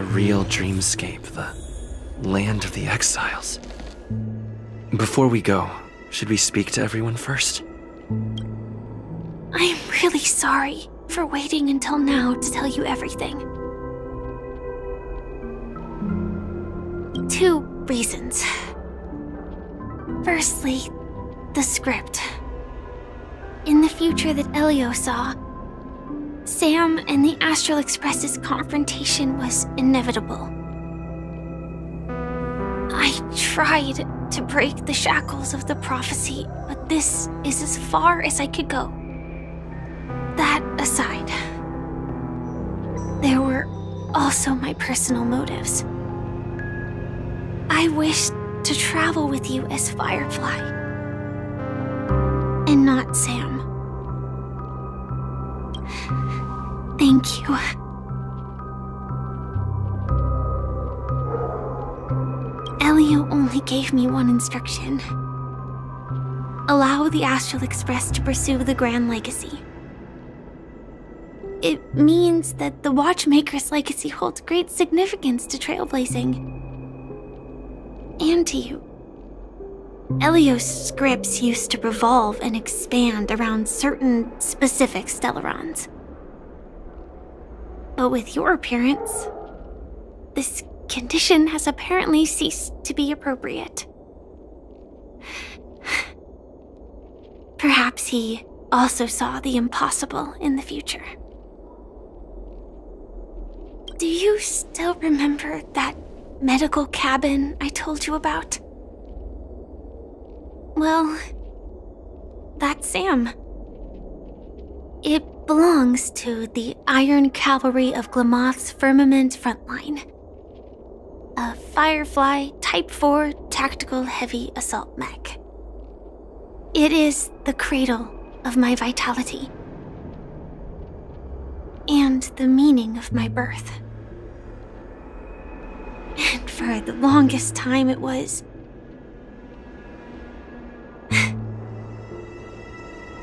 The real dreamscape, the land of the exiles. Before we go, should we speak to everyone first? I'm really sorry for waiting until now to tell you everything. 2 reasons. Firstly, the script. In the future that Elio saw, Sam and the Astral Express's confrontation was inevitable. I tried to break the shackles of the prophecy, but this is as far as I could go. That aside, there were also my personal motives. I wished to travel with you as Firefly, and not Sam. Thank you. Elio only gave me one instruction. Allow the Astral Express to pursue the Grand Legacy. It means that the Watchmaker's legacy holds great significance to trailblazing. And to you. Elio's scripts used to revolve and expand around certain specific Stellarons. But with your appearance, this condition has apparently ceased to be appropriate. Perhaps he also saw the impossible in the future. Do you still remember that medical cabin I told you about? Well, that's Sam. It belongs to the Iron Cavalry of Glamoth's Firmament Frontline. A Firefly Type 4 Tactical Heavy Assault Mech. It is the cradle of my vitality. And the meaning of my birth. And for the longest time it was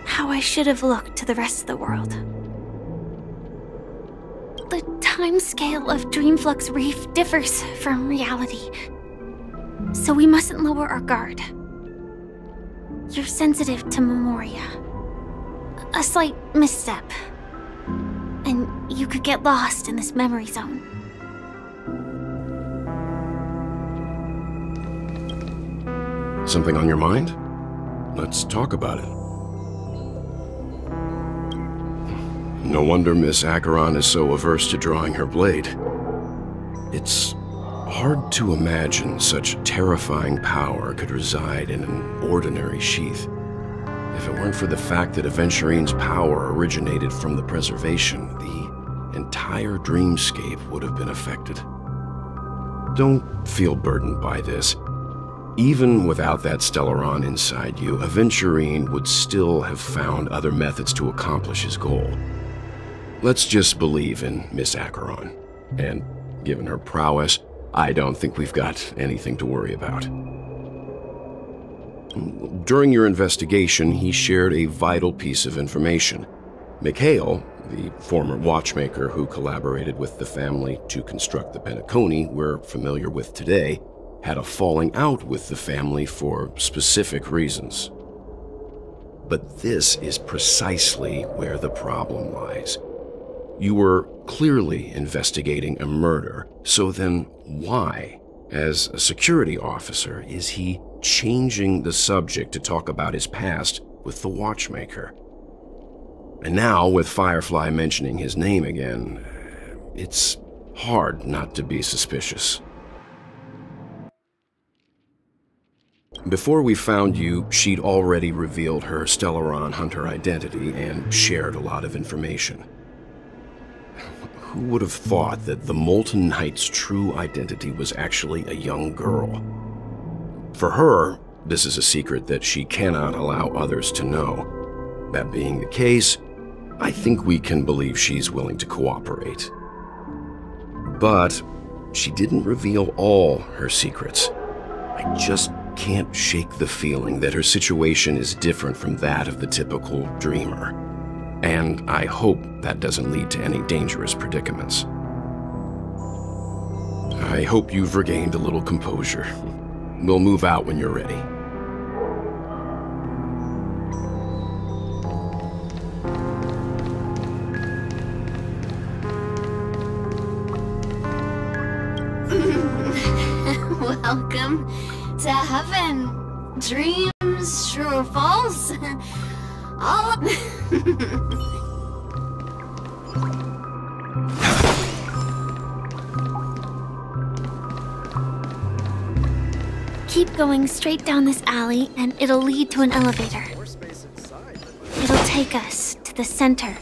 how I should have looked to the rest of the world. The timescale of Dreamflux Reef differs from reality, so we mustn't lower our guard. You're sensitive to Memoria. A slight misstep, and you could get lost in this memory zone. Something on your mind? Let's talk about it. No wonder Miss Acheron is so averse to drawing her blade. It's hard to imagine such terrifying power could reside in an ordinary sheath. If it weren't for the fact that Aventurine's power originated from the preservation, the entire dreamscape would have been affected. Don't feel burdened by this. Even without that Stellaron inside you, Aventurine would still have found other methods to accomplish his goal. Let's just believe in Miss Acheron. And given her prowess, I don't think we've got anything to worry about. During your investigation, he shared a vital piece of information. MiHoYo, the former watchmaker who collaborated with the family to construct the Penaconi we're familiar with today, had a falling out with the family for specific reasons. But this is precisely where the problem lies. You were clearly investigating a murder, so then why, as a security officer, is he changing the subject to talk about his past with the watchmaker? And now, with Firefly mentioning his name again, it's hard not to be suspicious. Before we found you, she'd already revealed her Stellaron Hunter identity and shared a lot of information. Who would have thought that the Molten Knight's true identity was actually a young girl? For her, this is a secret that she cannot allow others to know. That being the case, I think we can believe she's willing to cooperate. But she didn't reveal all her secrets. I just can't shake the feeling that her situation is different from that of the typical dreamer. And I hope that doesn't lead to any dangerous predicaments. I hope you've regained a little composure. We'll move out when you're ready. Welcome to heaven. Dreams, true or false? All up. Keep going straight down this alley, and it'll lead to an elevator. It'll take us to the center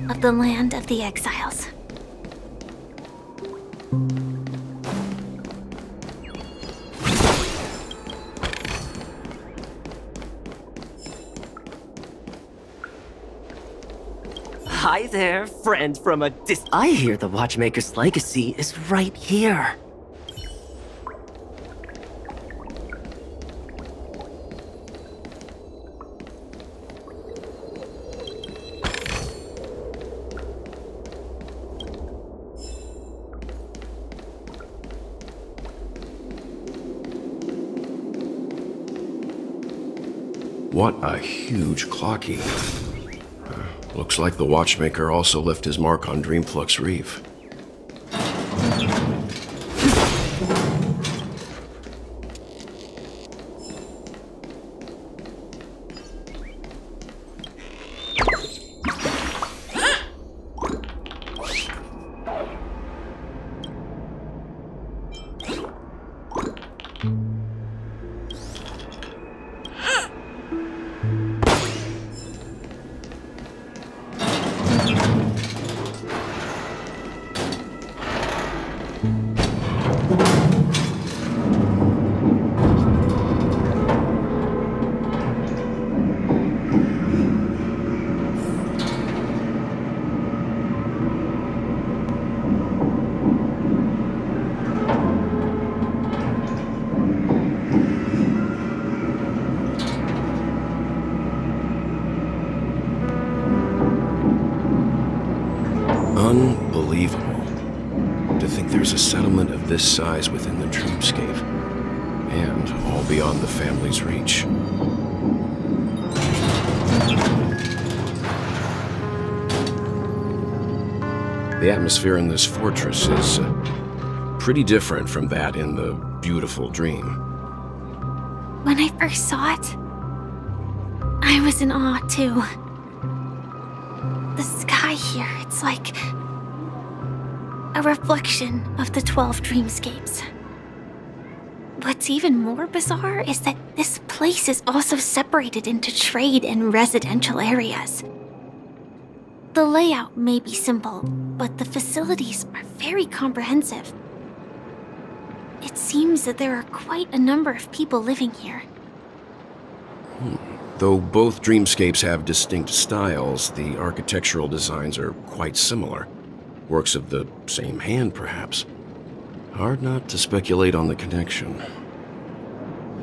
of the land of the exiles. Hi there, friend from a I hear the Watchmaker's legacy is right here. What a huge clocky. Looks like the Watchmaker also left his mark on Dreamflux Reef. Unbelievable. To think there's a settlement of this size within the dreamscape, and all beyond the family's reach. The atmosphere in this fortress is pretty different from that in the beautiful dream. When I first saw it, I was in awe too. The sky here, it's like a reflection of the 12 dreamscapes. What's even more bizarre is that this place is also separated into trade and residential areas. The layout may be simple, but the facilities are very comprehensive. It seems that there are quite a number of people living here. Though both dreamscapes have distinct styles, the architectural designs are quite similar. Works of the same hand, perhaps. Hard not to speculate on the connection.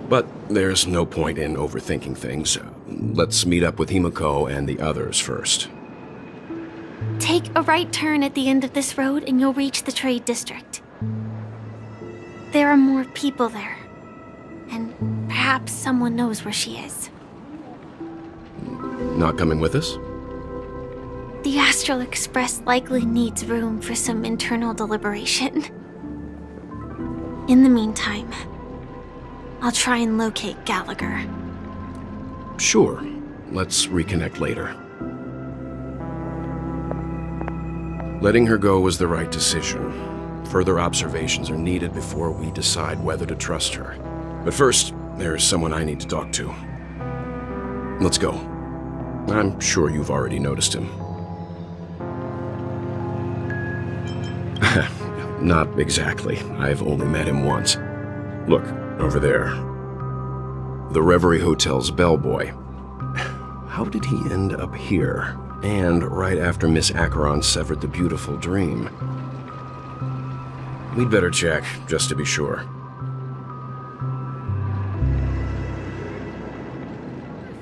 But there's no point in overthinking things. Let's meet up with Himiko and the others first. Take a right turn at the end of this road and you'll reach the trade district. There are more people there, and perhaps someone knows where she is. Not coming with us? The Astral Express likely needs room for some internal deliberation. In the meantime, I'll try and locate Gallagher. Sure. Let's reconnect later. Letting her go was the right decision. Further observations are needed before we decide whether to trust her. But first, there's someone I need to talk to. Let's go. I'm sure you've already noticed him. Not exactly. I've only met him once. Look, over there. The Reverie Hotel's bellboy. How did he end up here? And right after Miss Acheron severed the beautiful dream. We'd better check, just to be sure.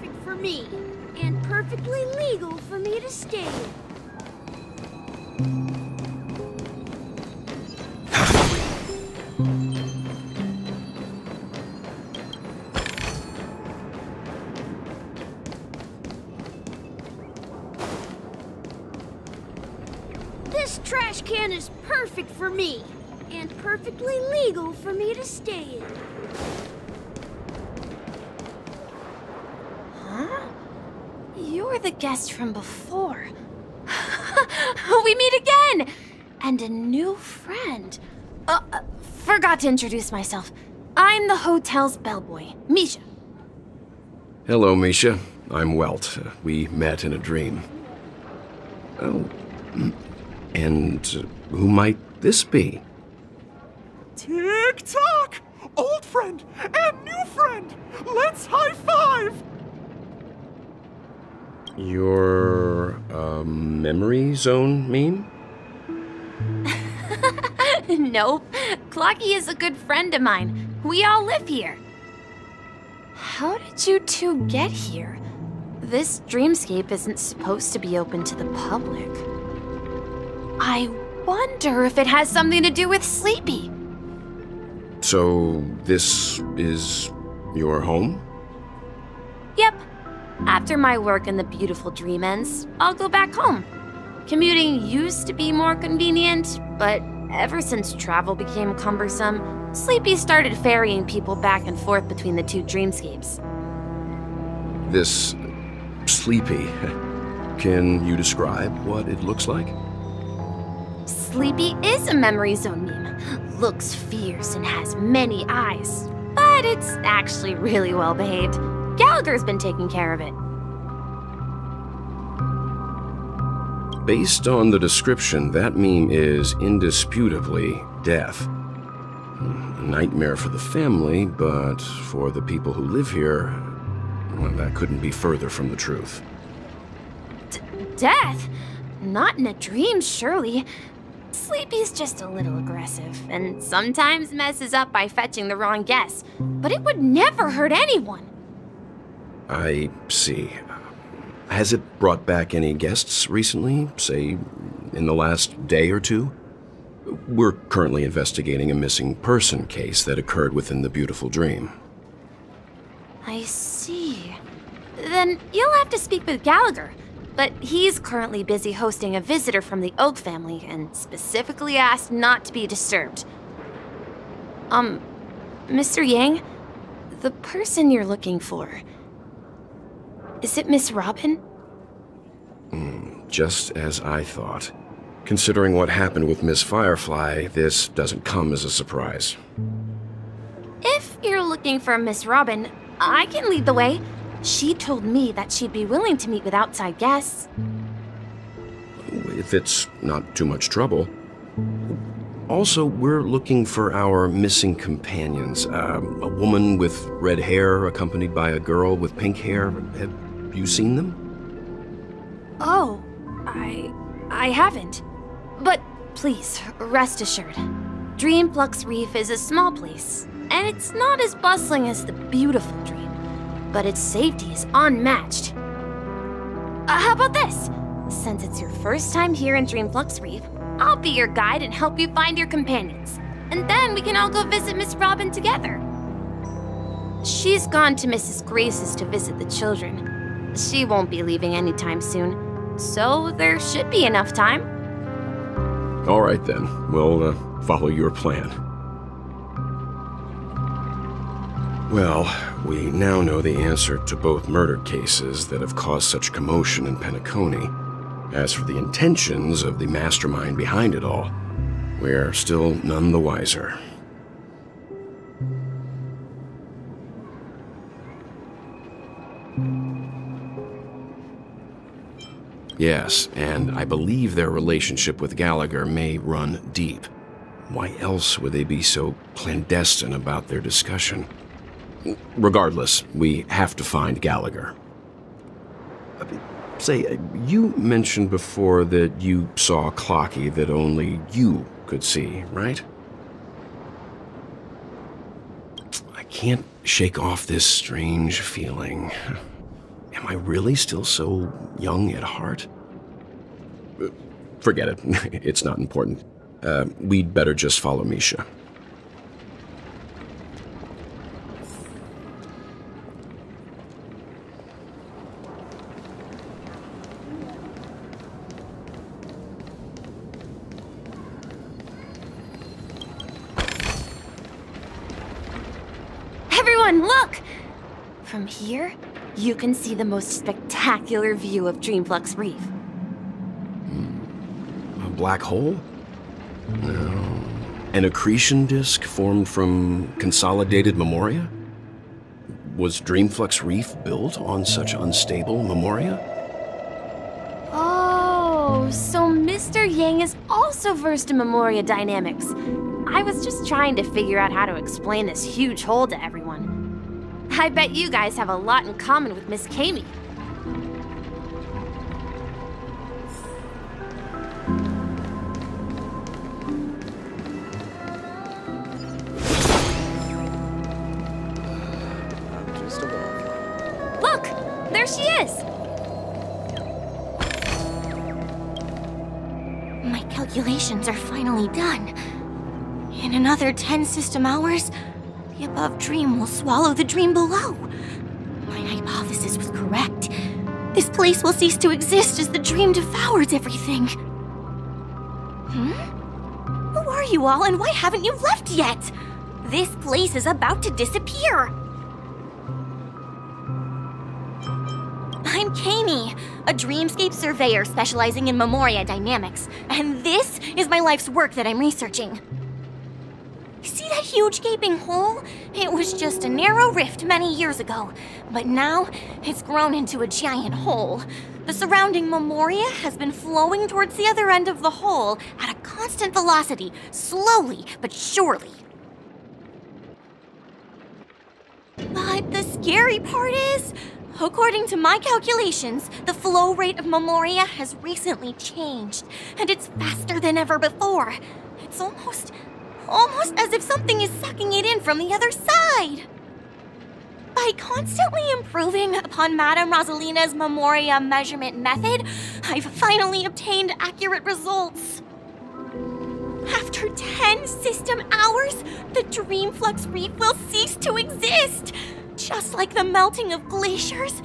Perfect for me, and perfectly legal for me to stay. This trash can is perfect for me, and perfectly legal for me to stay in. Huh? You're the guest from before. We meet again! And a new friend. Forgot to introduce myself. I'm the hotel's bellboy, Misha. Hello, Misha. I'm Welt. We met in a dream. Oh, and who might this be? Tick-tock! Old friend and new friend! Let's high-five! You're a memory zone meme? Nope. Clocky is a good friend of mine. We all live here. How did you two get here? This dreamscape isn't supposed to be open to the public. I wonder if it has something to do with Sleepy. So, this is your home? Yep. After my work in the beautiful dream ends, I'll go back home. Commuting used to be more convenient, but ever since travel became cumbersome, Sleepy started ferrying people back and forth between the two dreamscapes. This Sleepy. Can you describe what it looks like? Sleepy is a memory zone meme. Looks fierce and has many eyes. But it's actually really well behaved. Gallagher's been taking care of it. Based on the description, that meme is indisputably death. A nightmare for the family, but for the people who live here, well, that couldn't be further from the truth. Death? Not in a dream, surely. Sleepy's just a little aggressive, and sometimes messes up by fetching the wrong guess. But it would never hurt anyone. I see. Has it brought back any guests recently, say, in the last day or two? We're currently investigating a missing person case that occurred within the beautiful dream. I see. Then you'll have to speak with Gallagher. But he's currently busy hosting a visitor from the Oak family and specifically asked not to be disturbed. Mr. Yang, the person you're looking for, is it Miss Robin? Just as I thought. Considering what happened with Miss Firefly, this doesn't come as a surprise. If you're looking for Miss Robin, I can lead the way. She told me that she'd be willing to meet with outside guests. If it's not too much trouble. Also, we're looking for our missing companions. A woman with red hair accompanied by a girl with pink hair. Have you seen them? Oh, I haven't. But please, rest assured. Dreamflux Reef is a small place, and it's not as bustling as the beautiful dream. But its safety is unmatched. How about this? Since it's your first time here in Dreamflux Reef, I'll be your guide and help you find your companions. And then we can all go visit Miss Robin together. She's gone to Mrs. Grace's to visit the children. She won't be leaving anytime soon, so there should be enough time. All right then, we'll follow your plan. Well, we now know the answer to both murder cases that have caused such commotion in Peniconey. As for the intentions of the mastermind behind it all, we're still none the wiser. Yes, and I believe their relationship with Gallagher may run deep. Why else would they be so clandestine about their discussion? Regardless, we have to find Gallagher. Say, you mentioned before that you saw Clocky that only you could see, right? I can't shake off this strange feeling. Am I really still so young at heart? Forget it. It's not important. We'd better just follow Misha. everyone, look! From here, you can see the most spectacular view of Dreamflux Reef. A black hole? No. An accretion disk formed from consolidated memoria? Was Dreamflux Reef built on such unstable memoria? Oh, so Mr. Yang is also versed in memoria dynamics. I was just trying to figure out how to explain this huge hole to everyone. I bet you guys have a lot in common with Miss Kami. Look! There she is! My calculations are finally done. In another 10 system hours, the above dream will swallow the dream below. My hypothesis was correct. This place will cease to exist as the dream devours everything. Who are you all, and why haven't you left yet? This place is about to disappear. I'm Kami, a dreamscape surveyor specializing in memoria dynamics, and this is my life's work that I'm researching. See that huge gaping hole? It was just a narrow rift many years ago, but now it's grown into a giant hole. The surrounding memoria has been flowing towards the other end of the hole at a constant velocity, slowly but surely. But the scary part is, according to my calculations, the flow rate of memoria has recently changed, and it's faster than ever before. It's almost as if something is sucking it in from the other side. By constantly improving upon Madame Rosalina's memoria measurement method, I've finally obtained accurate results. After 10 system hours, the Dreamflux Reef will cease to exist. Just like the melting of glaciers,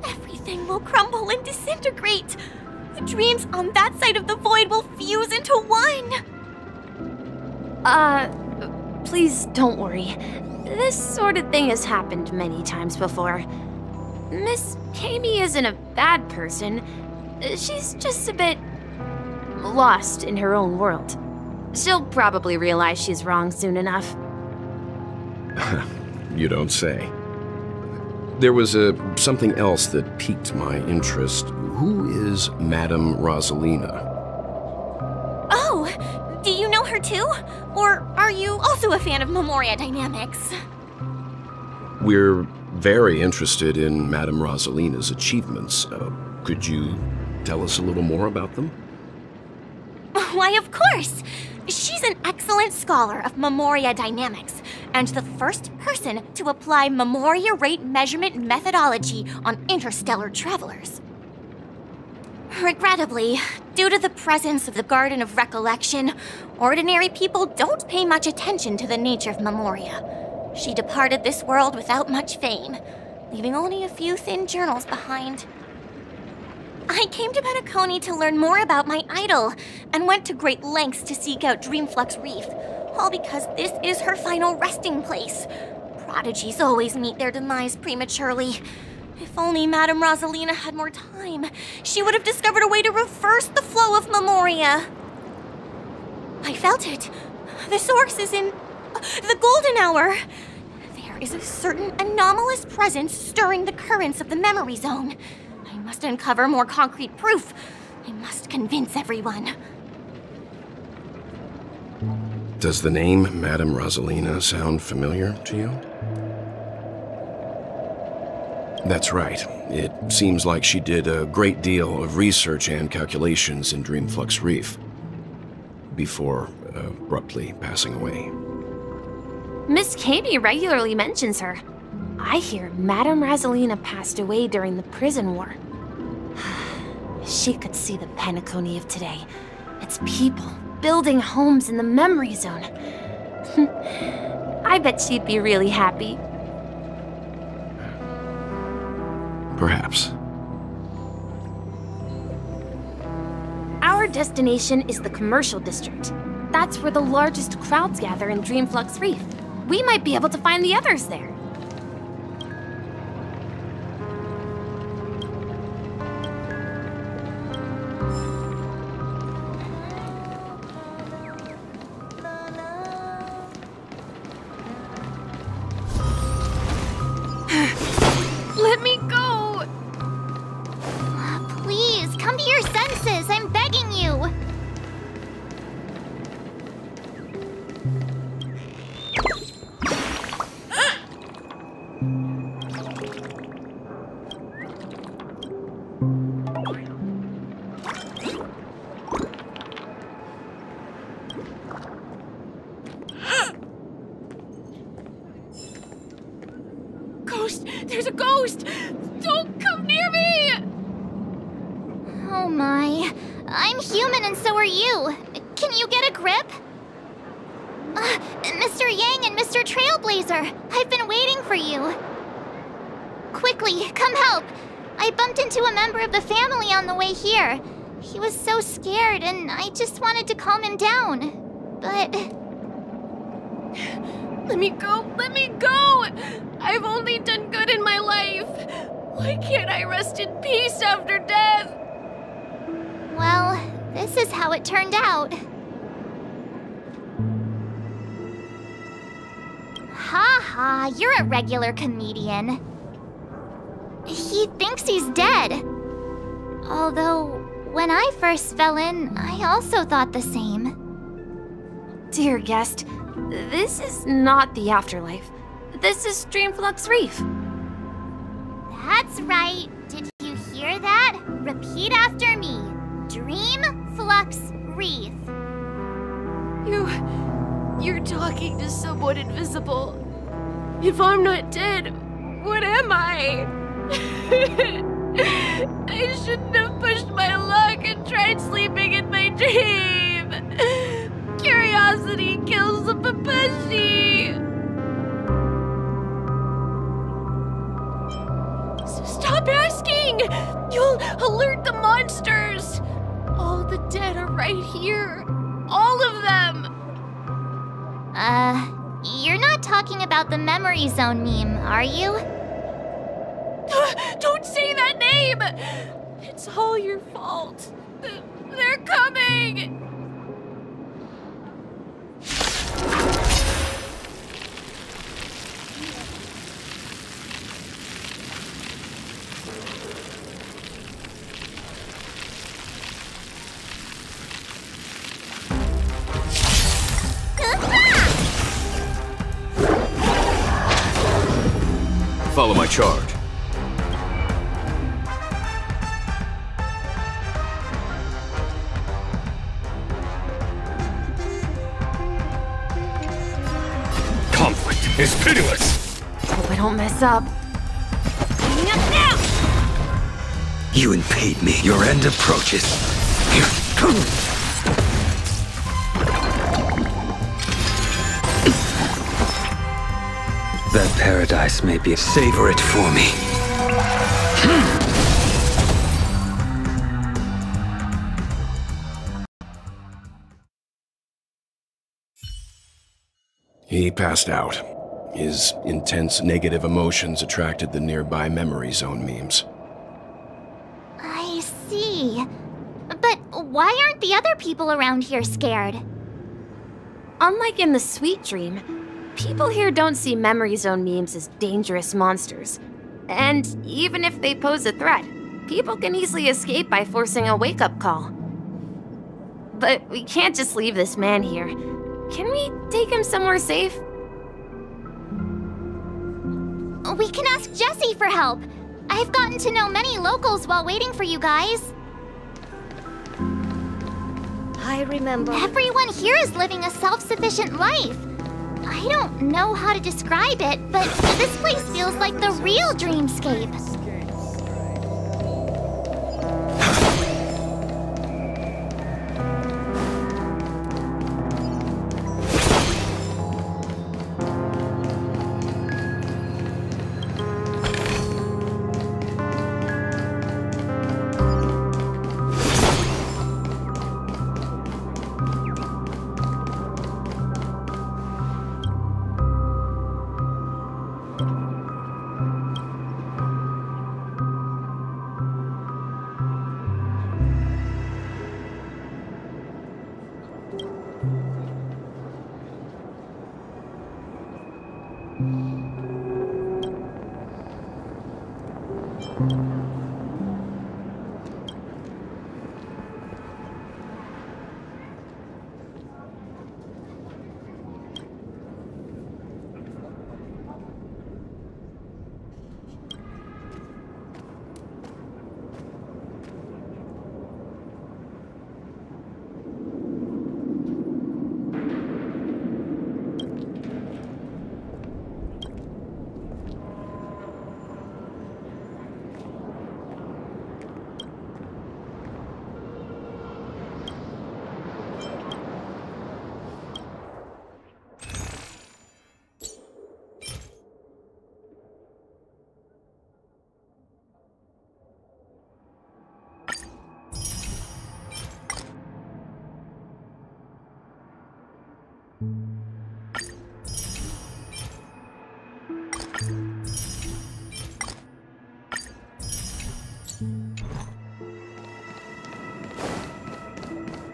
everything will crumble and disintegrate. The dreams on that side of the void will fuse into one. Please don't worry. This sort of thing has happened many times before. Miss Kami isn't a bad person. She's just a bit lost in her own world. She'll probably realize she's wrong soon enough. You don't say. There was something else that piqued my interest. Who is Madame Rosalina? Oh, do you know her too? Or are you also a fan of memoria dynamics? We're very interested in Madame Rosalina's achievements. Could you tell us a little more about them? Why, of course! She's an excellent scholar of memoria dynamics, and the first person to apply memoria rate measurement methodology on interstellar travelers. Regrettably, due to the presence of the Garden of Recollection, ordinary people don't pay much attention to the nature of memoria. She departed this world without much fame, leaving only a few thin journals behind. I came to Penaconi to learn more about my idol, and went to great lengths to seek out Dreamflux Reef, all because this is her final resting place. Prodigies always meet their demise prematurely. If only Madame Rosalina had more time, she would have discovered a way to reverse the flow of memoria. I felt it. The source is in the golden hour. There is a certain anomalous presence stirring the currents of the memory zone. I must uncover more concrete proof. I must convince everyone. Does the name Madame Rosalina sound familiar to you? That's right. It seems like she did a great deal of research and calculations in Dreamflux Reef before abruptly passing away. Miss Kami regularly mentions her. I hear Madame Rosalina passed away during the prison war. She could see the Penaconi of today. Its people building homes in the memory zone. I bet she'd be really happy. Perhaps. Our destination is the commercial district. That's where the largest crowds gather in Dreamflux Reef. We might be able to find the others there. ghost! There's a ghost! Don't come near me! Oh my. I'm human and so are you. Can you get a grip? Mr. Yang and Mr. Trailblazer, I've been waiting for you. Quickly, come help. I bumped into a member of the family on the way here. He was so scared and I just wanted to calm him down. But... Let me go! Let me go! I've only done good in my life. Why can't I rest in peace after death? Well, this is how it turned out. Ha ha, you're a regular comedian. He thinks he's dead. Although, when I first fell in, I also thought the same. Dear guest, this is not the afterlife. This is Dreamflux Reef. That's right. Did you hear that? Repeat after me. Dreamflux Reef. You're talking to someone invisible. If I'm not dead, what am I? I shouldn't have pushed my luck and tried sleeping in my dream. Curiosity kills the Papashi. Stop asking! You'll alert the monsters. All the dead are right here. All of them. You're not talking about the memory zone meme, are you? Don't say that name! It's all your fault. They're coming! Follow my charge. Conflict is pitiless! Hope I don't mess up. Coming up now! You impede me. Your end approaches. That paradise may be... Savor it for me. He passed out. His intense negative emotions attracted the nearby memory zone memes. I see. But why aren't the other people around here scared? Unlike in the Sweet Dream, people here don't see memory zone memes as dangerous monsters. And even if they pose a threat, people can easily escape by forcing a wake-up call. But we can't just leave this man here. Can we take him somewhere safe? We can ask Jessie for help. I've gotten to know many locals while waiting for you guys. I remember. Everyone here is living a self-sufficient life. I don't know how to describe it, but this place feels like the real dreamscape.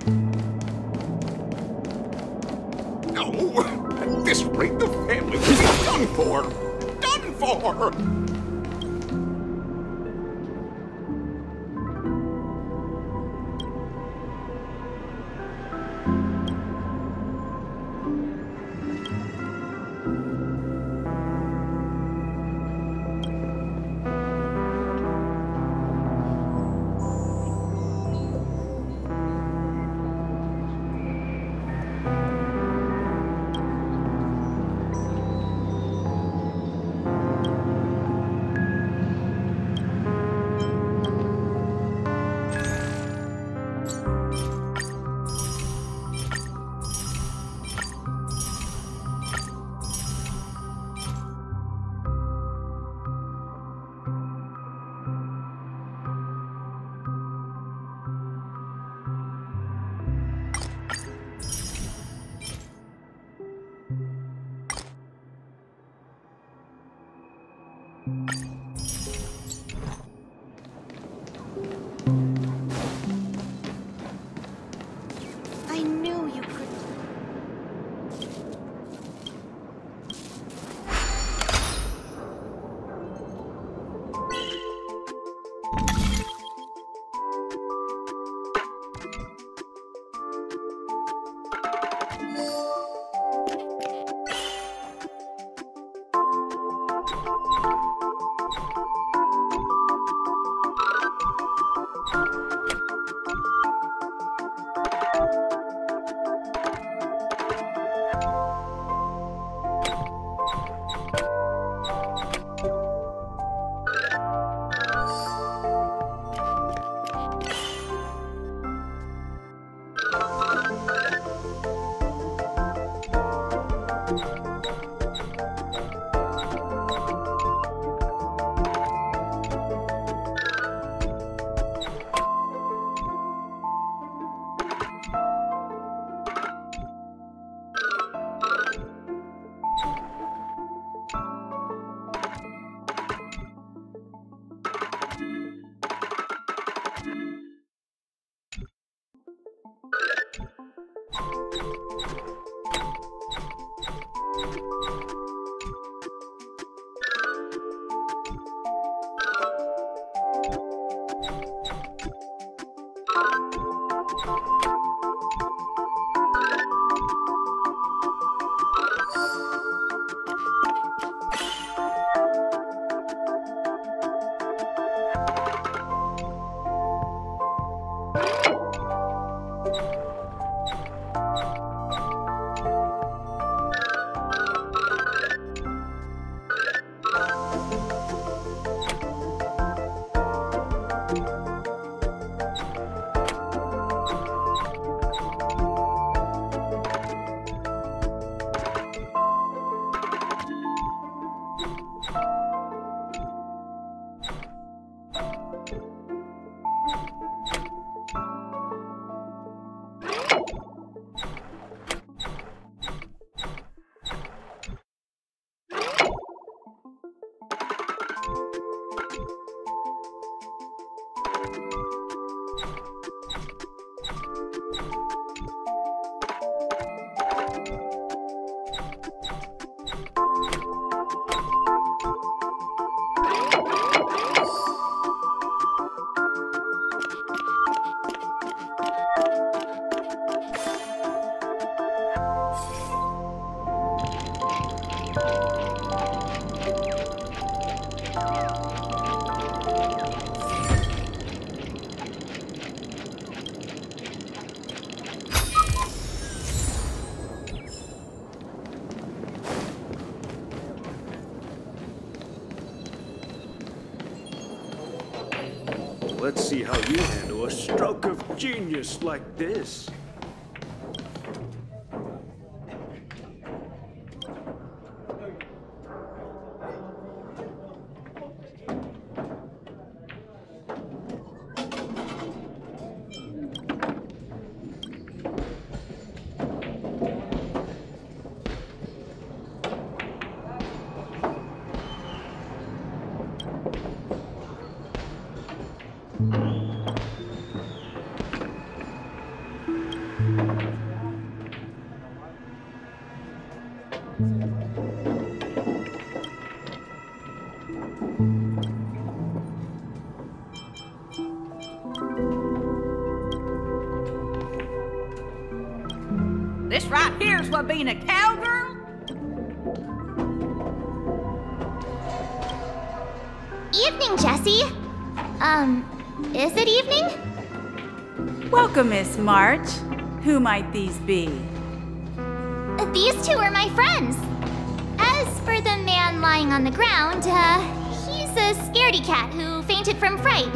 No! At this rate, the family will be done for! Done for! I knew you could. Let's see how you handle a stroke of genius like this. right here's what being a cowgirl. Evening, Jessie. Is it evening? Welcome, Miss March. Who might these be? These two are my friends. As for the man lying on the ground, he's a scaredy cat who fainted from fright.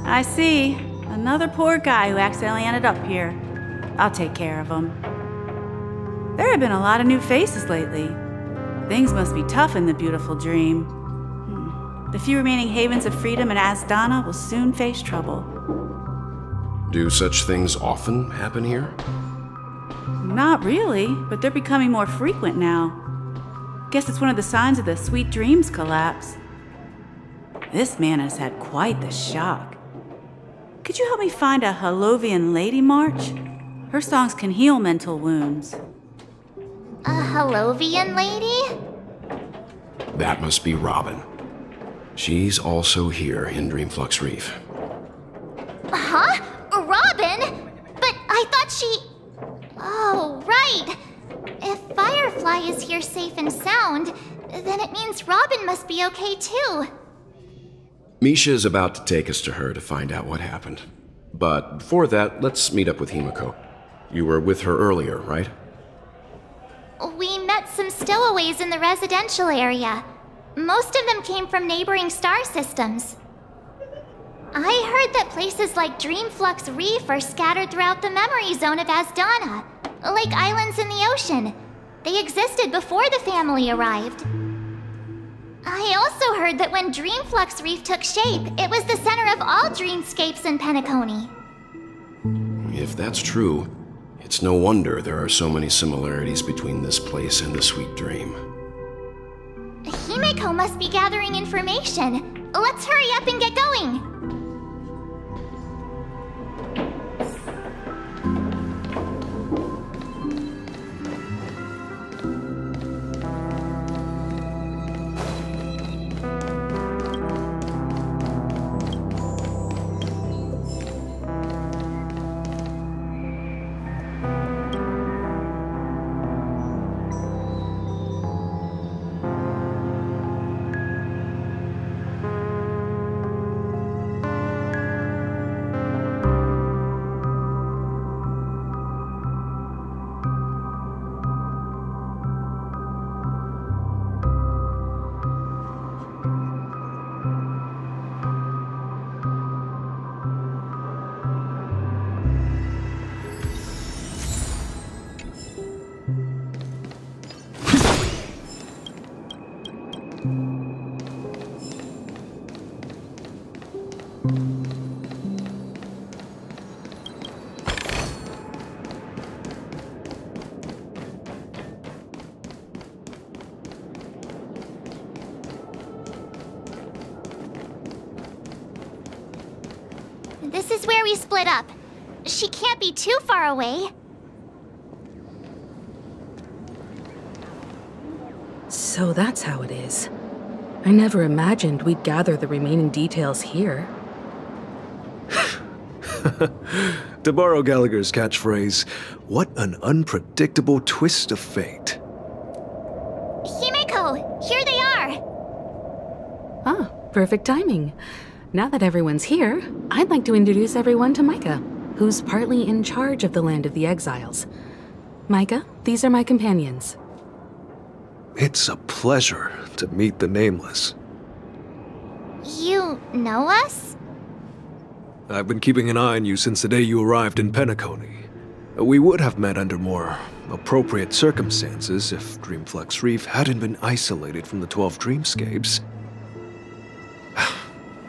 I see. Another poor guy who accidentally ended up here. I'll take care of him. There have been a lot of new faces lately. Things must be tough in the beautiful dream. The few remaining havens of freedom in Asdana will soon face trouble. Do such things often happen here? Not really, but they're becoming more frequent now. Guess it's one of the signs of the Sweet Dreams collapse. This man has had quite the shock. Could you help me find a Halovian lady, March? Her songs can heal mental wounds. A Halovian lady? That must be Robin. She's also here in Dreamflux Reef. Huh? Robin? But I thought she... Oh, right. If Firefly is here safe and sound, then it means Robin must be okay too. Misha is about to take us to her to find out what happened. But before that, let's meet up with Himiko. You were with her earlier, right? We met some stowaways in the residential area. Most of them came from neighboring star systems. I heard that places like Dreamflux Reef are scattered throughout the memory zone of Asdana, like islands in the ocean. They existed before the family arrived. I also heard that when Dreamflux Reef took shape, it was the center of all dreamscapes in Peniconia. If that's true, it's no wonder there are so many similarities between this place and the Sweet Dream. Himiko must be gathering information. Let's hurry up and get going. This is where we split up. She can't be too far away. So that's how it is. I never imagined we'd gather the remaining details here. To borrow Gallagher's catchphrase, what an unpredictable twist of fate. Himiko, here they are! Ah, perfect timing. Now that everyone's here, I'd like to introduce everyone to Micah, who's partly in charge of the Land of the Exiles. Micah, these are my companions. It's a pleasure to meet the Nameless. You know us? I've been keeping an eye on you since the day you arrived in Peniconia. We would have met under more appropriate circumstances if Dreamflux Reef hadn't been isolated from the 12 dreamscapes.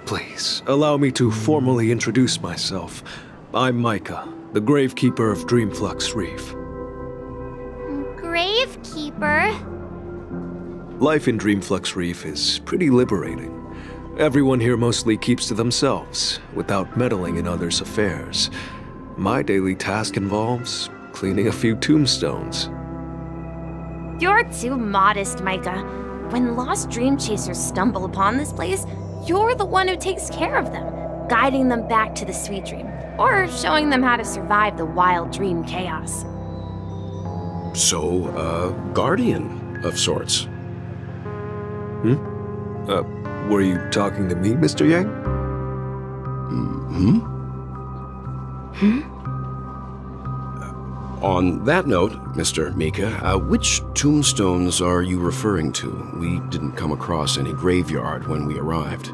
Please, allow me to formally introduce myself. I'm Micah, the Gravekeeper of Dreamflux Reef. Gravekeeper? Life in Dreamflux Reef is pretty liberating. Everyone here mostly keeps to themselves, without meddling in others' affairs. My daily task involves cleaning a few tombstones. You're too modest, Micah. When lost dream chasers stumble upon this place, you're the one who takes care of them. guiding them back to the sweet dream, or showing them how to survive the wild dream chaos. So, a guardian of sorts. Were you talking to me, Mr. Yang? On that note, Mr. Mika, which tombstones are you referring to? We didn't come across any graveyard when we arrived.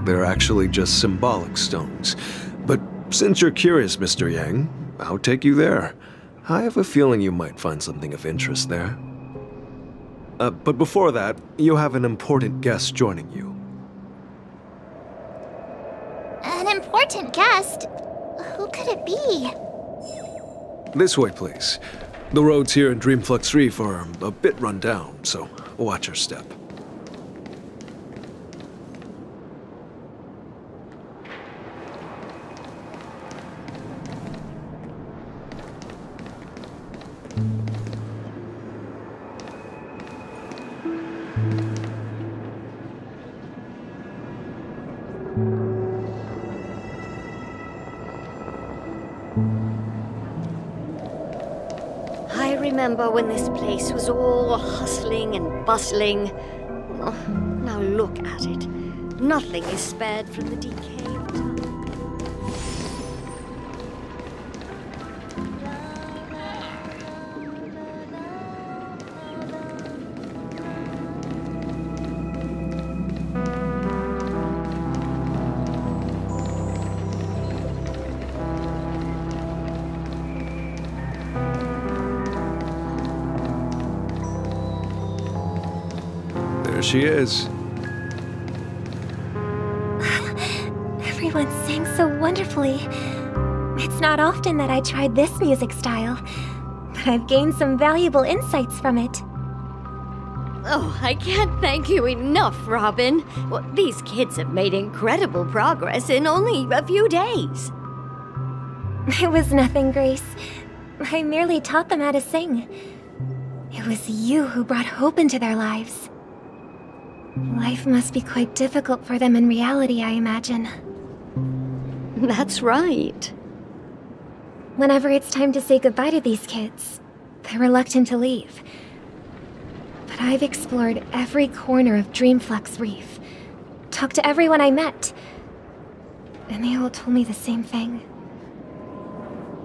They're actually just symbolic stones. But since you're curious, Mr. Yang, I'll take you there. I have a feeling you might find something of interest there. But before that, you have an important guest joining you. An important guest? Who could it be? This way, please. The roads here in Dreamflux Reef are a bit run down, so watch your step. I remember when this place was all hustling and bustling. Oh, now look at it. Nothing is spared from the decay of time. There she is. Everyone sang so wonderfully. It's not often that I tried this music style, but I've gained some valuable insights from it. Oh, I can't thank you enough, Robin. Well, these kids have made incredible progress in only a few days. It was nothing, Grace. I merely taught them how to sing. It was you who brought hope into their lives. Life must be quite difficult for them in reality, I imagine. That's right. Whenever it's time to say goodbye to these kids, they're reluctant to leave. But I've explored every corner of Dreamflux Reef, talked to everyone I met, and they all told me the same thing.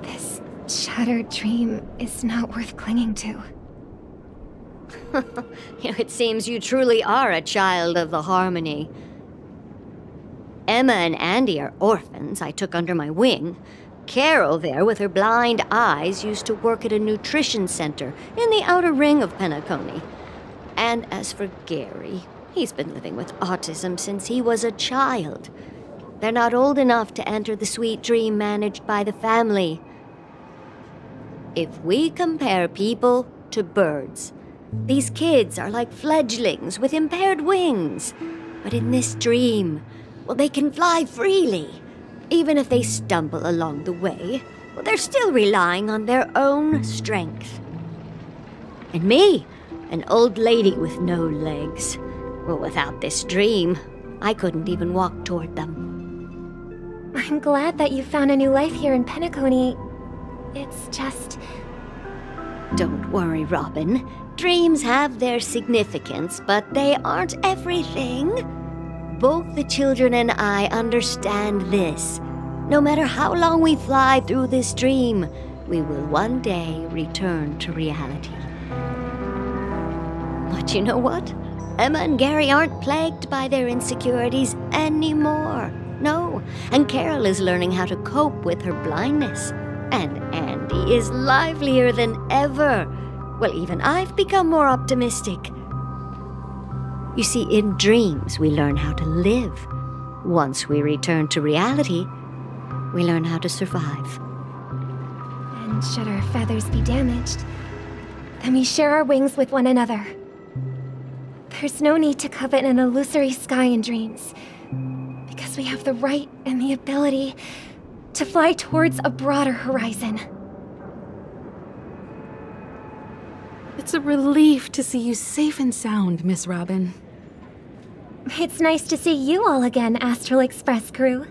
This shattered dream is not worth clinging to. It seems you truly are a child of the Harmony. Emma and Andy are orphans I took under my wing. Carol there, with her blind eyes, used to work at a nutrition center in the outer ring of Peniconia. And as for Gary, he's been living with autism since he was a child. They're not old enough to enter the sweet dream managed by the family. If we compare people to birds, these kids are like fledglings with impaired wings. But in this dream, well, they can fly freely. Even if they stumble along the way, well, they're still relying on their own strength. And me, an old lady with no legs. Well, without this dream, I couldn't even walk toward them. I'm glad that you found a new life here in Peniconia. It's just... Don't worry, Robin. Dreams have their significance, but they aren't everything. Both the children and I understand this. No matter how long we fly through this dream, we will one day return to reality. But you know what? Emma and Gary aren't plagued by their insecurities anymore. No, and Carol is learning how to cope with her blindness. And Andy is livelier than ever. Well, even I've become more optimistic. You see, in dreams, we learn how to live. Once we return to reality, we learn how to survive. And should our feathers be damaged, then we share our wings with one another. There's no need to covet an illusory sky in dreams, because we have the right and the ability to fly towards a broader horizon. It's a relief to see you safe and sound, Miss Robin. It's nice to see you all again, Astral Express crew.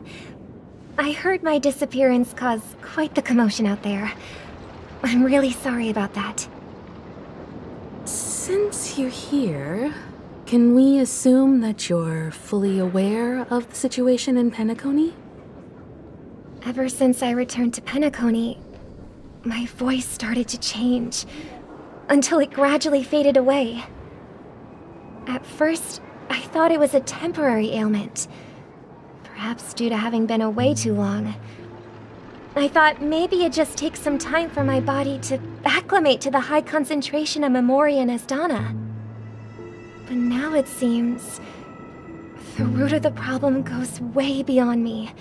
I heard my disappearance caused quite the commotion out there. I'm really sorry about that. Since you're here, can we assume that you're fully aware of the situation in Penacony? Ever since I returned to Penacony, my voice started to change, until it gradually faded away. At first, I thought it was a temporary ailment, perhaps due to having been away too long. I thought maybe it just takes some time for my body to acclimate to the high concentration of Memoria and Asdana. But now it seems the root of the problem goes way beyond me.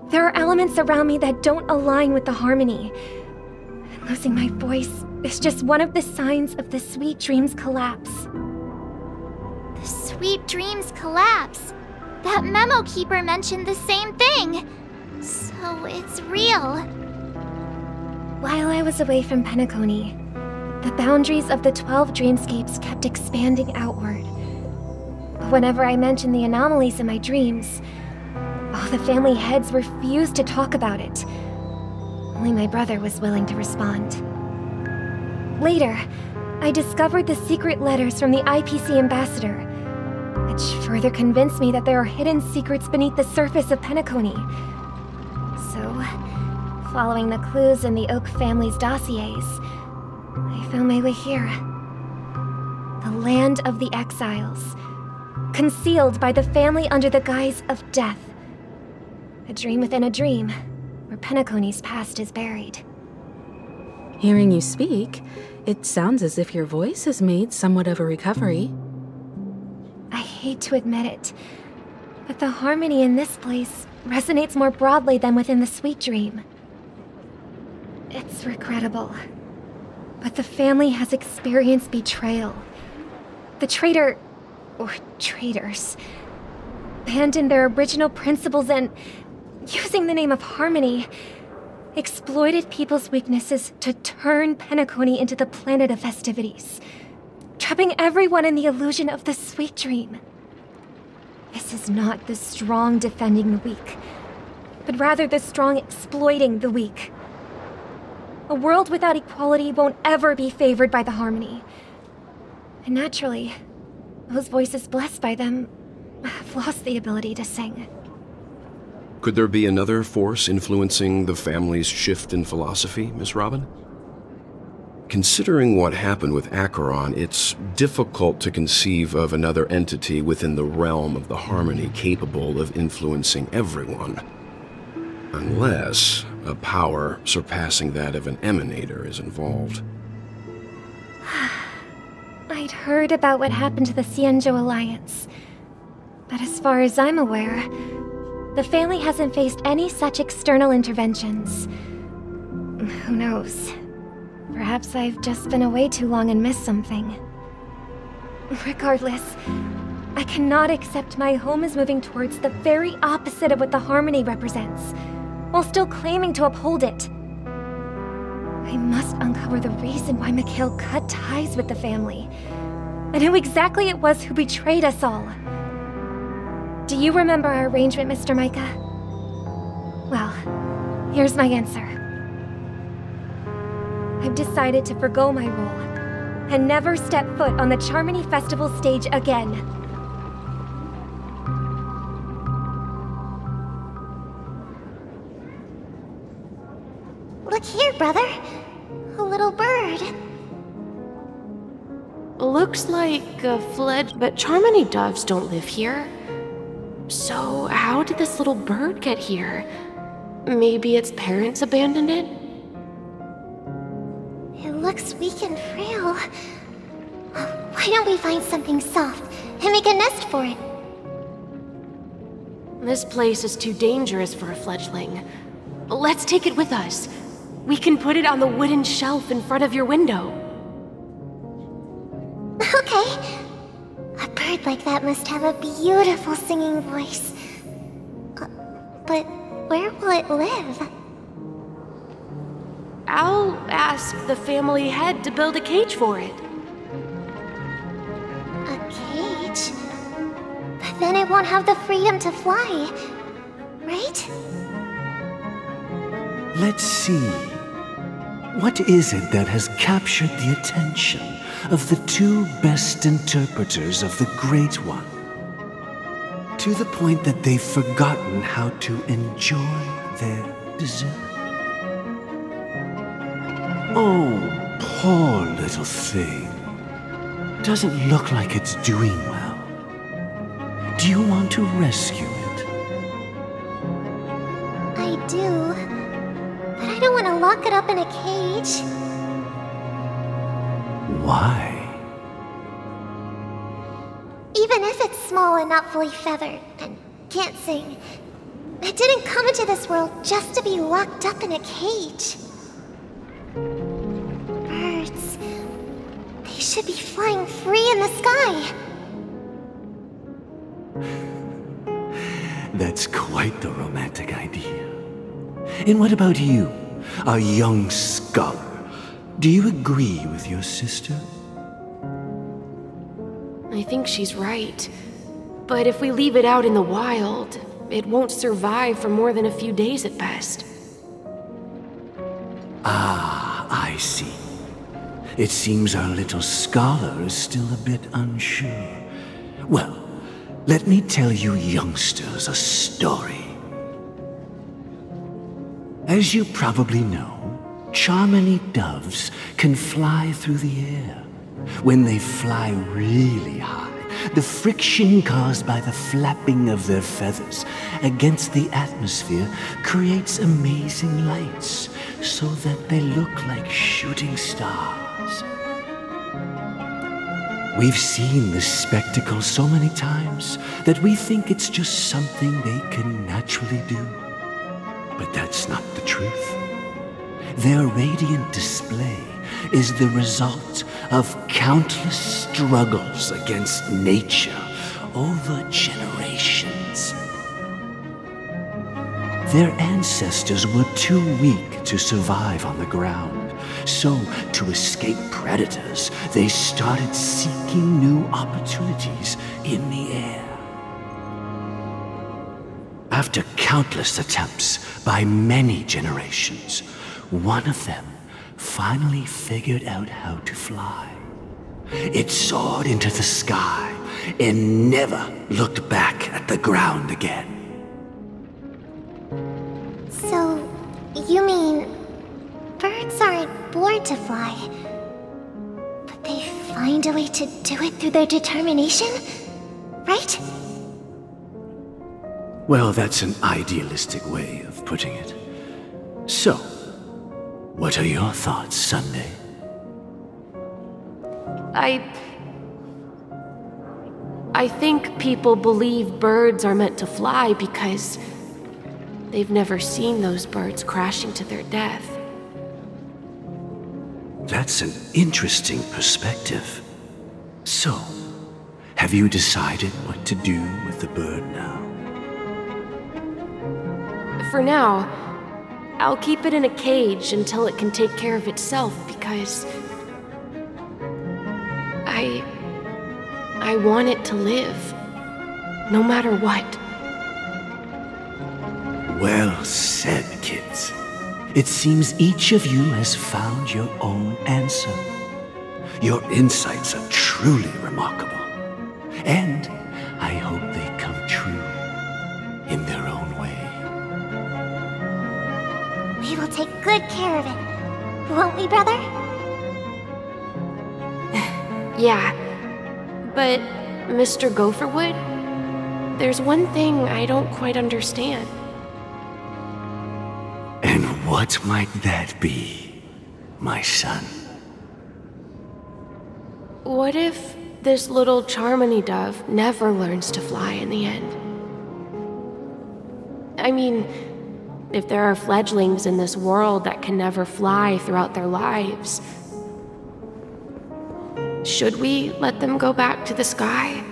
There are elements around me that don't align with the harmony. And losing my voice is just one of the signs of the Sweet Dreams collapse. The Sweet Dreams collapse. That memo keeper mentioned the same thing. So it's real. While I was away from Penacony, the boundaries of the 12 dreamscapes kept expanding outward. But whenever I mentioned the anomalies in my dreams, all the family heads refused to talk about it. Only my brother was willing to respond. Later, I discovered the secret letters from the IPC ambassador, which further convinced me that there are hidden secrets beneath the surface of Penacony. So, following the clues in the Oak family's dossiers, I found my way here. The land of the exiles, concealed by the family under the guise of death. A dream within a dream, where Pennacony's past is buried. Hearing you speak, it sounds as if your voice has made somewhat of a recovery. I hate to admit it, but the harmony in this place resonates more broadly than within the Sweet Dream. It's regrettable, but the family has experienced betrayal. The traitor, or traitors, abandoned their original principles and, using the name of harmony, exploited people's weaknesses to turn Pennacony into the planet of festivities, trapping everyone in the illusion of the Sweet Dream. This is not the strong defending the weak, but rather the strong exploiting the weak. A world without equality won't ever be favored by the harmony. And naturally, those voices blessed by them have lost the ability to sing. Could there be another force influencing the family's shift in philosophy, Miss Robin? Considering what happened with Acheron, it's difficult to conceive of another entity within the realm of the harmony capable of influencing everyone. Unless a power surpassing that of an emanator is involved. I'd heard about what happened to the Xianzhou Alliance, but as far as I'm aware, the family hasn't faced any such external interventions. Who knows? Perhaps I've just been away too long and missed something. Regardless, I cannot accept my home is moving towards the very opposite of what the harmony represents, while still claiming to uphold it. I must uncover the reason why Mikhail cut ties with the family, and who exactly it was who betrayed us all. Do you remember our arrangement, Mr. Micah? Well, here's my answer. I've decided to forgo my role, and never step foot on the Charmony Festival stage again. Look here, brother. A little bird. Looks like a fledged, but Charmony doves don't live here. So how did this little bird get here? Maybe its parents abandoned it? It looks weak and frail. Why don't we find something soft and make a nest for it? This place is too dangerous for a fledgling. Let's take it with us. We can put it on the wooden shelf in front of your window. Okay. A bird like that must have a beautiful singing voice. But where will it live? I'll ask the family head to build a cage for it. A cage? won't have the freedom to fly, right? Let's see. What is it that has captured the attention of the two best interpreters of the Great One? To the point that they've forgotten how to enjoy their dessert. Oh, poor little thing. Doesn't look like it's doing well. Do you want to rescue it? I do. But I don't want to lock it up in a cage. Why? Even if it's small and not fully feathered and can't sing, it didn't come into this world just to be locked up in a cage. Birds, they should be flying free in the sky. That's quite the romantic idea. And what about you, a young scholar? Do you agree with your sister? I think she's right. But if we leave it out in the wild, it won't survive for more than a few days at best. Ah, I see. It seems our little scholar is still a bit unsure. Well, let me tell you youngsters a story. As you probably know, Charmony doves can fly through the air. When they fly really high, the friction caused by the flapping of their feathers against the atmosphere creates amazing lights, so that they look like shooting stars. We've seen this spectacle so many times that we think it's just something they can naturally do. But that's not the truth. Their radiant display is the result of countless struggles against nature over generations. Their ancestors were too weak to survive on the ground, so to escape predators, they started seeking new opportunities in the air. After countless attempts by many generations, one of them finally figured out how to fly. It soared into the sky and never looked back at the ground again. So, you mean birds aren't born to fly, but they find a way to do it through their determination, right? Well, that's an idealistic way of putting it. So, what are your thoughts, Sunday? I think people believe birds are meant to fly because they've never seen those birds crashing to their death. That's an interesting perspective. So, have you decided what to do with the bird now? For now, I'll keep it in a cage until it can take care of itself because I want it to live, no matter what. Well said, kids. It seems each of you has found your own answer. Your insights are truly remarkable, and I hope they come true in their own way. We will take good care of it, won't we, brother? Yeah, but Mr. Gopherwood, there's one thing I don't quite understand. And what might that be, my son? What if this little Charmony dove never learns to fly in the end? I mean, if there are fledglings in this world that can never fly throughout their lives, should we let them go back to the sky,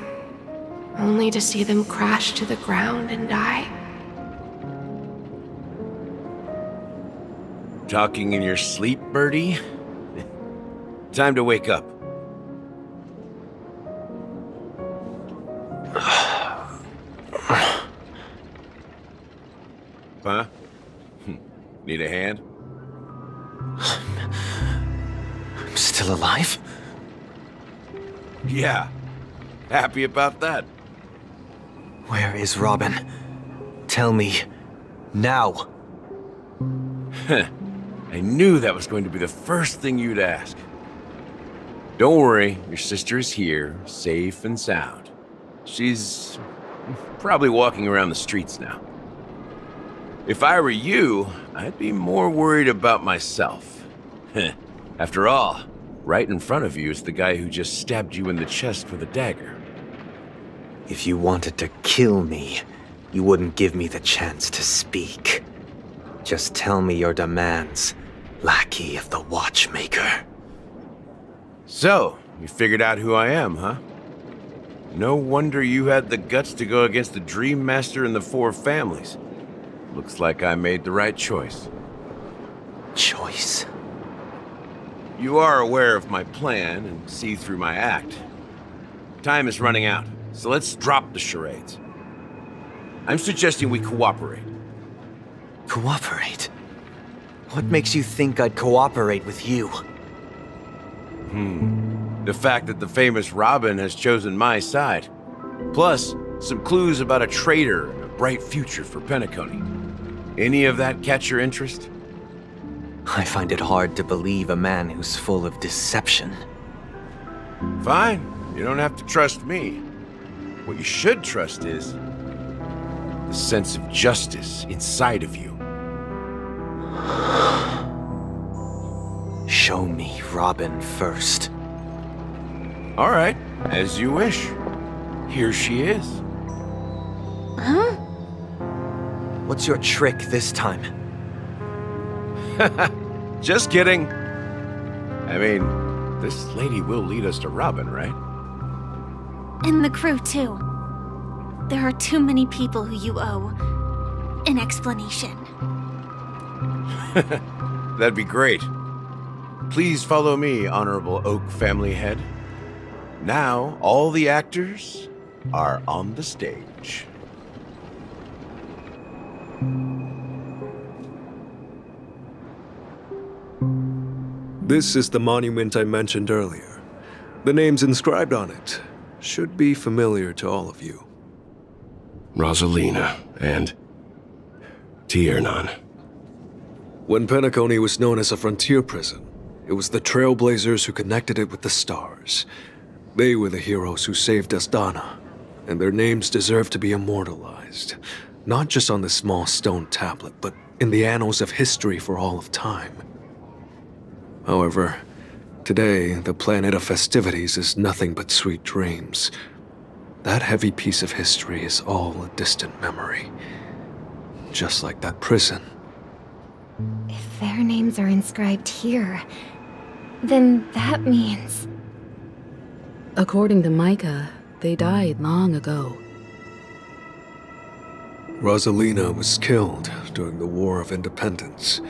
only to see them crash to the ground and die? Talking in your sleep, birdie? Time to wake up. huh? Need a hand? I'm still alive? Yeah. Happy about that. Where is Robin? Tell me. Now. I knew that was going to be the first thing you'd ask. Don't worry, your sister is here, safe and sound. She's probably walking around the streets now. If I were you, I'd be more worried about myself. After all, right in front of you is the guy who just stabbed you in the chest with a dagger. If you wanted to kill me, you wouldn't give me the chance to speak. Just tell me your demands, lackey of the Watchmaker. So, you figured out who I am, huh? No wonder you had the guts to go against the Dream Master and the Four Families. Looks like I made the right choice. Choice? You are aware of my plan and see through my act. Time is running out, so let's drop the charades. I'm suggesting we cooperate. Cooperate? What makes you think I'd cooperate with you? The fact that the famous Robin has chosen my side. Plus, some clues about a traitor and a bright future for Peniconia. Any of that catch your interest? I find it hard to believe a man who's full of deception. Fine. You don't have to trust me. What you should trust is the sense of justice inside of you. Show me Robin first. All right, as you wish. Here she is. Huh? What's your trick this time? Just kidding. I mean, this lady will lead us to Robin, right? And the crew, too. There are too many people who you owe an explanation. That'd be great. Please follow me, Honorable Oak Family Head. Now, all the actors are on the stage. This is the monument I mentioned earlier. The names inscribed on it should be familiar to all of you. Rosalina and Tiernan. When Peniconia was known as a frontier prison, it was the Trailblazers who connected it with the stars. They were the heroes who saved Asdana, and their names deserve to be immortalized, not just on this small stone tablet, but in the annals of history for all of time. However, today, the planet of festivities is nothing but sweet dreams. That heavy piece of history is all a distant memory. Just like that prison. If their names are inscribed here, then that means... According to Micah, they died long ago. Rosalina was killed during the War of Independence.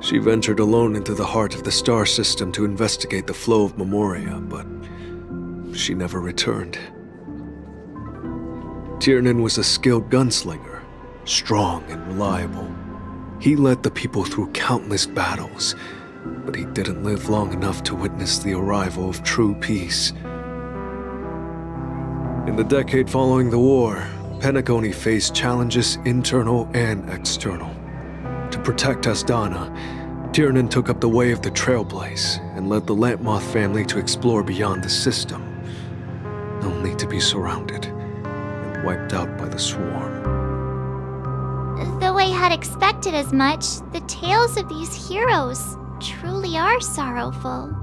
She ventured alone into the heart of the star system to investigate the flow of Memoria, but she never returned. Tiernan was a skilled gunslinger, strong and reliable. He led the people through countless battles, but he didn't live long enough to witness the arrival of true peace. In the decade following the war, Peniconia faced challenges internal and external. To protect Asdana, Tiernan took up the way of the Trailblaze and led the Lampmoth family to explore beyond the system, only to be surrounded and wiped out by the Swarm. Though I had expected as much, the tales of these heroes truly are sorrowful.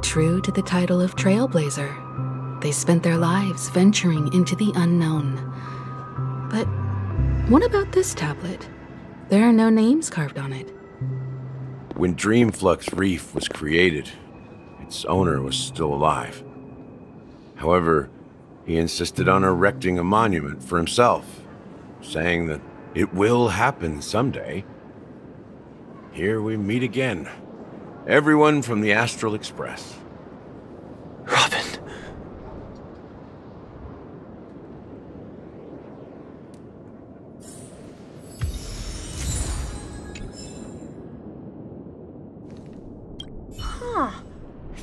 True to the title of Trailblazer, they spent their lives venturing into the unknown. But what about this tablet? There are no names carved on it. When Dreamflux Reef was created, its owner was still alive. However, he insisted on erecting a monument for himself, saying that it will happen someday. Here we meet again. Everyone from the Astral Express. Robin.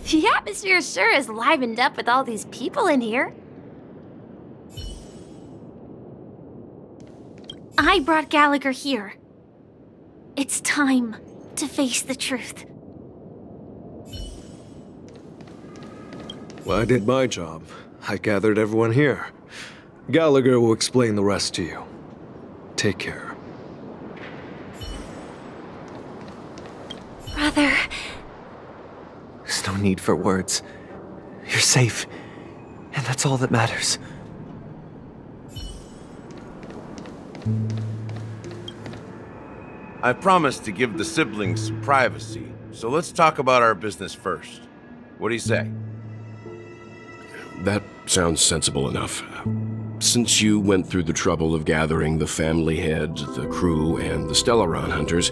The atmosphere sure is livened up with all these people in here. I brought Gallagher here. It's time to face the truth. Well, I did my job. I gathered everyone here. Gallagher will explain the rest to you. Take care. Brother. There's no need for words. You're safe, and that's all that matters. I promised to give the siblings some privacy, so let's talk about our business first. What do you say? That sounds sensible enough. Since you went through the trouble of gathering the family heads, the crew, and the Stellaron hunters,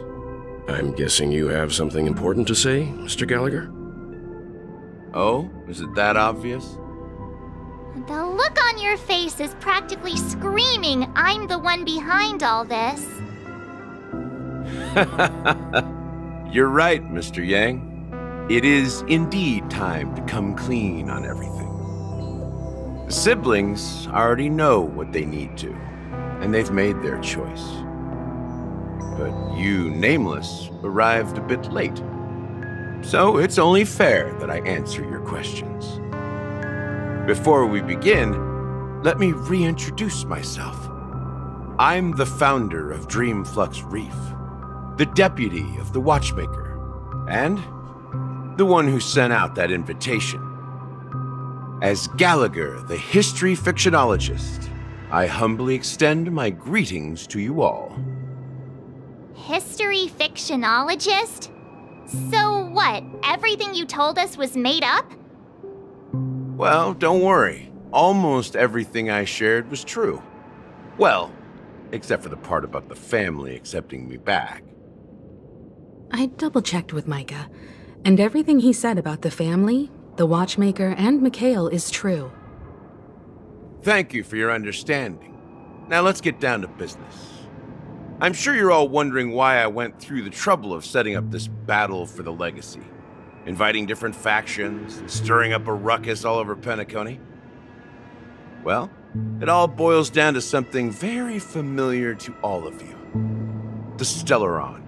I'm guessing you have something important to say, Mr. Gallagher? Oh? Is it that obvious? The look on your face is practically screaming, I'm the one behind all this. You're right, Mr. Yang. It is indeed time to come clean on everything. The siblings already know what they need to, and they've made their choice. But you, Nameless, arrived a bit late. So it's only fair that I answer your questions. Before we begin, let me reintroduce myself. I'm the founder of Dreamflux Reef, the deputy of the Watchmaker, and the one who sent out that invitation. As Gallagher, the history fictionologist, I humbly extend my greetings to you all. History fictionologist? So what, everything you told us was made up? Well, don't worry. Almost everything I shared was true. Well, except for the part about the family accepting me back. I double-checked with Micah, and everything he said about the family, the Watchmaker, and Mikhail is true. Thank you for your understanding. Now let's get down to business. I'm sure you're all wondering why I went through the trouble of setting up this battle for the legacy, inviting different factions, and stirring up a ruckus all over Peniconia. Well, it all boils down to something very familiar to all of you. The Stellaron.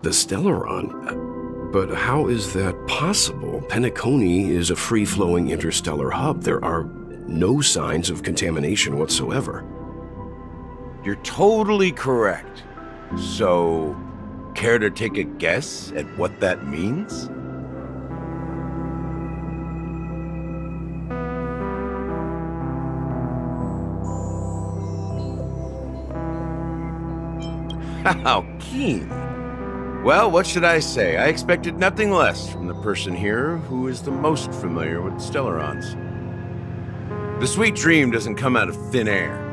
The Stellaron? But how is that possible? Peniconia is a free-flowing interstellar hub. There are no signs of contamination whatsoever. You're totally correct. So, care to take a guess at what that means? How keen. Well, what should I say? I expected nothing less from the person here who is the most familiar with Stellarons. The sweet dream doesn't come out of thin air.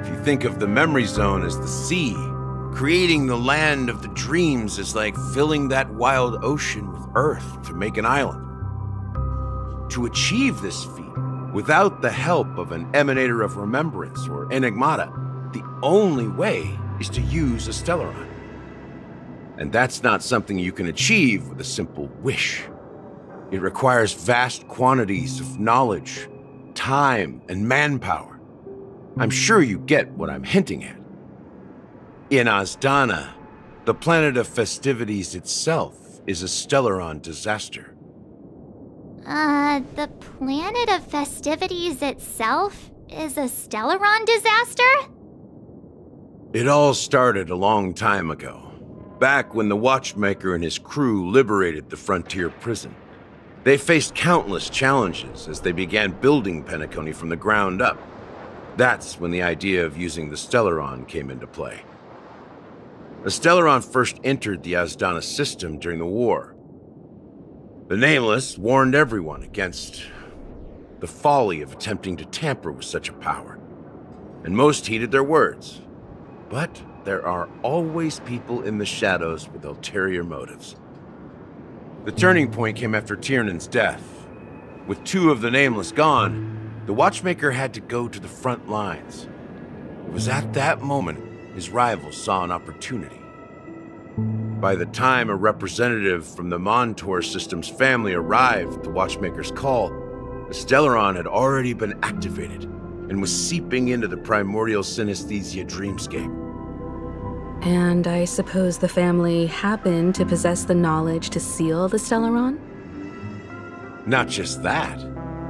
If you think of the memory zone as the sea, creating the land of the dreams is like filling that wild ocean with earth to make an island. To achieve this feat, without the help of an emanator of remembrance or enigmata, the only way is to use a Stellaron. And that's not something you can achieve with a simple wish. It requires vast quantities of knowledge, time, and manpower. I'm sure you get what I'm hinting at. In Azdana, the planet of festivities itself is a Stellaron disaster. The planet of festivities itself is a Stellaron disaster? It all started a long time ago, back when the Watchmaker and his crew liberated the frontier prison. They faced countless challenges as they began building Peniconia from the ground up. That's when the idea of using the Stellaron came into play. The Stellaron first entered the Azdana system during the war. The Nameless warned everyone against the folly of attempting to tamper with such a power, and most heeded their words. But there are always people in the shadows with ulterior motives. The turning point came after Tiernan's death. With two of the Nameless gone, the Watchmaker had to go to the front lines. It was at that moment his rivals saw an opportunity. by the time a representative from the Montour Systems family arrived at the Watchmaker's call, the Stellaron had already been activated and was seeping into the primordial synesthesia dreamscape. And I suppose the family happened to possess the knowledge to seal the Stellaron? Not just that.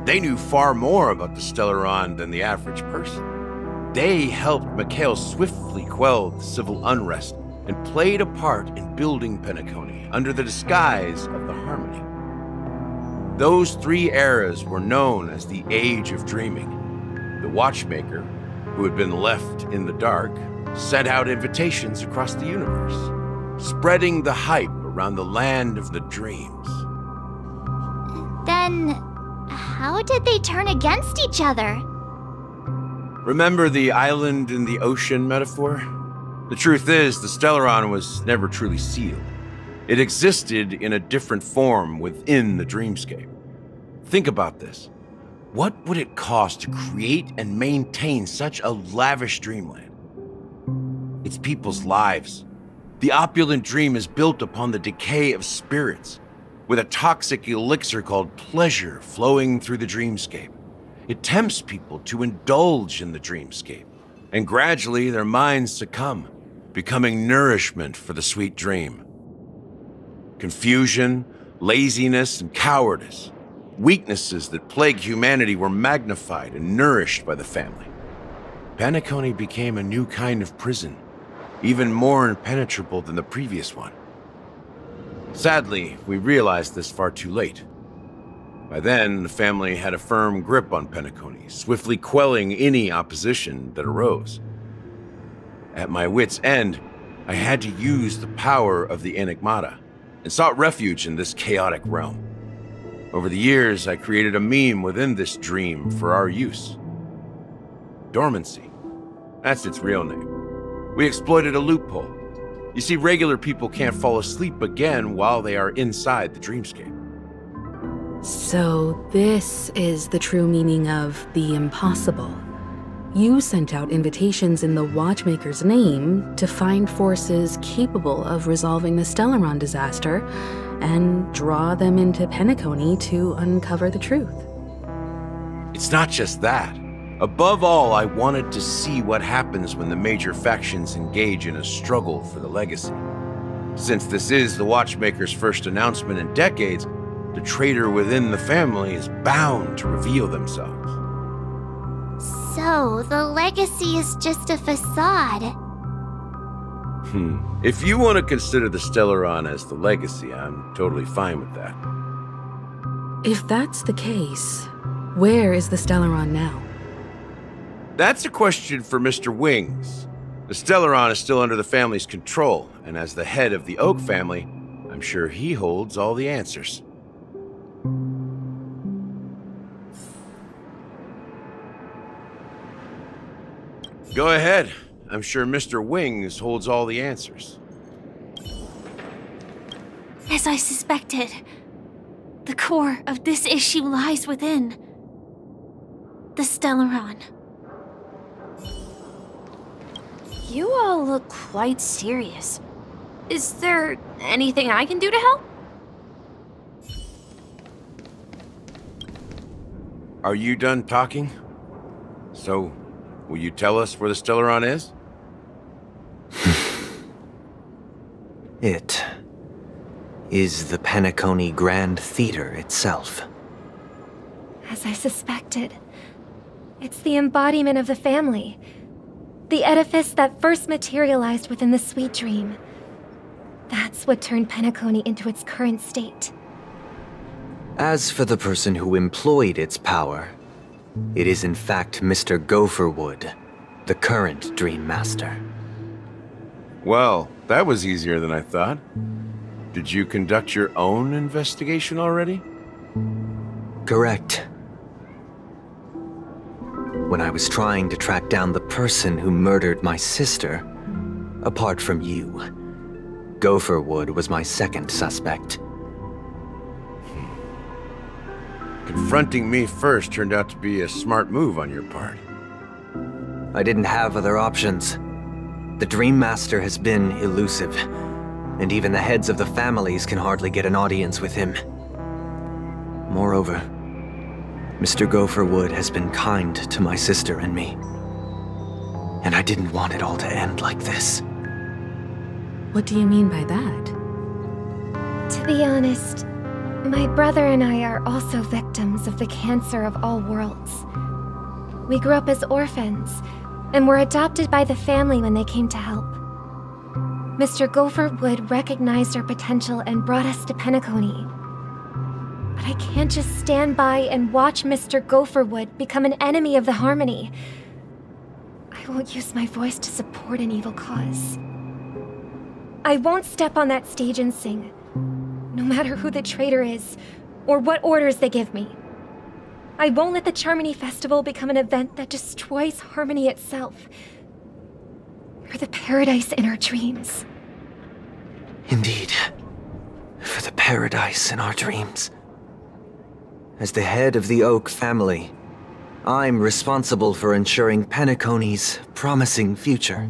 They knew far more about the Stellaron than the average person. They helped McHale swiftly quell the civil unrest and played a part in building Peniconia under the disguise of the Harmony. Those 3 eras were known as the Age of Dreaming. The Watchmaker, who had been left in the dark, sent out invitations across the universe, spreading the hype around the land of the dreams. Then, how did they turn against each other? Remember the island in the ocean metaphor? The truth is, the Stellaron was never truly sealed. It existed in a different form within the dreamscape. Think about this. What would it cost to create and maintain such a lavish dreamland? It's people's lives. The opulent dream is built upon the decay of spirits, with a toxic elixir called pleasure flowing through the dreamscape. It tempts people to indulge in the dreamscape, and gradually their minds succumb, becoming nourishment for the sweet dream. Confusion, laziness, and cowardice, weaknesses that plague humanity, were magnified and nourished by the family. Peniconia became a new kind of prison, even more impenetrable than the previous one. Sadly, we realized this far too late. By then, the family had a firm grip on Peniconia, swiftly quelling any opposition that arose. At my wit's end, I had to use the power of the Enigmata, and sought refuge in this chaotic realm. Over the years, I created a meme within this dream for our use. Dormancy. That's its real name. We exploited a loophole. You see, regular people can't fall asleep again while they are inside the dreamscape. So this is the true meaning of the impossible. You sent out invitations in the Watchmaker's name to find forces capable of resolving the Stellaron disaster and draw them into Peniconia to uncover the truth. It's not just that. Above all, I wanted to see what happens when the major factions engage in a struggle for the legacy. Since this is the Watchmaker's first announcement in decades, the traitor within the family is bound to reveal themselves. So, the legacy is just a facade. If you want to consider the Stellaron as the legacy, I'm totally fine with that. If that's the case, where is the Stellaron now? That's a question for Mr. Wings. The Stellaron is still under the family's control, and as the head of the Oak family, I'm sure he holds all the answers. Go ahead. I'm sure Mr. Wings holds all the answers. As I suspected, the core of this issue lies within the Stellaron. You all look quite serious. Is there anything I can do to help? Are you done talking? So, will you tell us where the Stellaron is? It is the Peniconia Grand Theater itself. As I suspected, it's the embodiment of the family. The edifice that first materialized within the sweet dream. That's what turned Peniconia into its current state. As for the person who employed its power, it is in fact Mr. Gopherwood, the current Dream Master. Well, that was easier than I thought. Did you conduct your own investigation already? Correct. When I was trying to track down the person who murdered my sister, apart from you, Gopherwood was my second suspect. Confronting me first turned out to be a smart move on your part. I didn't have other options. The Dream Master has been elusive, and even the heads of the families can hardly get an audience with him. Moreover, Mr. Gopherwood has been kind to my sister and me, and I didn't want it all to end like this. What do you mean by that? To be honest, my brother and I are also victims of the cancer of all worlds. We grew up as orphans, and were adopted by the family when they came to help. Mr. Gopherwood recognized our potential and brought us to Peniconia. But I can't just stand by and watch Mr. Gopherwood become an enemy of the Harmony. I won't use my voice to support an evil cause. I won't step on that stage and sing, no matter who the traitor is, or what orders they give me. I won't let the Charmony Festival become an event that destroys Harmony itself, or the paradise in our dreams. Indeed. For the paradise in our dreams. As the head of the Oak family, I'm responsible for ensuring Penacony's promising future.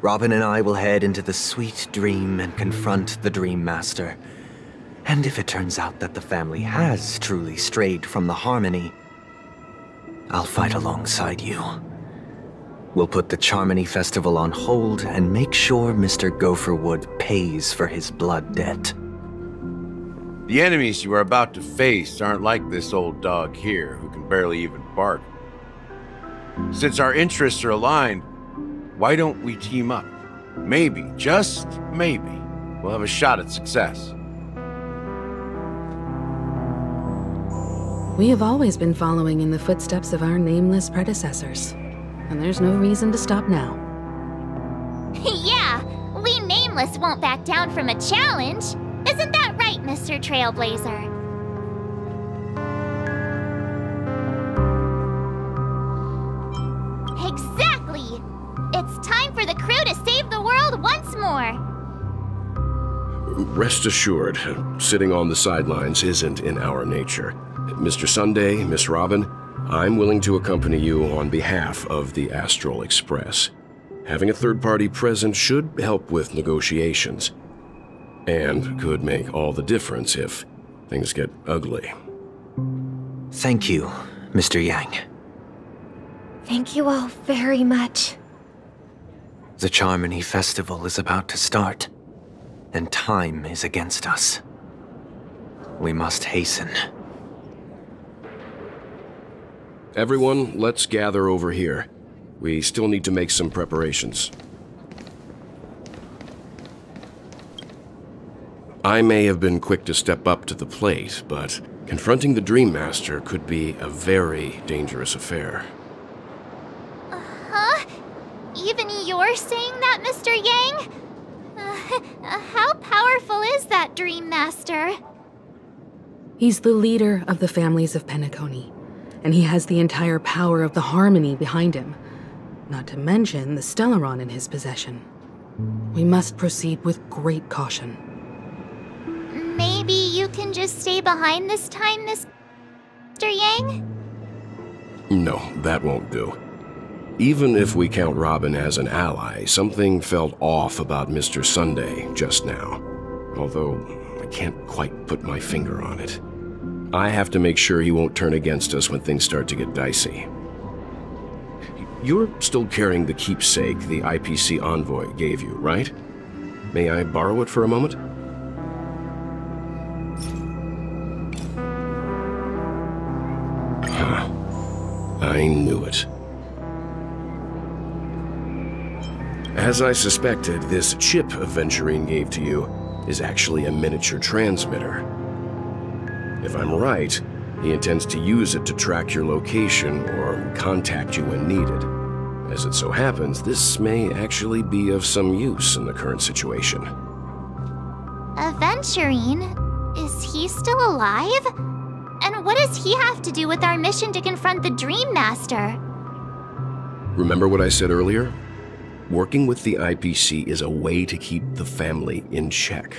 Robin and I will head into the sweet dream and confront the Dream Master. And if it turns out that the family has truly strayed from the Harmony, I'll fight alongside you. We'll put the Charmony Festival on hold and make sure Mr. Gopherwood pays for his blood debt. The enemies you are about to face aren't like this old dog here, who can barely even bark. Since our interests are aligned, why don't we team up? Maybe, just maybe, we'll have a shot at success. We have always been following in the footsteps of our nameless predecessors, and there's no reason to stop now. Yeah, we Nameless won't back down from a challenge. Isn't that right, Mr. Trailblazer? Exactly! It's time for the crew to save the world once more! Rest assured, sitting on the sidelines isn't in our nature. Mr. Sunday, Miss Robin, I'm willing to accompany you on behalf of the Astral Express. Having a third party present should help with negotiations, and could make all the difference if things get ugly. Thank you, Mr. Yang. Thank you all very much. The Charmony Festival is about to start, and time is against us. We must hasten. Everyone, let's gather over here. We still need to make some preparations. I may have been quick to step up to the plate, but confronting the Dream Master could be a very dangerous affair. Huh? Even you're saying that, Mr. Yang? How powerful is that Dream Master? He's the leader of the families of Peniconia, and he has the entire power of the Harmony behind him, not to mention the Stellaron in his possession. We must proceed with great caution. Maybe you can just stay behind this time, Mr. Yang? No, that won't do. Even if we count Robin as an ally, something felt off about Mr. Sunday just now. Although, I can't quite put my finger on it. I have to make sure he won't turn against us when things start to get dicey. You're still carrying the keepsake the IPC envoy gave you, right? May I borrow it for a moment? Huh. I knew it. As I suspected, this chip Aventurine gave to you is actually a miniature transmitter. If I'm right, he intends to use it to track your location or contact you when needed. As it so happens, this may actually be of some use in the current situation. Aventurine? Is he still alive? And what does he have to do with our mission to confront the Dream Master? Remember what I said earlier? Working with the IPC is a way to keep the family in check.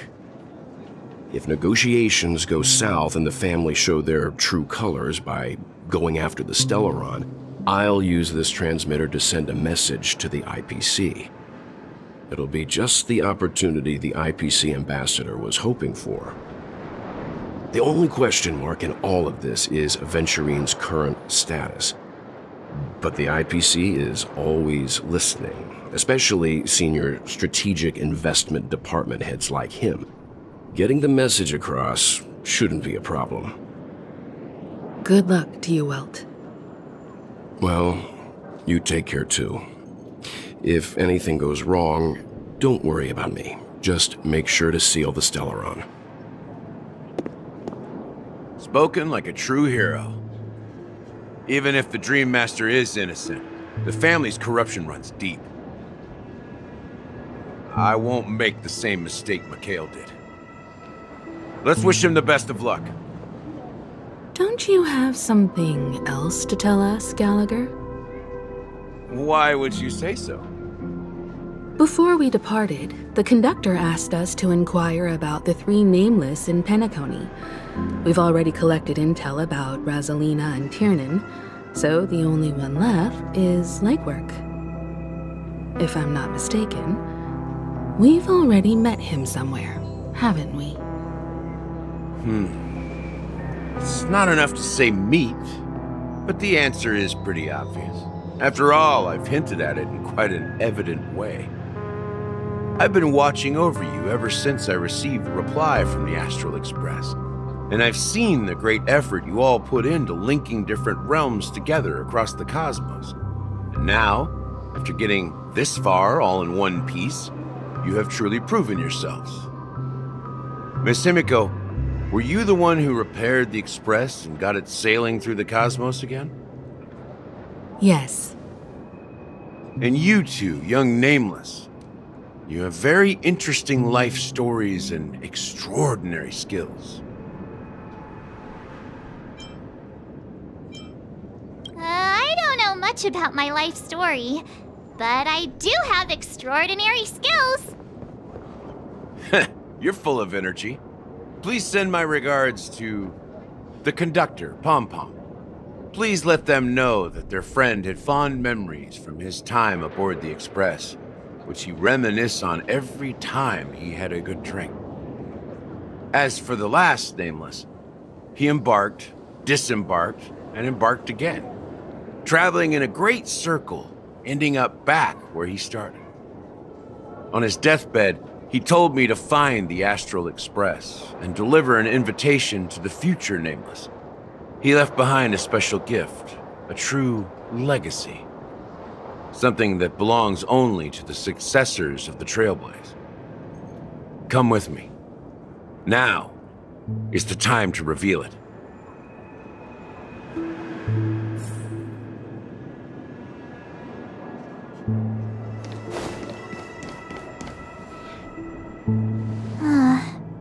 If negotiations go south and the family show their true colors by going after the Stellaron, I'll use this transmitter to send a message to the IPC. It'll be just the opportunity the IPC ambassador was hoping for. The only question mark in all of this is Aventurine's current status. But the IPC is always listening, especially senior strategic investment department heads like him. Getting the message across shouldn't be a problem. Good luck to you, Welt. Well, you take care too. If anything goes wrong, don't worry about me. Just make sure to seal the Stellaron. Spoken like a true hero. Even if the Dream Master is innocent, the family's corruption runs deep. I won't make the same mistake McHale did. Let's wish him the best of luck. Don't you have something else to tell us, Gallagher? Why would you say so? Before we departed, the conductor asked us to inquire about the 3 nameless in Peniconey. We've already collected intel about Rosalina and Tiernan, so the only one left is legwork. If I'm not mistaken, we've already met him somewhere, haven't we? It's not enough to say meet, but the answer is pretty obvious. After all, I've hinted at it in quite an evident way. I've been watching over you ever since I received the reply from the Astral Express, and I've seen the great effort you all put into linking different realms together across the cosmos. And now, after getting this far all in one piece, you have truly proven yourselves. Miss Himiko, were you the one who repaired the Express and got it sailing through the cosmos again? Yes. And you two, young Nameless, you have very interesting life stories and extraordinary skills. I don't know much about my life story, but I do have extraordinary skills. You're full of energy. Please send my regards to the conductor, Pom Pom. Please let them know that their friend had fond memories from his time aboard the Express, which he reminisced on every time he had a good drink. As for the last Nameless, he embarked, disembarked, and embarked again, traveling in a great circle, ending up back where he started. On his deathbed, he told me to find the Astral Express and deliver an invitation to the future Nameless. He left behind a special gift, a true legacy. Something that belongs only to the successors of the Trailblaze. Come with me. Now is the time to reveal it.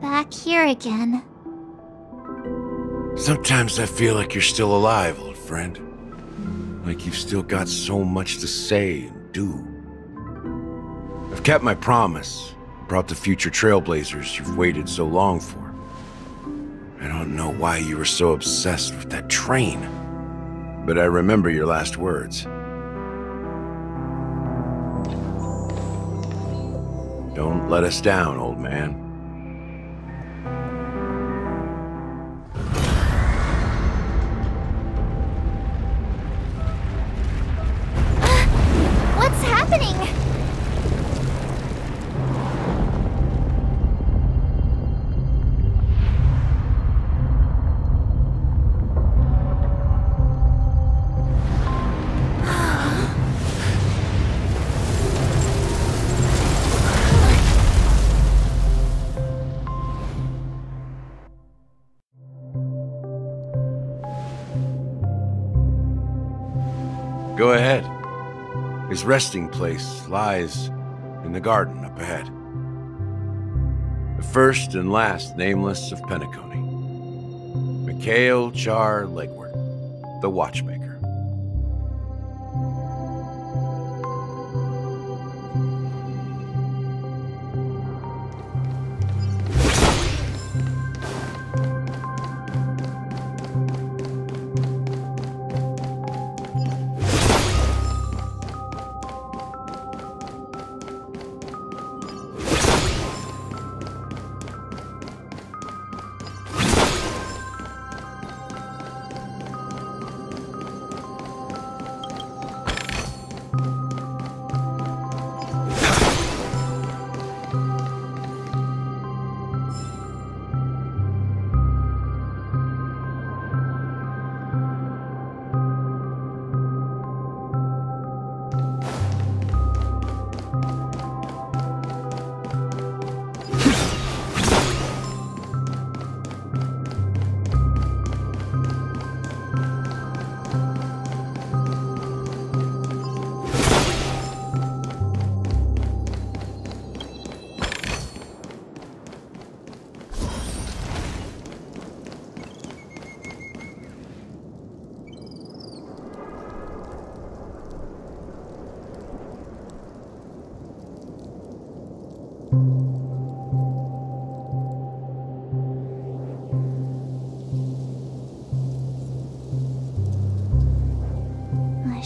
Back here again. Sometimes I feel like you're still alive, old friend. Like you've still got so much to say and do. I've kept my promise, brought the future Trailblazers you've waited so long for. I don't know why you were so obsessed with that train, but I remember your last words. Don't let us down, old man. What's happening? Go ahead. His resting place lies in the garden up ahead. The first and last Nameless of Peniconey. McHale Char Legward, the Watchmaker.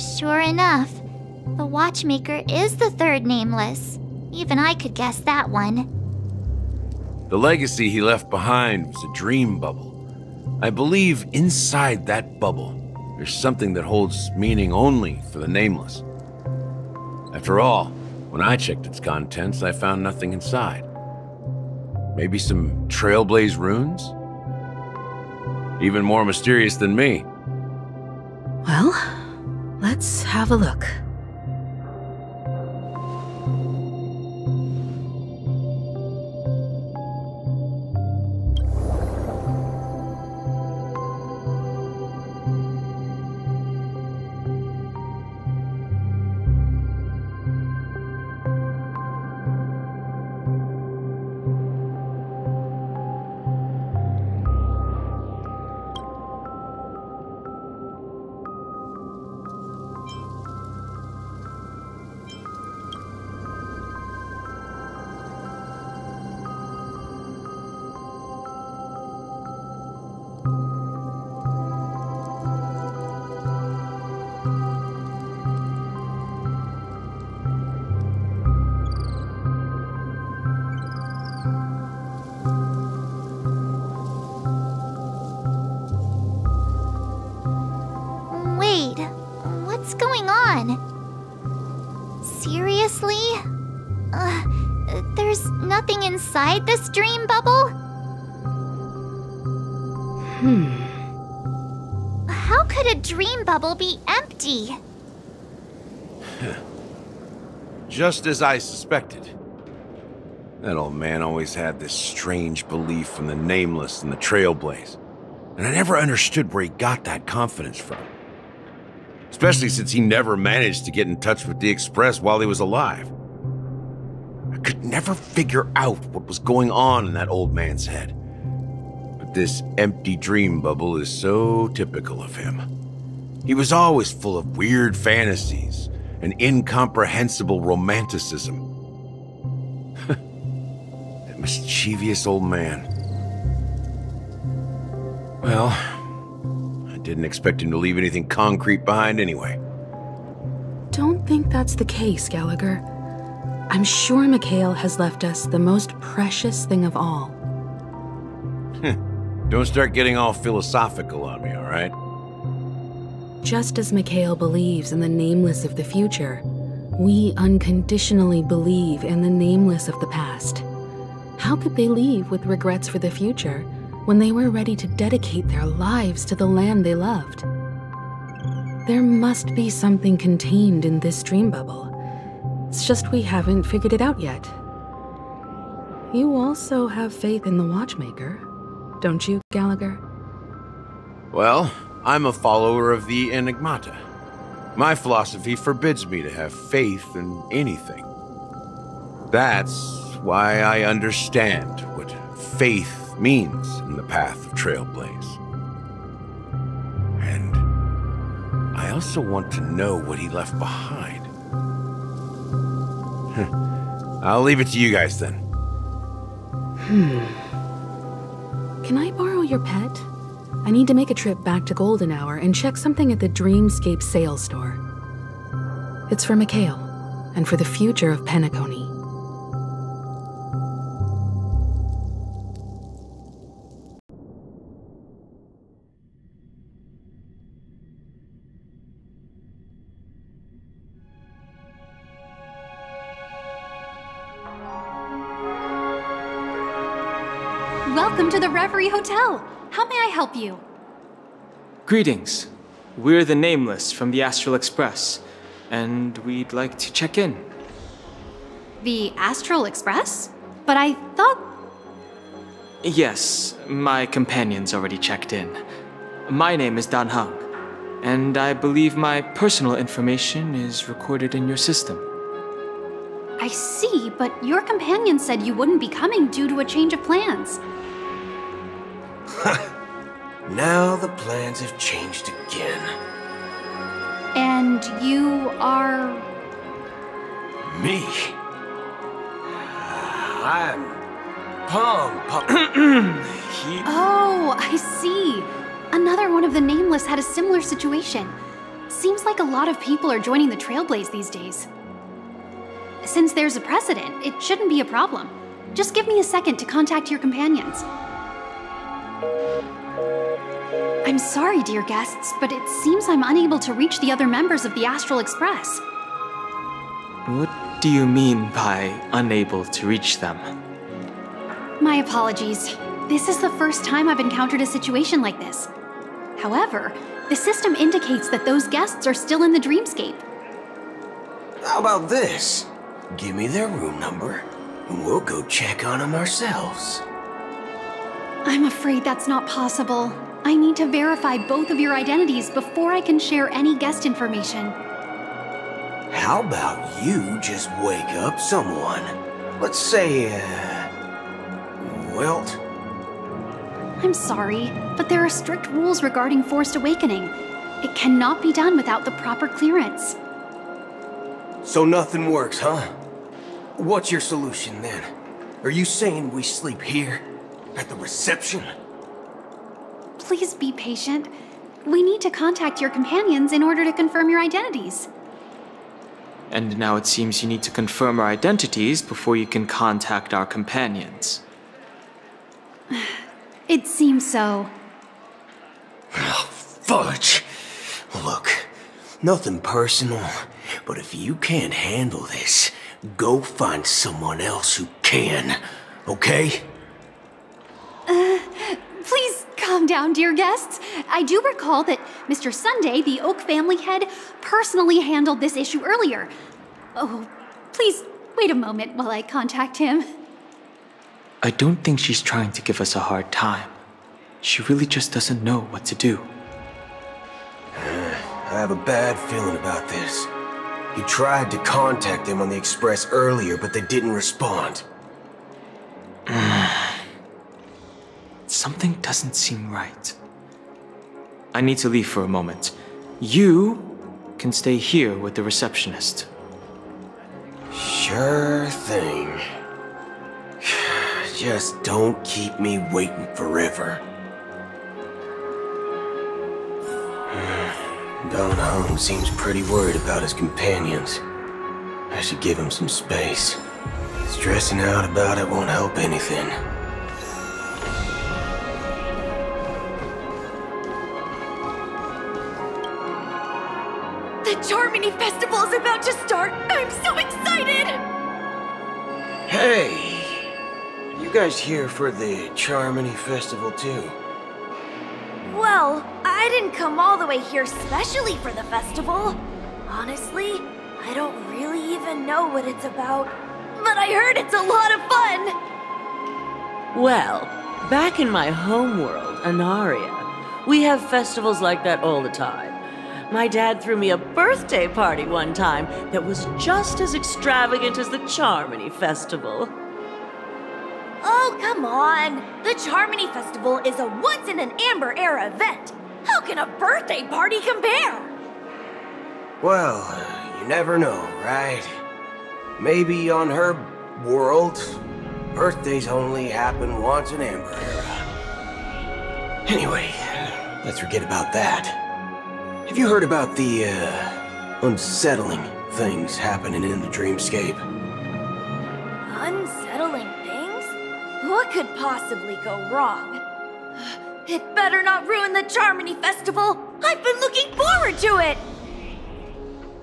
Sure enough, the watchmaker is the third nameless. Even I could guess that one. The legacy he left behind was a dream bubble. I believe inside that bubble, there's something that holds meaning only for the nameless. After all, when I checked its contents, I found nothing inside. Maybe some Trailblaze runes? Even more mysterious than me. Well, let's have a look. Wait, what's going on? Seriously? There's nothing inside this dream bubble? How could a dream bubble be empty? Just as I suspected. That old man always had this strange belief in the nameless and the Trailblaze. And I never understood where he got that confidence from. Especially since he never managed to get in touch with the Express while he was alive. I could never figure out what was going on in that old man's head. But this empty dream bubble is so typical of him. He was always full of weird fantasies and incomprehensible romanticism. That mischievous old man. Well, I didn't expect him to leave anything concrete behind anyway. Don't think that's the case, Gallagher. I'm sure McHale has left us the most precious thing of all. Don't start getting all philosophical on me, all right? Just as McHale believes in the nameless of the future, we unconditionally believe in the nameless of the past. How could they leave with regrets for the future when they were ready to dedicate their lives to the land they loved? There must be something contained in this dream bubble. It's just we haven't figured it out yet. You also have faith in the Watchmaker, don't you, Gallagher? Well, I'm a follower of the Enigmata. My philosophy forbids me to have faith in anything. That's why I understand what faith means in the path of Trailblaze. And I also want to know what he left behind. I'll leave it to you guys then. Can I borrow your pet? I need to make a trip back to Golden Hour and check something at the Dreamscape sales store. It's for McHale, and for the future of Peniconie. Welcome to the Reverie Hotel. How may I help you? Greetings. We're the Nameless from the Astral Express, and we'd like to check in. The Astral Express? But I thought... Yes, my companion's already checked in. My name is Dan Hung, and I believe my personal information is recorded in your system. I see, but your companion said you wouldn't be coming due to a change of plans. Now the plans have changed again. And you are... Me? I'm... Pong. Oh, I see. Another one of the Nameless had a similar situation. Seems like a lot of people are joining the Trailblaze these days. Since there's a precedent, it shouldn't be a problem. Just give me a second to contact your companions. I'm sorry, dear guests, but it seems I'm unable to reach the other members of the Astral Express. What do you mean by unable to reach them? My apologies. This is the first time I've encountered a situation like this. However, the system indicates that those guests are still in the dreamscape. How about this? Give me their room number, and we'll go check on them ourselves. I'm afraid that's not possible. I need to verify both of your identities before I can share any guest information. How about you just wake up someone? Let's say, Welt? I'm sorry, but there are strict rules regarding forced awakening. It cannot be done without the proper clearance. So nothing works, huh? What's your solution then? Are you saying we sleep here? At the reception? Please be patient. We need to contact your companions in order to confirm your identities. And now it seems you need to confirm our identities before you can contact our companions. It seems so. Oh, fudge! Look, nothing personal, but if you can't handle this, go find someone else who can, okay? Please calm down, dear guests. I do recall that Mr. Sunday, the Oak family head, personally handled this issue earlier. Oh, please wait a moment while I contact him. I don't think she's trying to give us a hard time. She really just doesn't know what to do. I have a bad feeling about this. He tried to contact them on the Express earlier, but they didn't respond. Something doesn't seem right. I need to leave for a moment. You can stay here with the receptionist. Sure thing. Just don't keep me waiting forever. Don Hung seems pretty worried about his companions. I should give him some space. Stressing out about it won't help anything. The Charmony Festival is about to start! I'm so excited! Hey! You guys here for the Charmony Festival too? Well, I didn't come all the way here specially for the festival. Honestly, I don't really even know what it's about. But I heard it's a lot of fun! Well, back in my homeworld, Anaria, we have festivals like that all the time. My dad threw me a birthday party one time that was just as extravagant as the Charmony Festival. Oh, come on! The Charmony Festival is a once-in-an-amber era event. How can a birthday party compare? Well, you never know, right? Maybe on her world, birthdays only happen once in Amber Era. Anyway, let's forget about that. Have you heard about the, unsettling things happening in the dreamscape? Unsettling things? What could possibly go wrong? It better not ruin the Charmony Festival! I've been looking forward to it!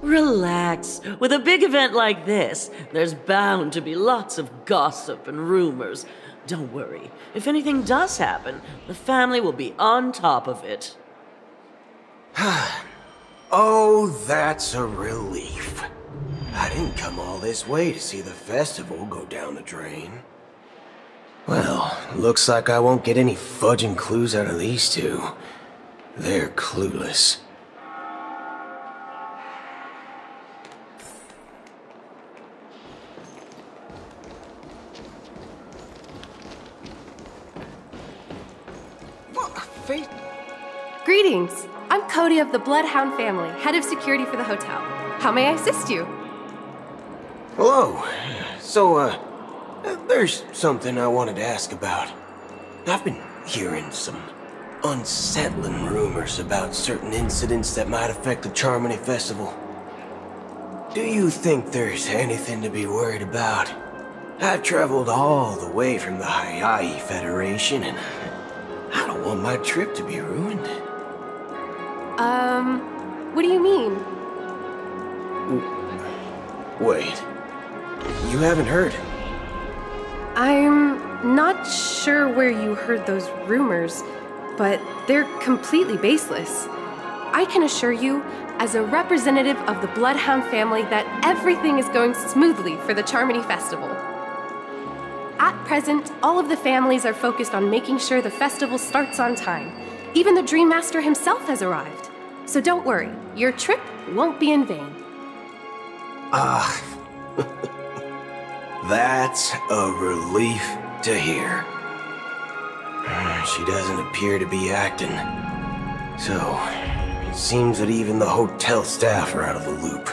Relax. With a big event like this, there's bound to be lots of gossip and rumors. Don't worry. If anything does happen, the family will be on top of it. Oh, that's a relief. I didn't come all this way to see the festival go down the drain. Well, looks like I won't get any fudging clues out of these two. They're clueless. Greetings! I'm Cody of the Bloodhound family, head of security for the hotel. How may I assist you? Hello. So, there's something I wanted to ask about. I've been hearing some unsettling rumors about certain incidents that might affect the Charmony Festival. Do you think there's anything to be worried about? I've traveled all the way from the Hayaii Federation, and I don't want my trip to be ruined. What do you mean? Wait, you haven't heard? I'm not sure where you heard those rumors, but they're completely baseless. I can assure you, as a representative of the Bloodhound family, that everything is going smoothly for the Charmony Festival. At present, all of the families are focused on making sure the festival starts on time. Even the Dream Master himself has arrived. So don't worry, your trip won't be in vain. That's a relief to hear. She doesn't appear to be acting. So, it seems that even the hotel staff are out of the loop.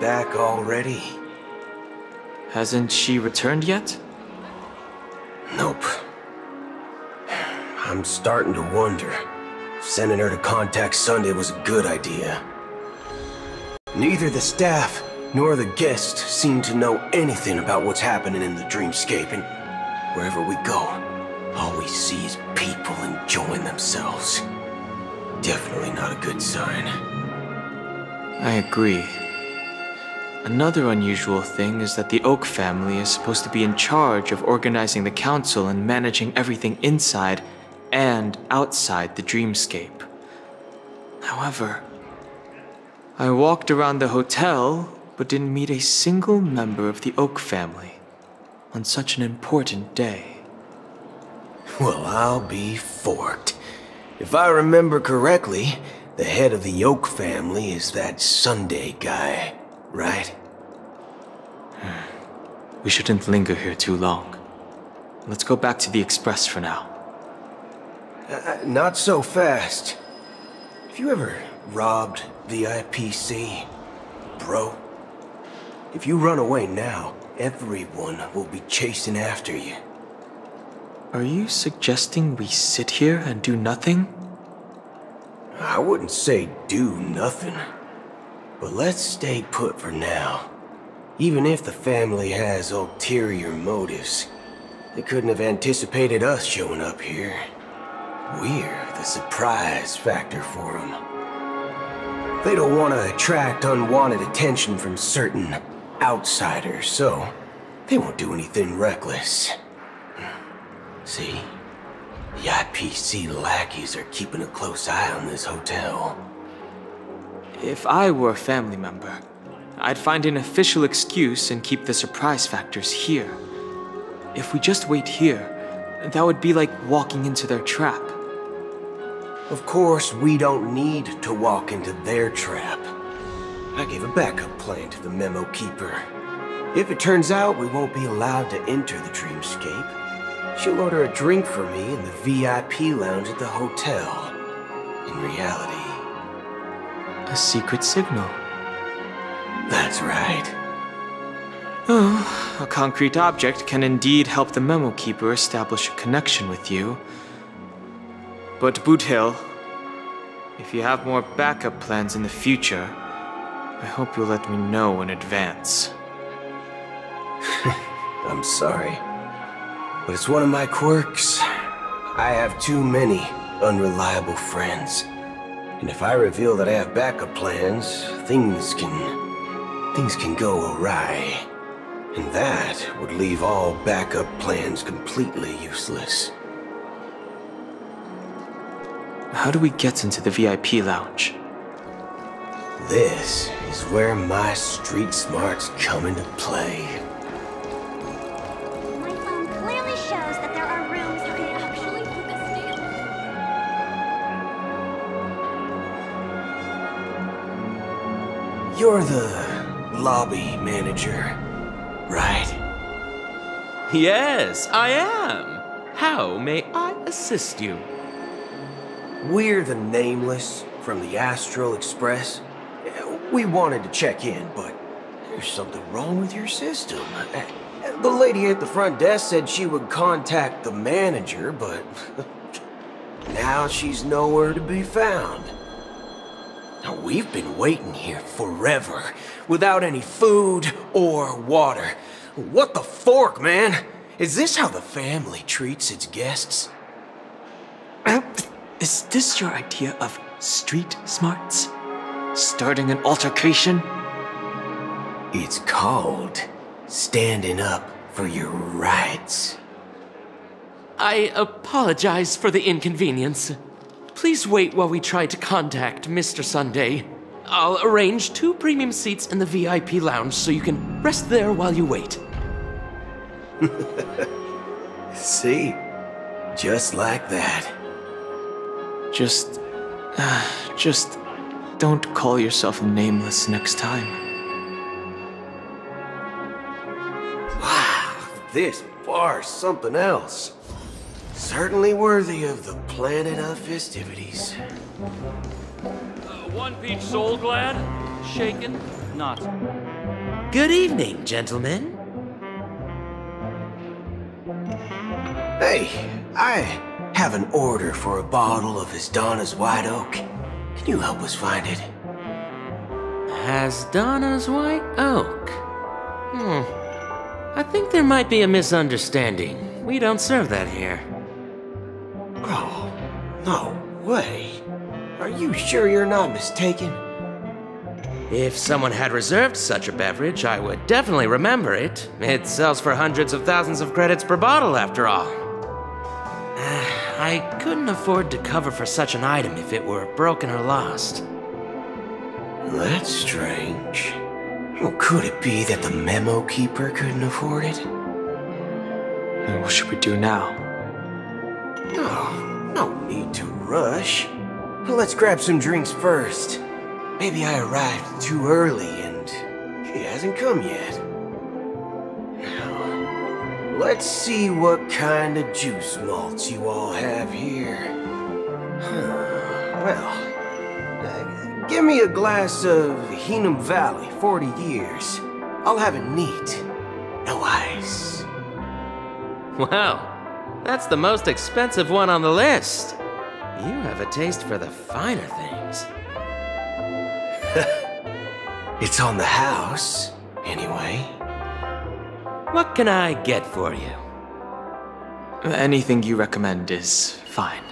Back already? Hasn't she returned yet? Nope. I'm starting to wonder if sending her to contact Sunday was a good idea. Neither the staff nor the guests seem to know anything about what's happening in the dreamscape, and wherever we go, all we see is people enjoying themselves. Definitely not a good sign. I agree. Another unusual thing is that the Oak family is supposed to be in charge of organizing the council and managing everything inside and outside the dreamscape. However, I walked around the hotel but didn't meet a single member of the Oak family on such an important day. Well, I'll be forked. If I remember correctly, the head of the Oak family is that Sunday guy, right? We shouldn't linger here too long. Let's go back to the Express for now. Not so fast. Have you ever robbed the IPC, bro? If you run away now, everyone will be chasing after you. Are you suggesting we sit here and do nothing? I wouldn't say do nothing, but let's stay put for now. Even if the family has ulterior motives, they couldn't have anticipated us showing up here. We're the surprise factor for them. They don't want to attract unwanted attention from certain outsiders, so they won't do anything reckless. See, the IPC lackeys are keeping a close eye on this hotel. If I were a family member, I'd find an official excuse and keep the surprise factors here. If we just wait here, that would be like walking into their trap. Of course, we don't need to walk into their trap. I gave a backup plan to the memo keeper. If it turns out we won't be allowed to enter the dreamscape, she'll order a drink for me in the VIP lounge at the hotel. In reality, a secret signal. That's right. Oh, a concrete object can indeed help the memo keeper establish a connection with you. But Boot Hill, if you have more backup plans in the future, I hope you'll let me know in advance. I'm sorry, but it's one of my quirks. I have too many unreliable friends. And if I reveal that I have backup plans, things can go awry. And that would leave all backup plans completely useless. How do we get into the VIP lounge? This is where my street smarts come into play. My phone clearly shows that there are rooms you can actually book a stay. You're the lobby manager, right? Yes, I am. How may I assist you? We're the Nameless from the Astral Express. We wanted to check in, but there's something wrong with your system. The lady at the front desk said she would contact the manager, but now she's nowhere to be found. Now, we've been waiting here forever, without any food or water. What the fork, man? Is this how the family treats its guests? Is this your idea of street smarts? Starting an altercation? It's called standing up for your rights. I apologize for the inconvenience. Please wait while we try to contact Mr. Sunday. I'll arrange 2 premium seats in the VIP lounge so you can rest there while you wait. See? Just like that. Just don't call yourself nameless next time. Wow, this bar's something else. Certainly worthy of the planet of festivities. 1 peach soul glad? Shaken? Not. Good evening, gentlemen. Hey, I have an order for a bottle of Hasdana's White Oak. Can you help us find it? Hasdana's White Oak? I think there might be a misunderstanding. We don't serve that here. Oh, no way. Are you sure you're not mistaken? If someone had reserved such a beverage, I would definitely remember it. It sells for hundreds of thousands of credits per bottle, after all. I couldn't afford to cover for such an item if it were broken or lost. That's strange. Well, could it be that the memo keeper couldn't afford it? Then what should we do now? Oh, no need to rush. Let's grab some drinks first. Maybe I arrived too early and she hasn't come yet. Now, let's see what kind of juice malts you all have here. Well, give me a glass of Hinam Valley, 40 years. I'll have it neat. No ice. Wow, that's the most expensive one on the list. You have a taste for the finer things. It's on the house, anyway. What can I get for you? Anything you recommend is fine.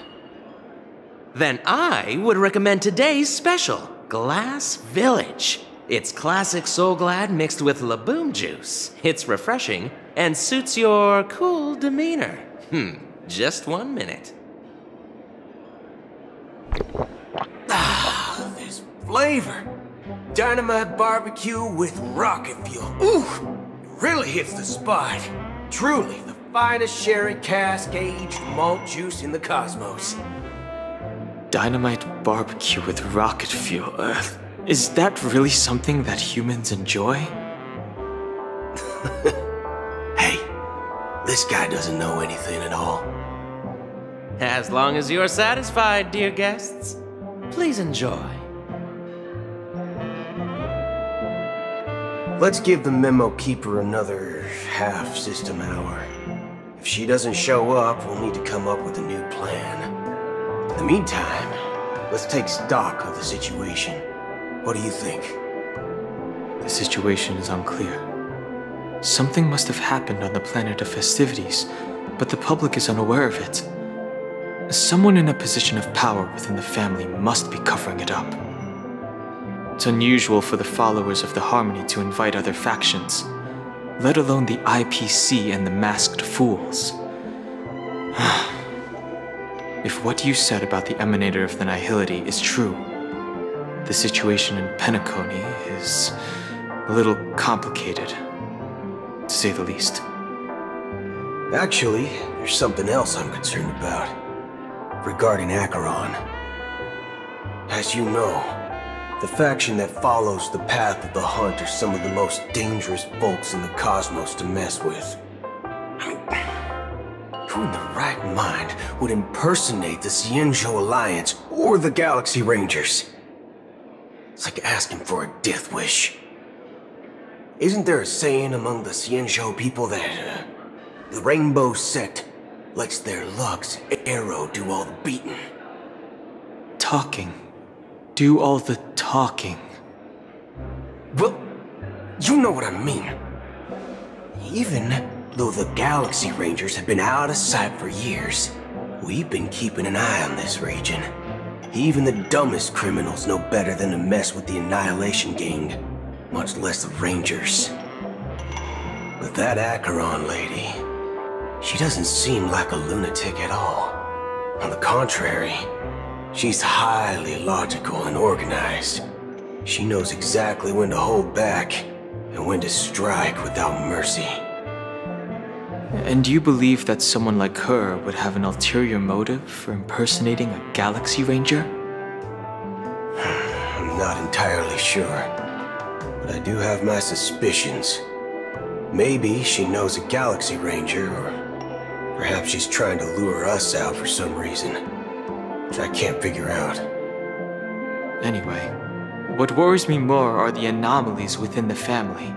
Then I would recommend today's special, Glass Village. It's classic Soul Glad mixed with Laboom juice. It's refreshing and suits your cool demeanor. Just 1 minute. Ah, this flavor. Dynamite barbecue with rocket fuel. Ooh, it really hits the spot. Truly the finest sherry cask-aged malt juice in the cosmos. Dynamite barbecue with rocket fuel. Is that really something that humans enjoy? Hey, this guy doesn't know anything at all. As long as you're satisfied, dear guests, please enjoy. Let's give the memo keeper another half system hour. If she doesn't show up, we'll need to come up with a new plan. In the meantime, let's take stock of the situation. What do you think? The situation is unclear. Something must have happened on the planet of festivities, but the public is unaware of it. Someone in a position of power within the family must be covering it up. It's unusual for the followers of the Harmony to invite other factions, let alone the IPC and the Masked Fools. If what you said about the Emanator of the Nihility is true, the situation in Penacony is a little complicated, to say the least. Actually, there's something else I'm concerned about. Regarding Acheron. As you know, the faction that follows the path of the Hunt are some of the most dangerous folks in the cosmos to mess with. I mean, who in the right mind would impersonate the Xianzhou Alliance or the Galaxy Rangers? It's like asking for a death wish. Isn't there a saying among the Xianzhou people that the rainbow sect lets their luck's arrow do all the beating? Talking. Do all the talking. Well, you know what I mean. Even though the Galaxy Rangers have been out of sight for years, we've been keeping an eye on this region. Even the dumbest criminals know better than to mess with the Annihilation Gang, much less the Rangers. But that Acheron lady, she doesn't seem like a lunatic at all. On the contrary, she's highly logical and organized. She knows exactly when to hold back and when to strike without mercy. And do you believe that someone like her would have an ulterior motive for impersonating a Galaxy Ranger? I'm not entirely sure, but I do have my suspicions. Maybe she knows a Galaxy Ranger, or perhaps she's trying to lure us out for some reason, which I can't figure out. Anyway, what worries me more are the anomalies within the family.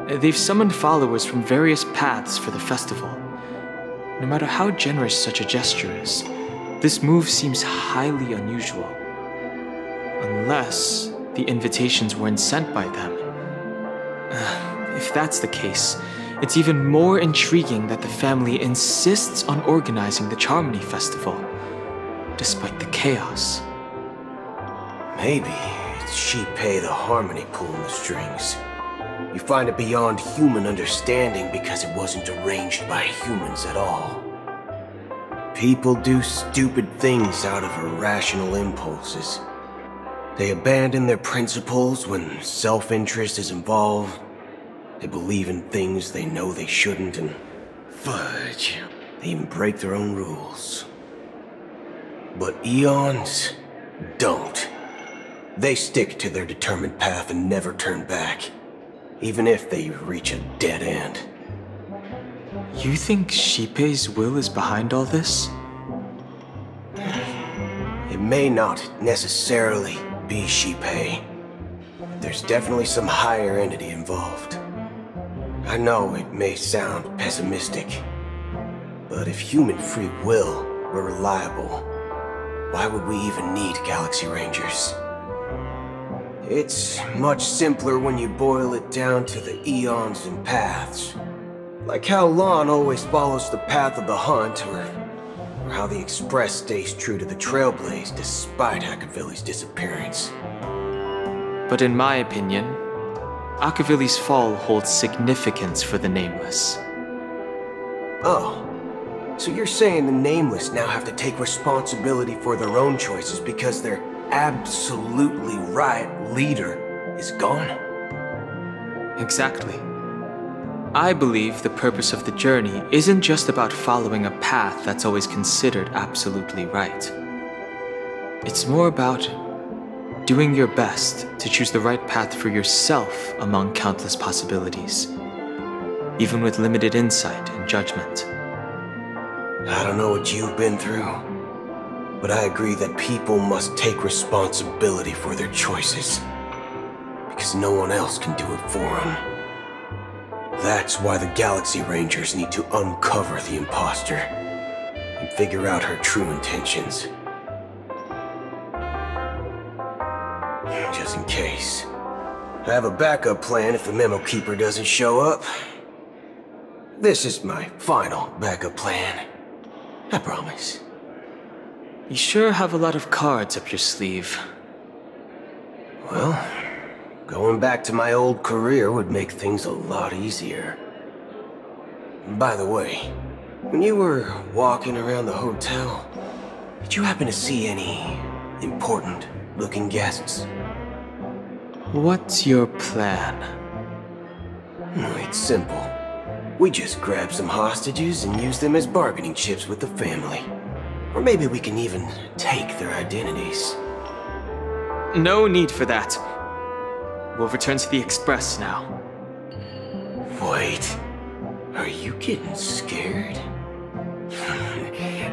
They've summoned followers from various paths for the festival. No matter how generous such a gesture is, this move seems highly unusual. Unless the invitations weren't sent by them. If that's the case, it's even more intriguing that the family insists on organizing the Charmony Festival, despite the chaos. Maybe it's Shipei the Harmony pulling the strings. You find it beyond human understanding because it wasn't arranged by humans at all. People do stupid things out of irrational impulses. They abandon their principles when self-interest is involved. They believe in things they know they shouldn't, and fudge, they even break their own rules. But Eons don't. They stick to their determined path and never turn back, even if they reach a dead end. You think Shipei's will is behind all this? It may not necessarily be Shipei. There's definitely some higher entity involved. I know it may sound pessimistic, but if human free will were reliable, why would we even need Galaxy Rangers? It's much simpler when you boil it down to the eons and paths. Like how Lon always follows the path of the hunt, or how the Express stays true to the Trailblaze despite Akavili's disappearance. But in my opinion, Akavili's fall holds significance for the Nameless. Oh, so you're saying the Nameless now have to take responsibility for their own choices because their absolutely right leader is gone? Exactly. I believe the purpose of the journey isn't just about following a path that's always considered absolutely right. It's more about doing your best to choose the right path for yourself among countless possibilities, even with limited insight and judgment. I don't know what you've been through, but I agree that people must take responsibility for their choices, because no one else can do it for them. That's why the Galaxy Rangers need to uncover the imposter and figure out her true intentions. Just in case. I have a backup plan if the Memo Keeper doesn't show up. This is my final backup plan. I promise. You sure have a lot of cards up your sleeve. Well, going back to my old career would make things a lot easier. By the way, when you were walking around the hotel, did you happen to see any important-looking guests? What's your plan? It's simple. We just grab some hostages and use them as bargaining chips with the family. Or maybe we can even take their identities. No need for that. We'll return to the Express now. Wait, are you getting scared?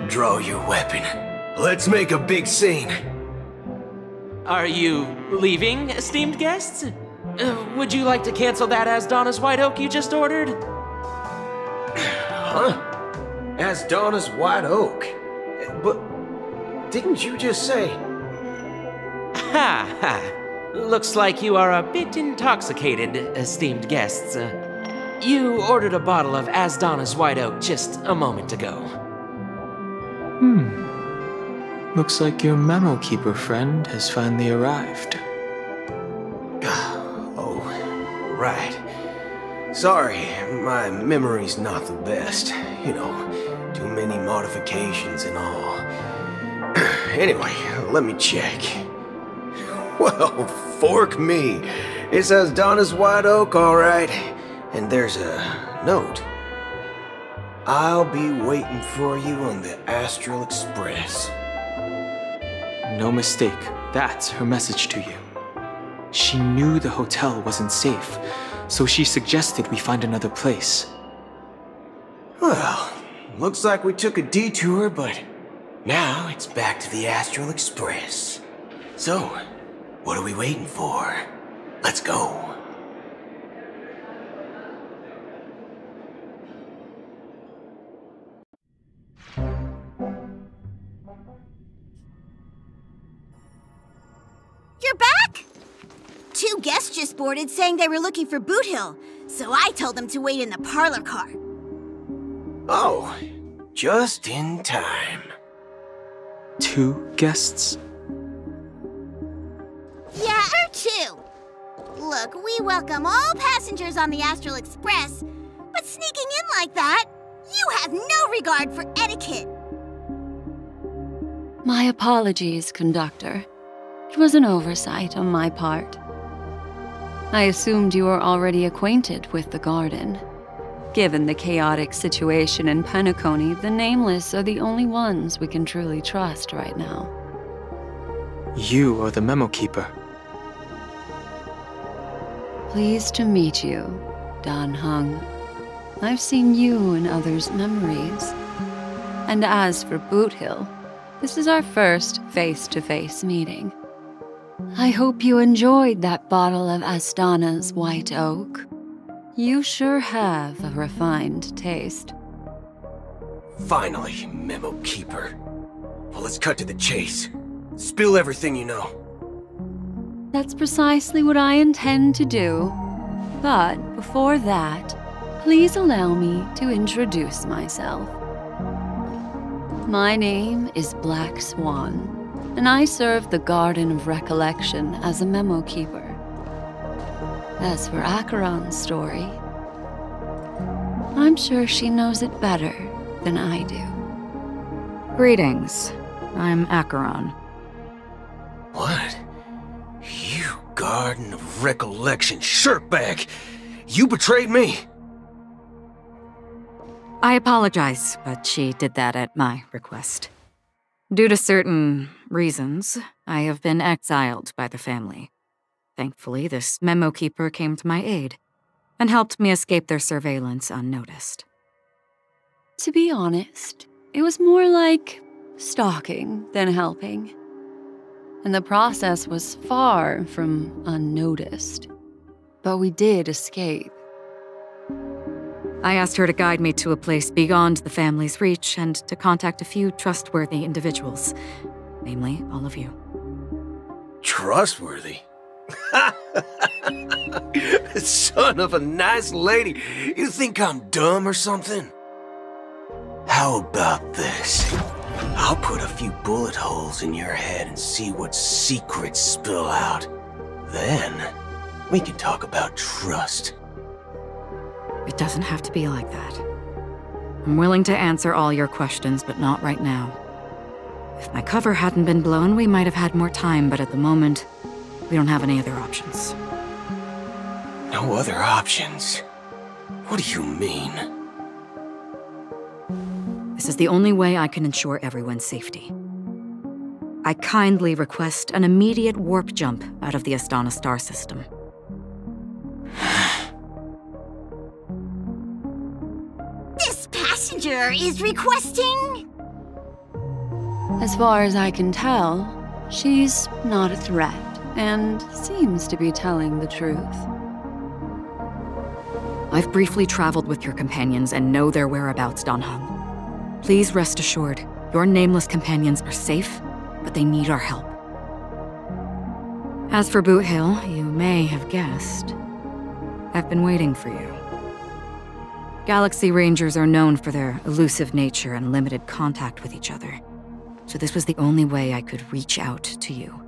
Draw your weapon. Let's make a big scene. Are you leaving, esteemed guests? Would you like to cancel that Asdana's White Oak you just ordered? Huh? Asdana's White Oak? But didn't you just say... Ha ha. Looks like you are a bit intoxicated, esteemed guests. You ordered a bottle of Asdana's White Oak just a moment ago. Looks like your memo keeper friend has finally arrived. Oh, right. Sorry, my memory's not the best. You know, too many modifications and all. Anyway, let me check. Well, fork me. It says Donna's White Oak, all right. And there's a note. I'll be waiting for you on the Astral Express. No mistake, that's her message to you. She knew the hotel wasn't safe, so she suggested we find another place. Well, looks like we took a detour, but now it's back to the Astral Express. So, what are we waiting for? Let's go. You're back? 2 guests just boarded saying they were looking for Boot Hill, so I told them to wait in the parlor car. Oh, just in time. 2 guests? Yeah, or 2. Look, we welcome all passengers on the Astral Express, but sneaking in like that, you have no regard for etiquette. My apologies, conductor. It was an oversight on my part. I assumed you were already acquainted with the garden. Given the chaotic situation in Peniconia, the Nameless are the only ones we can truly trust right now. You are the memo keeper. Pleased to meet you, Dan Hung. I've seen you in others' memories. And as for Boot Hill, this is our first face-to-face meeting. I hope you enjoyed that bottle of Astana's White Oak. You sure have a refined taste. Finally, Memo Keeper. Well, let's cut to the chase. Spill everything you know. That's precisely what I intend to do. But before that, please allow me to introduce myself. My name is Black Swan, and I serve the Garden of Recollection as a memo keeper. As for Acheron's story, I'm sure she knows it better than I do. Greetings. I'm Acheron. What? You Garden of Recollection shirtbag! You betrayed me! I apologize, but she did that at my request. Due to certain reasons, I have been exiled by the family. Thankfully, this memo keeper came to my aid and helped me escape their surveillance unnoticed. To be honest, it was more like stalking than helping. And the process was far from unnoticed. But we did escape. I asked her to guide me to a place beyond the family's reach and to contact a few trustworthy individuals, namely all of you. Trustworthy? Son of a nice lady, you think I'm dumb or something? How about this? I'll put a few bullet holes in your head and see what secrets spill out. Then, we can talk about trust. It doesn't have to be like that. I'm willing to answer all your questions, but not right now. If my cover hadn't been blown, we might have had more time, but at the moment, we don't have any other options. No other options? What do you mean? This is the only way I can ensure everyone's safety. I kindly request an immediate warp jump out of the Astana star system. This passenger is requesting... As far as I can tell, she's not a threat. and seems to be telling the truth. I've briefly traveled with your companions and know their whereabouts, Dan Heng. Please rest assured, your nameless companions are safe, but they need our help. As for Boot Hill, you may have guessed, I've been waiting for you. Galaxy Rangers are known for their elusive nature and limited contact with each other, so this was the only way I could reach out to you.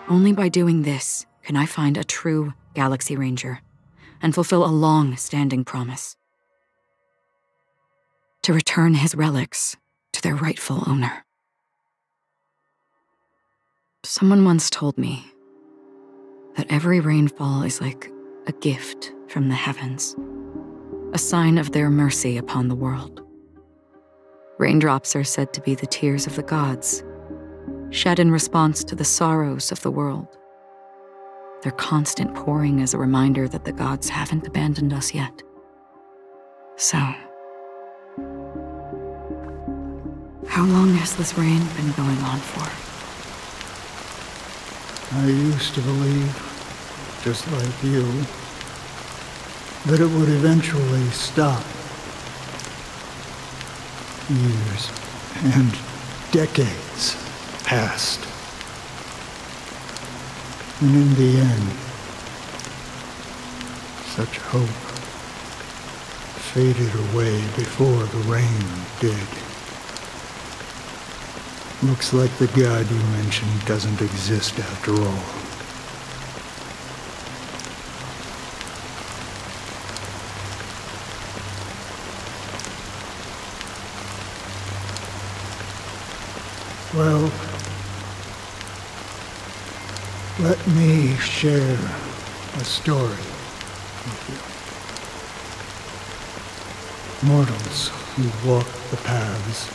Only by doing this can I find a true Galaxy Ranger and fulfill a long-standing promise. To return his relics to their rightful owner. Someone once told me that every rainfall is like a gift from the heavens, a sign of their mercy upon the world. Raindrops are said to be the tears of the gods, shed in response to the sorrows of the world. Their constant pouring is a reminder that the gods haven't abandoned us yet. So, how long has this rain been going on for? I used to believe, just like you, that it would eventually stop. Years and decades passed. And in the end, such hope faded away before the rain did. Looks like the god you mentioned doesn't exist after all. Well, let me share a story with you. Mortals who walk the paths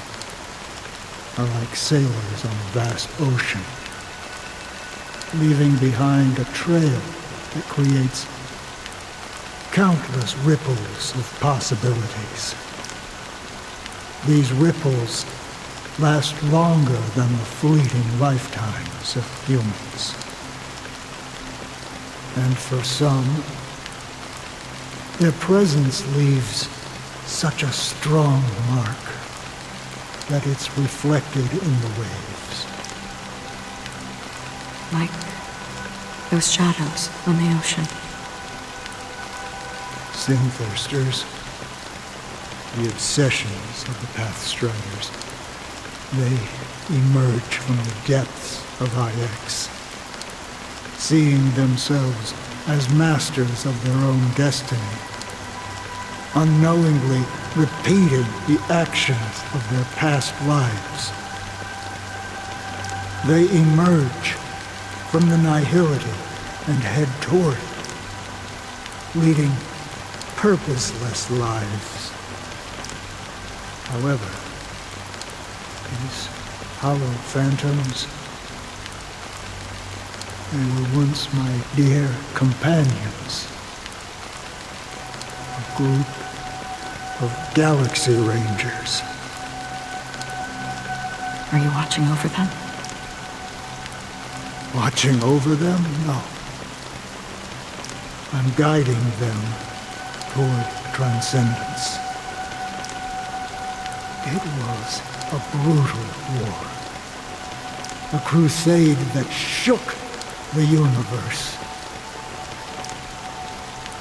are like sailors on a vast ocean, leaving behind a trail that creates countless ripples of possibilities. These ripples last longer than the fleeting lifetimes of humans. And for some, their presence leaves such a strong mark that it's reflected in the waves. Like those shadows on the ocean. Sin-thirsters, the obsessions of the Pathstriders, they emerge from the depths of IX, seeing themselves as masters of their own destiny, unknowingly repeating the actions of their past lives. They emerge from the nihility and head toward it, leading purposeless lives. However, these hollow phantoms, they were once my dear companions, a group of Galaxy Rangers. Are you watching over them? Watching over them? No. I'm guiding them toward transcendence. It was a brutal war. A crusade that shook the universe.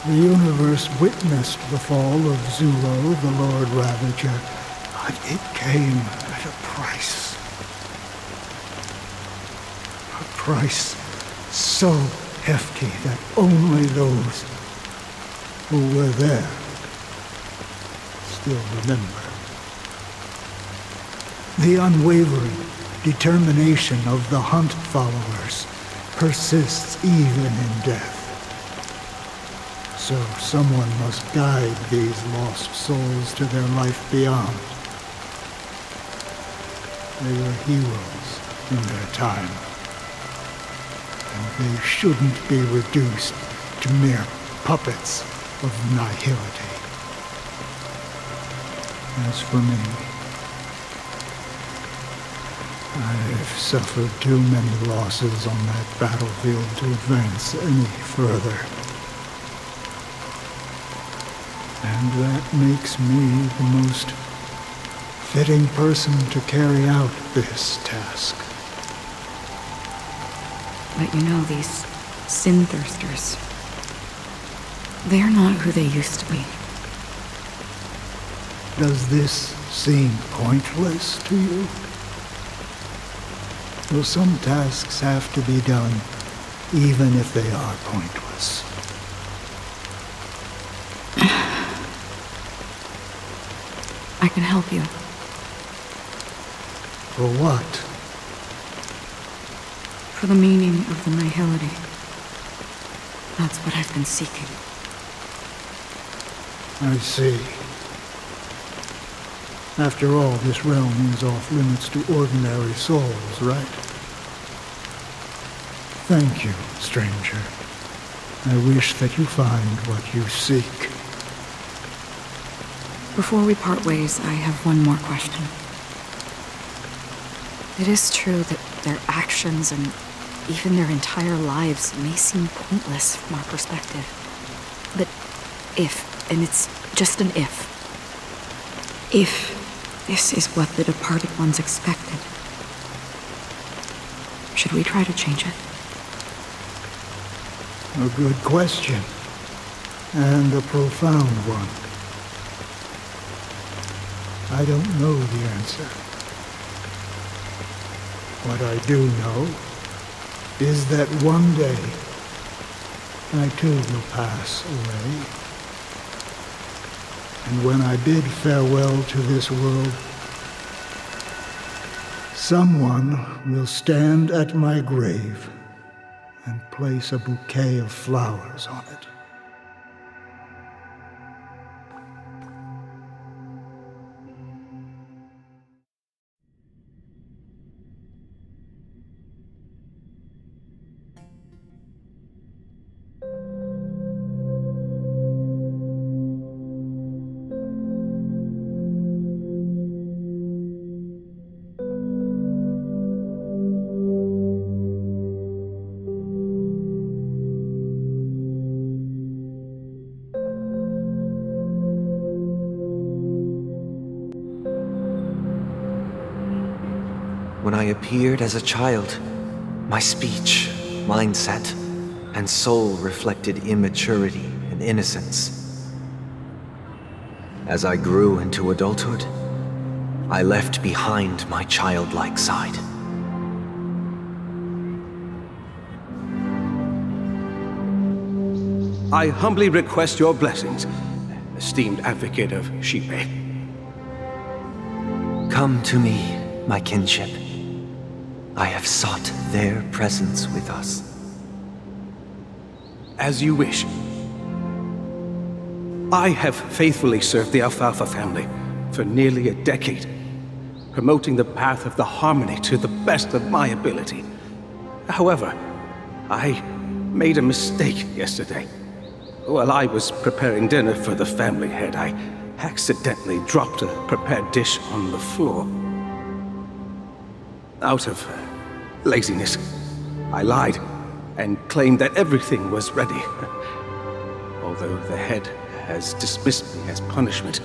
The universe witnessed the fall of Zulo, the Lord Ravager, but it came at a price. A price so hefty that only those who were there still remember. The unwavering determination of the Hunt followers persists even in death. So someone must guide these lost souls to their life beyond. They were heroes in their time, and they shouldn't be reduced to mere puppets of nihility. As for me, I've suffered too many losses on that battlefield to advance any further. And that makes me the most fitting person to carry out this task. But you know, these sin thirsters, they're not who they used to be. Does this seem pointless to you? Well, some tasks have to be done, even if they are pointless. I can help you. For what? For the meaning of the nihility. That's what I've been seeking. I see. After all, this realm is off limits to ordinary souls, right? Thank you, stranger. I wish that you find what you seek. Before we part ways, I have one more question. It is true that their actions and even their entire lives may seem pointless from our perspective. But if, and it's just an if this is what the departed ones expected, should we try to change it? A good question, and a profound one. I don't know the answer. What I do know is that one day I too will pass away. And when I bid farewell to this world, someone will stand at my grave and place a bouquet of flowers on it. When I appeared as a child, my speech, mindset, and soul reflected immaturity and innocence. As I grew into adulthood, I left behind my childlike side. I humbly request your blessings, esteemed advocate of Shipe. Come to me, my kinship. I have sought their presence with us. As you wish. I have faithfully served the Alfalfa family for nearly a decade, promoting the path of the harmony to the best of my ability. However, I made a mistake yesterday. While I was preparing dinner for the family head, I accidentally dropped a prepared dish on the floor. Out of laziness, I lied and claimed that everything was ready. Although the head has dismissed me as punishment,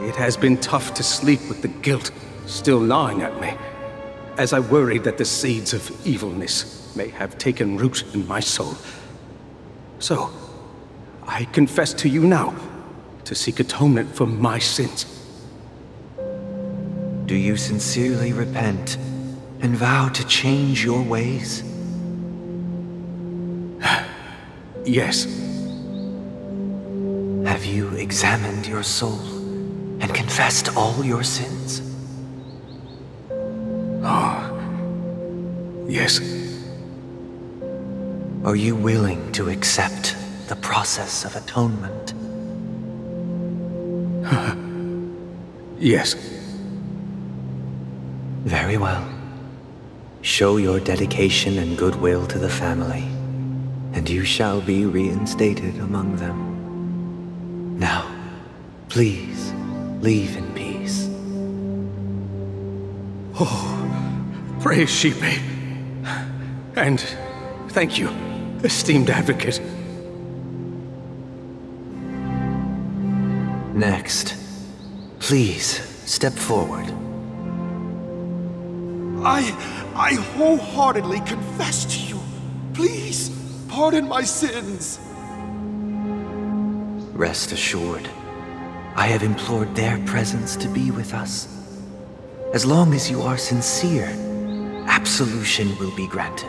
it has been tough to sleep with the guilt still gnawing at me, as I worried that the seeds of evilness may have taken root in my soul. So, I confess to you now to seek atonement for my sins. Do you sincerely repent and vow to change your ways? Yes. Have you examined your soul and confessed all your sins? Yes. Are you willing to accept the process of atonement? Yes. Very well. Show your dedication and goodwill to the family, and you shall be reinstated among them. Now, please, leave in peace. Oh, praise Sheepy. And thank you, esteemed advocate. Next, please step forward. I wholeheartedly confess to you. Please, pardon my sins. Rest assured, I have implored their presence to be with us. As long as you are sincere, absolution will be granted.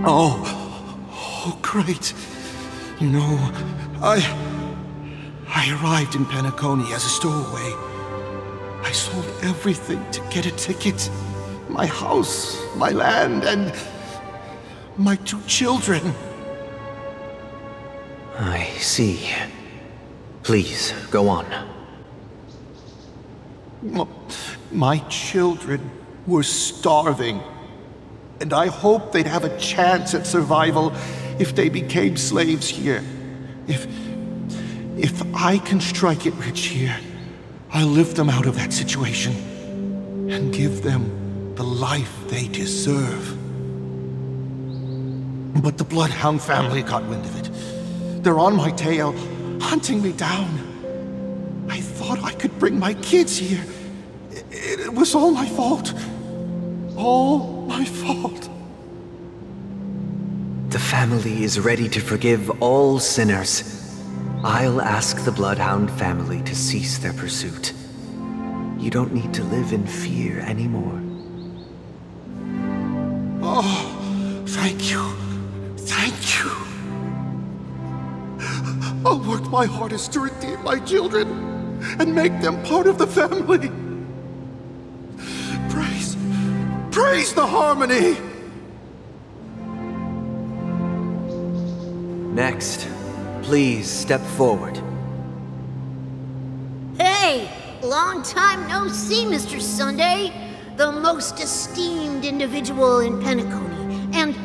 Oh, great. You know, I arrived in Penacony as a stowaway. I sold everything to get a ticket. My house, my land, and my 2 children. I see. Please, go on. My children were starving, and I hoped they'd have a chance at survival if they became slaves here. If I can strike it rich here, I'll lift them out of that situation and give them the life they deserve. But the Bloodhound family got wind of it. They're on my tail, hunting me down. I thought I could bring my kids here. It was all my fault. All my fault. The family is ready to forgive all sinners. I'll ask the Bloodhound family to cease their pursuit. You don't need to live in fear anymore. Oh, thank you. Thank you. I'll work my hardest to redeem my children and make them part of the family. Praise the harmony! Next, please step forward. Hey! Long time no see, Mr. Sunday. The most esteemed individual in Penacony, and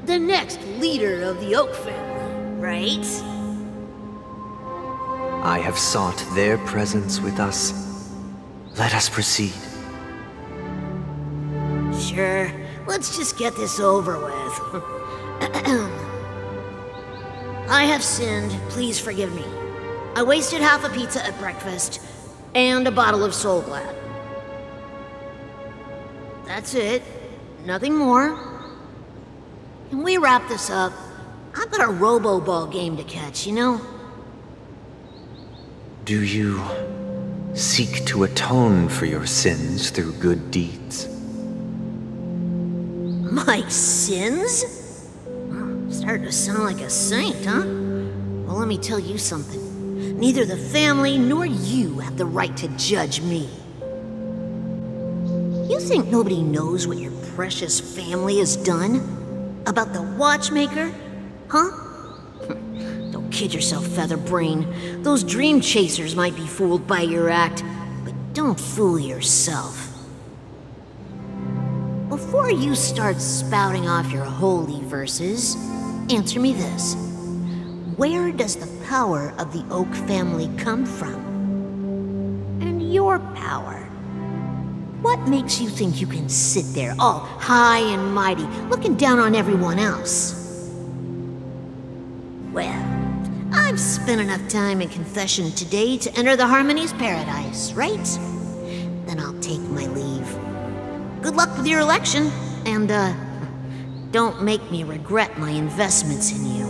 the next leader of the Oak family, right? I have sought their presence with us. Let us proceed. Sure, let's just get this over with. I have sinned, please forgive me. I wasted half a pizza at breakfast, and a bottle of Soul Glad. That's it, nothing more. Can we wrap this up? I've got a robo-ball game to catch, you know? Do you seek to atone for your sins through good deeds? My sins? Starting to sound like a saint, huh? Well, let me tell you something. Neither the family nor you have the right to judge me. You think nobody knows what your precious family has done? About the watchmaker? Huh? Don't kid yourself, Featherbrain. Those dream chasers might be fooled by your act, but don't fool yourself. Before you start spouting off your holy verses, answer me this. Where does the power of the Oak family come from? And your power? What makes you think you can sit there all high and mighty, looking down on everyone else? Well, I've spent enough time in confession today to enter the Harmony's paradise, right? Then I'll take my leave. Good luck with your election, and, don't make me regret my investments in you.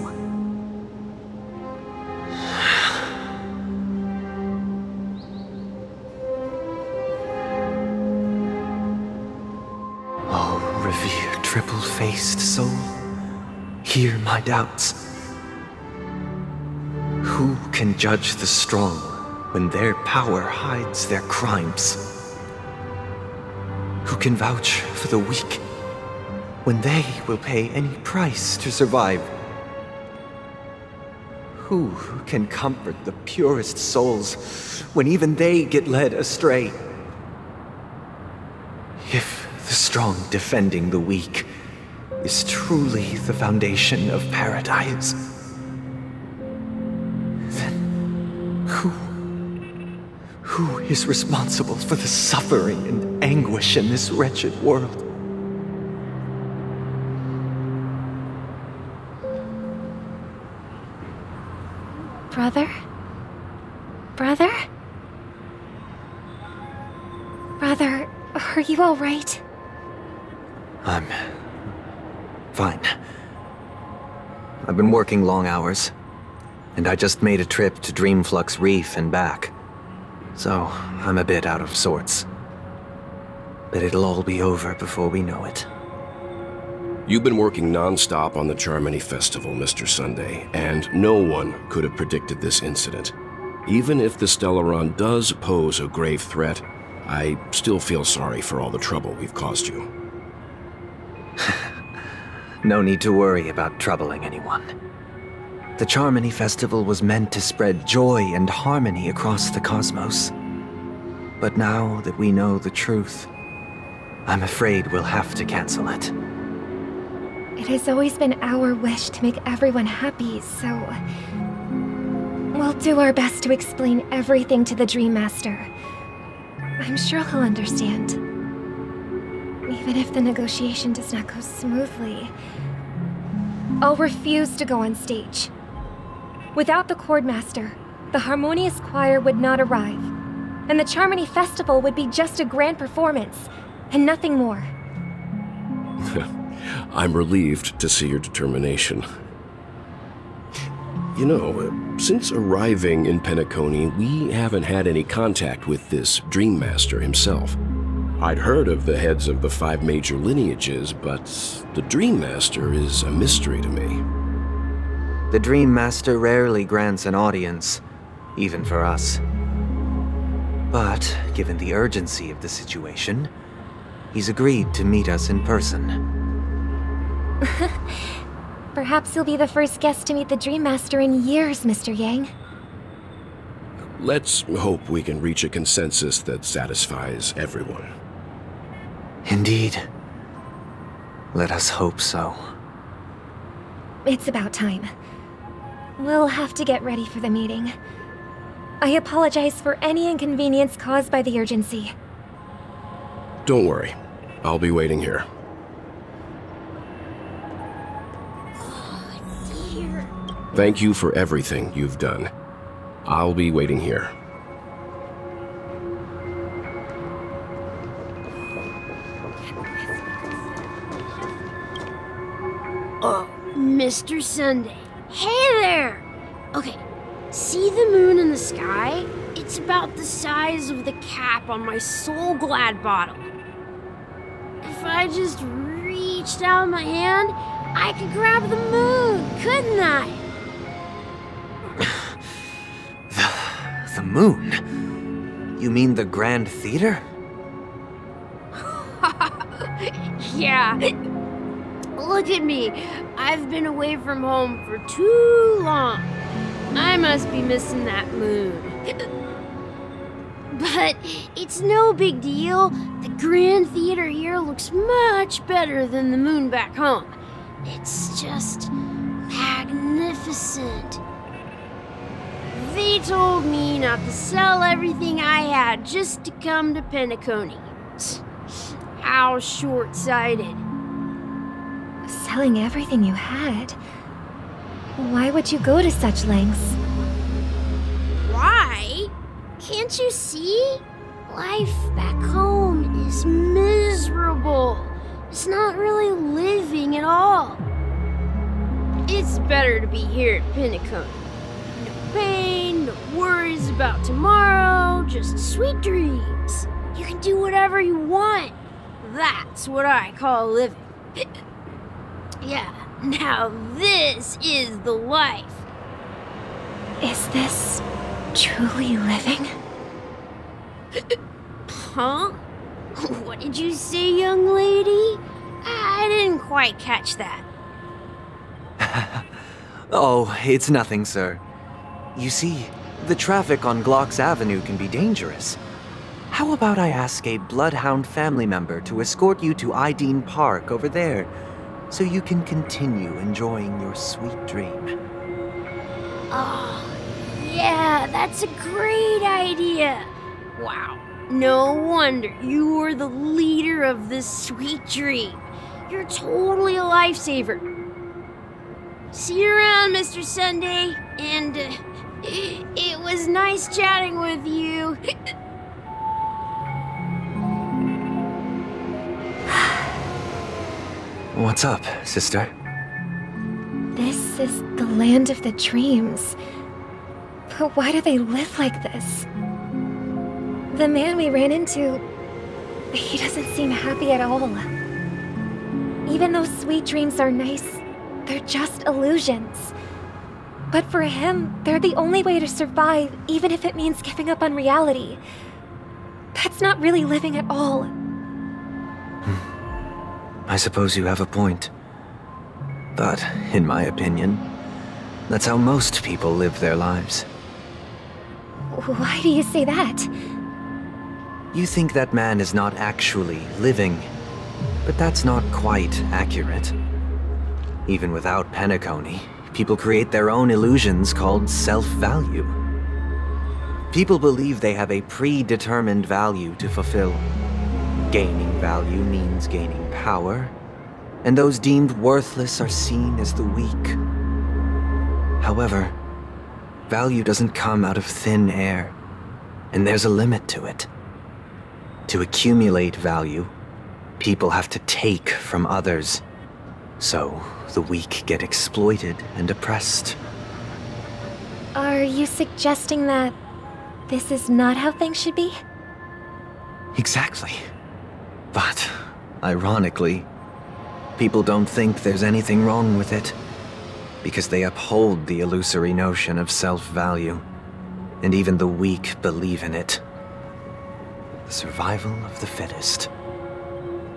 Oh, revered triple-faced soul, hear my doubts. Who can judge the strong when their power hides their crimes? Who can vouch for the weak when they will pay any price to survive? Who can comfort the purest souls when even they get led astray? If the strong defending the weak is truly the foundation of paradise, then who is responsible for the suffering and anguish in this wretched world. Brother? Brother? Brother, are you all right? I'm fine. I've been working long hours, and I just made a trip to Dreamflux Reef and back. So, I'm a bit out of sorts. But it'll all be over before we know it. You've been working non-stop on the Charmony Festival, Mr. Sunday, and no one could have predicted this incident. Even if the Stellaron does pose a grave threat, I still feel sorry for all the trouble we've caused you. No need to worry about troubling anyone. The Charmony Festival was meant to spread joy and harmony across the cosmos. But now that we know the truth, I'm afraid we'll have to cancel it. It has always been our wish to make everyone happy, so... we'll do our best to explain everything to the Dream Master. I'm sure he'll understand. Even if the negotiation does not go smoothly, I'll refuse to go on stage. Without the Chordmaster, the Harmonious Choir would not arrive, and the Charmony Festival would be just a grand performance, and nothing more. I'm relieved to see your determination. You know, since arriving in Peniconia, we haven't had any contact with this Dream Master himself. I'd heard of the heads of the 5 major lineages, but the Dream Master is a mystery to me. The Dream Master rarely grants an audience, even for us. But, given the urgency of the situation, he's agreed to meet us in person. Perhaps you'll be the first guest to meet the Dream Master in years, Mr. Yang. Let's hope we can reach a consensus that satisfies everyone. Indeed. Let us hope so. It's about time. We'll have to get ready for the meeting. I apologize for any inconvenience caused by the urgency. Don't worry. I'll be waiting here. Thank you for everything you've done. I'll be waiting here. Oh, Mr. Sunday. Hey there! Okay, see the moon in the sky? It's about the size of the cap on my Soul Glad bottle. If I just reached out my hand, I could grab the moon, couldn't I? The moon? You mean the Grand Theater? Yeah. Look at me. I've been away from home for too long. I must be missing that moon. But it's no big deal. The Grand Theater here looks much better than the moon back home. It's just magnificent. They told me not to sell everything I had just to come to Peniconia. How short-sighted. Selling everything you had? Why would you go to such lengths? Why? Can't you see? Life back home is miserable. It's not really living at all. It's better to be here at Peniconia. No pain, no worries about tomorrow, just sweet dreams. You can do whatever you want. That's what I call living. Yeah, now this is the life. Is this truly living? Huh? What did you say, young lady? I didn't quite catch that. Oh, it's nothing, sir. You see, the traffic on Glock's Avenue can be dangerous. How about I ask a Bloodhound family member to escort you to Ideen Park over there, so you can continue enjoying your sweet dream? Oh, yeah, that's a great idea. Wow. No wonder you were the leader of this sweet dream. You're totally a lifesaver. See you around, Mr. Sunday. And it was nice chatting with you. What's up, sister? This is the land of the dreams. But why do they live like this? The man we ran into, he doesn't seem happy at all. Even though sweet dreams are nice, they're just illusions. But for him, they're the only way to survive, even if it means giving up on reality. That's not really living at all. I suppose you have a point. But, in my opinion, that's how most people live their lives. Why do you say that? You think that man is not actually living, but that's not quite accurate. Even without Peniconie, people create their own illusions called self-value. People believe they have a predetermined value to fulfill. Gaining value means gaining power, and those deemed worthless are seen as the weak. However, value doesn't come out of thin air, and there's a limit to it. To accumulate value, people have to take from others, so the weak get exploited and oppressed. Are you suggesting that this is not how things should be? Exactly. But, ironically, people don't think there's anything wrong with it, because they uphold the illusory notion of self-value, and even the weak believe in it. The survival of the fittest.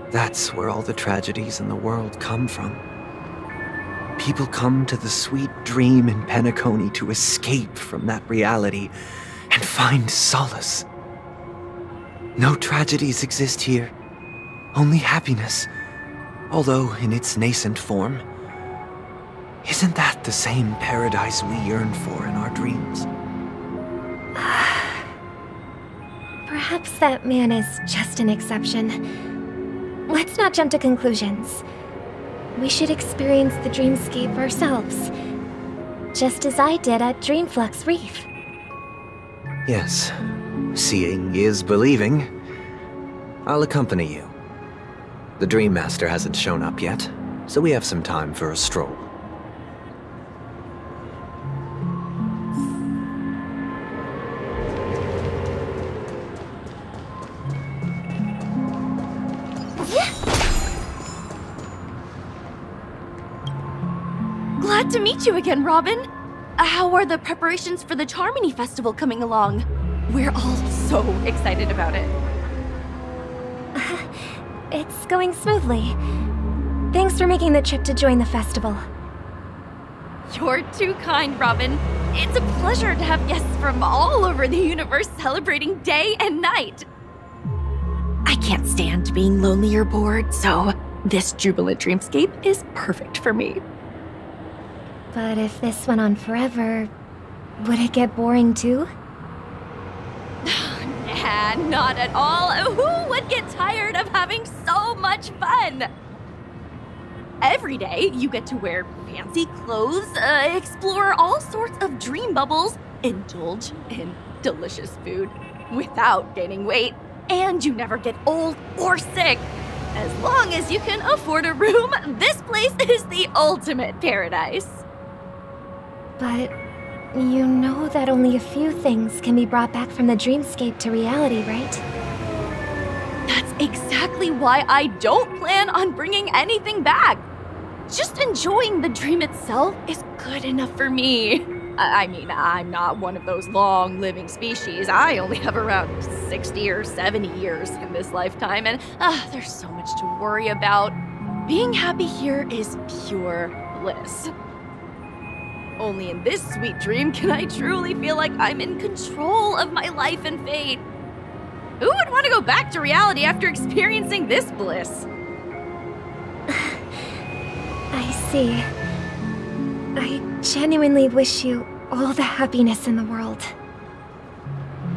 That's where all the tragedies in the world come from. People come to the sweet dream in Peniconie to escape from that reality and find solace. No tragedies exist here, only happiness, although in its nascent form. Isn't that the same paradise we yearn for in our dreams? Perhaps that man is just an exception. Let's not jump to conclusions. We should experience the dreamscape ourselves, just as I did at Dreamflux Reef. Yes, seeing is believing. I'll accompany you. The Dream Master hasn't shown up yet, so we have some time for a stroll. Glad to meet you again, Robin. How are the preparations for the Charmony Festival coming along? We're all so excited about it. It's going smoothly. Thanks for making the trip to join the festival. You're too kind, Robin. It's a pleasure to have guests from all over the universe celebrating day and night. I can't stand being lonely or bored, so this jubilant dreamscape is perfect for me. But if this went on forever, would it get boring too? Nah, not at all. Who would get tired of having so much fun? Every day, you get to wear fancy clothes, explore all sorts of dream bubbles, indulge in delicious food without gaining weight, and you never get old or sick. As long as you can afford a room, this place is the ultimate paradise. But you know that only a few things can be brought back from the dreamscape to reality, right? That's exactly why I don't plan on bringing anything back. Just enjoying the dream itself is good enough for me. I mean, I'm not one of those long-living species. I only have around 60 or 70 years in this lifetime, and there's so much to worry about. Being happy here is pure bliss. Only in this sweet dream can I truly feel like I'm in control of my life and fate. Who would want to go back to reality after experiencing this bliss? I see. I genuinely wish you all the happiness in the world.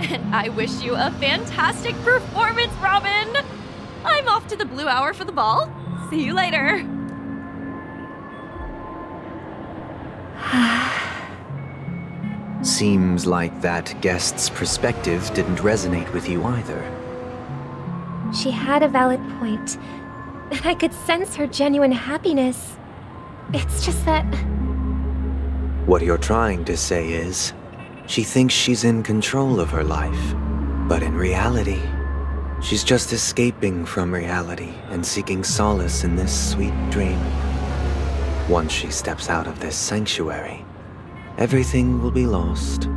And I wish you a fantastic performance, Robin! I'm off to the Blue Hour for the ball. See you later. Seems like that guest's perspective didn't resonate with you either. She had a valid point, and I could sense her genuine happiness. It's just that... What you're trying to say is, she thinks she's in control of her life, but in reality, she's just escaping from reality and seeking solace in this sweet dream. Once she steps out of this sanctuary, everything will be lost.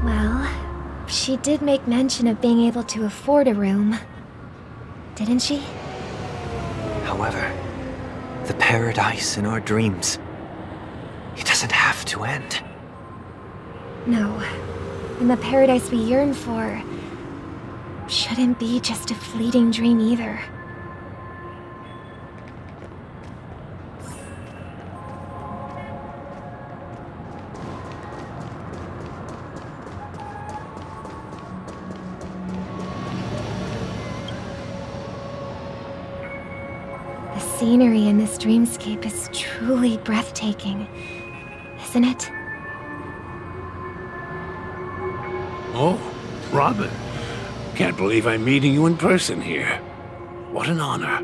Well, she did make mention of being able to afford a room, didn't she? However, the paradise in our dreams, it doesn't have to end. No, and the paradise we yearn for shouldn't be just a fleeting dream either. The scenery in this dreamscape is truly breathtaking, isn't it? Oh, Robin. Can't believe I'm meeting you in person here. What an honor.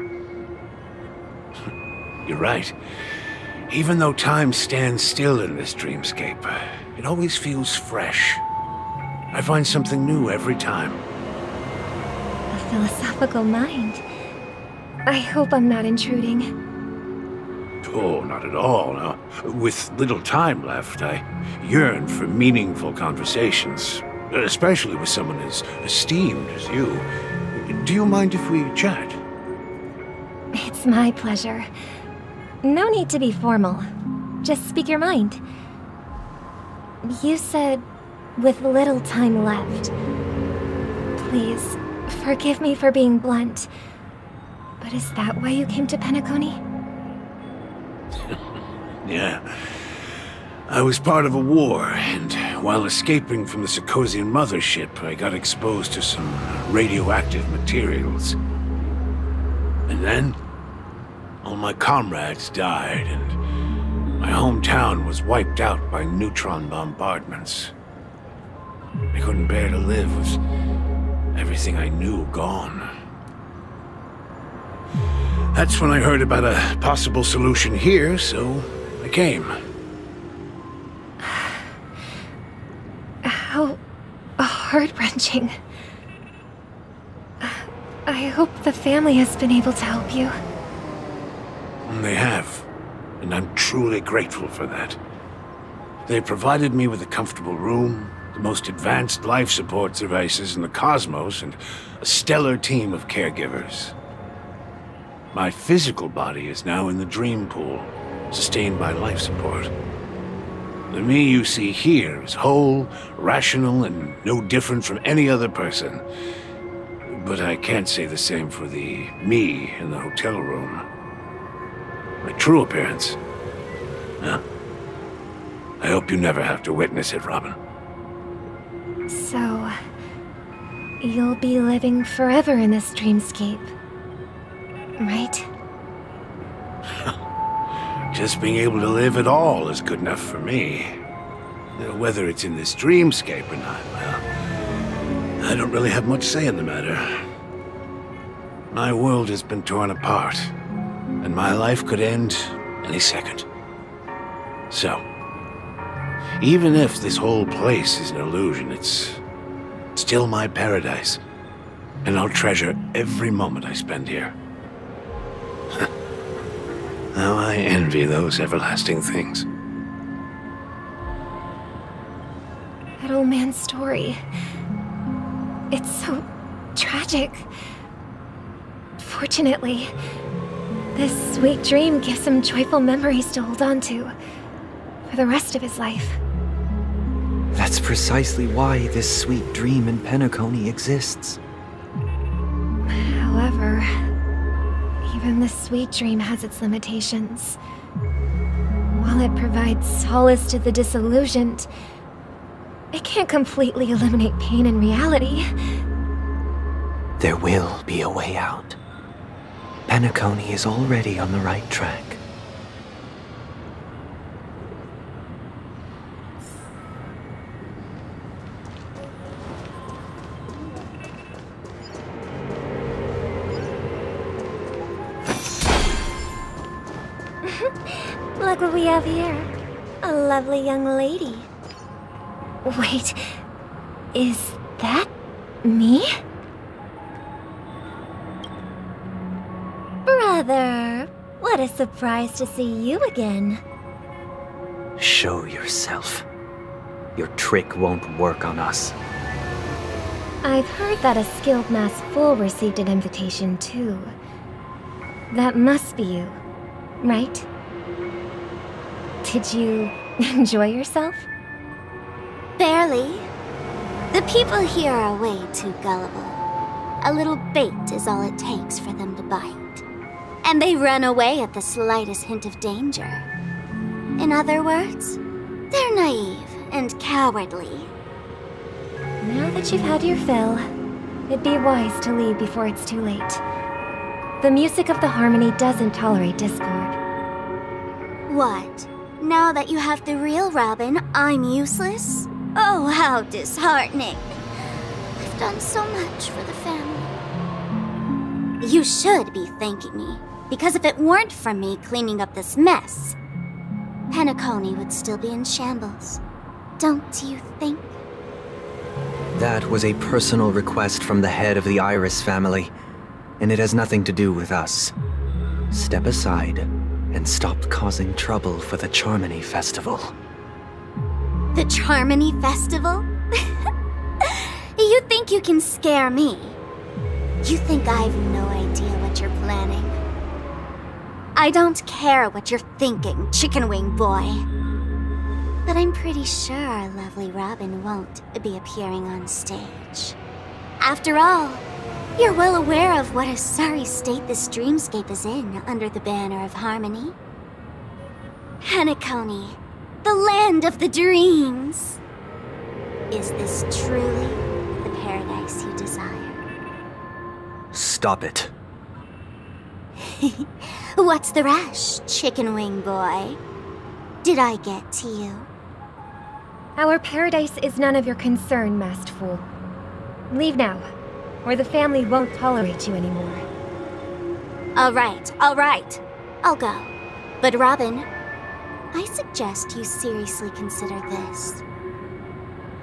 You're right. Even though time stands still in this dreamscape, it always feels fresh. I find something new every time. A philosophical mind. I hope I'm not intruding. Oh, not at all. No. With little time left, I yearn for meaningful conversations. Especially with someone as esteemed as you. Do you mind if we chat? It's my pleasure. No need to be formal. Just speak your mind. You said, with little time left. Please, forgive me for being blunt. But is that why you came to Peniconia? Yeah. I was part of a war, and while escaping from the Sarkosian mothership, I got exposed to some radioactive materials. And then, all my comrades died, and my hometown was wiped out by neutron bombardments. I couldn't bear to live with everything I knew gone. That's when I heard about a possible solution here, so I came. How heart-wrenching. I hope the family has been able to help you. They have, and I'm truly grateful for that. They provided me with a comfortable room, the most advanced life support devices in the cosmos, and a stellar team of caregivers. My physical body is now in the dream pool, sustained by life support. The me you see here is whole, rational, and no different from any other person. But I can't say the same for the me in the hotel room. My true appearance. Well, I hope you never have to witness it, Robin. So, you'll be living forever in this dreamscape, right? Just being able to live at all is good enough for me. Whether it's in this dreamscape or not, well, I don't really have much say in the matter. My world has been torn apart, and my life could end any second. So, even if this whole place is an illusion, it's still my paradise, and I'll treasure every moment I spend here. How I envy those everlasting things. That old man's story. It's so tragic. Fortunately, this sweet dream gives him joyful memories to hold on to for the rest of his life. That's precisely why this sweet dream in Peniconia exists. However, even the sweet dream has its limitations. While it provides solace to the disillusioned, it can't completely eliminate pain in reality. There will be a way out. Penaconi is already on the right track. Look what we have here. A lovely young lady. Wait, is that me? Brother, what a surprise to see you again. Show yourself. Your trick won't work on us. I've heard that a skilled mass fool received an invitation too. That must be you, right? Did you enjoy yourself? Barely. The people here are way too gullible. A little bait is all it takes for them to bite. And they run away at the slightest hint of danger. In other words, they're naive and cowardly. Now that you've had your fill, it'd be wise to leave before it's too late. The music of the harmony doesn't tolerate discord. What? Now that you have the real Robin, I'm useless? Oh, how disheartening. I've done so much for the family. You should be thanking me, because if it weren't for me cleaning up this mess, Penaconi would still be in shambles. Don't you think? That was a personal request from the head of the Iris family, and it has nothing to do with us. Step aside and stop causing trouble for the Charmony Festival. The Charmony Festival? You think you can scare me? You think I've no idea what you're planning? I don't care what you're thinking, chicken wing boy. But I'm pretty sure our lovely Robin won't be appearing on stage. After all, you're well aware of what a sorry state this dreamscape is in under the banner of harmony. Penaconi, the land of the dreams. Is this truly the paradise you desire? Stop it. What's the rush, chicken wing boy? Did I get to you? Our paradise is none of your concern, masked fool. Leave now, or the family won't tolerate you anymore. All right, I'll go. But Robin, I suggest you seriously consider this.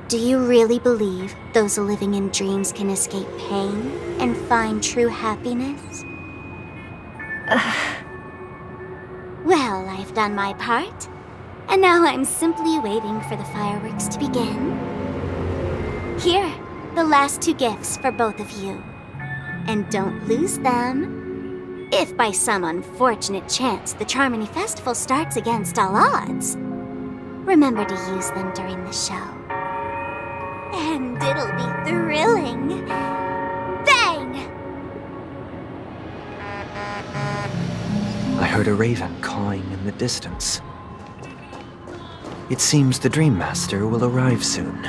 Do you really believe those living in dreams can escape pain and find true happiness? Well, I've done my part, and now I'm simply waiting for the fireworks to begin. Here, the last 2 gifts for both of you. And don't lose them. If by some unfortunate chance the Charmony Festival starts against all odds, remember to use them during the show. And it'll be thrilling. Bang! I heard a raven cawing in the distance. It seems the Dream Master will arrive soon.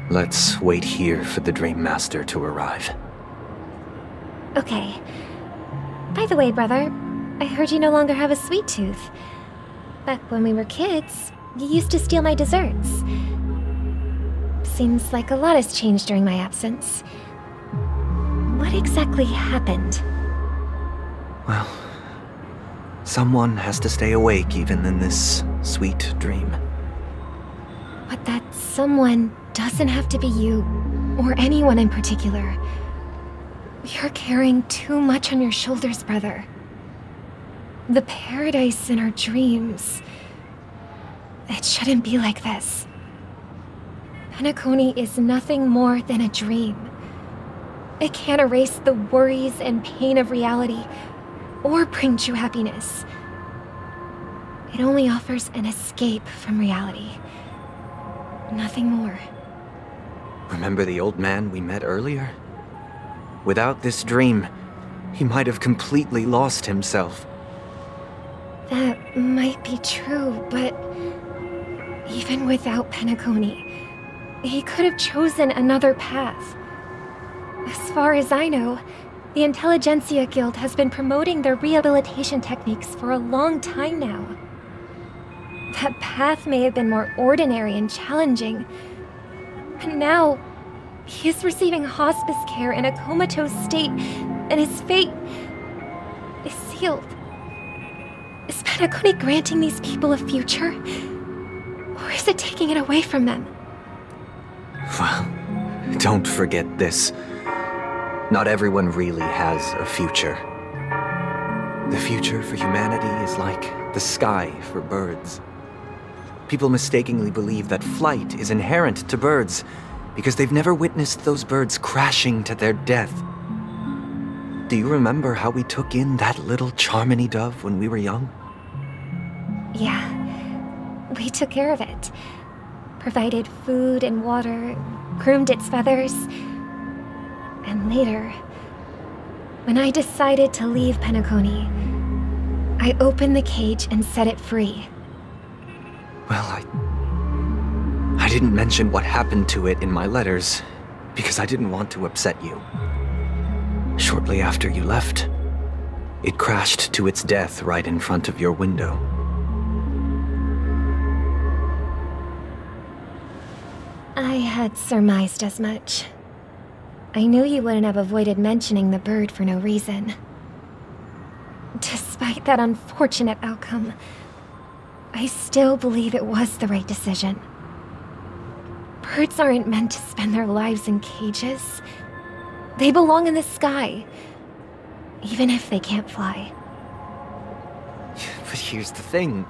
Let's wait here for the Dream Master to arrive. Okay. By the way, brother, I heard you no longer have a sweet tooth. Back when we were kids, you used to steal my desserts. Seems like a lot has changed during my absence. What exactly happened? Well, someone has to stay awake even in this sweet dream. But that someone doesn't have to be you, or anyone in particular. You're carrying too much on your shoulders, brother. The paradise in our dreams. It shouldn't be like this. Penaconi is nothing more than a dream. It can't erase the worries and pain of reality, or bring true happiness. It only offers an escape from reality. Nothing more. Remember the old man we met earlier? Without this dream, he might have completely lost himself. That might be true, but even without Peniconia, he could have chosen another path. As far as I know, the Intelligentsia Guild has been promoting their rehabilitation techniques for a long time now. That path may have been more ordinary and challenging, but now he is receiving hospice care in a comatose state, and his fate is sealed. Is Peniconia granting these people a future, or is it taking it away from them? Well, don't forget this. Not everyone really has a future. The future for humanity is like the sky for birds. People mistakenly believe that flight is inherent to birds because they've never witnessed those birds crashing to their death. Do you remember how we took in that little Charmony dove when we were young? Yeah, we took care of it. Provided food and water, groomed its feathers. And later, when I decided to leave Peniconia, I opened the cage and set it free. Well, I didn't mention what happened to it in my letters because I didn't want to upset you. Shortly after you left, it crashed to its death right in front of your window. I had surmised as much. I knew you wouldn't have avoided mentioning the bird for no reason. Despite that unfortunate outcome, I still believe it was the right decision. Birds aren't meant to spend their lives in cages. They belong in the sky, even if they can't fly. But here's the thing.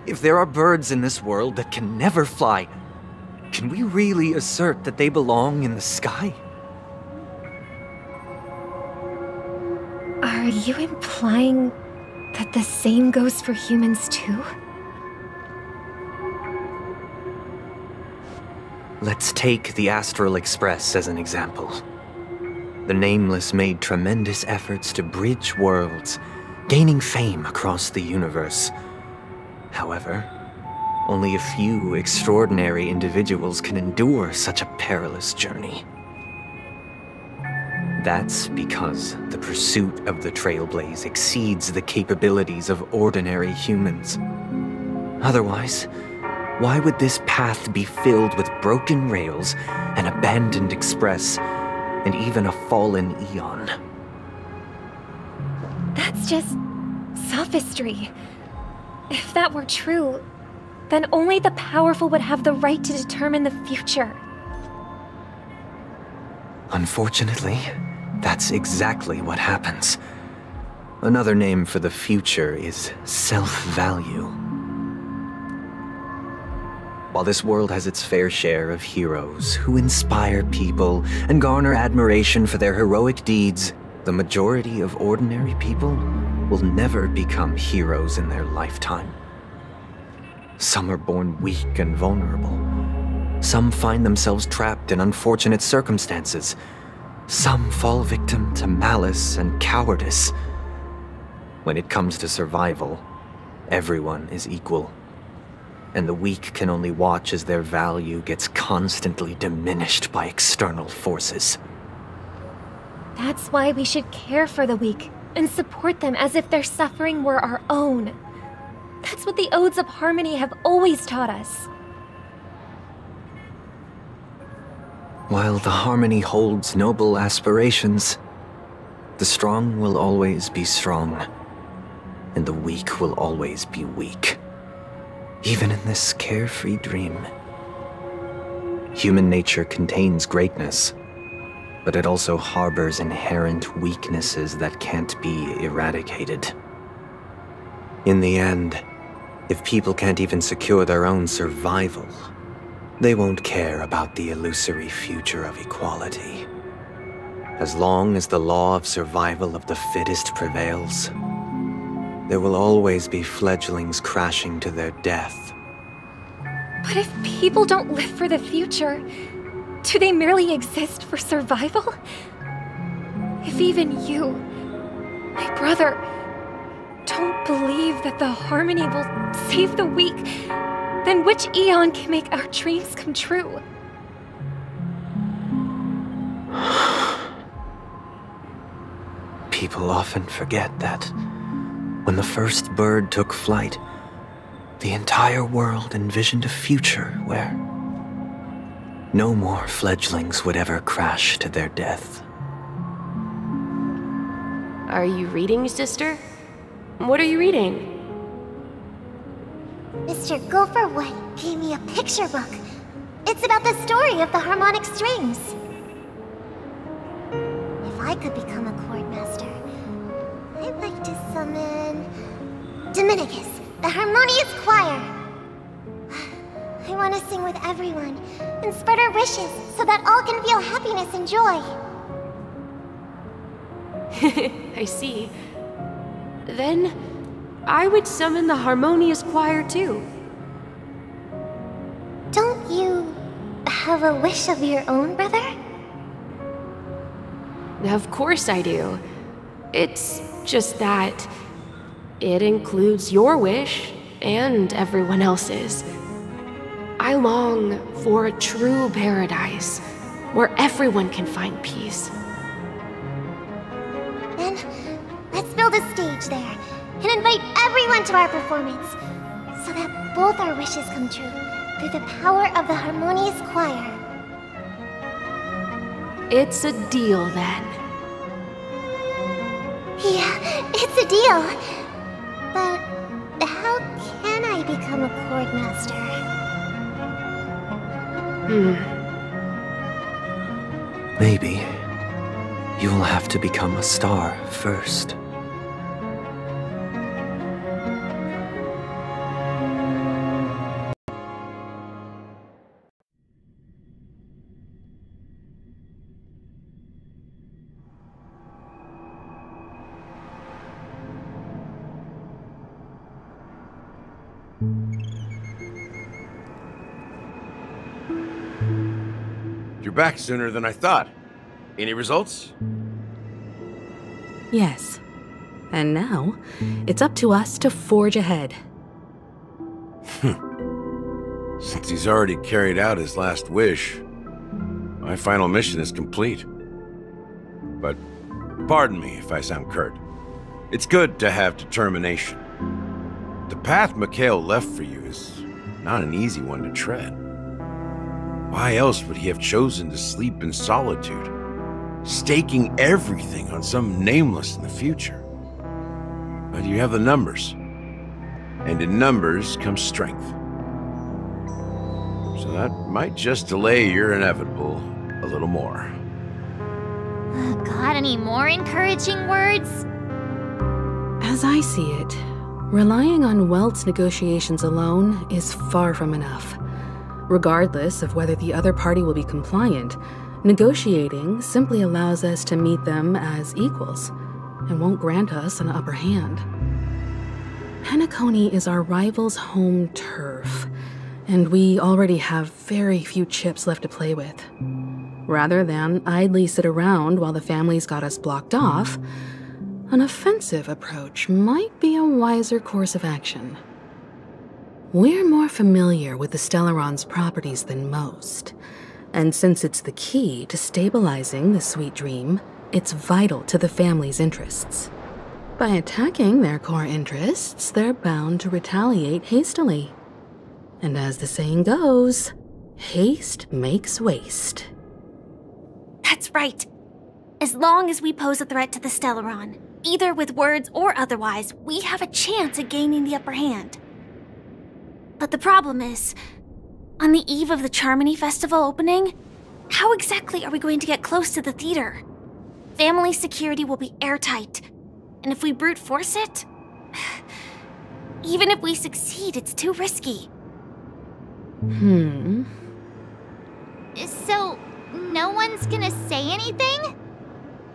If there are birds in this world that can never fly, can we really assert that they belong in the sky? Are you implying that the same goes for humans too? Let's take the Astral Express as an example. The Nameless made tremendous efforts to bridge worlds, gaining fame across the universe. However, only a few extraordinary individuals can endure such a perilous journey. That's because the pursuit of the Trailblaze exceeds the capabilities of ordinary humans. Otherwise, why would this path be filled with broken rails, an abandoned express, and even a fallen Eon? That's just sophistry. If that were true, then only the powerful would have the right to determine the future. Unfortunately, that's exactly what happens. Another name for the future is self-value. While this world has its fair share of heroes who inspire people and garner admiration for their heroic deeds, the majority of ordinary people will never become heroes in their lifetime. Some are born weak and vulnerable. Some find themselves trapped in unfortunate circumstances. Some fall victim to malice and cowardice. When it comes to survival, everyone is equal. And the weak can only watch as their value gets constantly diminished by external forces. That's why we should care for the weak and support them as if their suffering were our own. That's what the Odes of Harmony have always taught us. While the Harmony holds noble aspirations, the strong will always be strong, and the weak will always be weak. Even in this carefree dream. Human nature contains greatness, but it also harbors inherent weaknesses that can't be eradicated. In the end, if people can't even secure their own survival, they won't care about the illusory future of equality. As long as the law of survival of the fittest prevails, there will always be fledglings crashing to their death. But if people don't live for the future, do they merely exist for survival? If even you, my brother, don't believe that the harmony will save the weak, then which eon can make our dreams come true? People often forget that when the first bird took flight, the entire world envisioned a future where no more fledglings would ever crash to their death. Are you reading, sister? What are you reading? Mr. Gopherwood gave me a picture book. It's about the story of the harmonic strings. If I could become a chord master, I'd like to summon Dominicus, the harmonious choir. I want to sing with everyone and spread our wishes so that all can feel happiness and joy. I see. Then, I would summon the harmonious choir too. Don't you have a wish of your own, brother? Of course I do. It's just that it includes your wish and everyone else's. I long for a true paradise where everyone can find peace. Then, let's build a stage there and invite everyone to our performance so that both our wishes come true through the power of the harmonious choir. It's a deal then. Yeah, it's a deal. But how can I become a chord master? Maybe you'll have to become a star first. You're back sooner than I thought. Any results? Yes. And now, it's up to us to forge ahead. Since he's already carried out his last wish, my final mission is complete. But pardon me if I sound curt. It's good to have determination. The path MiHoYo left for you is not an easy one to tread. Why else would he have chosen to sleep in solitude, staking everything on some nameless in the future? But you have the numbers, and in numbers comes strength. So that might just delay your inevitable a little more. Got any more encouraging words? As I see it, relying on Welt's negotiations alone is far from enough. Regardless of whether the other party will be compliant, negotiating simply allows us to meet them as equals and won't grant us an upper hand. Penacony is our rival's home turf, and we already have very few chips left to play with. Rather than idly sit around while the family's got us blocked off, an offensive approach might be a wiser course of action. We're more familiar with the Stellaron's properties than most, and since it's the key to stabilizing the sweet dream, it's vital to the family's interests. By attacking their core interests, they're bound to retaliate hastily. And as the saying goes, haste makes waste. That's right. As long as we pose a threat to the Stellaron, either with words or otherwise, we have a chance at gaining the upper hand. But the problem is, on the eve of the Charmony Festival opening, how exactly are we going to get close to the theater? Family security will be airtight, and if we brute force it, even if we succeed, it's too risky. So, no one's gonna say anything?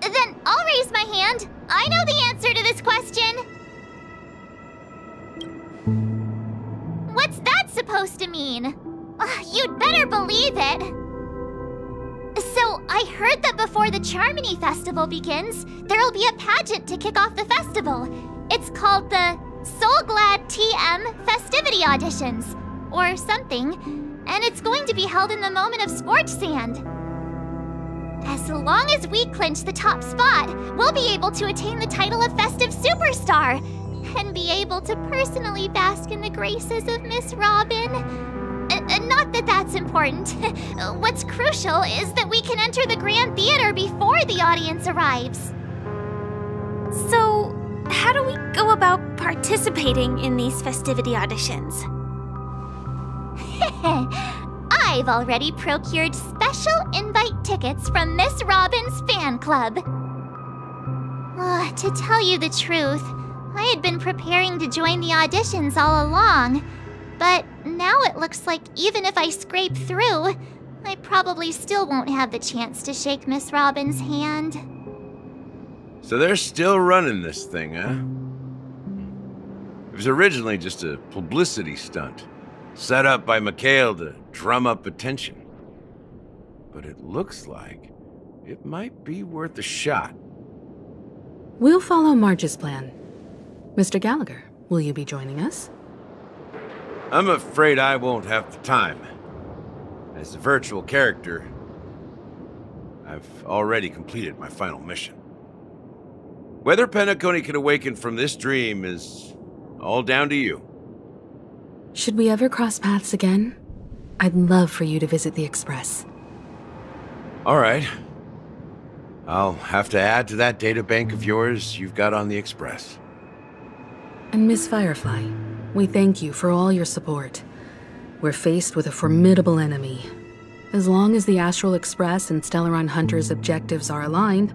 Then I'll raise my hand. I know the answer to this question. What's that supposed to mean? You'd better believe it. So, I heard that before the Charmony Festival begins, there'll be a pageant to kick off the festival. It's called the Soul Glad TM Festivity Auditions, or something, and it's going to be held in the moment of Scorch Sand. As long as we clinch the top spot, we'll be able to attain the title of Festive Superstar, and be able to personally bask in the graces of Miss Robin. Not that that's important. What's crucial is that we can enter the Grand Theater before the audience arrives. So, how do we go about participating in these festivity auditions? I've already procured special invite tickets from Miss Robin's fan club. To tell you the truth, I had been preparing to join the auditions all along, but now it looks like even if I scrape through, I probably still won't have the chance to shake Miss Robin's hand. So they're still running this thing, huh? It was originally just a publicity stunt, set up by McHale to drum up attention. But it looks like it might be worth a shot. We'll follow Marge's plan. Mr. Gallagher, will you be joining us? I'm afraid I won't have the time. As a virtual character, I've already completed my final mission. Whether Peniconia can awaken from this dream is all down to you. Should we ever cross paths again? I'd love for you to visit the Express. All right. I'll have to add to that databank of yours you've got on the Express. And Miss Firefly, we thank you for all your support. We're faced with a formidable enemy. As long as the Astral Express and Stellaron Hunter's objectives are aligned,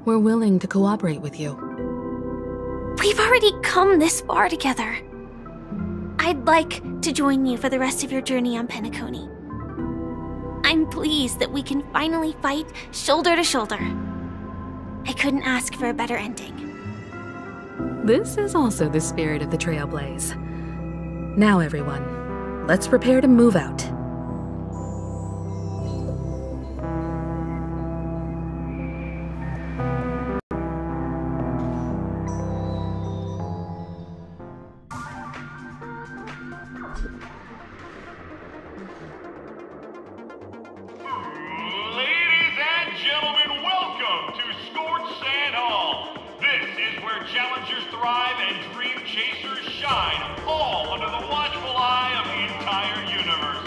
we're willing to cooperate with you. We've already come this far together. I'd like to join you for the rest of your journey on Peniconia. I'm pleased that we can finally fight shoulder to shoulder. I couldn't ask for a better ending. This is also the spirit of the Trailblaze. Now everyone, let's prepare to move out. Challengers thrive and dream chasers shine, all under the watchful eye of the entire universe.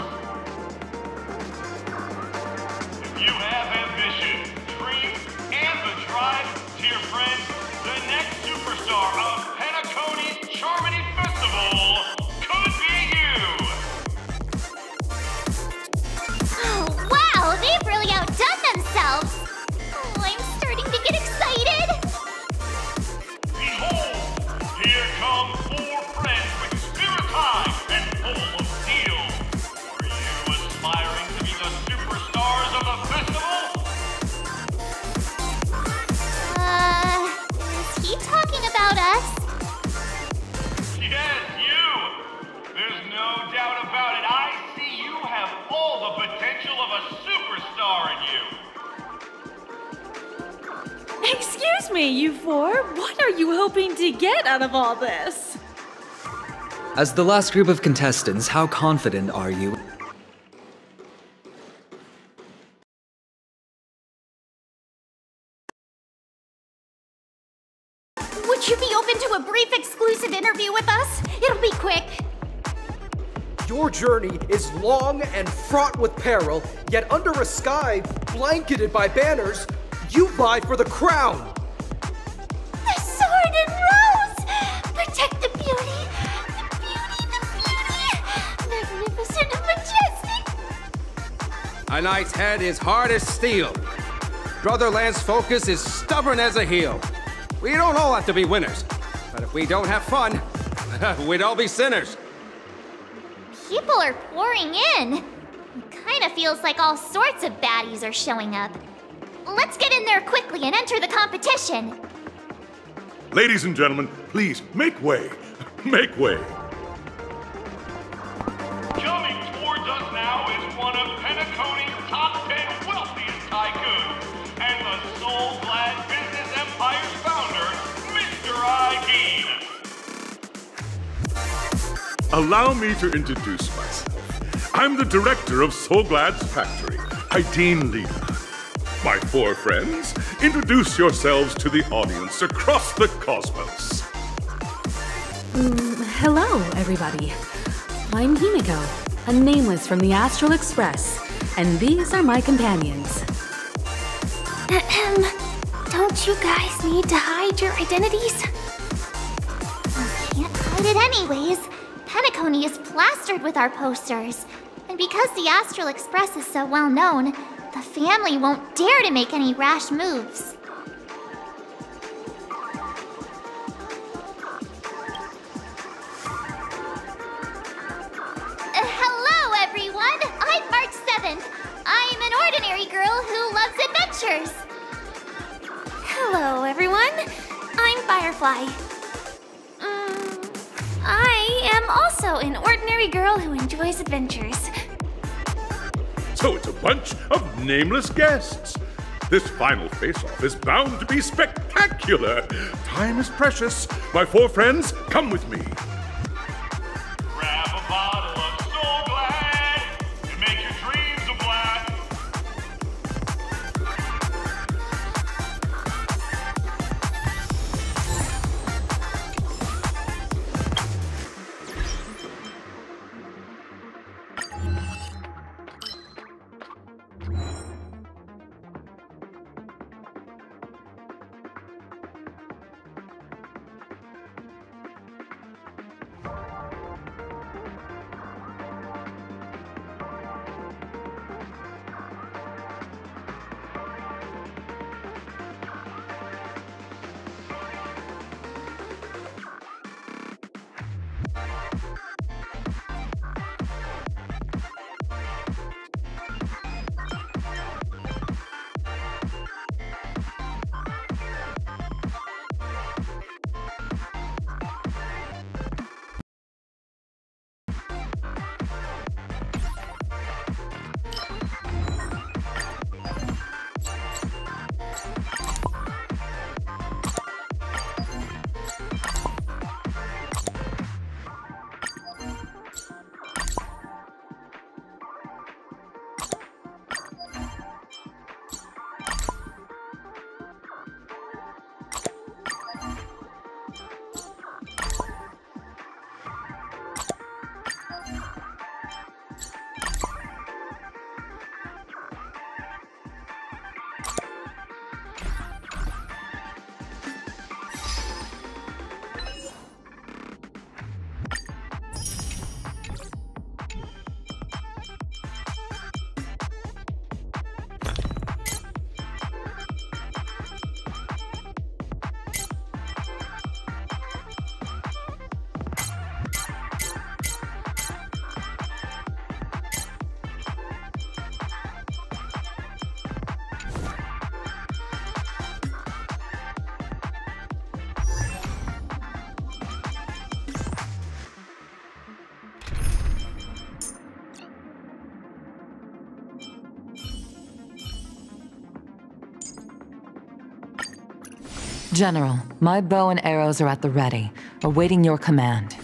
If you have ambition, dream, and the drive, dear friends, the next superstar of Penacony's Charmony Festival could be you! Oh, wow, they've really outdone themselves! Oh, I'm starting to get excited! Here come 4 friends with spirit high and full of steel. Are you aspiring to be the superstars of the festival? Is he talking about us? Yes, you! There's no doubt about it. I see you have all the potential of a superstar in you. Excuse me, you 4. What are you hoping to get out of all this? As the last group of contestants, how confident are you? Would you be open to a brief exclusive interview with us? It'll be quick. Your journey is long and fraught with peril, yet under a sky blanketed by banners, you vie for the crown! The sword and rose! Protect the beauty! The beauty, the beauty! Magnificent and majestic! A knight's head is hard as steel. Brotherland's focus is stubborn as a heel. We don't all have to be winners, but if we don't have fun, we'd all be sinners. People are pouring in. It kind of feels like all sorts of baddies are showing up. Let's get in there quickly and enter the competition. Ladies and gentlemen, please make way. Make way. Coming towards us now is one of Penacony's top 10 wealthiest tycoons and the Soul Glad Business Empire's founder, Mr. Ideen. allow me to introduce myself. I'm the director of Solglad's factory, Haideen Lena. My 4 friends, introduce yourselves to the audience across the cosmos. Hello, everybody. I'm Himiko, a nameless from the Astral Express, and these are my companions. Don't you guys need to hide your identities? Can't hide it anyways. Peniconia is plastered with our posters. And because the Astral Express is so well known, the family won't dare to make any rash moves. Hello, everyone! I'm March 7th. I'm an ordinary girl who loves adventures. Hello, everyone. I'm Firefly. I am also an ordinary girl who enjoys adventures. So it's a bunch of nameless guests. This final face-off is bound to be spectacular. Time is precious. My 4 friends, come with me. Grab a bottle of Soul Glad and make your dreams a blast. General, my bow and arrows are at the ready, awaiting your command.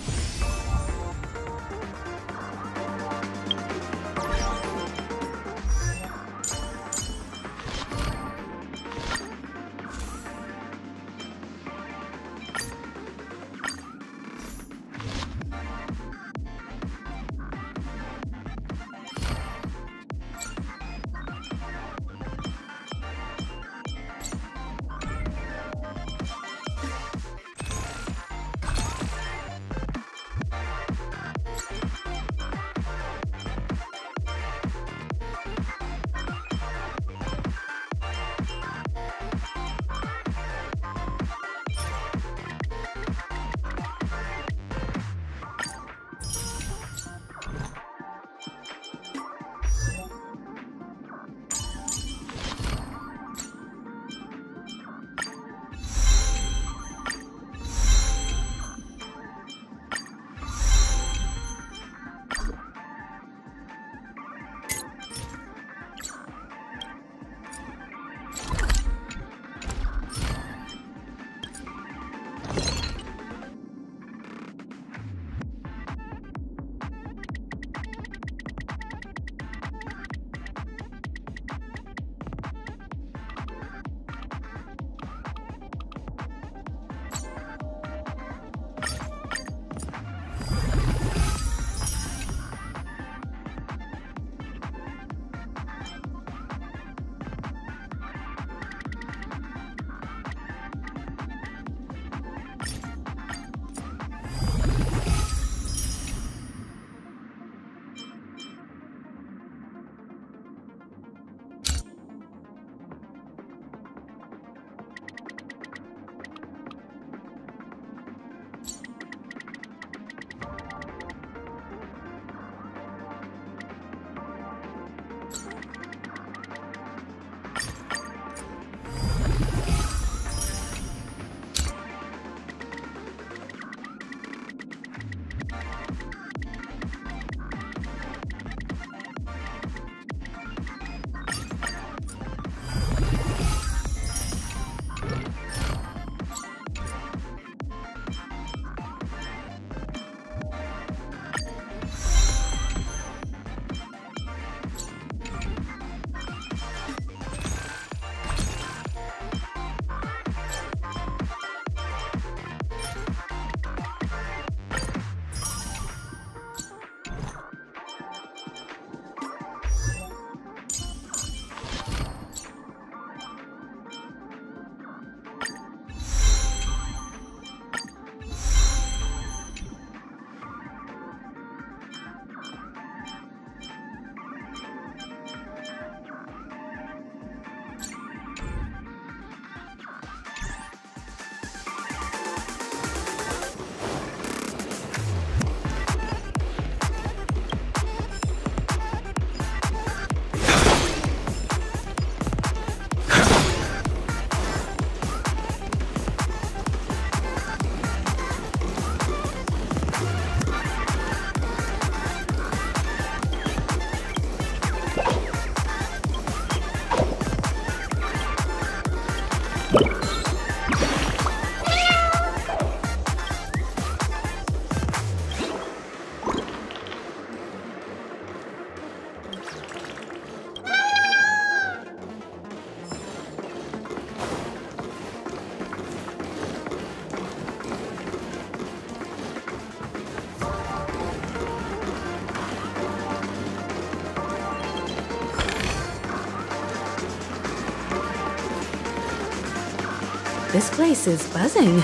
This place is buzzing.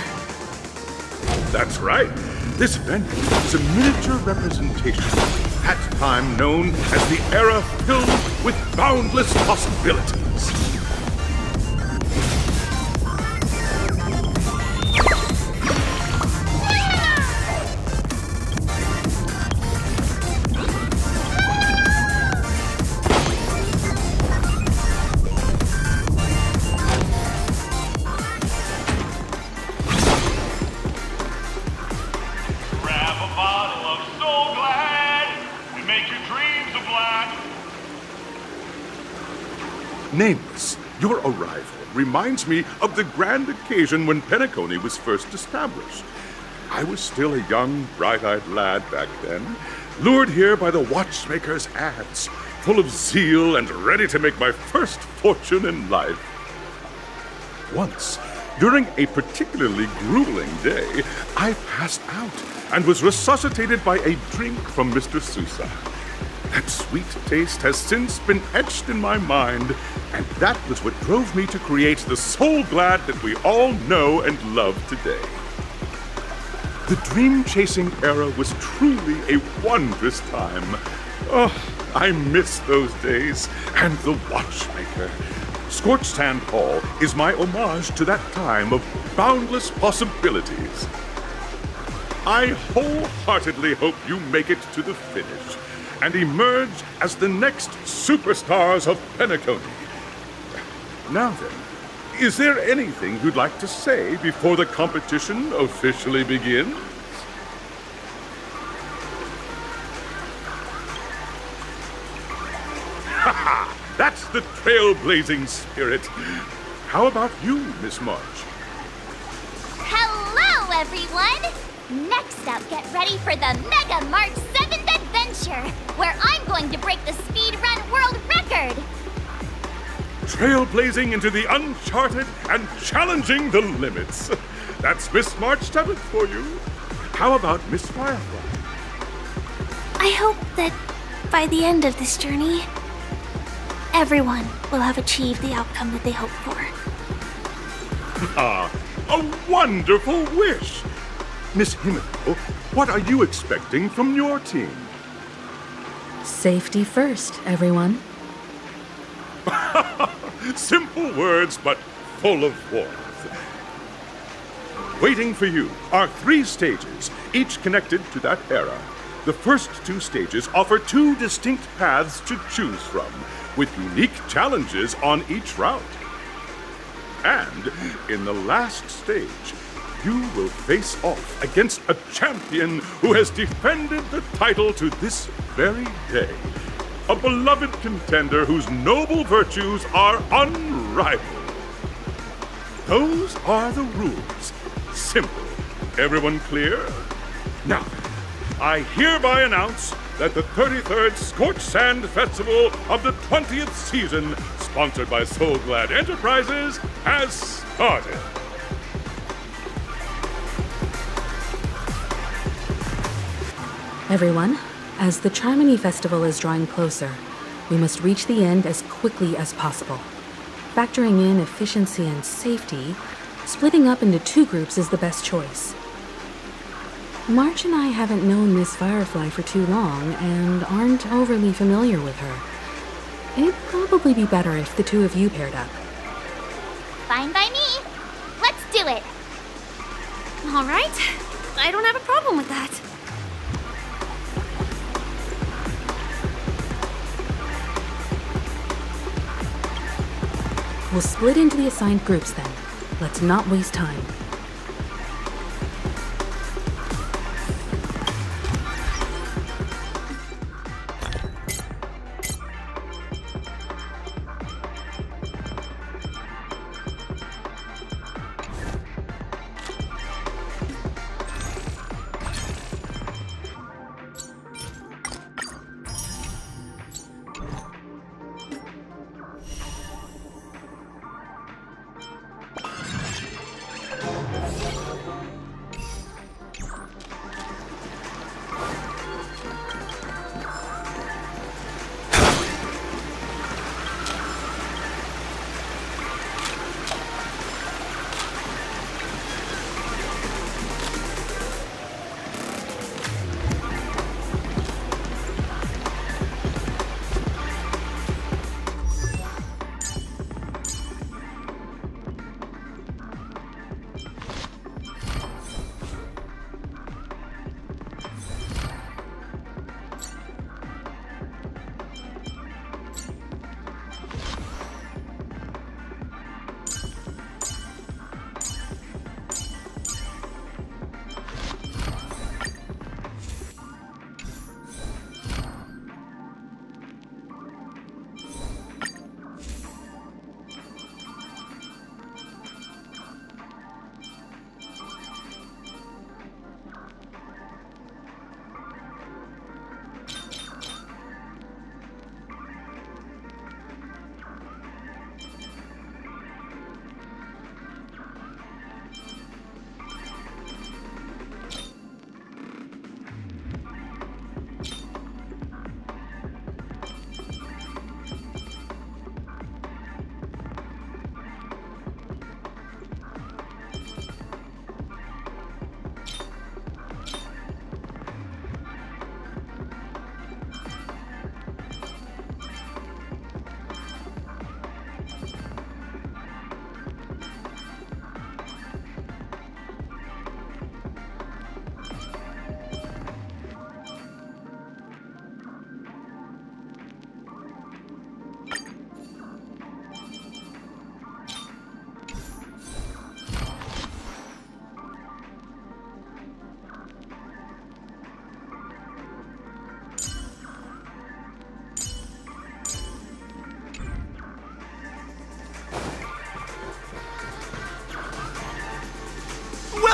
That's right. This venue is a miniature representation of that time known as the era filled with boundless possibilities. Nameless, your arrival reminds me of the grand occasion when Peniconia was first established. I was still a young, bright-eyed lad back then, lured here by the watchmaker's ads, full of zeal and ready to make my first fortune in life. Once, during a particularly grueling day, I passed out and was resuscitated by a drink from Mr. Sousa. That sweet taste has since been etched in my mind, and that was what drove me to create the Soul Glad that we all know and love today. The dream-chasing era was truly a wondrous time. Oh, I miss those days, and the watchmaker. Scorched Sand Hall is my homage to that time of boundless possibilities. I wholeheartedly hope you make it to the finish and emerge as the next superstars of Peniconia. Now then, is there anything you'd like to say before the competition officially begins? Ha! That's the trailblazing spirit. How about you, Miss March? Hello, everyone! Next up, get ready for the Mega March 7th Adventure, where I'm going to break the speedrun world record! Trailblazing into the uncharted and challenging the limits. That's Miss March 7th for you. How about Miss Firefly? I hope that by the end of this journey, everyone will have achieved the outcome that they hoped for. Ah, a wonderful wish! Miss Himiko, what are you expecting from your team? Safety first, everyone. Simple words, but full of warmth. Waiting for you are 3 stages, each connected to that era. The first 2 stages offer 2 distinct paths to choose from, with unique challenges on each route. And in the last stage, you will face off against a champion who has defended the title to this very day. A beloved contender whose noble virtues are unrivaled. Those are the rules. Simple. Everyone clear? Now, I hereby announce that the 33rd Scorched Sand Festival of the 20th season, sponsored by Soul Glad Enterprises, has started. Everyone, as the Charmony Festival is drawing closer, we must reach the end as quickly as possible. Factoring in efficiency and safety, splitting up into 2 groups is the best choice. March and I haven't known Miss Firefly for too long and aren't overly familiar with her. It'd probably be better if the 2 of you paired up. Fine by me. Let's do it. All right. I don't have a problem with that. We'll split into the assigned groups then. Let's not waste time.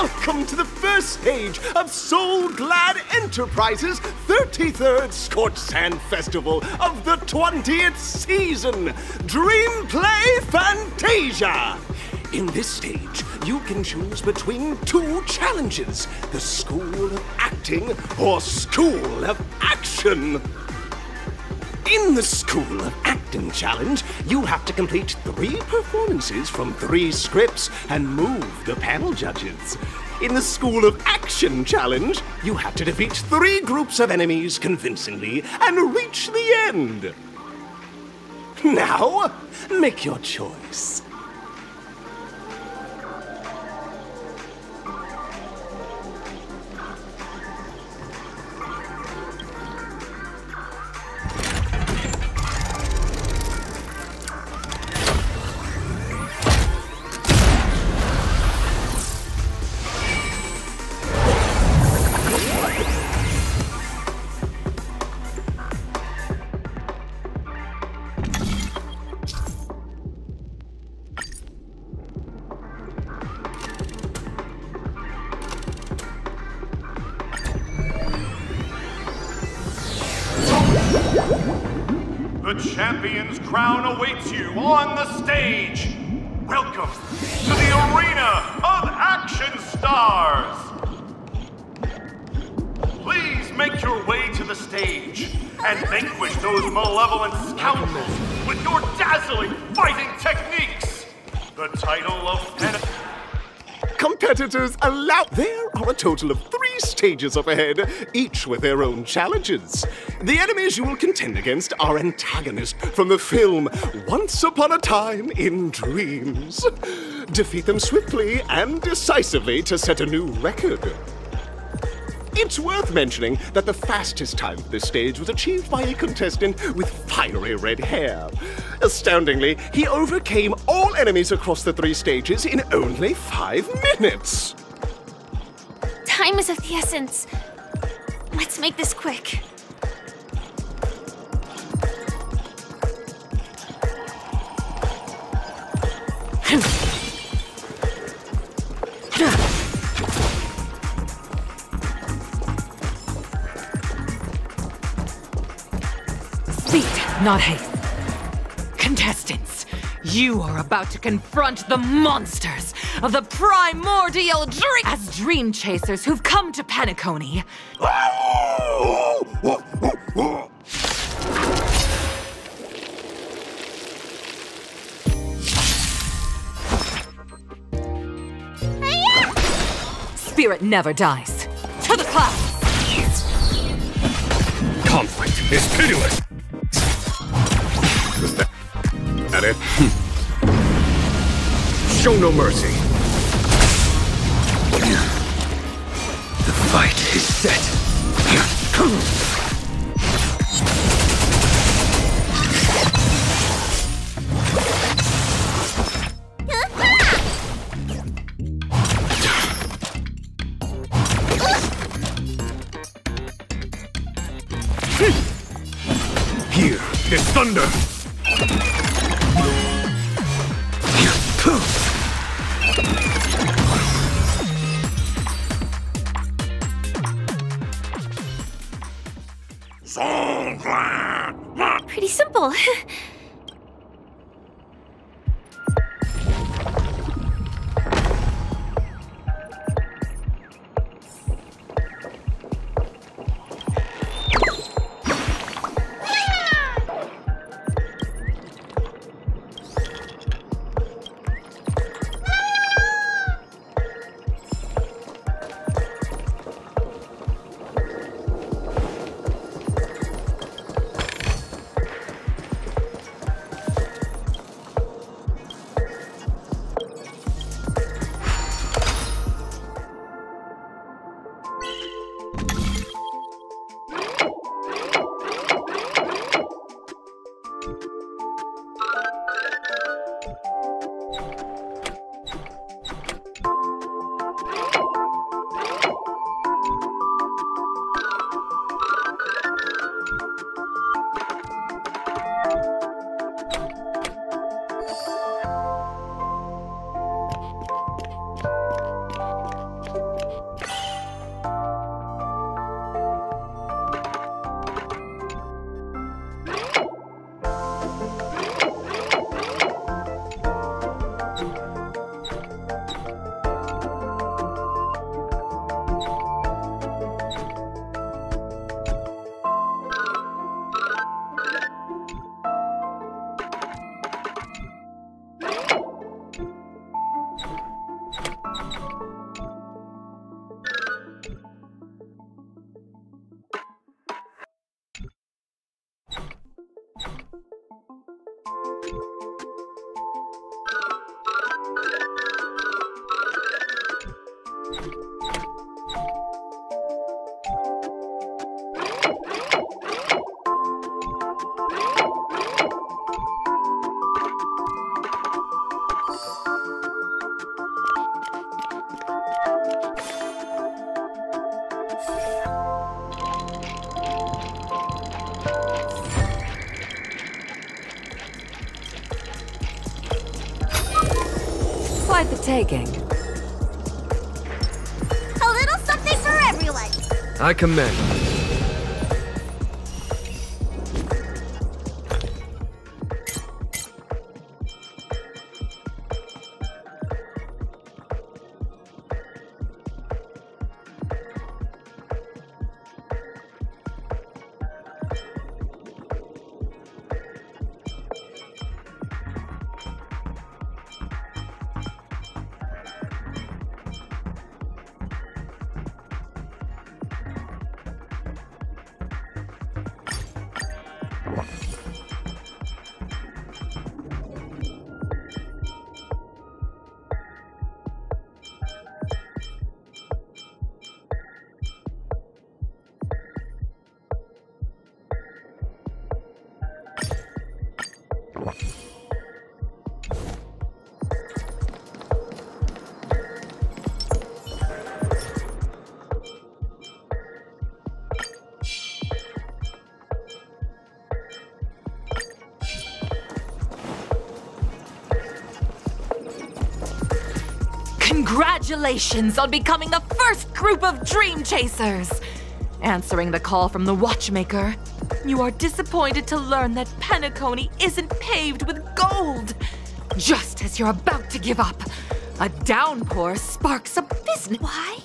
Welcome to the first stage of Soul Glad Enterprises' 33rd Scorched Sand Festival of the 20th season, Dream Play Fantasia! In this stage, you can choose between two challenges, the School of Acting or School of Action. In the School of Acting challenge, you have to complete 3 performances from 3 scripts and move the panel judges. In the School of Action challenge, you have to defeat 3 groups of enemies convincingly and reach the end. Now, make your choice. The champion's crown awaits you on the stage. Welcome to the Arena of Action Stars. Please make your way to the stage and vanquish those malevolent scoundrels with your dazzling fighting techniques. The title of Competitors allow... There are a total of 3 stages up ahead, each with their own challenges. The enemies you will contend against are antagonists from the film Once Upon a Time in Dreams. Defeat them swiftly and decisively to set a new record. It's worth mentioning that the fastest time for this stage was achieved by a contestant with fiery red hair. Astoundingly, he overcame all enemies across the 3 stages in only 5 minutes. Time is of the essence. Let's make this quick. Speed, not haste. Contestants, you are about to confront the monsters of the primordial dream as dream chasers who've come to Peniconey. Spirit never dies. To the clouds! Conflict is pitiless. Was that it? Show no mercy. The fight is set. Here is thunder. Pretty simple. quite the taking. A little something for everyone. I commend. Congratulations on becoming the first group of Dream Chasers! Answering the call from the Watchmaker, you are disappointed to learn that Peniconia isn't paved with gold. Just as you're about to give up, a downpour sparks a business. Why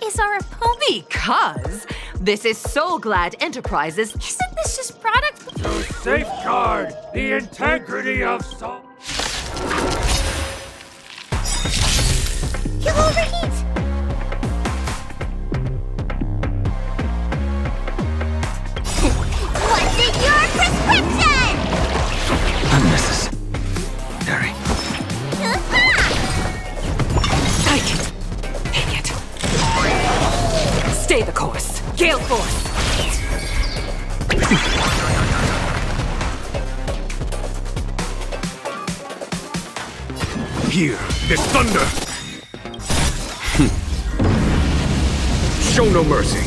is our opponent? Because this is Soulglad Enterprises. Isn't this just product? To safeguard the integrity of Soul. You'll overheat! What's in your prescription? Unnecessary. Take it! Take it! Stay the course! Gale Force! Here, this thunder! Show no mercy.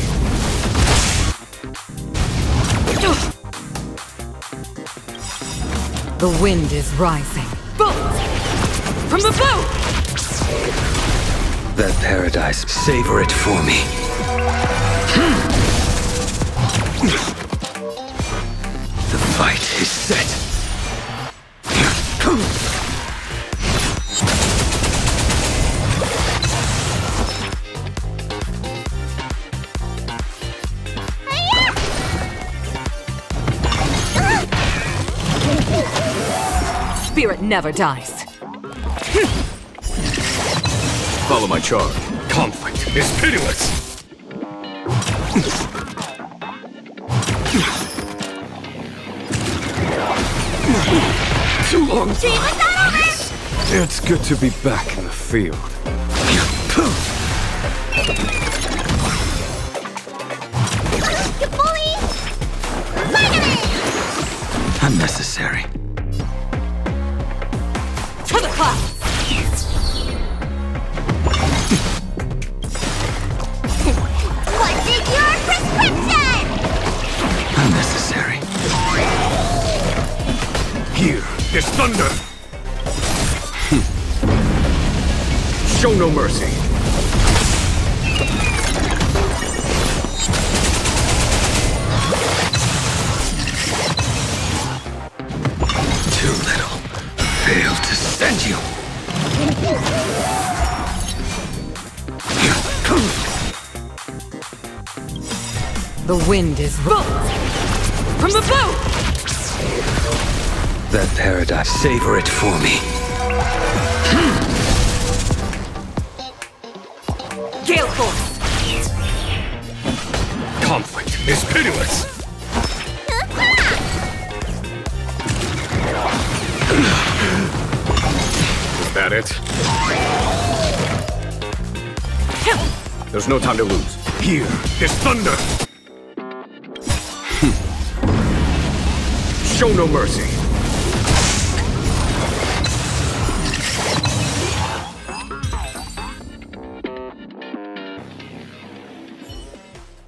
The wind is rising. Bullets! From the boat! That paradise, savor it for me. The fight is set. Spirit never dies. Follow my charge. Conflict is pitiless. Too long. It's good to be back in the field. Unnecessary. To the clouds! What's in your prescription? Unnecessary. Here, this thunder! Show no mercy. Too little. Failed to send you. The wind is bullets! From the boat! That paradise, savor it for me. Gale Force! Conflict is pitiless. Is that it? There's no time to lose. Here, this thunder! Show no mercy.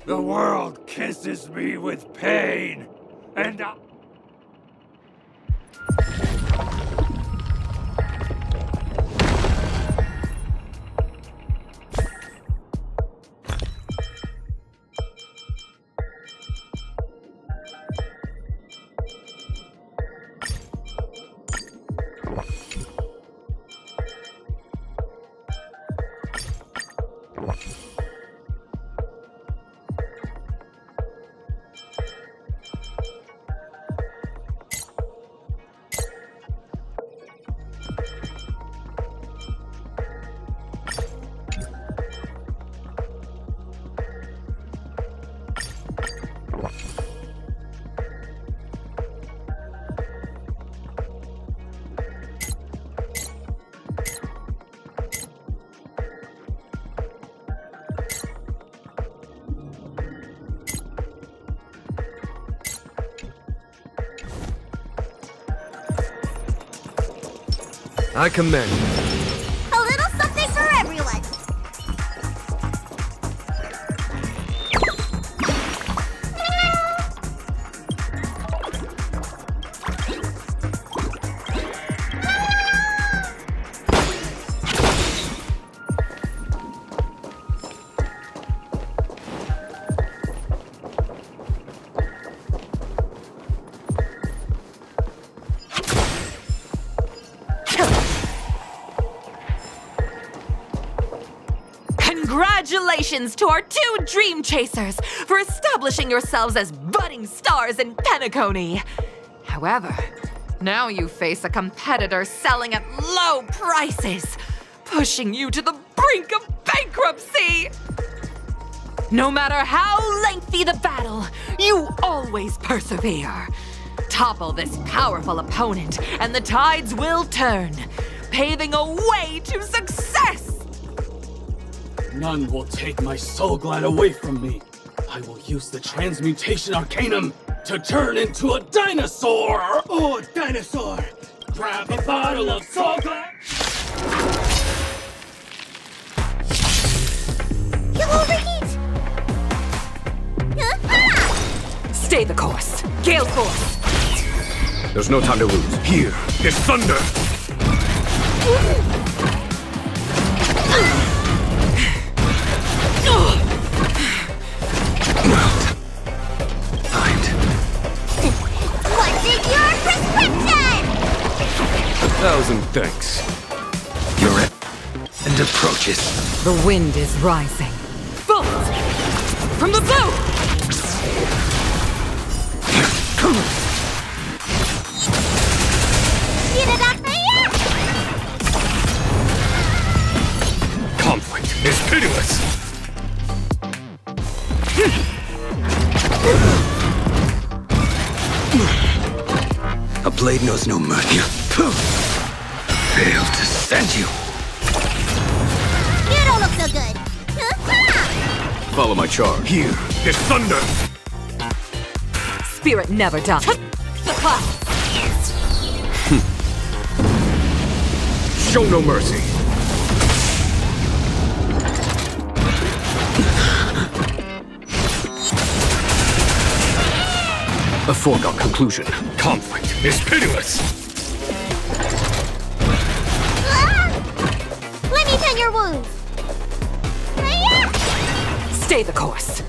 The world kisses me with pain, and I... I commend. A little something for everyone. Congratulations to our 2 Dream Chasers for establishing yourselves as budding stars in Peniconia. However, now you face a competitor selling at low prices, pushing you to the brink of bankruptcy. No matter how lengthy the battle, you always persevere. Topple this powerful opponent, and the tides will turn, paving a way to success. None will take my soul glad away from me. I will use the transmutation arcanum to turn into a dinosaur! Oh, a dinosaur! Grab a bottle of soul glad! You'll overheat! Stay the course. Gale Force! There's no time to lose. Here is thunder! What's in your prescription? 1,000 thanks. You're it. And approaches. The wind is rising. Bolt! From the blue! Conflict is pitiless! A blade knows no mercy. Failed to send you. You don't look so good. Follow my charge. Here is thunder! Spirit never dies. The clouds! Show no mercy. A foregone conclusion. Conflict is pitiless! Let me tend your wounds. Stay the course.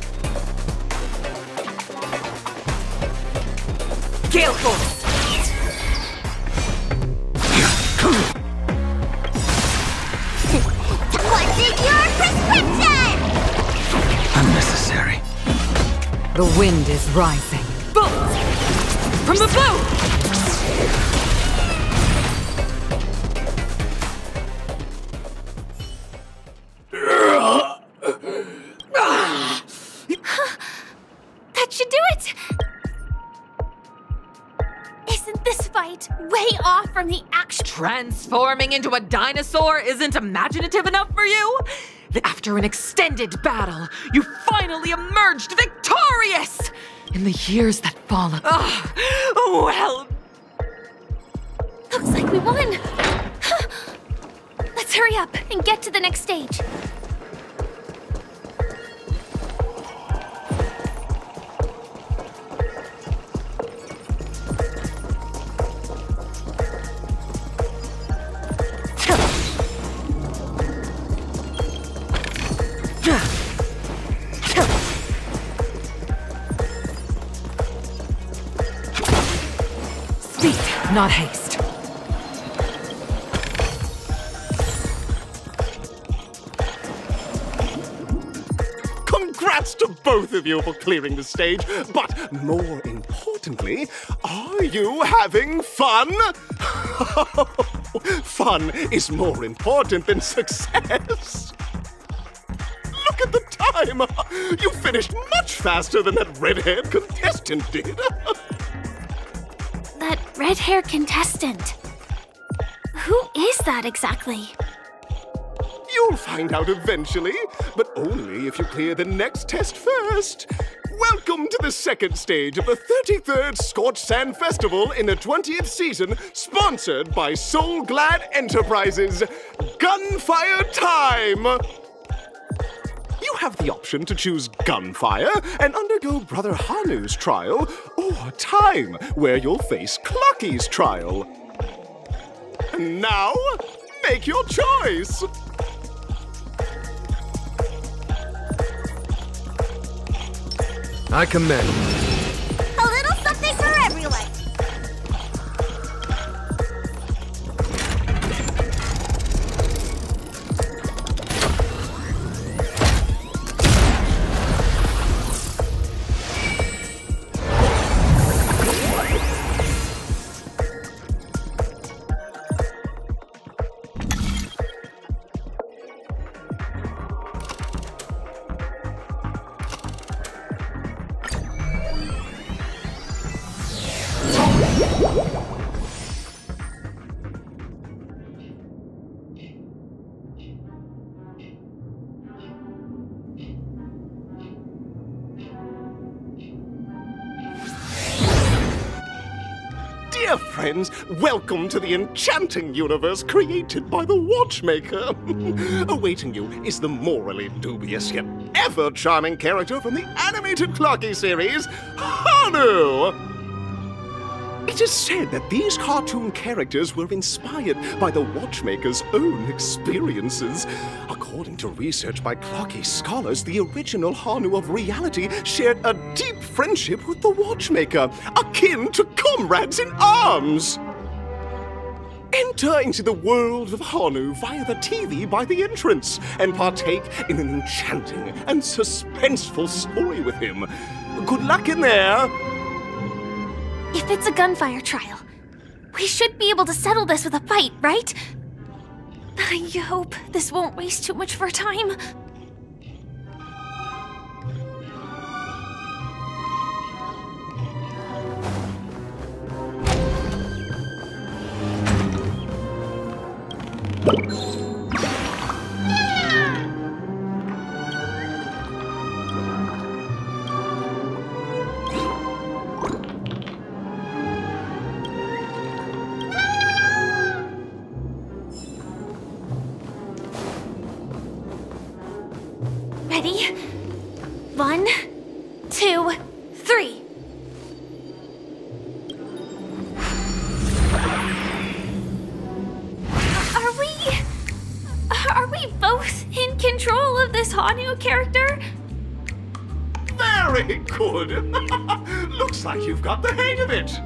Gale Force! What's in your prescription? Unnecessary. The wind is rising. Bolt! From the blue! That should do it! Isn't this fight way off from the action? Transforming into a dinosaur isn't imaginative enough for you? After an extended battle, you finally emerged victorious! In the years that followed. Well... Looks like we won! Let's hurry up and get to the next stage. Speed, not haste. Congrats to both of you for clearing the stage, but more importantly, are you having fun? Fun is more important than success. Look at the time! You finished much faster than that red-haired contestant did. That red-haired contestant. Who is that exactly? You'll find out eventually, but only if you clear the next test first. welcome to the second stage of the 33rd Scorched Sand Festival in the 20th season, sponsored by Soul Glad Enterprises. Gunfire time! You have the option to choose gunfire and undergo Brother Hanu's trial, or time, where you'll face Clocky's trial. Now, make your choice! I commend. A little something for everyone. Dear friends, welcome to the enchanting universe created by the Watchmaker. Awaiting you is the morally dubious yet ever-charming character from the animated Clocky series, Hanu! It is said that these cartoon characters were inspired by the Watchmaker's own experiences. According to research by Clocky scholars, the original Hanu of reality shared a deep friendship with the Watchmaker, akin to comrades in arms. Enter into the world of Hanu via the TV by the entrance and partake in an enchanting and suspenseful story with him. Good luck in there! If it's a gunfire trial, we should be able to settle this with a fight, right? I hope this won't waste too much of our time. Ready? 1, 2, 3. Are we both in control of this Hanu character? Very good! Looks like you've got the hang of it!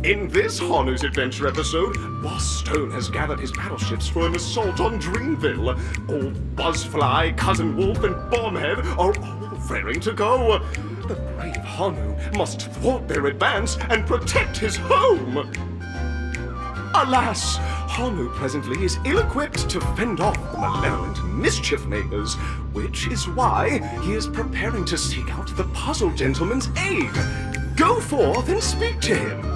In this Hanu's Adventure episode, Boss Stone has gathered his battleships for an assault on Dreamville. Old Buzzfly, Cousin Wolf, and Bombhead are all raring to go. The brave Hanu must thwart their advance and protect his home. Alas, Hanu presently is ill-equipped to fend off the malevolent mischief makers, which is why he is preparing to seek out the Puzzle Gentleman's aid. Go forth and speak to him.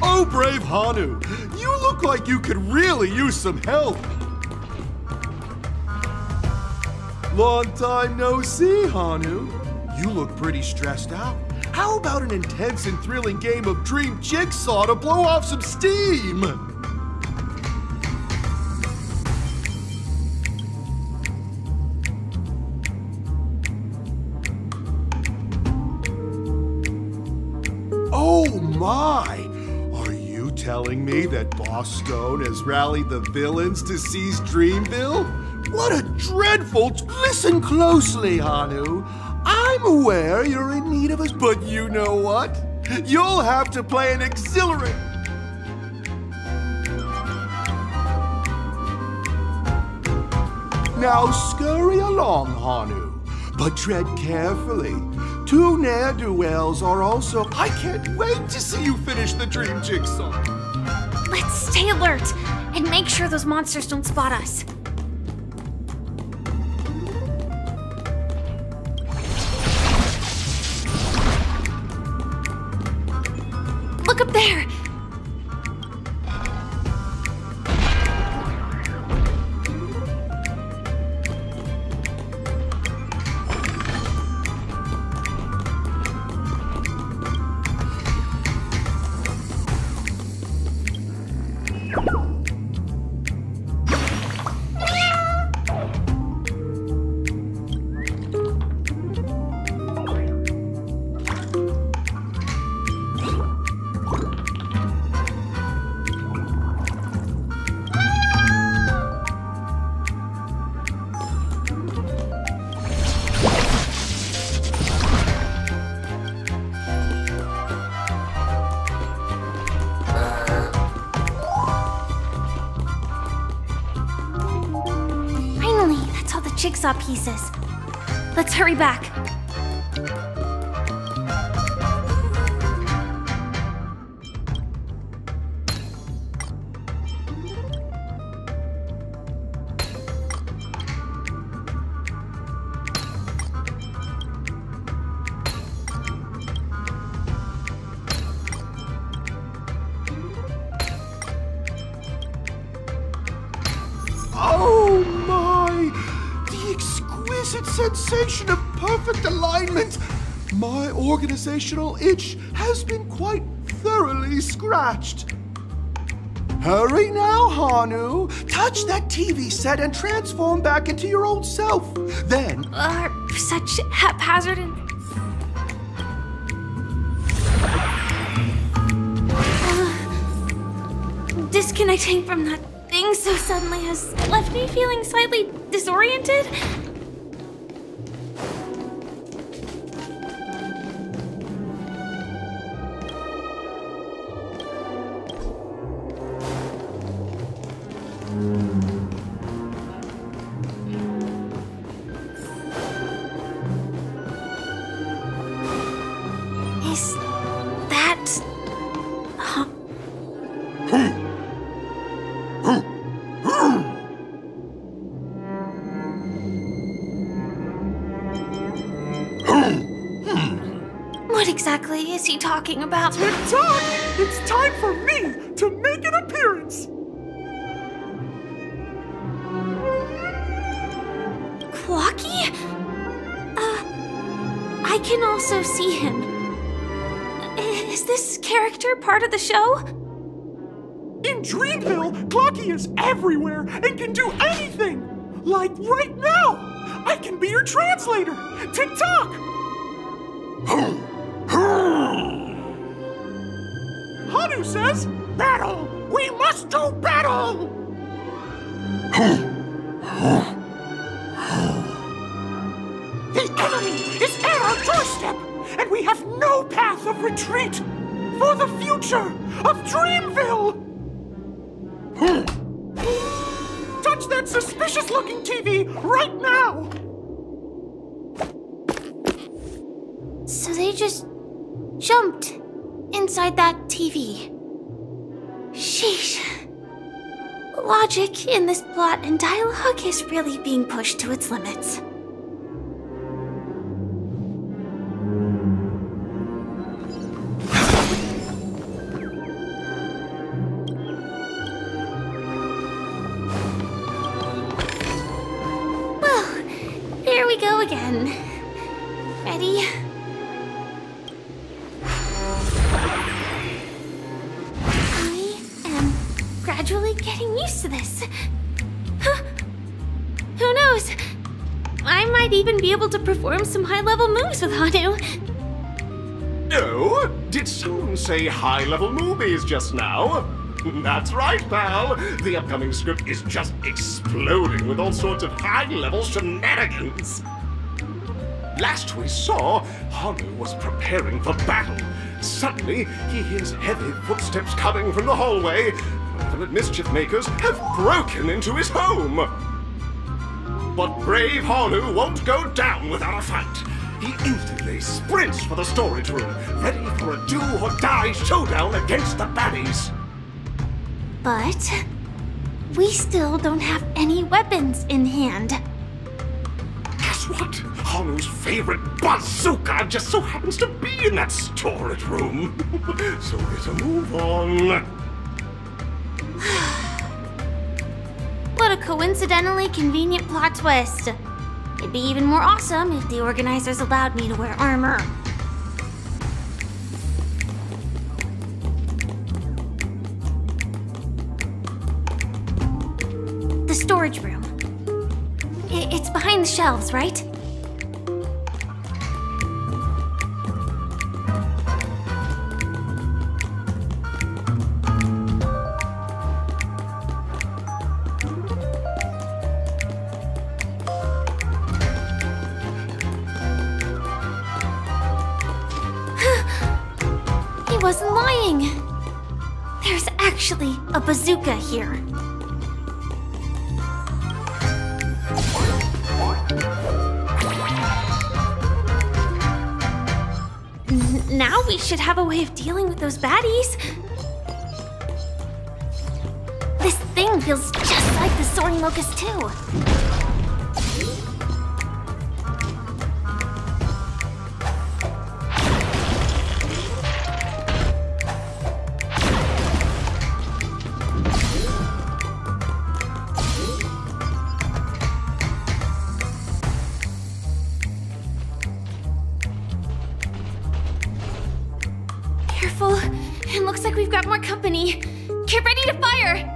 Oh, brave Hanu, you look like you could really use some help. Long time no see, Hanu. You look pretty stressed out. How about an intense and thrilling game of Dream Jigsaw to blow off some steam? Oh my! Are you telling me that Boss Stone has rallied the villains to seize Dreamville? What a dreadful... Listen closely, Hanu. I'm aware you're in need of us, but you know what? You'll have to play an exhilarating... Now scurry along, Hanu, but tread carefully. 2 ne'er-do-wells are also... I can't wait to see you finish the Dream Jigsaw. Let's stay alert and make sure those monsters don't spot us. Look up there! jigsaw pieces. Let's hurry back. Oh my! The exquisite sensation of perfect alignment! My organizational itch has been quite thoroughly scratched. Hurry now, Hanu! Touch that TV set and transform back into your old self. Then... Such haphazard and... disconnecting from that thing so suddenly has left me feeling slightly disoriented. Is that... What exactly is he talking about? Tick-tock! It's time for me to make an appearance! Clocky? I can also see him. Is this character part of the show? In Dreamville, Clocky is everywhere and can do anything! Like right now! I can be your translator! Tick-tock! Hanu says, battle! We must do battle! The enemy is at our doorstep, and we have no path of retreat for the future of Dreamville! Touch that suspicious-looking TV right now! So they just jumped inside that TV. Sheesh. Logic in this plot and dialogue is really being pushed to its limits. Well, here we go again. Ready? Gradually getting used to this. Huh. Who knows? I might even be able to perform some high-level moves with Hanu. Oh, did someone say high-level movies just now? That's right, pal. The upcoming script is just exploding with all sorts of high-level shenanigans. Last we saw, Hanu was preparing for battle. Suddenly, he hears heavy footsteps coming from the hallway. The mischief makers have broken into his home. But brave Hanu won't go down without a fight. He instantly sprints for the storage room, ready for a do-or-die showdown against the baddies. But we still don't have any weapons in hand. Guess what? Hanu's favorite bazooka just so happens to be in that storage room. So get a move on. What a coincidentally convenient plot twist. It'd be even more awesome if the organizers allowed me to wear armor. The storage room. It's behind the shelves, right? Wasn't lying. There's actually a bazooka here. now we should have a way of dealing with those baddies. This thing feels just like the Soaring Locust too. Careful. It looks like we've got more company. Get ready to fire!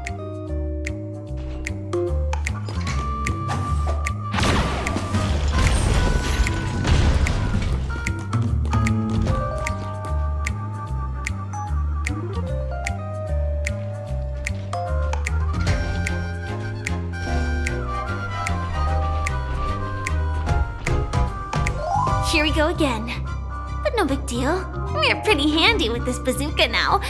Here we go again. But no big deal. We're pretty handy with this bazooka now.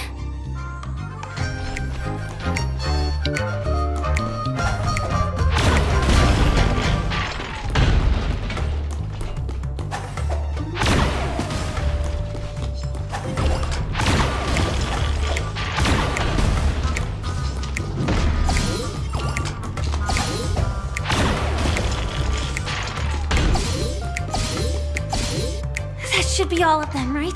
That should be all of them, right?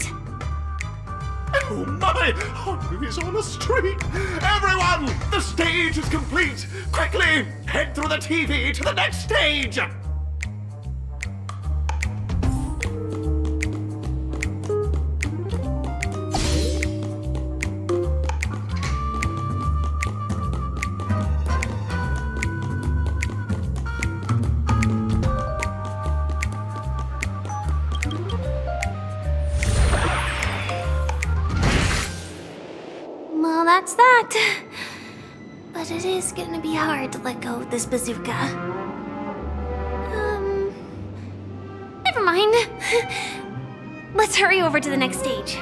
Oh my! Honkai is on the street! Everyone! The stage is complete! Quickly! Head through the TV to the next stage! Well, that's that. But it is gonna be hard to let go of this bazooka. Never mind. Let's hurry over to the next stage.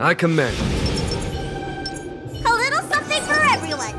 I commend. A little something for everyone.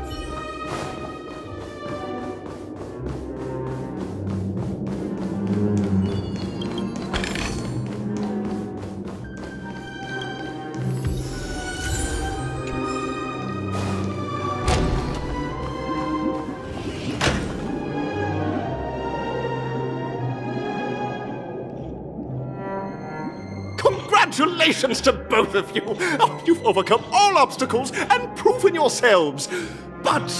Congratulations to both of you! Oh, you've overcome all obstacles and proven yourselves! But,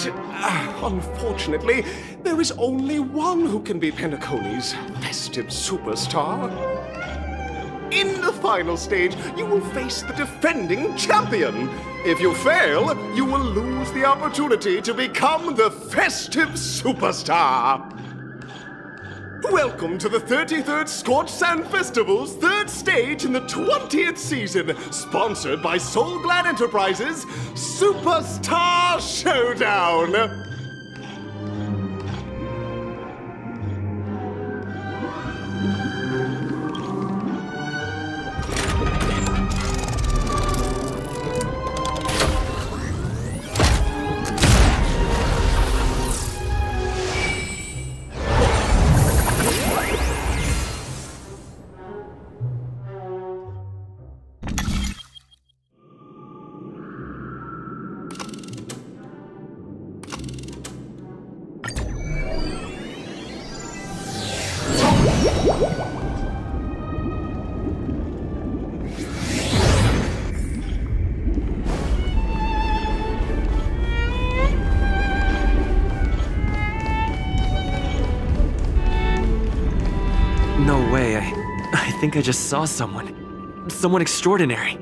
unfortunately, there is only one who can be Penacony's festive superstar. In the final stage, you will face the defending champion. If you fail, you will lose the opportunity to become the festive superstar. Welcome to the 33rd Scorch Sand Festival's third stage in the 20th season, sponsored by Soul Glad Enterprises, Superstar Showdown! think I just saw someone. Someone extraordinary.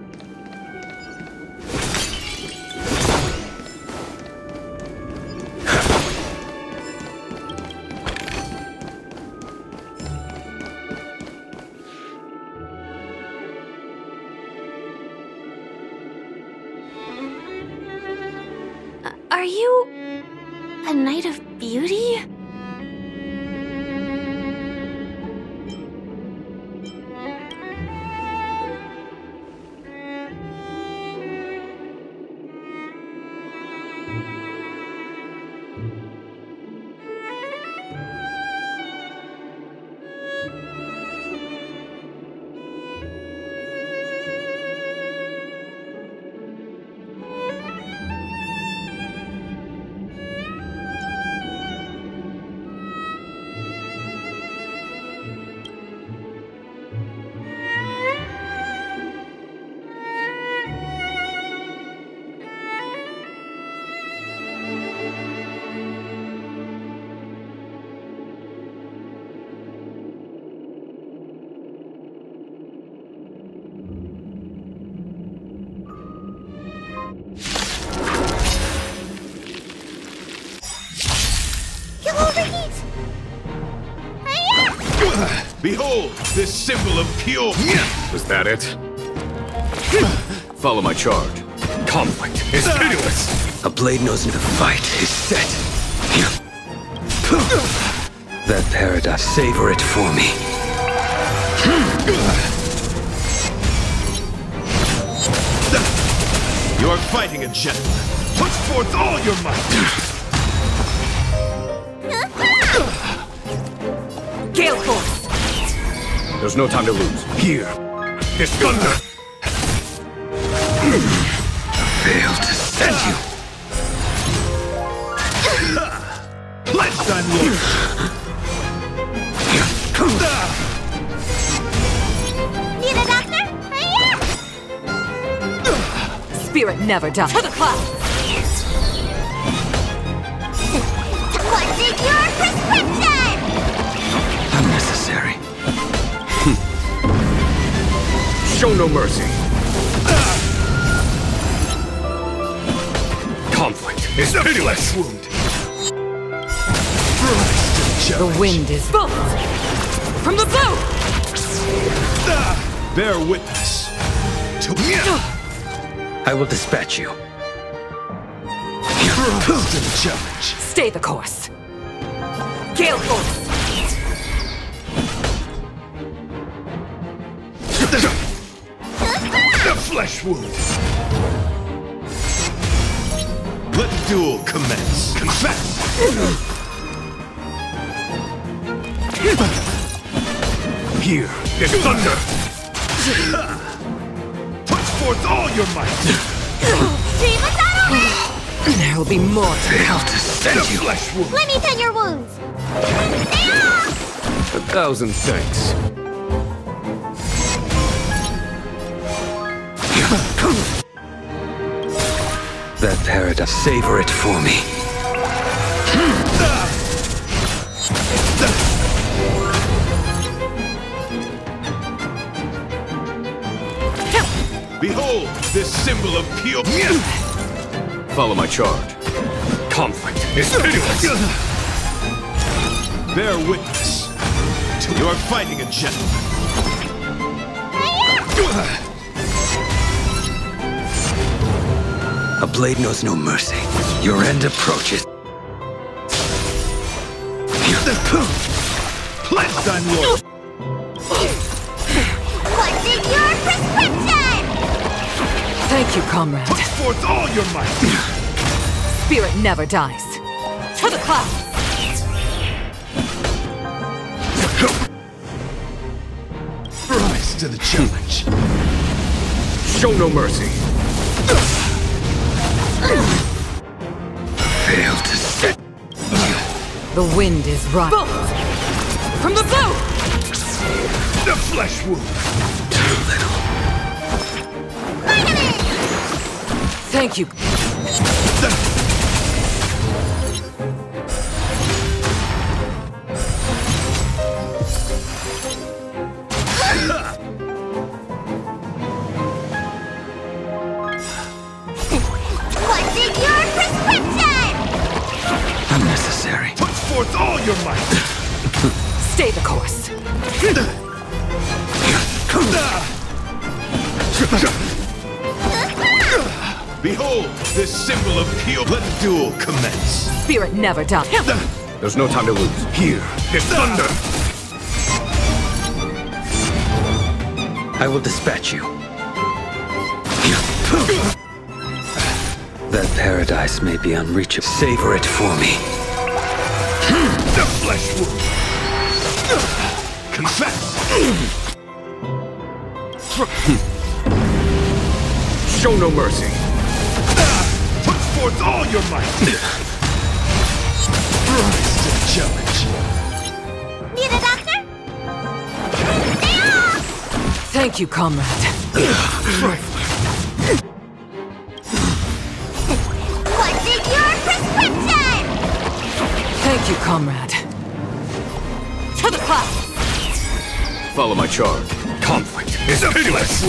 Are you a knight of beauty? Behold, this symbol of pure... Was that it? Follow my charge. Conflict is pitiless! A blade knows the fight is set. That paradise, savor it for me. You are fighting a gentleman. Put forth all your might! Gale Force! There's no time to lose. Here is thunder! Failed to send you. Pledge thy lord! Need a doctor? Spirit never dies. To the clouds! What's in your prescription? Unnecessary. Show no mercy. Conflict is pitiless. The wind is full. From the blue! Bear witness to me. I will dispatch you. Rise to the challenge. Stay the course. Gale Force! The flesh wound. Let the duel commence. Confess. Here is thunder. Put forth all your might. There will be more to Failed to send The you. flesh wound. Let me tend your wounds. 1,000 thanks. That paradise, savor it for me. Behold, this symbol of pure... Follow my charge. Conflict is pitiless. Bear witness to your fighting a gentleman. A blade knows no mercy. Your end approaches. Pledge thy lord. What's in your prescription? Thank you, comrade. Put forth all your might. Spirit never dies. To the clouds! Rise to the challenge. Show no mercy. Failed to set. The wind is right. From the blue! The flesh wound. Too little. Thank you. forth all your might! Stay the course. Behold, this symbol of Kyo. Let the duel commence. Spirit never done. There's no time to lose. Here is thunder! I will dispatch you. That paradise may be unreachable. Savor it for me. The flesh wound! Confess! Show no mercy. Put forth all your might! Rise to the challenge. Need a doctor? Thank you, comrade. What's in your prescription? Thank you, comrade. To the class! Follow my charge. Conflict is pitiless!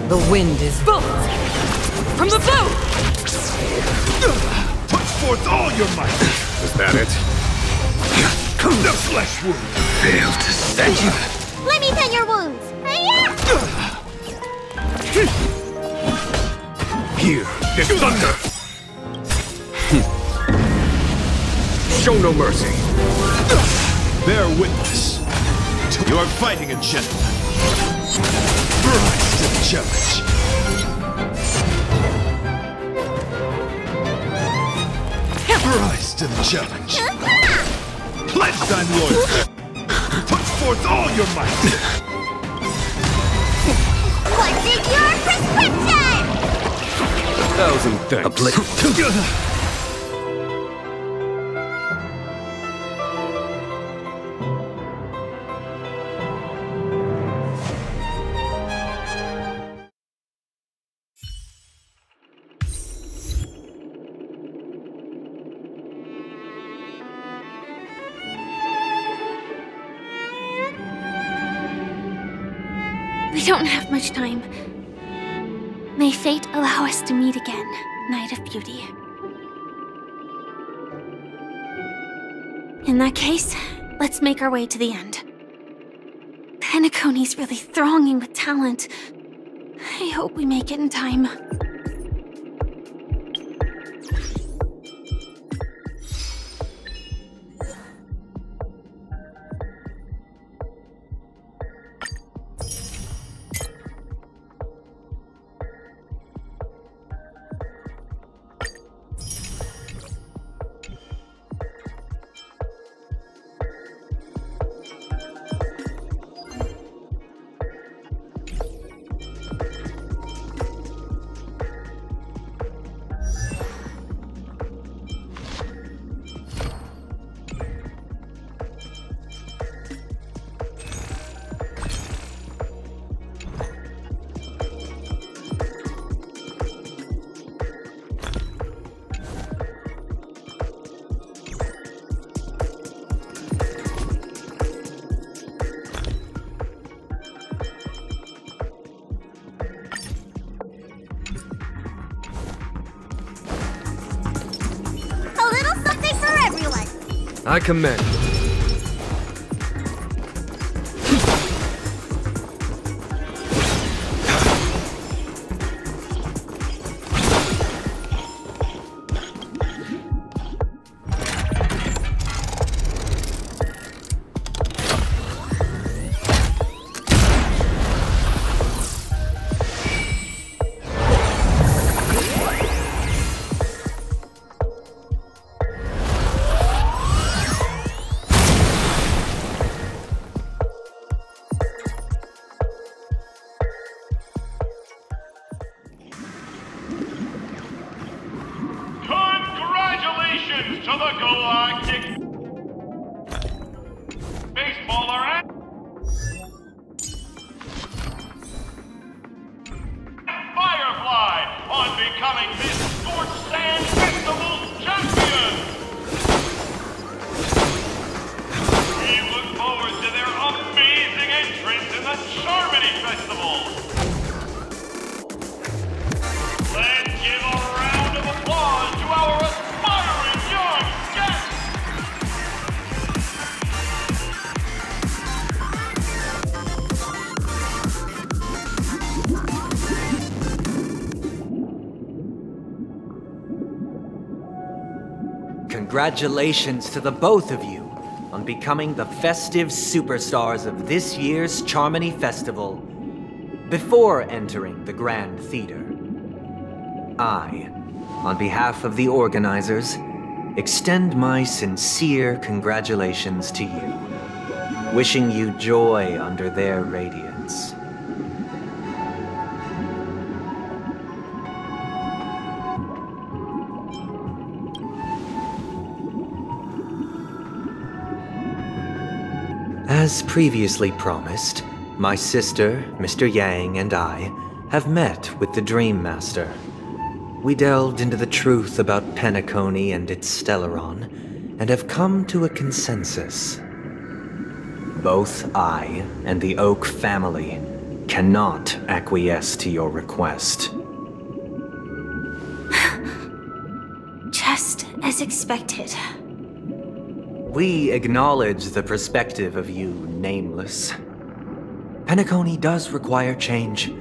The wind is both from the bow! Put forth all your might! Is that it? The flesh wound! Fail to stand you. Let me tend your wounds. Here is thunder. Show no mercy. Bear witness. You are fighting a gentleman. Rise to the challenge. Rise to the challenge. Pledge thine loyalty. Put forth all your might. What's in your prescription? 1,000 thanks. We don't have much time. May fate allow us to meet again, Night of Beauty. In that case, let's make our way to the end. Penacony's really thronging with talent. I hope we make it in time. I commend. Congratulations to the Galactic Baseballer and Firefly on becoming this Scorched Sand Festival's champion. We look forward to their amazing entrance in the Charmony Festival. Let's give a round congratulations to the both of you on becoming the festive superstars of this year's Charmony Festival before entering the Grand Theater. I, on behalf of the organizers, extend my sincere congratulations to you, wishing you joy under their radiance. As previously promised, my sister, Mr. Yang, and I have met with the Dream Master. We delved into the truth about Peniconia and its Stellaron, and have come to a consensus. Both I and the Oak family cannot acquiesce to your request. Just as expected. We acknowledge the perspective of you, Nameless. Peniconia does require change,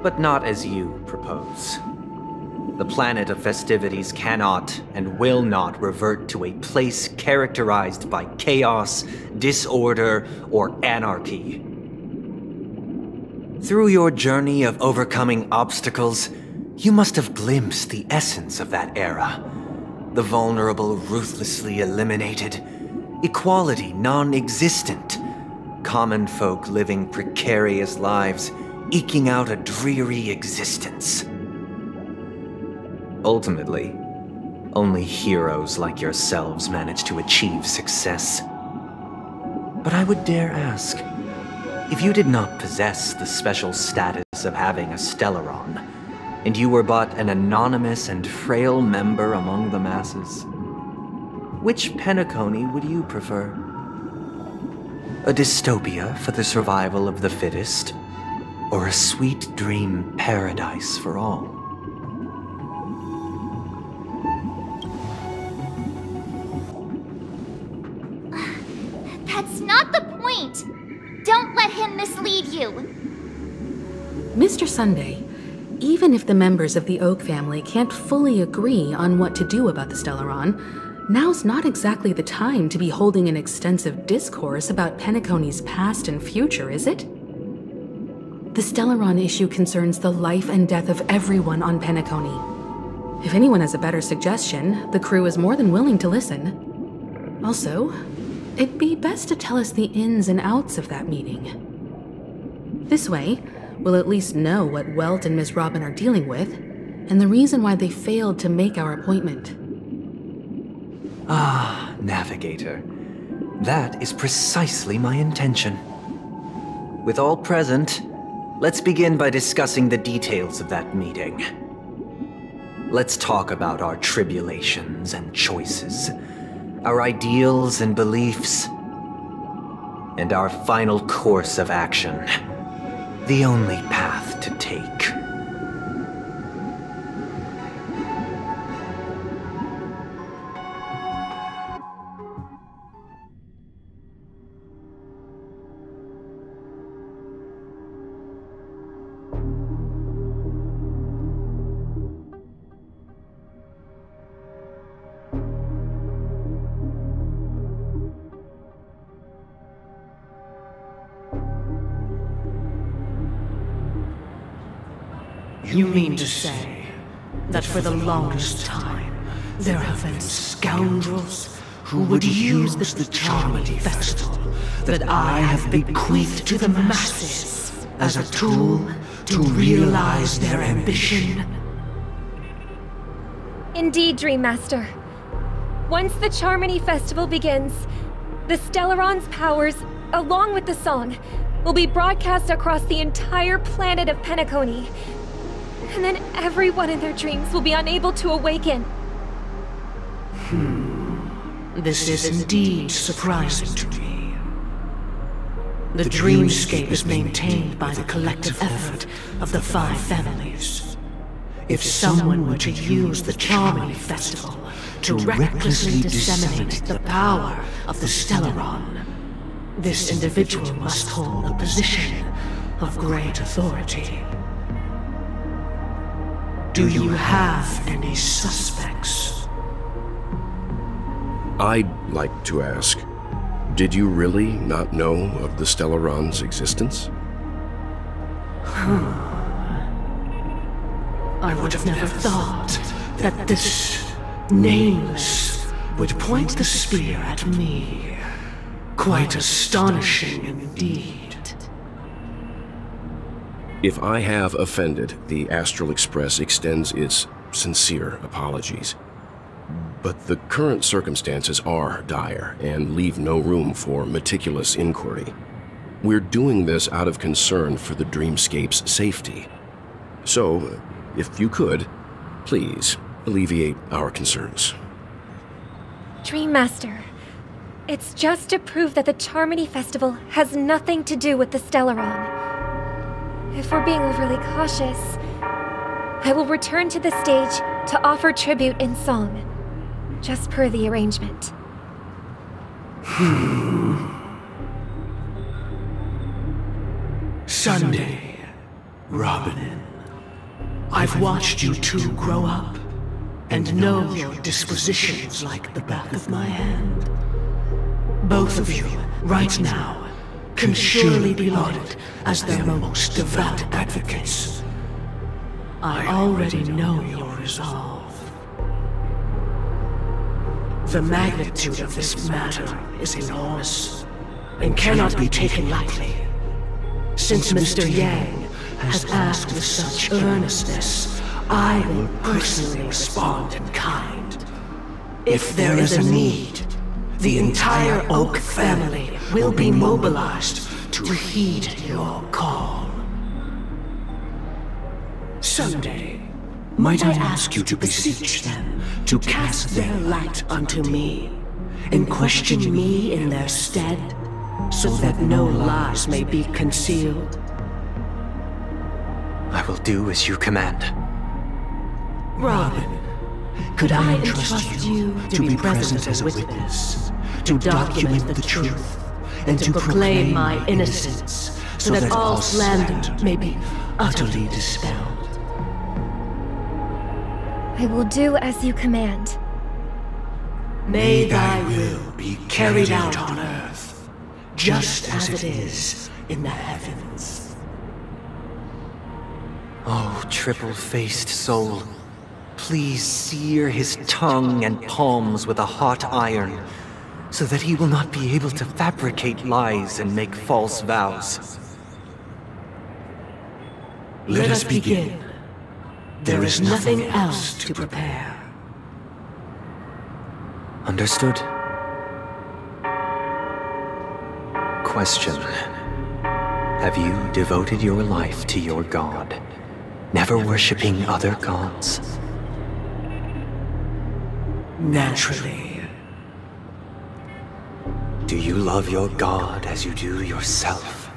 but not as you propose. The planet of festivities cannot and will not revert to a place characterized by chaos, disorder, or anarchy. Through your journey of overcoming obstacles, you must have glimpsed the essence of that era. The vulnerable ruthlessly eliminated, equality non-existent, common folk living precarious lives, eking out a dreary existence. Ultimately, only heroes like yourselves manage to achieve success. But I would dare ask, if you did not possess the special status of having a Stellaron, and you were but an anonymous and frail member among the masses, which Peniconia would you prefer? A dystopia for the survival of the fittest, or a sweet dream paradise for all? That's not the point! Don't let him mislead you! Mr. Sunday, even if the members of the Oak family can't fully agree on what to do about the Stellaron, now's not exactly the time to be holding an extensive discourse about Peniconia's past and future, is it? The Stellaron issue concerns the life and death of everyone on Peniconia. If anyone has a better suggestion, the crew is more than willing to listen. Also, it'd be best to tell us the ins and outs of that meeting. This way, we'll at least know what Welt and Ms. Robin are dealing with, and the reason why they failed to make our appointment. Ah, Navigator. That is precisely my intention. With all present, let's begin by discussing the details of that meeting. Let's talk about our tribulations and choices, our ideals and beliefs, and our final course of action. The only path to take. You mean to say that for the longest time, there have been scoundrels who would use the Charmony Festival that I have bequeathed to the masses as a tool to realize their ambition? Indeed, Dream Master. Once the Charmony Festival begins, the Stellaron's powers, along with the song, will be broadcast across the entire planet of Peniconia. And then everyone in their dreams will be unable to awaken. This is indeed surprising to me. The dreamscape is maintained by the collective effort of the 5 families. If someone were to use the Charmony Festival to recklessly disseminate the power of the Stellaron, this individual must hold a position of great authority. Do you have any suspects? I'd like to ask, did you really not know of the Stellaron's existence? I would have never thought that this nameless would point the spear at me. Quite astonishing indeed. If I have offended, the Astral Express extends its sincere apologies. But the current circumstances are dire and leave no room for meticulous inquiry. We're doing this out of concern for the Dreamscape's safety. So, if you could, please alleviate our concerns. Dream Master, it's just to prove that the Charmony Festival has nothing to do with the Stellaron. If we're being overly cautious, I will return to the stage to offer tribute in song, just per the arrangement. Sunday, Robin. I've watched you two grow up, and know your dispositions like the back of my hand. Both of you, right now, can surely be lauded as their most devout advocates. I already know your resolve. The magnitude of this matter is enormous, and cannot be taken lightly. Since Mr. Yang has asked with such earnestness, I will personally respond in kind. If there is a need, the entire Oak family will be mobilized to heed your call. Someday, might I ask you to beseech them to cast their light unto me, and question me in their stead, so that no lies may be concealed? I will do as you command. Robin, could I entrust you to be present as a witness, to document the truth, and to proclaim my innocence, so that all slander may be utterly dispelled? I will do as you command. May thy will be carried out on earth, just as it is in the heavens. Oh, triple-faced soul, please sear his tongue and palms with a hot iron, so that he will not be able to fabricate lies and make false vows. Let us begin. There is nothing else to prepare. Understood. Question. Have you devoted your life to your god, never worshipping other gods? Naturally. Do you love your god as you do yourself,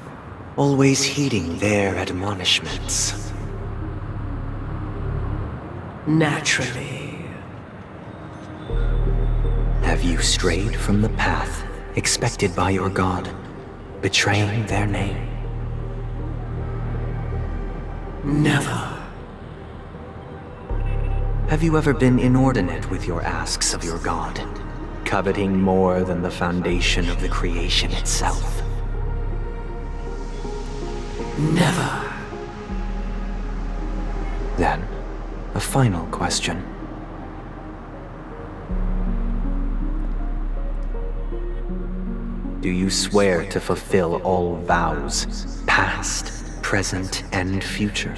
always heeding their admonishments? Naturally. Have you strayed from the path expected by your god, betraying their name? Never. Have you ever been inordinate with your asks of your god, coveting more than the foundation of the creation itself? Never. Then, a final question. Do you swear to fulfill all vows, past, present, and future?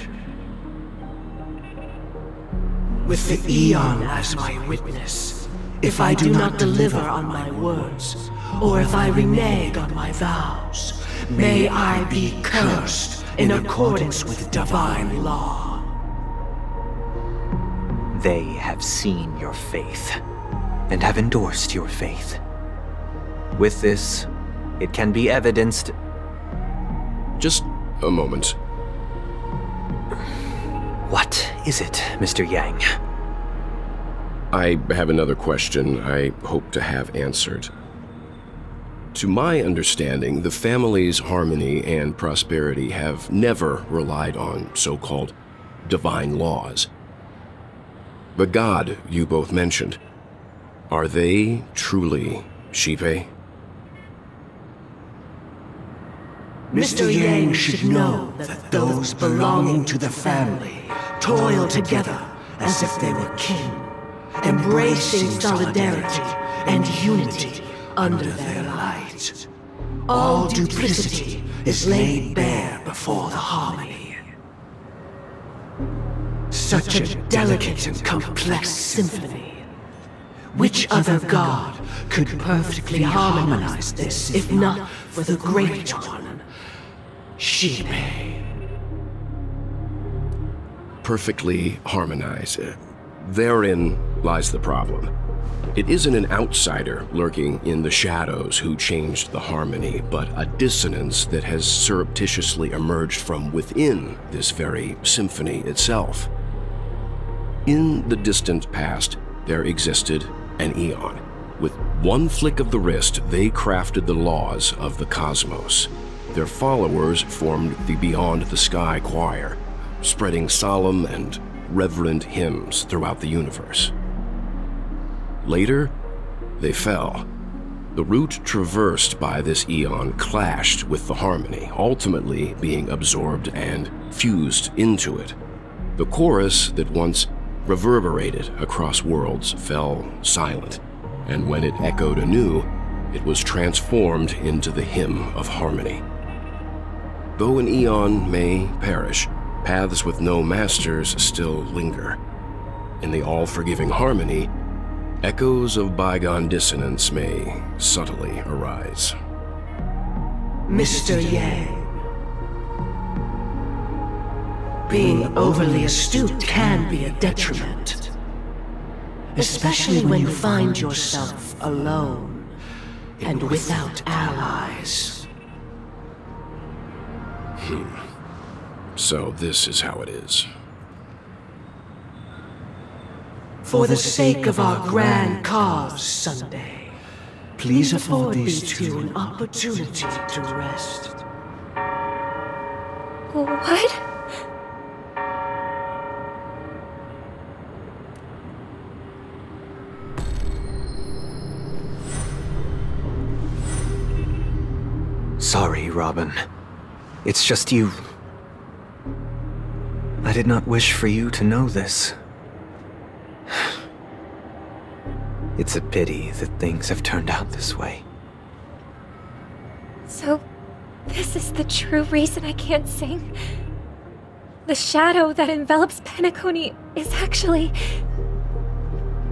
With the Eon as my witness, if I do not deliver on my words, or if I renege on my vows, may I be cursed in accordance with divine law. They have seen your faith, and have endorsed your faith. With this, it can be evidenced... Just a moment. What is it, Mr. Yang? I have another question I hope to have answered. To my understanding, the family's harmony and prosperity have never relied on so-called divine laws. The god you both mentioned, Are they truly Shipe? Mr. Yang should know that those belonging to the family toil together as if they were kin, embracing solidarity and unity under their light. All duplicity is laid bare before the harmony. Such a delicate and complex symphony. Which other god could perfectly harmonize this, if not for the great one, Shipe? Perfectly harmonize. Therein lies the problem. It isn't an outsider lurking in the shadows who changed the harmony, but a dissonance that has surreptitiously emerged from within this very symphony itself. In the distant past, there existed an eon. With one flick of the wrist, they crafted the laws of the cosmos. Their followers formed the Beyond the Sky Choir, spreading solemn and reverent hymns throughout the universe. Later, they fell. The route traversed by this eon clashed with the harmony, ultimately being absorbed and fused into it. The chorus that once reverberated across worlds fell silent, and when it echoed anew, it was transformed into the hymn of harmony. Though an eon may perish, paths with no masters still linger. In the all-forgiving harmony, echoes of bygone dissonance may subtly arise. Mr. Yang. Being overly astute can be a detriment. Especially when you find yourself alone and without allies. So this is how it is. For the sake of our grand cause, Sunday, please afford these two an opportunity to rest. What? Sorry, Robin. It's just you. I did not wish for you to know this. It's a pity that things have turned out this way. So, this is the true reason I can't sing? The shadow that envelops Peniconia is actually...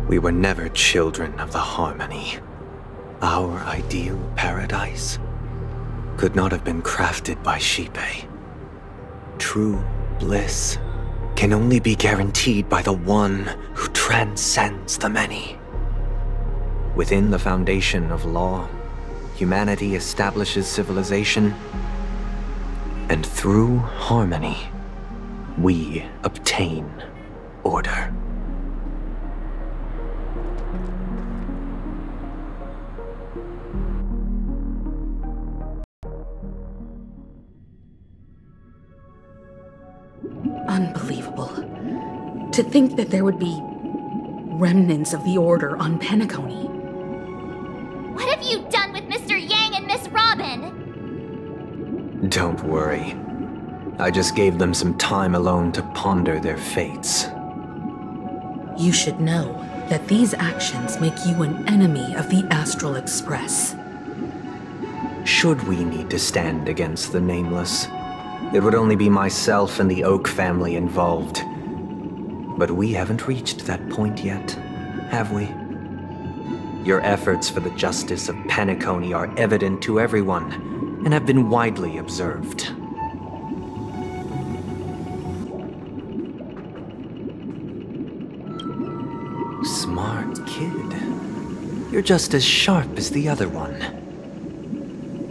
We were never children of the harmony. Our ideal paradise could not have been crafted by Shipe. True bliss can only be guaranteed by the one who transcends the many. Within the foundation of law, humanity establishes civilization, and through harmony, we obtain order. Unbelievable. To think that there would be remnants of the Order on Peniconia. What have you done with Mr. Yang and Miss Robin? Don't worry. I just gave them some time alone to ponder their fates. You should know that these actions make you an enemy of the Astral Express. Should we need to stand against the Nameless, it would only be myself and the Oak family involved. But we haven't reached that point yet, have we? Your efforts for the justice of Peniconia are evident to everyone, and have been widely observed. Smart kid. You're just as sharp as the other one.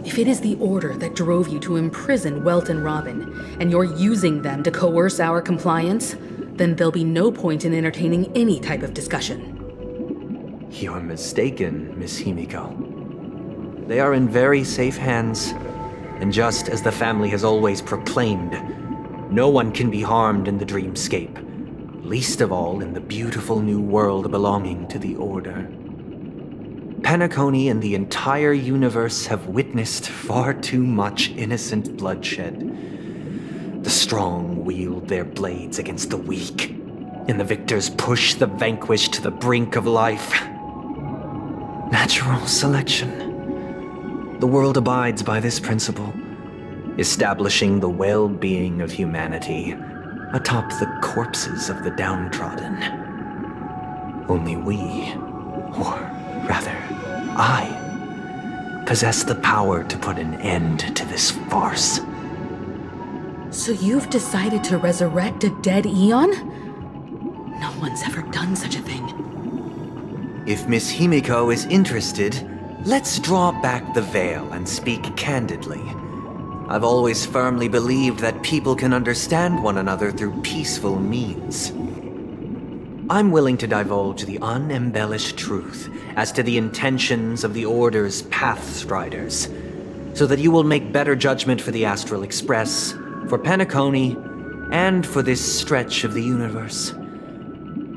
If it is the Order that drove you to imprison Welt and Robin, and you're using them to coerce our compliance, then there'll be no point in entertaining any type of discussion. You're mistaken, Miss Himiko. They are in very safe hands, and just as the family has always proclaimed, no one can be harmed in the dreamscape, least of all in the beautiful new world belonging to the Order. Peniconia and the entire universe have witnessed far too much innocent bloodshed. The strong wield their blades against the weak, and the victors push the vanquished to the brink of life. Natural selection. The world abides by this principle, establishing the well-being of humanity atop the corpses of the downtrodden. Only we, or rather, I, possess the power to put an end to this farce. So you've decided to resurrect a dead Eon? No one's ever done such a thing. If Miss Himiko is interested, let's draw back the veil and speak candidly. I've always firmly believed that people can understand one another through peaceful means. I'm willing to divulge the unembellished truth as to the intentions of the Order's Pathstriders, so that you will make better judgment for the Astral Express, for Peniconia, and for this stretch of the universe.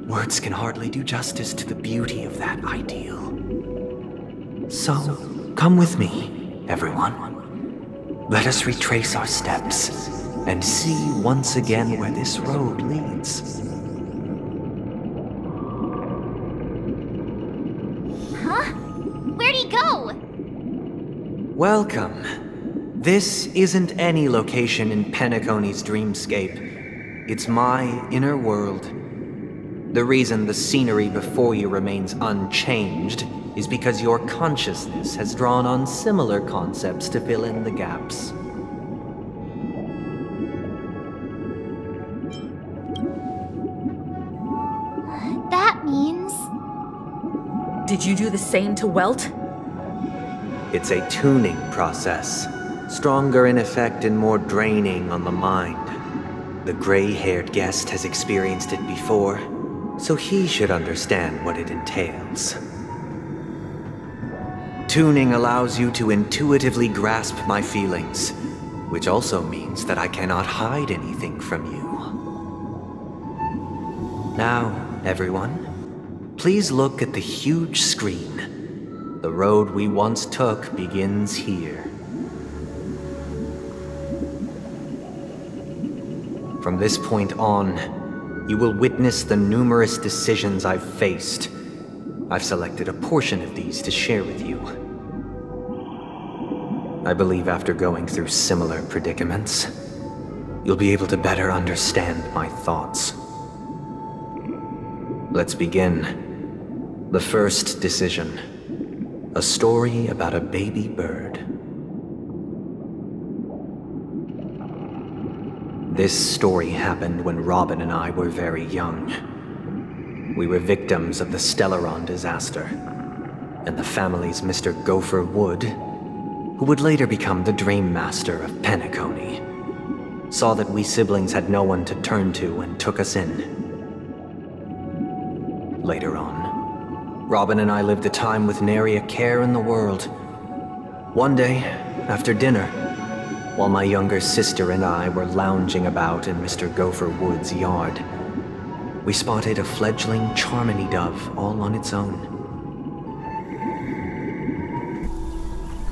Words can hardly do justice to the beauty of that ideal. So, come with me, everyone. Let us retrace our steps and see once again where this road leads. Huh? Where'd he go? Welcome. This isn't any location in Peniconia's dreamscape. It's my inner world. The reason the scenery before you remains unchanged is because your consciousness has drawn on similar concepts to fill in the gaps. That means... Did you do the same to Welt? It's a tuning process. Stronger in effect and more draining on the mind. The gray-haired guest has experienced it before, so he should understand what it entails. Tuning allows you to intuitively grasp my feelings, which also means that I cannot hide anything from you. Now, everyone, please look at the huge screen. The road we once took begins here. From this point on, you will witness the numerous decisions I've faced. I've selected a portion of these to share with you. I believe after going through similar predicaments, you'll be able to better understand my thoughts. Let's begin. The first decision. A story about a baby bird. This story happened when Robin and I were very young. We were victims of the Stellaron disaster, and the family's Mr. Gopher Wood, who would later become the Dream Master of Peniconia, saw that we siblings had no one to turn to and took us in. Later on, Robin and I lived a time with nary a care in the world. One day, after dinner, while my younger sister and I were lounging about in Mr. Gopher Wood's yard, we spotted a fledgling Charmony dove all on its own.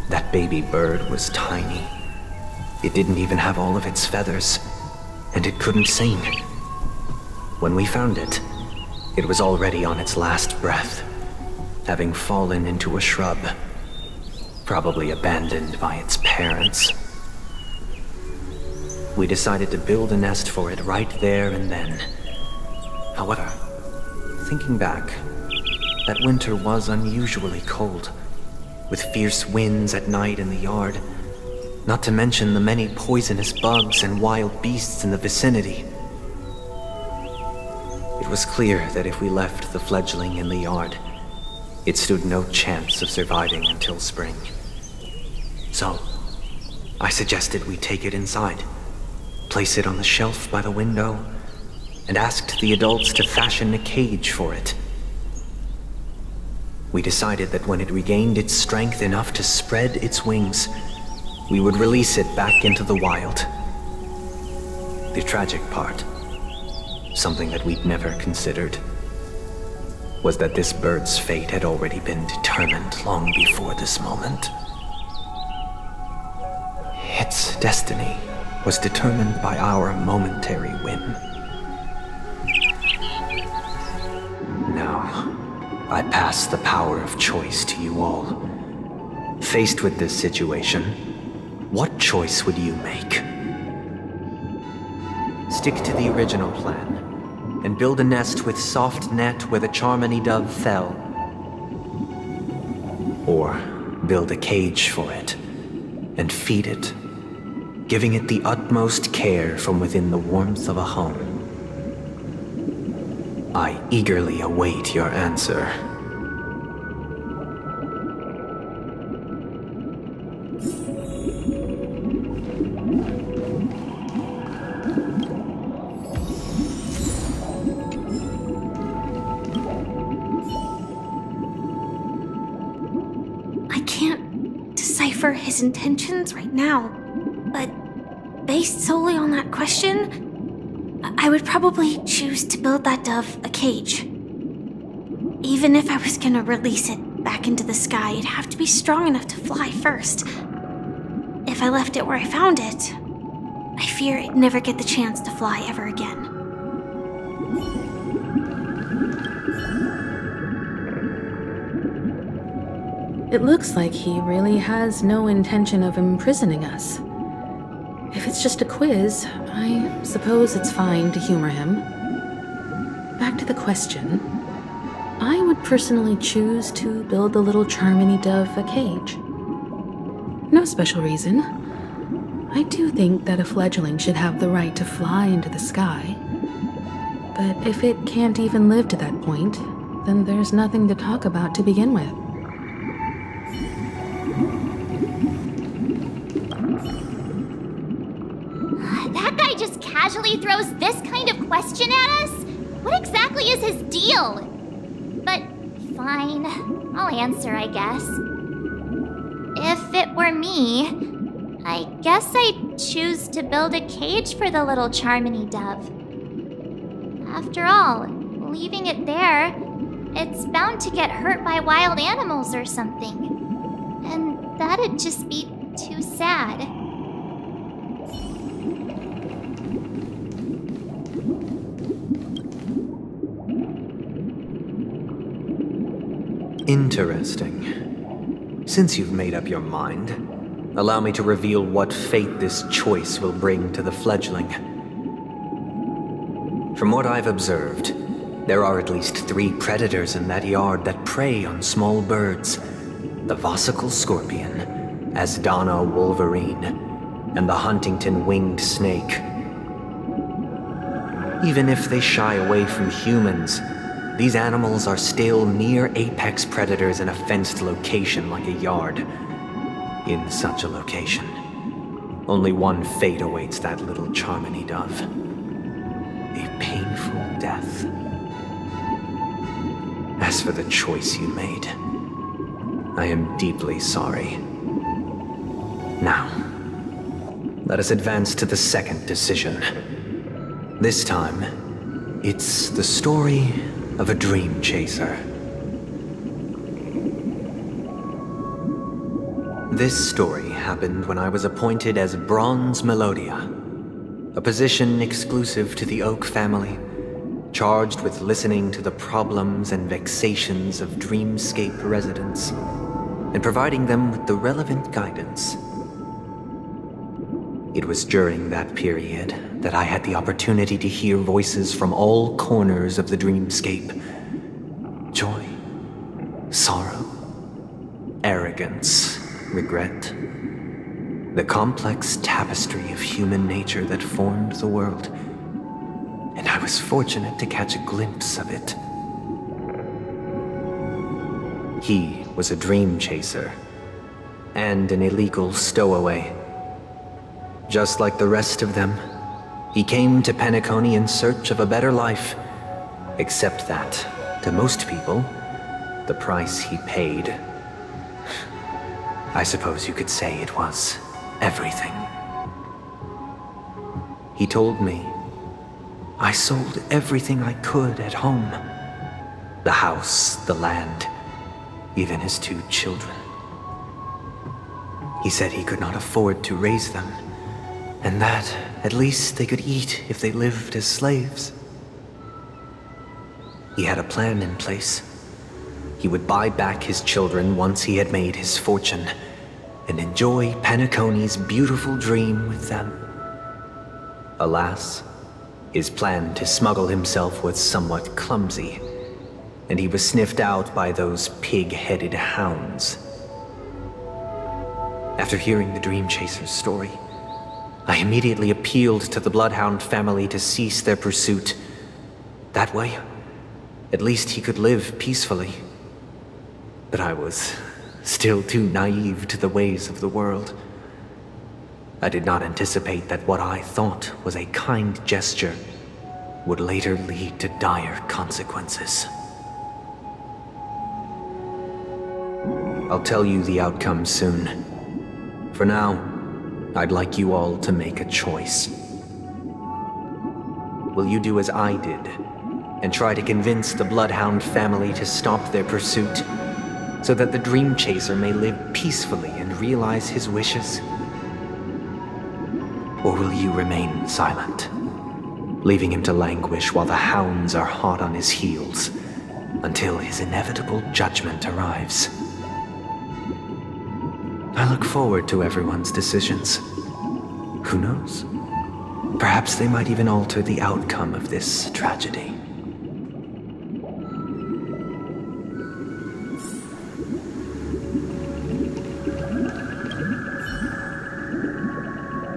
That baby bird was tiny. It didn't even have all of its feathers, and it couldn't sing. When we found it, it was already on its last breath, having fallen into a shrub, probably abandoned by its parents. We decided to build a nest for it right there and then. However, thinking back, that winter was unusually cold, with fierce winds at night in the yard, not to mention the many poisonous bugs and wild beasts in the vicinity. It was clear that if we left the fledgling in the yard, it stood no chance of surviving until spring. So, I suggested we take it inside, place it on the shelf by the window, and asked the adults to fashion a cage for it. We decided that when it regained its strength enough to spread its wings, we would release it back into the wild. The tragic part, something that we'd never considered. was that this bird's fate had already been determined long before this moment. Its destiny was determined by our momentary whim. Now, I pass the power of choice to you all. Faced with this situation, what choice would you make? Stick to the original plan, and build a nest with soft net where the Charmony dove fell. Or build a cage for it, and feed it, giving it the utmost care from within the warmth of a home. I eagerly await your answer. I can't decipher his intentions right now, but based solely on that question, I would probably choose to build that dove a cage. Even if I was gonna release it back into the sky, it'd have to be strong enough to fly first. If I left it where I found it, I fear it'd never get the chance to fly ever again. It looks like he really has no intention of imprisoning us. If it's just a quiz, I suppose it's fine to humor him. Back to the question. I would personally choose to build the little Charmony dove a cage. No special reason. I do think that a fledgling should have the right to fly into the sky. But if it can't even live to that point, then there's nothing to talk about to begin with. That guy just casually throws this kind of question at us? What exactly is his deal? But fine, I'll answer, I guess. If it were me, I guess I'd choose to build a cage for the little Charmony dove. After all, leaving it there, it's bound to get hurt by wild animals or something. And that'd just be too sad. Interesting. Since you've made up your mind, allow me to reveal what fate this choice will bring to the fledgling. From what I've observed, there are at least 3 predators in that yard that prey on small birds. The Vosicle scorpion, Asdana wolverine, and the Huntington winged snake. Even if they shy away from humans, these animals are still near apex predators in a fenced location like a yard. In such a location, only one fate awaits that little Charmony dove. A painful death. As for the choice you made, I am deeply sorry. Now, let us advance to the second decision. This time, it's the story of a dream chaser. This story happened when I was appointed as Bronze Melodia, a position exclusive to the Oak family, charged with listening to the problems and vexations of dreamscape residents, and providing them with the relevant guidance. It was during that period that I had the opportunity to hear voices from all corners of the dreamscape. Joy, sorrow, arrogance, regret. The complex tapestry of human nature that formed the world. And I was fortunate to catch a glimpse of it. He was a dream chaser, and an illegal stowaway. Just like the rest of them, he came to Peniconia in search of a better life. Except that, to most people, the price he paid, I suppose you could say it was everything. He told me I sold everything I could at home. The house, the land, even his 2 children. He said he could not afford to raise them, and that at least they could eat if they lived as slaves. He had a plan in place. He would buy back his children once he had made his fortune, and enjoy Penacony's beautiful dream with them. Alas, his plan to smuggle himself was somewhat clumsy, and he was sniffed out by those pig-headed hounds. After hearing the Dream Chaser's story, I immediately appealed to the Bloodhound family to cease their pursuit. That way, at least he could live peacefully. But I was still too naive to the ways of the world. I did not anticipate that what I thought was a kind gesture would later lead to dire consequences. I'll tell you the outcome soon. For now, I'd like you all to make a choice. Will you do as I did, and try to convince the Bloodhound family to stop their pursuit, so that the Dream Chaser may live peacefully and realize his wishes? Or will you remain silent, leaving him to languish while the hounds are hot on his heels, until his inevitable judgment arrives? I look forward to everyone's decisions. Who knows? Perhaps they might even alter the outcome of this tragedy.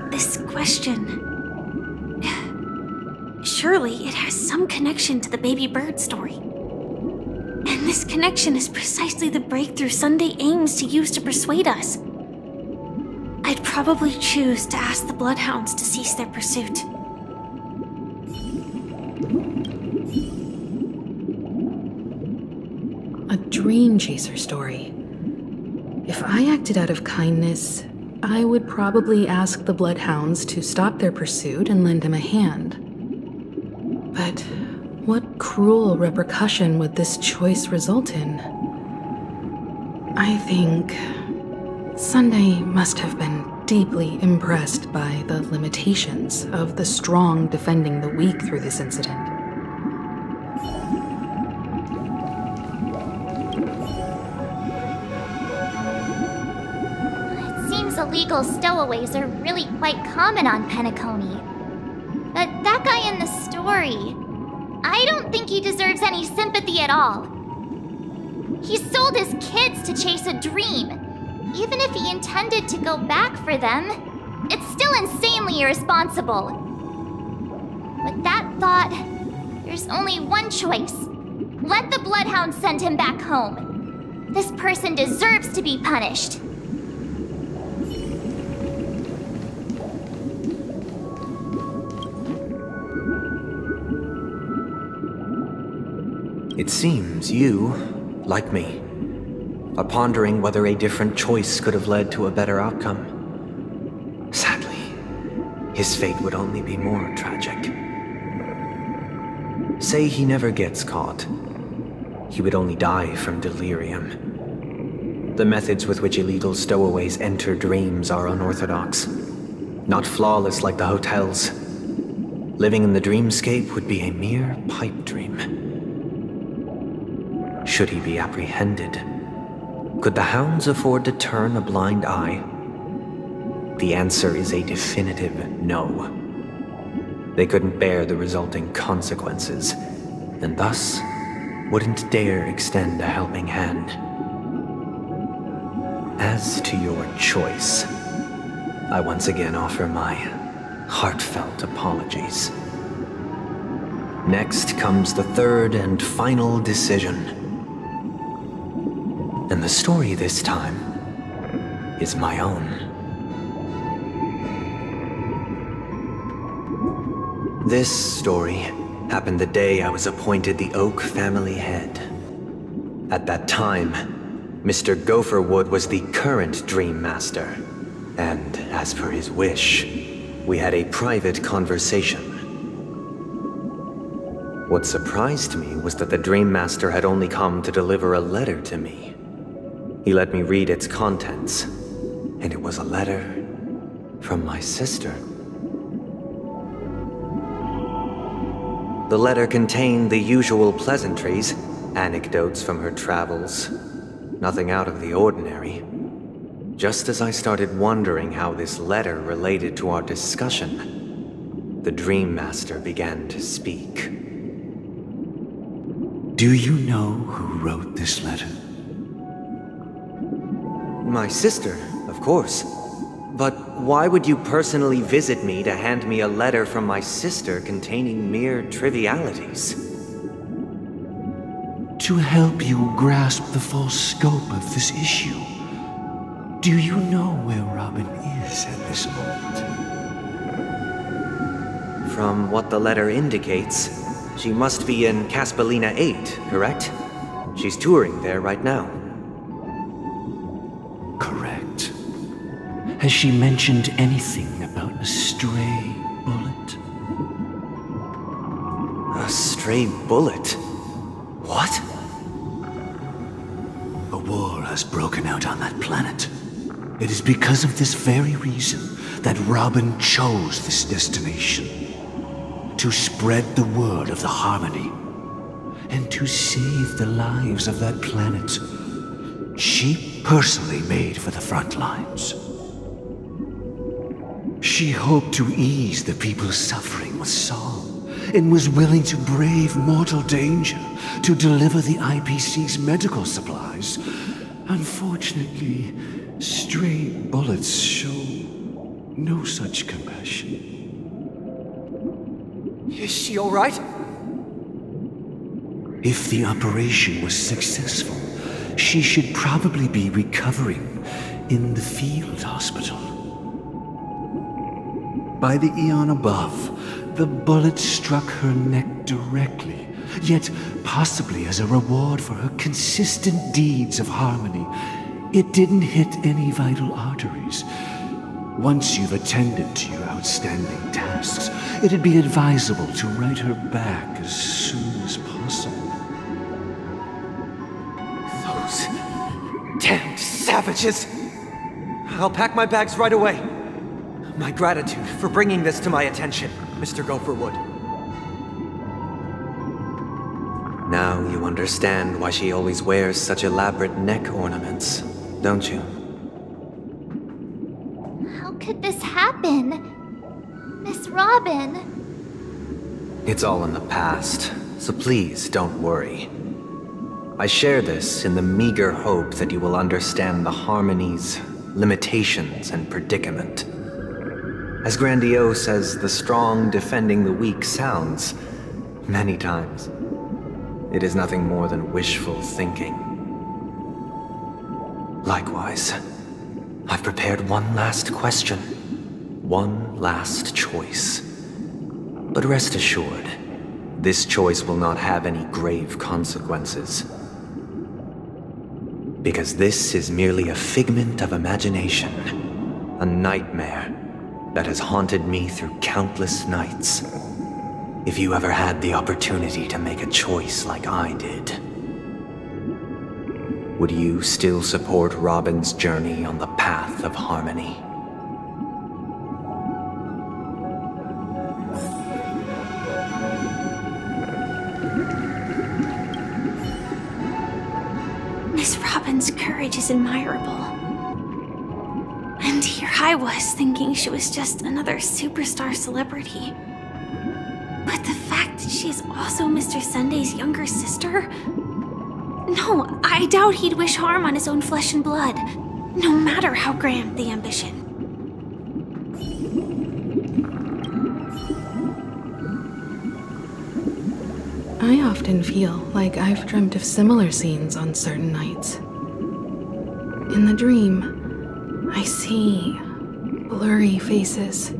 This question... Surely it has some connection to the baby bird story. And this connection is precisely the breakthrough Sunday aims to use to persuade us. I'd probably choose to ask the Bloodhounds to cease their pursuit. A Dream Chaser story. If I acted out of kindness, I would probably ask the Bloodhounds to stop their pursuit and lend him a hand. But what cruel repercussion would this choice result in? I think Sunday must have been deeply impressed by the limitations of the strong defending the weak through this incident. It seems illegal stowaways are really quite common on Peniconia. But that guy in the story, I don't think he deserves any sympathy at all. He sold his kids to chase a dream. Even if he intended to go back for them, it's still insanely irresponsible. With that thought, there's only one choice. Let the Bloodhounds send him back home. This person deserves to be punished. It seems you, like me, are pondering whether a different choice could have led to a better outcome. Sadly, his fate would only be more tragic. Say he never gets caught. He would only die from delirium. The methods with which illegal stowaways enter dreams are unorthodox, not flawless like the hotels. Living in the dreamscape would be a mere pipe dream. Should he be apprehended, could the hounds afford to turn a blind eye? The answer is a definitive no. They couldn't bear the resulting consequences, and thus wouldn't dare extend a helping hand. As to your choice, I once again offer my heartfelt apologies. Next comes the third and final decision. And the story this time is my own. This story happened the day I was appointed the Oak family head. At that time, Mr. Gopherwood was the current Dream Master, and as per his wish, we had a private conversation. What surprised me was that the Dream Master had only come to deliver a letter to me. He let me read its contents, and it was a letter from my sister. The letter contained the usual pleasantries, anecdotes from her travels, nothing out of the ordinary. Just as I started wondering how this letter related to our discussion, the Dream Master began to speak. Do you know who wrote this letter? My sister, of course. But why would you personally visit me to hand me a letter from my sister containing mere trivialities? To help you grasp the full scope of this issue. Do you know where Robin is at this moment? From what the letter indicates, she must be in Caspelina 8, correct? She's touring there right now. Correct. Has she mentioned anything about a stray bullet? A stray bullet? What? A war has broken out on that planet. It is because of this very reason that Robin chose this destination. To spread the word of the Harmony. And to save the lives of that planet. She personally made for the front lines. She hoped to ease the people's suffering with song, and was willing to brave mortal danger to deliver the IPC's medical supplies. Unfortunately, stray bullets show no such compassion. Is she all right? If the operation was successful, she should probably be recovering in the field hospital. By the eon above, the bullet struck her neck directly, yet possibly as a reward for her consistent deeds of harmony, it didn't hit any vital arteries. Once you've attended to your outstanding tasks, it'd be advisable to write her back as soon as possible. Those damned savages! I'll pack my bags right away. My gratitude for bringing this to my attention, Mr. Gopherwood. Now you understand why she always wears such elaborate neck ornaments, don't you? How could this happen? Miss Robin? It's all in the past, so please don't worry. I share this in the meager hope that you will understand the Harmony's limitations and predicament. As grandiose as the strong defending the weak sounds, many times, it is nothing more than wishful thinking. Likewise, I've prepared one last question, one last choice. But rest assured, this choice will not have any grave consequences. Because this is merely a figment of imagination, a nightmare that has haunted me through countless nights. If you ever had the opportunity to make a choice like I did, would you still support Robin's journey on the path of harmony? Miss Robin's courage is admirable. And here I was thinking she was just another superstar celebrity. But the fact that she is also Mr. Sunday's younger sister? No, I doubt he'd wish harm on his own flesh and blood, no matter how grand the ambition. I often feel like I've dreamt of similar scenes on certain nights. In the dream, I see blurry faces.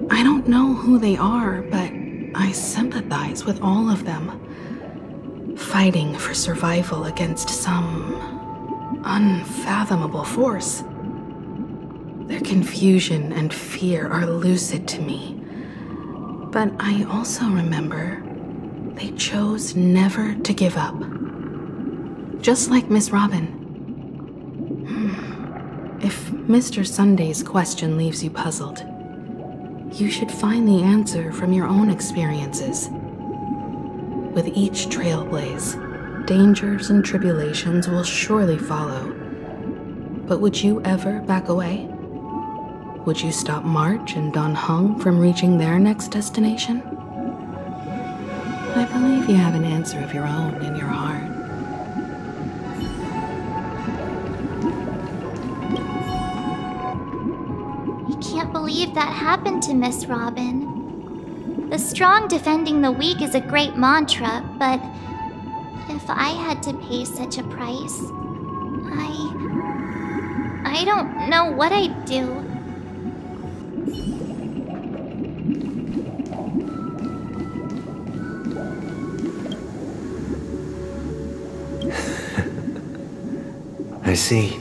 I don't know who they are, but I sympathize with all of them, fighting for survival against some unfathomable force. Their confusion and fear are lucid to me, but I also remember They chose never to give up. Just like Miss Robin. If Mr. Sunday's question leaves you puzzled, you should find the answer from your own experiences. With each trailblaze, dangers and tribulations will surely follow. But would you ever back away? Would you stop March and Don Hung from reaching their next destination? I believe you have an answer of your own in your heart. I can't believe that happened to Miss Robin. The strong defending the weak is a great mantra, but if I had to pay such a price, I don't know what I'd do. I see.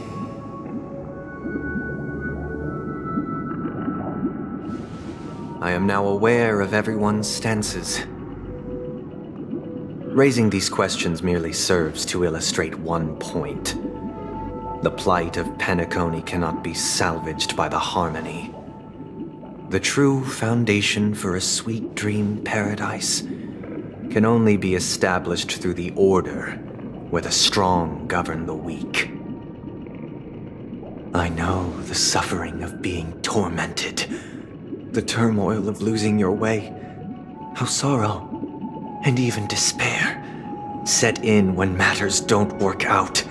I am now aware of everyone's stances. Raising these questions merely serves to illustrate one point. The plight of Peniconia cannot be salvaged by the harmony. The true foundation for a sweet dream paradise can only be established through the order where the strong govern the weak. I know the suffering of being tormented, the turmoil of losing your way, how sorrow and even despair set in when matters don't work out.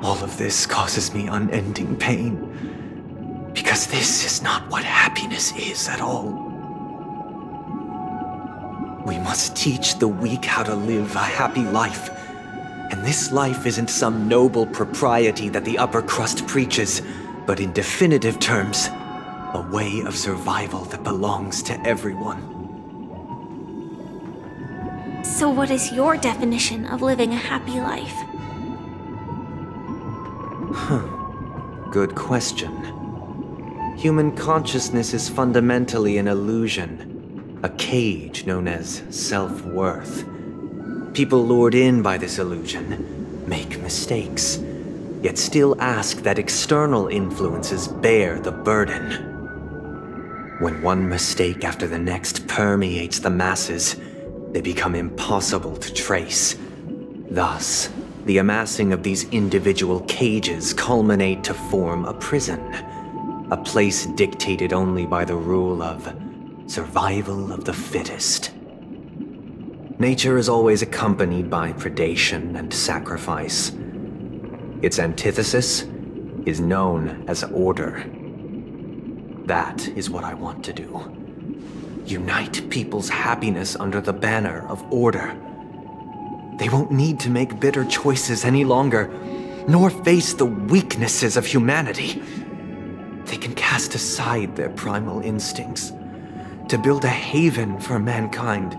All of this causes me unending pain, because this is not what happiness is at all. We must teach the weak how to live a happy life, and this life isn't some noble propriety that the upper crust preaches, but in definitive terms, a way of survival that belongs to everyone. So what is your definition of living a happy life? Good question. Human consciousness is fundamentally an illusion, a cage known as self-worth. People lured in by this illusion make mistakes, yet still ask that external influences bear the burden. When one mistake after the next permeates the masses, they become impossible to trace. Thus, the amassing of these individual cages culminate to form a prison, a place dictated only by the rule of survival of the fittest. Nature is always accompanied by predation and sacrifice. Its antithesis is known as order. That is what I want to do. Unite people's happiness under the banner of order. They won't need to make bitter choices any longer, nor face the weaknesses of humanity. They can cast aside their primal instincts to build a haven for mankind.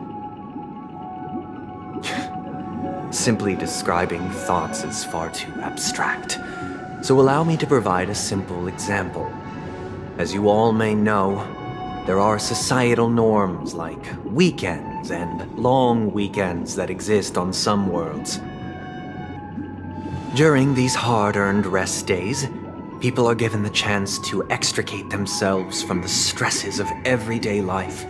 Simply describing thoughts is far too abstract, so allow me to provide a simple example. As you all may know, there are societal norms like weekends and long weekends that exist on some worlds. During these hard-earned rest days, people are given the chance to extricate themselves from the stresses of everyday life,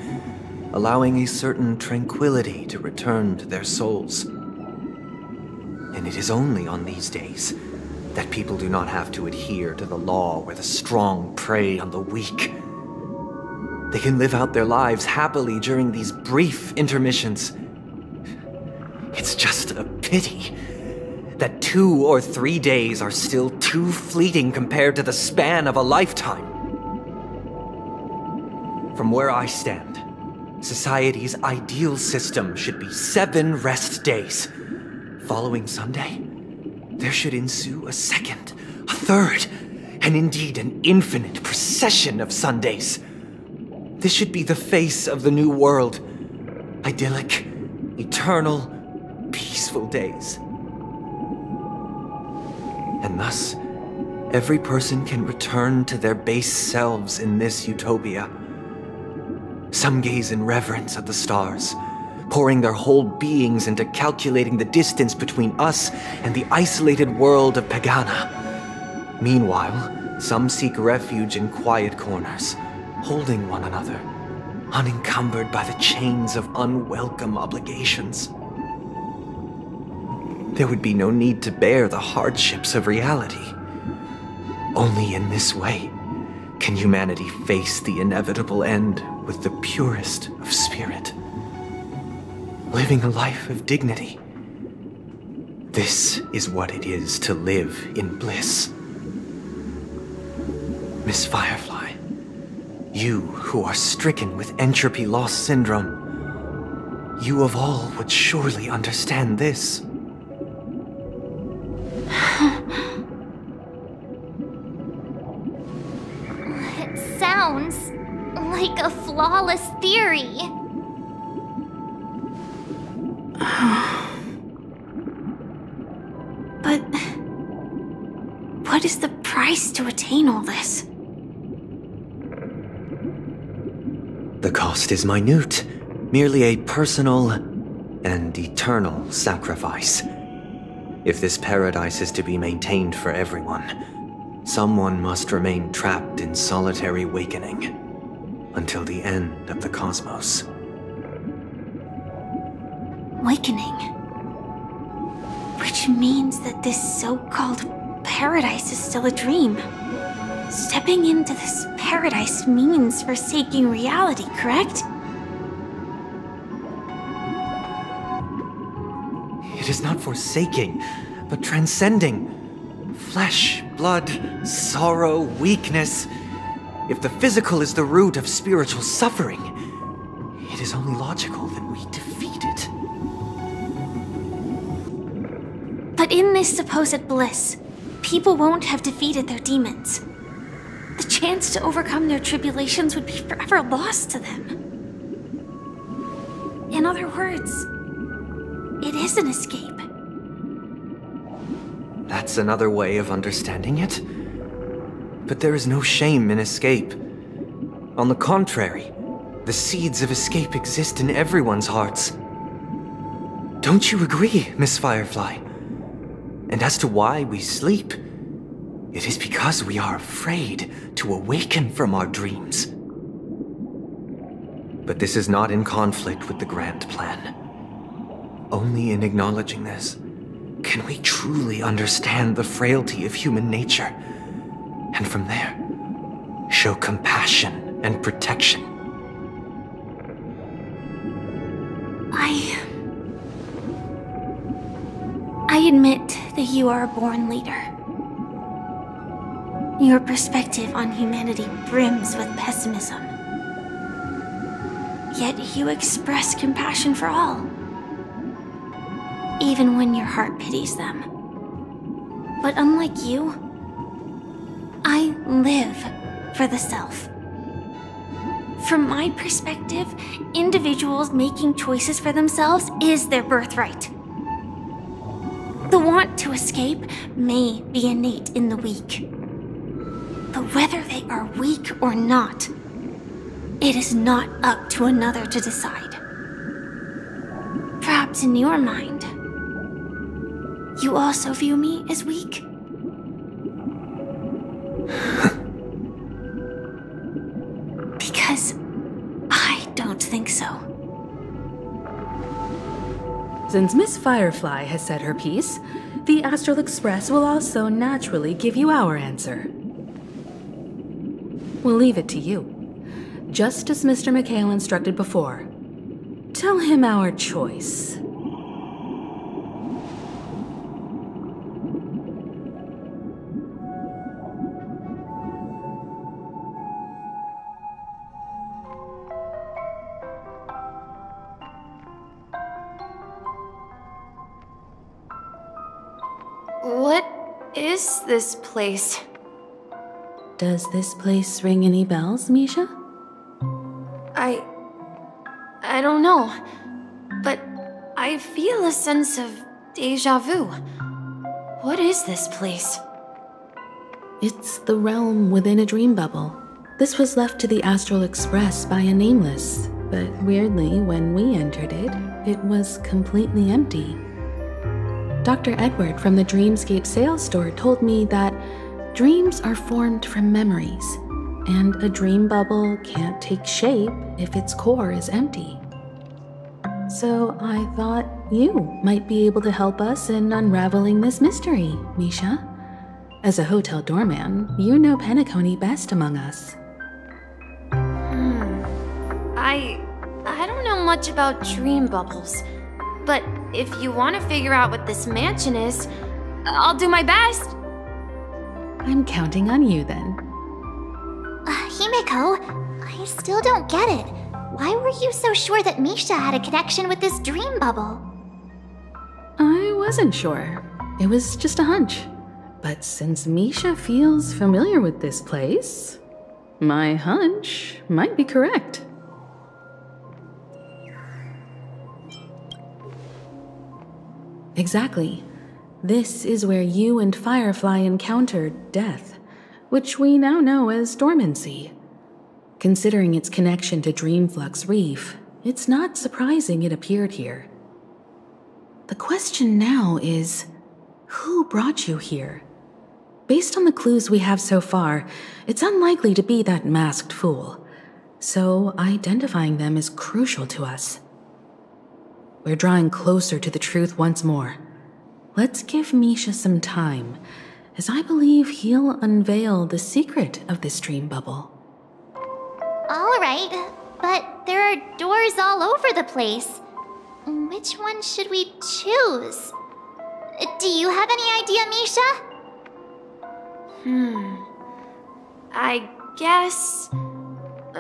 allowing a certain tranquility to return to their souls. And it is only on these days that people do not have to adhere to the law where the strong prey on the weak. They can live out their lives happily during these brief intermissions. It's just a pity that 2 or 3 days are still too fleeting compared to the span of a lifetime. From where I stand, society's ideal system should be 7 rest days. Following Sunday, there should ensue a second, a third, and indeed an infinite procession of Sundays. This should be the face of the new world. Idyllic, eternal, peaceful days. And thus, every person can return to their base selves in this utopia. Some gaze in reverence at the stars, pouring their whole beings into calculating the distance between us and the isolated world of Pagana. Meanwhile, some seek refuge in quiet corners, holding one another, unencumbered by the chains of unwelcome obligations. There would be no need to bear the hardships of reality. Only in this way can humanity face the inevitable end with the purest of spirit, living a life of dignity. This is what it is to live in bliss. Miss Firefly, you who are stricken with entropy loss syndrome, you of all would surely understand this. It sounds like a flawless theory. But what is the price to attain all this? The cost is minute, merely a personal and eternal sacrifice. If this paradise is to be maintained for everyone, someone must remain trapped in solitary awakening until the end of the cosmos. Awakening. Which means that this so-called paradise is still a dream. Stepping into this paradise means forsaking reality, correct? It is not forsaking, but transcending. Flesh, blood, sorrow, weakness. If the physical is the root of spiritual suffering, it is only logical that we defeat it. But in this supposed bliss, people won't have defeated their demons. The chance to overcome their tribulations would be forever lost to them. In other words, it is an escape. That's another way of understanding it. But there is no shame in escape. On the contrary, the seeds of escape exist in everyone's hearts. Don't you agree, Miss Firefly? And as to why we sleep, it is because we are afraid to awaken from our dreams. But this is not in conflict with the grand plan. Only in acknowledging this can we truly understand the frailty of human nature, and from there, show compassion and protection. I admit that you are a born leader. Your perspective on humanity brims with pessimism. Yet you express compassion for all, even when your heart pities them. But unlike you, I live for the self. From my perspective, individuals making choices for themselves is their birthright. The want to escape may be innate in the weak. But whether they are weak or not, it is not up to another to decide. Perhaps in your mind, you also view me as weak? Because I don't think so. Since Miss Firefly has said her piece, the Astral Express will also naturally give you our answer. We'll leave it to you. Just as Mr. McHale instructed before. Tell him our choice. What is this place? Does this place ring any bells, Misha? I don't know, but I feel a sense of déjà vu. What is this place? It's the realm within a dream bubble. This was left to the Astral Express by a nameless, But weirdly, when we entered it, it was completely empty. Dr. Edward from the Dreamscape sales store told me that dreams are formed from memories, and a dream bubble can't take shape if its core is empty. So I thought you might be able to help us in unraveling this mystery, Misha. As a hotel doorman, you know Peniconie best among us. I don't know much about dream bubbles, but if you want to figure out what this mansion is, I'll do my best. I'm counting on you then. Himeko, I still don't get it. Why were you so sure that Misha had a connection with this dream bubble? I wasn't sure. It was just a hunch. But since Misha feels familiar with this place, my hunch might be correct. Exactly. This is where you and Firefly encountered death, which we now know as dormancy. Considering its connection to Dreamflux Reef, it's not surprising it appeared here. The question now is, who brought you here? Based on the clues we have so far, it's unlikely to be that masked fool, so identifying them is crucial to us. We're drawing closer to the truth once more. Let's give Misha some time, as I believe he'll unveil the secret of this dream bubble. Alright, but there are doors all over the place. Which one should we choose? Do you have any idea, Misha? I guess...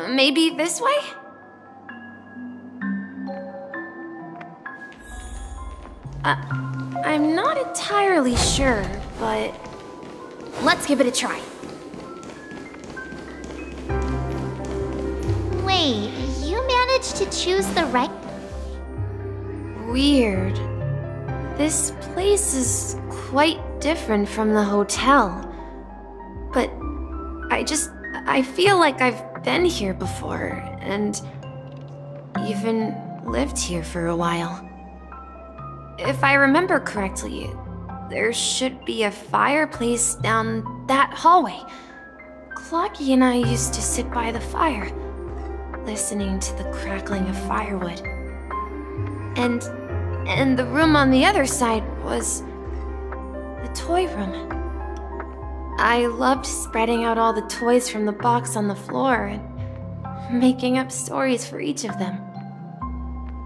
maybe this way? I'm not entirely sure, but... let's give it a try. Wait, you managed to choose the right... Weird. This place is quite different from the hotel. But I feel like I've been here before, and even lived here for a while. If I remember correctly, there should be a fireplace down that hallway. Clocky and I used to sit by the fire, listening to the crackling of firewood. And the room on the other side was the toy room. I loved spreading out all the toys from the box on the floor and making up stories for each of them.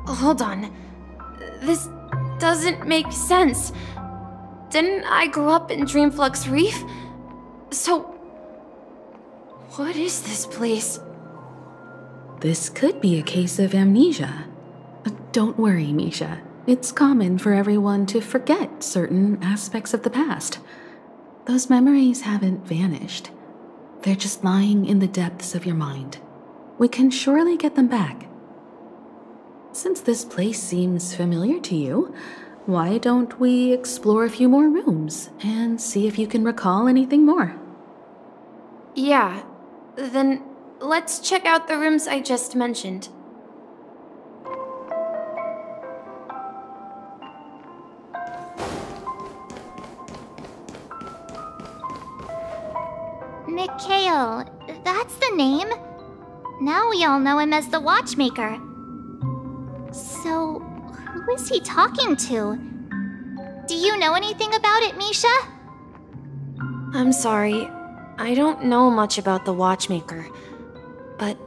Hold on. This doesn't make sense. Didn't I grow up in Dreamflux Reef? So, what is this place? This could be a case of amnesia. Don't worry, Misha. It's common for everyone to forget certain aspects of the past. Those memories haven't vanished. They're just lying in the depths of your mind. We can surely get them back. Since this place seems familiar to you, why don't we explore a few more rooms and see if you can recall anything more? Yeah, then let's check out the rooms I just mentioned. Mikhail, that's the name. Now we all know him as the Watchmaker. So, who is he talking to? Do you know anything about it, Misha? I'm sorry, I don't know much about the Watchmaker. But,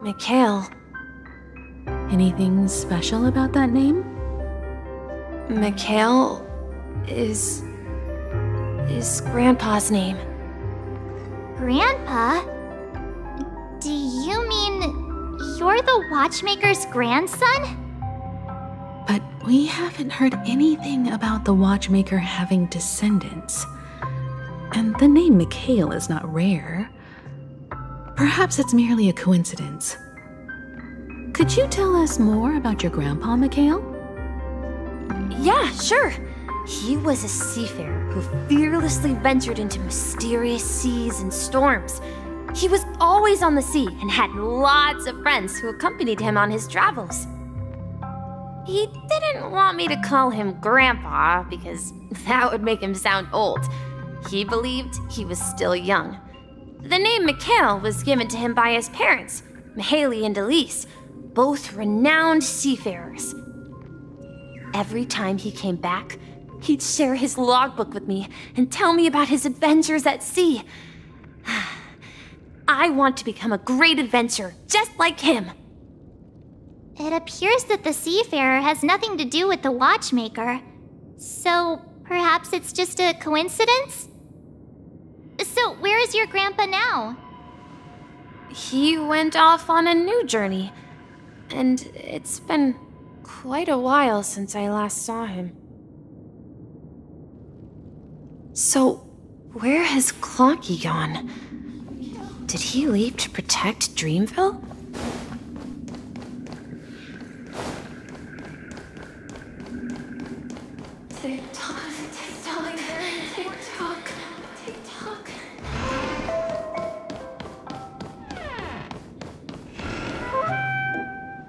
Mikhail... Anything special about that name? Mikhail is Grandpa's name. Grandpa? Do you mean you're the Watchmaker's grandson? But we haven't heard anything about the Watchmaker having descendants. And the name Mikhail is not rare. Perhaps it's merely a coincidence. Could you tell us more about your grandpa, Mikhail? Yeah, sure. He was a seafarer who fearlessly ventured into mysterious seas and storms. He was always on the sea and had lots of friends who accompanied him on his travels. He didn't want me to call him Grandpa because that would make him sound old. He believed he was still young. The name Mikhail was given to him by his parents, Mihaly and Elise, both renowned seafarers. Every time he came back, he'd share his logbook with me and tell me about his adventures at sea. I want to become a great adventurer, just like him. It appears that the seafarer has nothing to do with the watchmaker. So, perhaps it's just a coincidence? So, where is your grandpa now? He went off on a new journey, and it's been quite a while since I last saw him. So, where has Clocky gone? Did he leave to protect Dreamville? Tick-tock, tick-tock, tick-tock, tick-tock.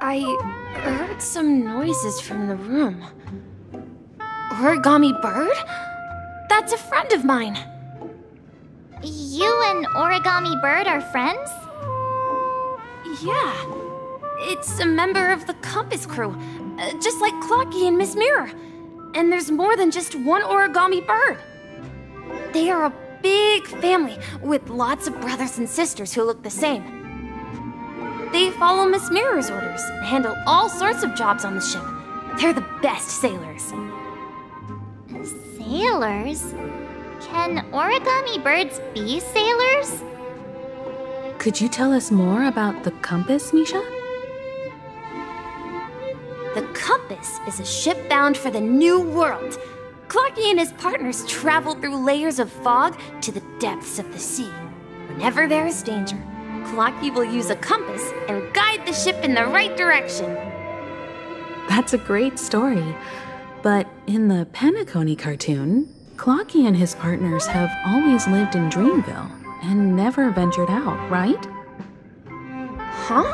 I heard some noises from the room. Origami Bird? That's a friend of mine. You and Origami Bird are friends? Yeah. It's a member of the Compass crew, just like Clocky and Miss Mirror. And there's more than just one Origami Bird. They are a big family with lots of brothers and sisters who look the same. They follow Miss Mirror's orders and handle all sorts of jobs on the ship. They're the best sailors. Sailors? Can origami birds be sailors? Could you tell us more about the compass, Misha? The Compass is a ship bound for the New World. Clocky and his partners travel through layers of fog to the depths of the sea. Whenever there is danger, Clocky will use a compass and guide the ship in the right direction. That's a great story. But in the Peniconie cartoon, Clocky and his partners have always lived in Dreamville and never ventured out, right? Huh?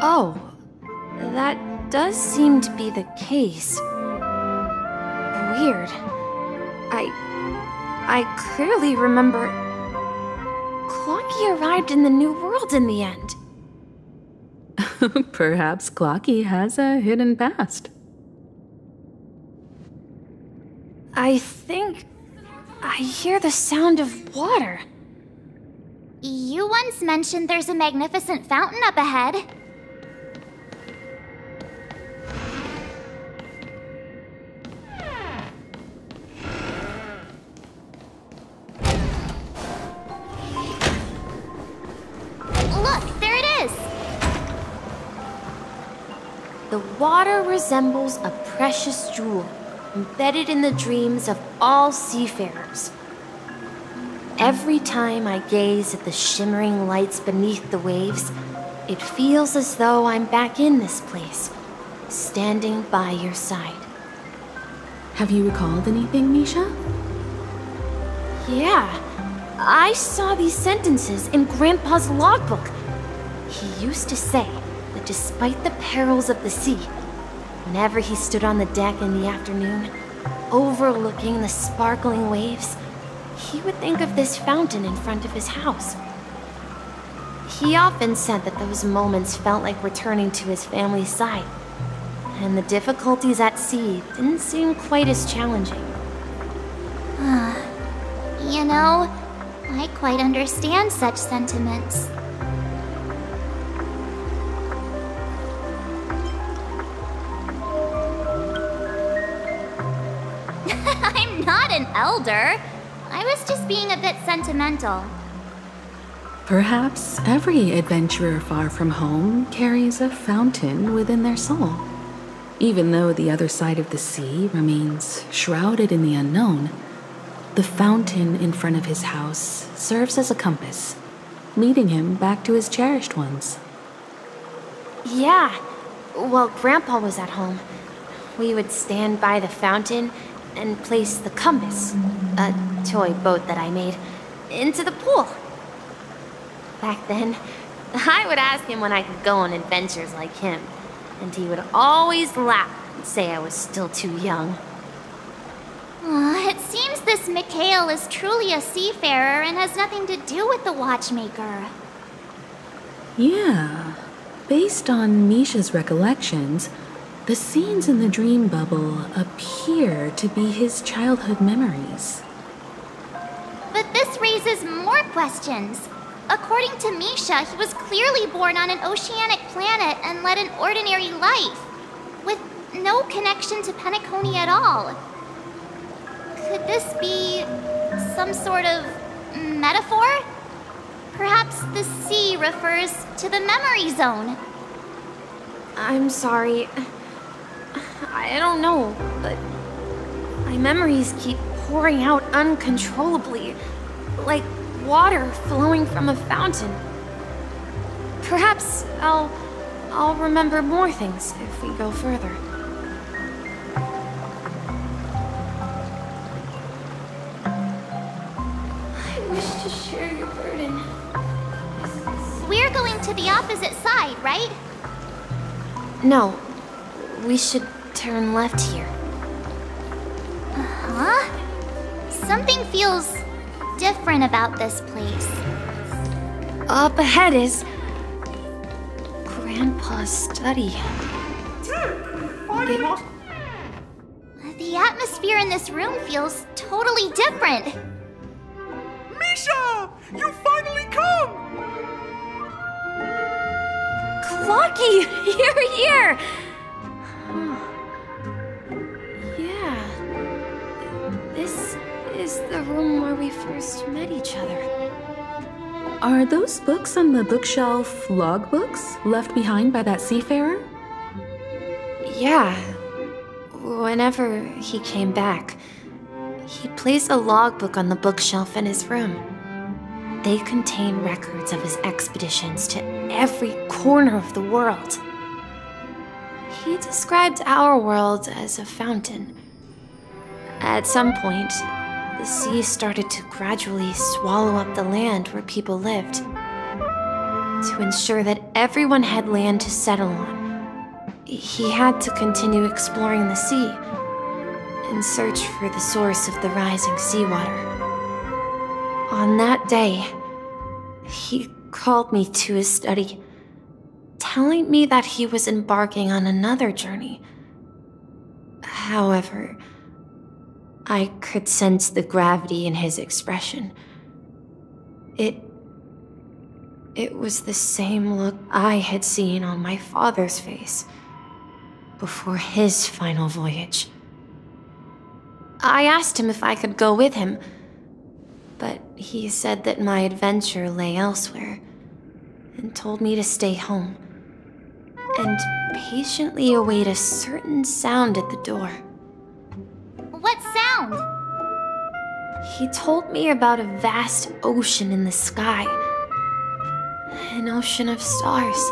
Oh, that does seem to be the case. Weird. I clearly remember Clocky arrived in the New World in the end. Perhaps Clocky has a hidden past. I think I hear the sound of water. You once mentioned there's a magnificent fountain up ahead. Look, there it is! The water resembles a precious jewel, embedded in the dreams of all seafarers. Every time I gaze at the shimmering lights beneath the waves, it feels as though I'm back in this place, standing by your side. Have you recalled anything, Misha? Yeah, I saw these sentences in Grandpa's logbook. He used to say that despite the perils of the sea, whenever he stood on the deck in the afternoon, overlooking the sparkling waves, he would think of this fountain in front of his house. He often said that those moments felt like returning to his family's side, and the difficulties at sea didn't seem quite as challenging. You know, I quite understand such sentiments. I'm not an elder. I was just being a bit sentimental. Perhaps every adventurer far from home carries a fountain within their soul. Even though the other side of the sea remains shrouded in the unknown, the fountain in front of his house serves as a compass, leading him back to his cherished ones. Yeah, while Grandpa was at home, we would stand by the fountain and place the compass, a toy boat that I made, into the pool. back then. I would ask him when I could go on adventures like him, and he would always laugh and say I was still too young. It seems this MiHoYo is truly a seafarer and has nothing to do with the watchmaker. Yeah. Based on Misha's recollections, the scenes in the dream bubble appear to be his childhood memories. But this raises more questions. According to Misha, he was clearly born on an oceanic planet and led an ordinary life, with no connection to Peniconia at all. Could this be some sort of metaphor? Perhaps the sea refers to the memory zone. I'm sorry. I don't know, but my memories keep pouring out uncontrollably, like water flowing from a fountain. Perhaps I'll remember more things if we go further. I wish to share your burden. We're going to the opposite side, right? No, we should turn left here. Huh? Something feels different about this place. Up ahead is Grandpa's study. The atmosphere in this room feels totally different. Misha! You finally come! Clocky! You're here! Yeah. This is the room where we first met each other. Are those books on the bookshelf logbooks left behind by that seafarer? Yeah. Whenever he came back, he placed a logbook on the bookshelf in his room. They contain records of his expeditions to every corner of the world. He described our world as a fountain. At some point, the sea started to gradually swallow up the land where people lived. To ensure that everyone had land to settle on, he had to continue exploring the sea in search for the source of the rising seawater. On that day, he called me to his study, telling me that he was embarking on another journey. However, I could sense the gravity in his expression. It was the same look I had seen on my father's face before his final voyage. I asked him if I could go with him, but he said that my adventure lay elsewhere and told me to stay home and patiently await a certain sound at the door. What sound? He told me about a vast ocean in the sky. An ocean of stars.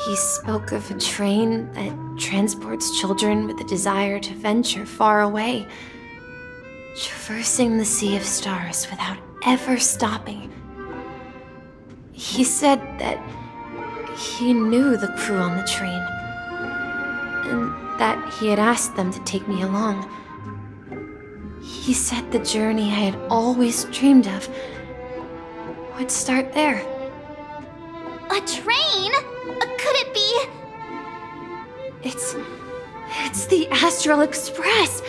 He spoke of a train that transports children with a desire to venture far away, traversing the sea of stars without ever stopping. He said that he knew the crew on the train, and that he had asked them to take me along. He said the journey I had always dreamed of would start there. A train? Could it be? It's the Astral Express!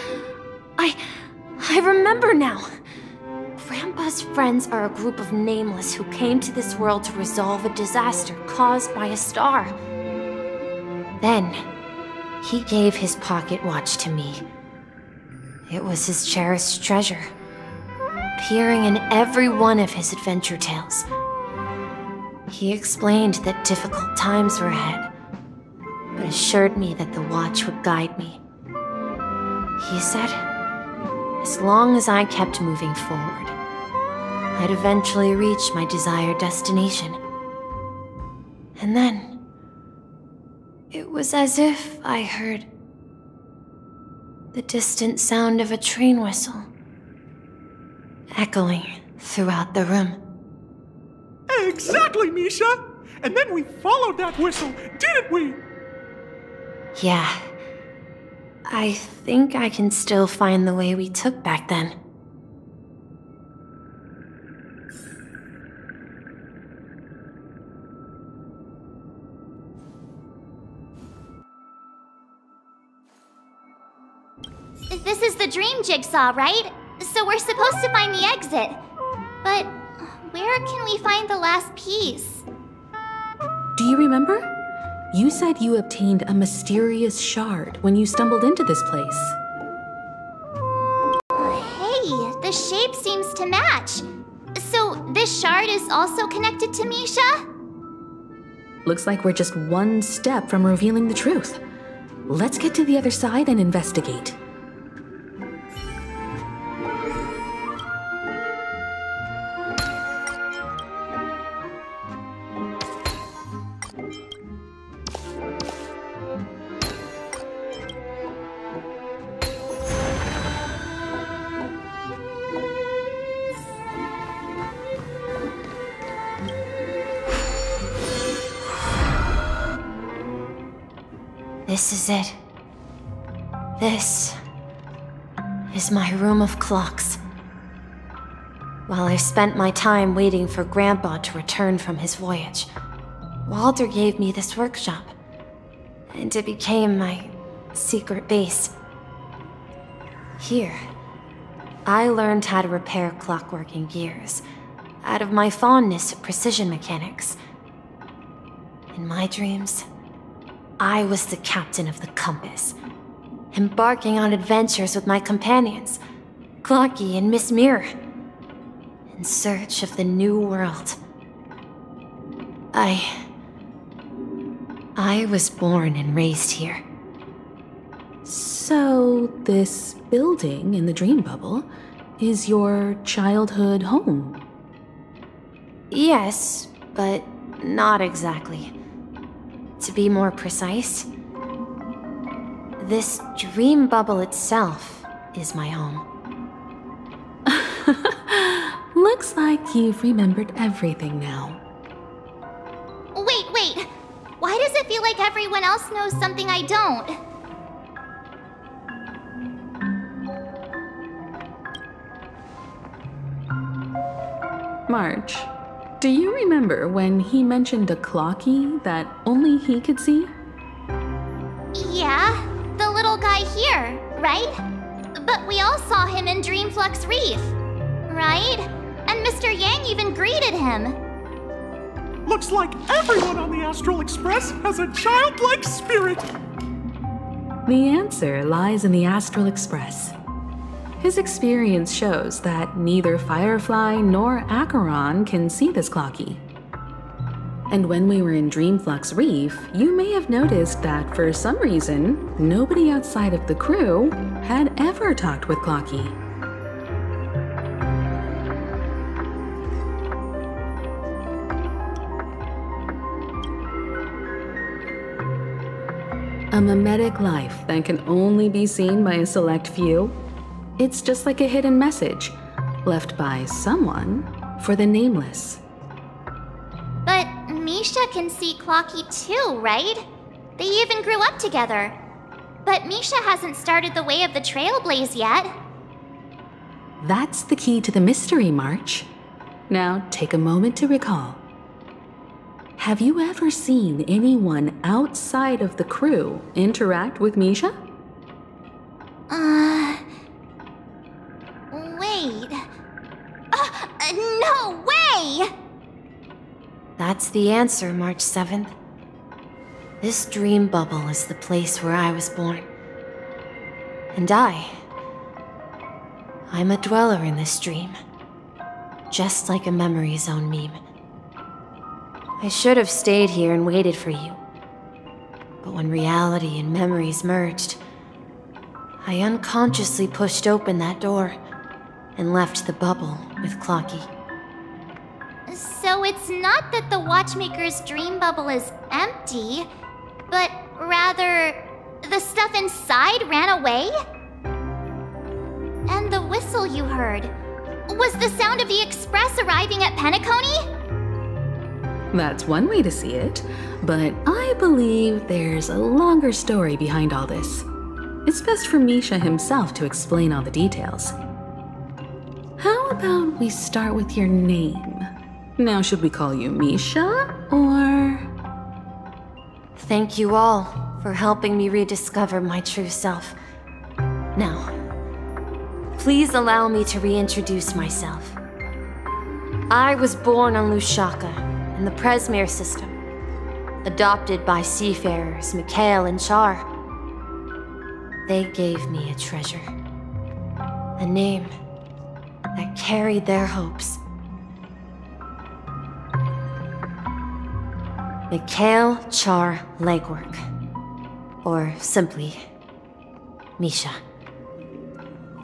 I remember now. Grandpa's friends are a group of nameless who came to this world to resolve a disaster caused by a star. Then, he gave his pocket watch to me. It was his cherished treasure, appearing in every one of his adventure tales. He explained that difficult times were ahead, but assured me that the watch would guide me. He said, as long as I kept moving forward, I'd eventually reach my desired destination. And then, it was as if I heard the distant sound of a train whistle echoing throughout the room. Exactly, Misha! And then we followed that whistle, didn't we? Yeah. I think I can still find the way we took back then. This is the dream jigsaw, right? So we're supposed to find the exit. But where can we find the last piece? Do you remember? You said you obtained a mysterious shard when you stumbled into this place. Hey, the shape seems to match. So this shard is also connected to Misha? Looks like we're just one step from revealing the truth. Let's get to the other side and investigate. This is it. This is my room of clocks. While I spent my time waiting for Grandpa to return from his voyage, Walter gave me this workshop, and it became my secret base. Here, I learned how to repair clockwork and gears out of my fondness of precision mechanics. In my dreams, I was the captain of the compass, embarking on adventures with my companions, Clocky and Miss Mirror, in search of the new world. I was born and raised here. So, this building in the dream bubble is your childhood home? Yes, but not exactly. To be more precise, this dream bubble itself is my home. Looks like you've remembered everything now. Wait. Why does it feel like everyone else knows something I don't? March, do you remember when he mentioned a clocky that only he could see? Yeah, the little guy here, right? But we all saw him in Dreamflux Reef, right? And Mr. Yang even greeted him. Looks like everyone on the Astral Express has a childlike spirit. The answer lies in the Astral Express. His experience shows that neither Firefly nor Acheron can see this clocky. And when we were in Dreamflux Reef, you may have noticed that for some reason, nobody outside of the crew had ever talked with Clocky. A mimetic life that can only be seen by a select few. It's just like a hidden message left by someone for the nameless. But Misha can see Clocky too, right? They even grew up together. But Misha hasn't started the way of the Trailblaze yet. That's the key to the mystery, March. Now take a moment to recall. Have you ever seen anyone outside of the crew interact with Misha? Wait. No way! That's the answer, March 7th. This dream bubble is the place where I was born. And I'm a dweller in this dream. Just like a memory zone meme. I should have stayed here and waited for you. But when reality and memories merged, I unconsciously pushed open that door and left the bubble with Clocky. So it's not that the Watchmaker's dream bubble is empty, but rather the stuff inside ran away? And the whistle you heard was the sound of the Express arriving at Peniconie? That's one way to see it, but I believe there's a longer story behind all this. It's best for Misha himself to explain all the details. How about we start with your name? Now, should we call you Misha, or...? Thank you all for helping me rediscover my true self. Now, please allow me to reintroduce myself. I was born on Lushaka, in the Presmere system, adopted by seafarers MiHoYo and Char. They gave me a treasure, a name that carried their hopes. MiHoYo Char Legwork, or simply, Misha.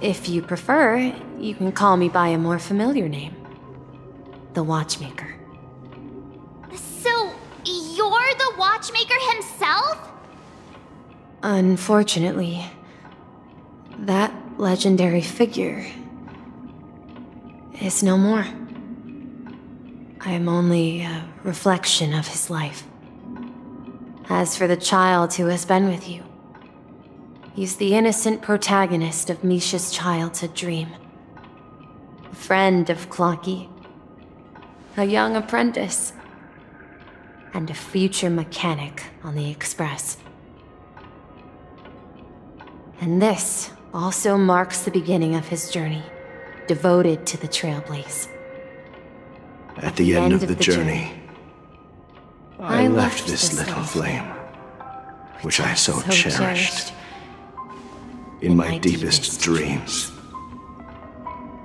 If you prefer, you can call me by a more familiar name, the Watchmaker. So, you're the Watchmaker himself? Unfortunately, that legendary figure is no more. I am only a reflection of his life. As for the child who has been with you, he's the innocent protagonist of Misha's childhood dream. A friend of Clocky, a young apprentice, and a future mechanic on the Express. And this also marks the beginning of his journey, devoted to the Trailblaze. At the end of the journey, I left this little flame, which I so cherished, in my deepest dreams,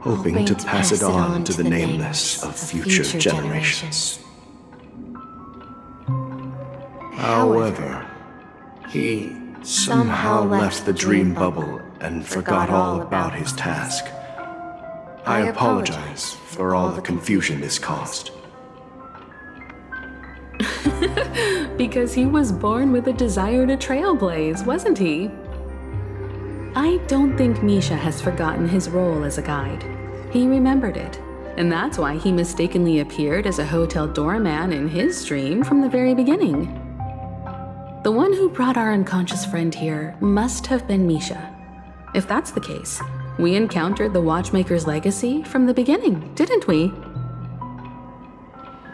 hoping to pass it on to the nameless of future generations. However, he somehow left the dream bubble and forgot all about his task. I apologize for all the confusion this caused. Because he was born with a desire to trailblaze, wasn't he? I don't think Misha has forgotten his role as a guide. He remembered it, and that's why he mistakenly appeared as a hotel doorman in his dream from the very beginning. The one who brought our unconscious friend here must have been Misha. If that's the case, we encountered the Watchmaker's legacy from the beginning, didn't we?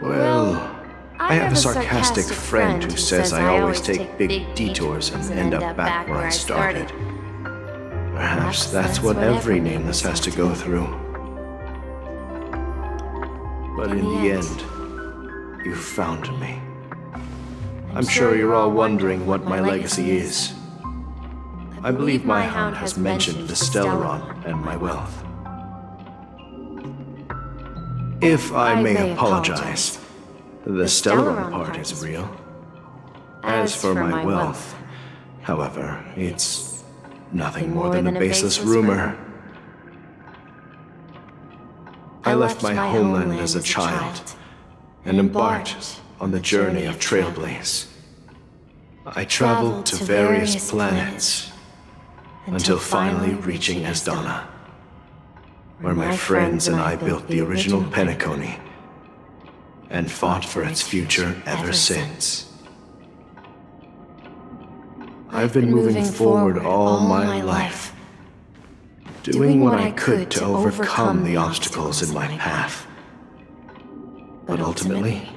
Well, I have a sarcastic friend who says I always take big detours and end up back where I started. Perhaps that's what every nameless has to go through. But in the end, you found me. I'm sure you're all wondering what my legacy is. I believe MiHoYo has mentioned the Stellaron and my wealth. If I may apologize, the Stellaron part is real. As for my wealth, however, it's nothing more than a baseless rumor. I left my homeland as a child and embarked on the journey of Trailblaze. I traveled to various planets until finally reaching Asdana, where my friends and I built the original Penacony and fought for its future ever since. I've been moving forward all my life, doing what I could to overcome the obstacles in my path. But ultimately,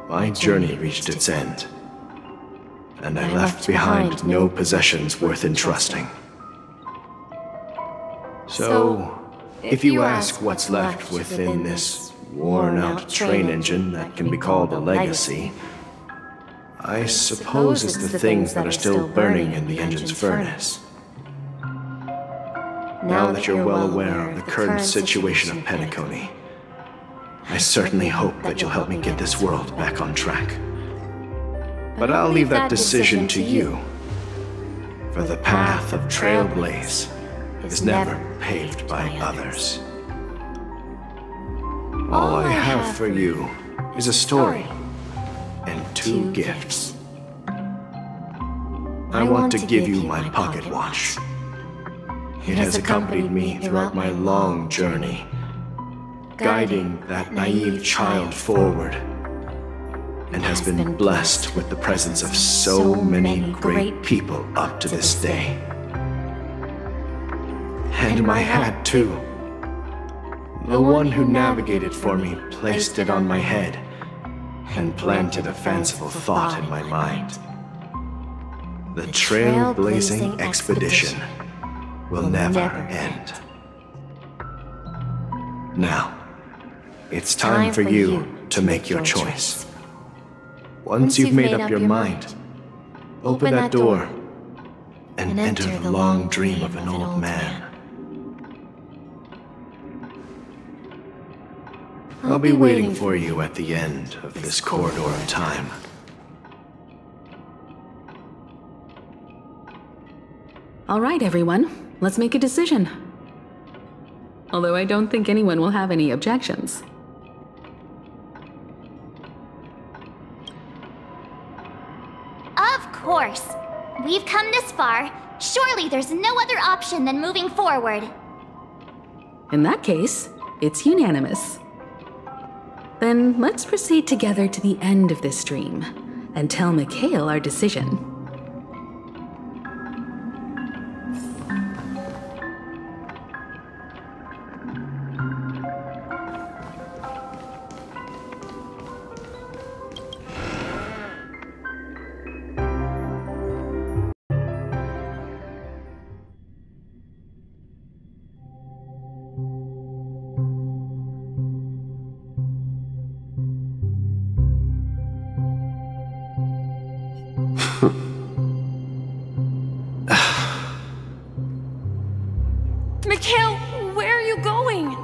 my journey reached its end, and I left behind no possessions worth entrusting. So, if you ask what's left within this worn-out train engine that can be called a legacy, I suppose it's the things that are still burning in the engine's furnace. Now that you're well aware of the current situation of Peniconey, I certainly hope that you'll help me get this world back on track. But I'll leave that decision to you, for the path of Trailblaze is never paved by others. All I have for you is a story and 2 gifts. I want to give you my pocket watch. It has accompanied me throughout my long journey, guiding that naive child forward and has been blessed with the presence of so many great people up to this day. And my hat, too. The one who navigated for me placed it on my head and planted a fanciful thought in my mind. The trailblazing expedition will never end. Now, it's time for you to make your choice. Once you've made up your mind, open that door and enter the long dream of an old man. I'll be waiting for you at the end of this corridor of time. All right, everyone, let's make a decision. Although I don't think anyone will have any objections. Of course. We've come this far. Surely there's no other option than moving forward. In that case, it's unanimous. Then let's proceed together to the end of this dream and tell MiHoYo our decision. MiHoYo, where are you going?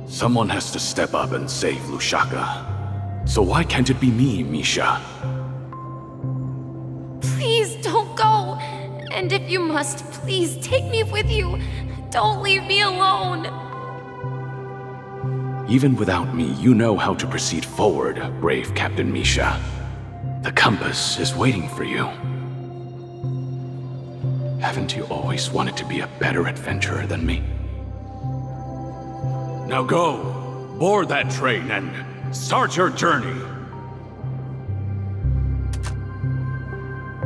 Someone has to step up and save Lusaka. So why can't it be me, Misha? Please don't go. And if you must, please take me with you. Don't leave me alone. Even without me, you know how to proceed forward, brave Captain Misha. The compass is waiting for you. Haven't you always wanted to be a better adventurer than me? Now go, board that train and start your journey.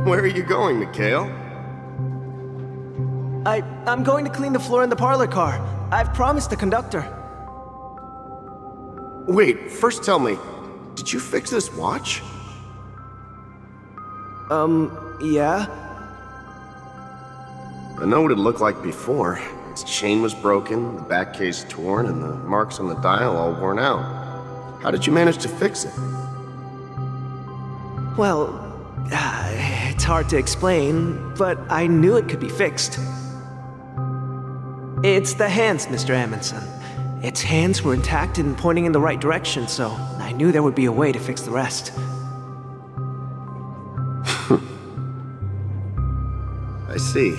Where are you going, MiHoYo? I'm going to clean the floor in the parlor car. I've promised the conductor. Wait, first tell me, did you fix this watch? Yeah? I know what it looked like before. Its chain was broken, the back case torn, and the marks on the dial all worn out. How did you manage to fix it? Well, it's hard to explain, but I knew it could be fixed. It's the hands, Mr. Amundsen. Its hands were intact and pointing in the right direction, so I knew there would be a way to fix the rest. I see.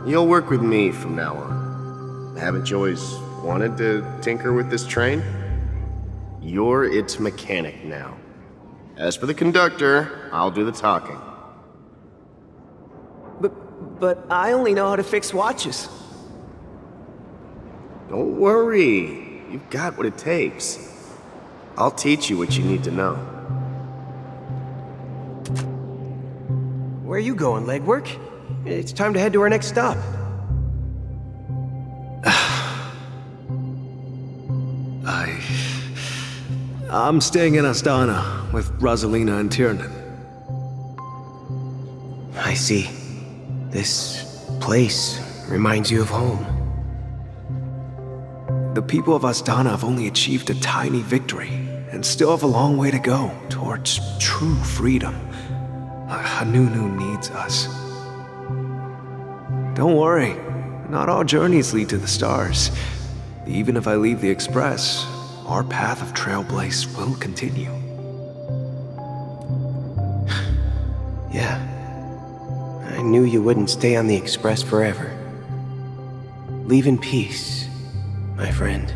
You'll work with me from now on. Haven't you always wanted to tinker with this train? You're its mechanic now. As for the conductor, I'll do the talking. But I only know how to fix watches. Don't worry. You've got what it takes. I'll teach you what you need to know. Where are you going, legwork? It's time to head to our next stop. I'm staying in Astana with Rosalina and Tiernan. I see. This place reminds you of home. The people of Astana have only achieved a tiny victory and still have a long way to go towards true freedom. Hanunu needs us. Don't worry, not all journeys lead to the stars. Even if I leave the Express, our path of Trailblaze will continue. Yeah. I knew you wouldn't stay on the Express forever. Leave in peace, my friend.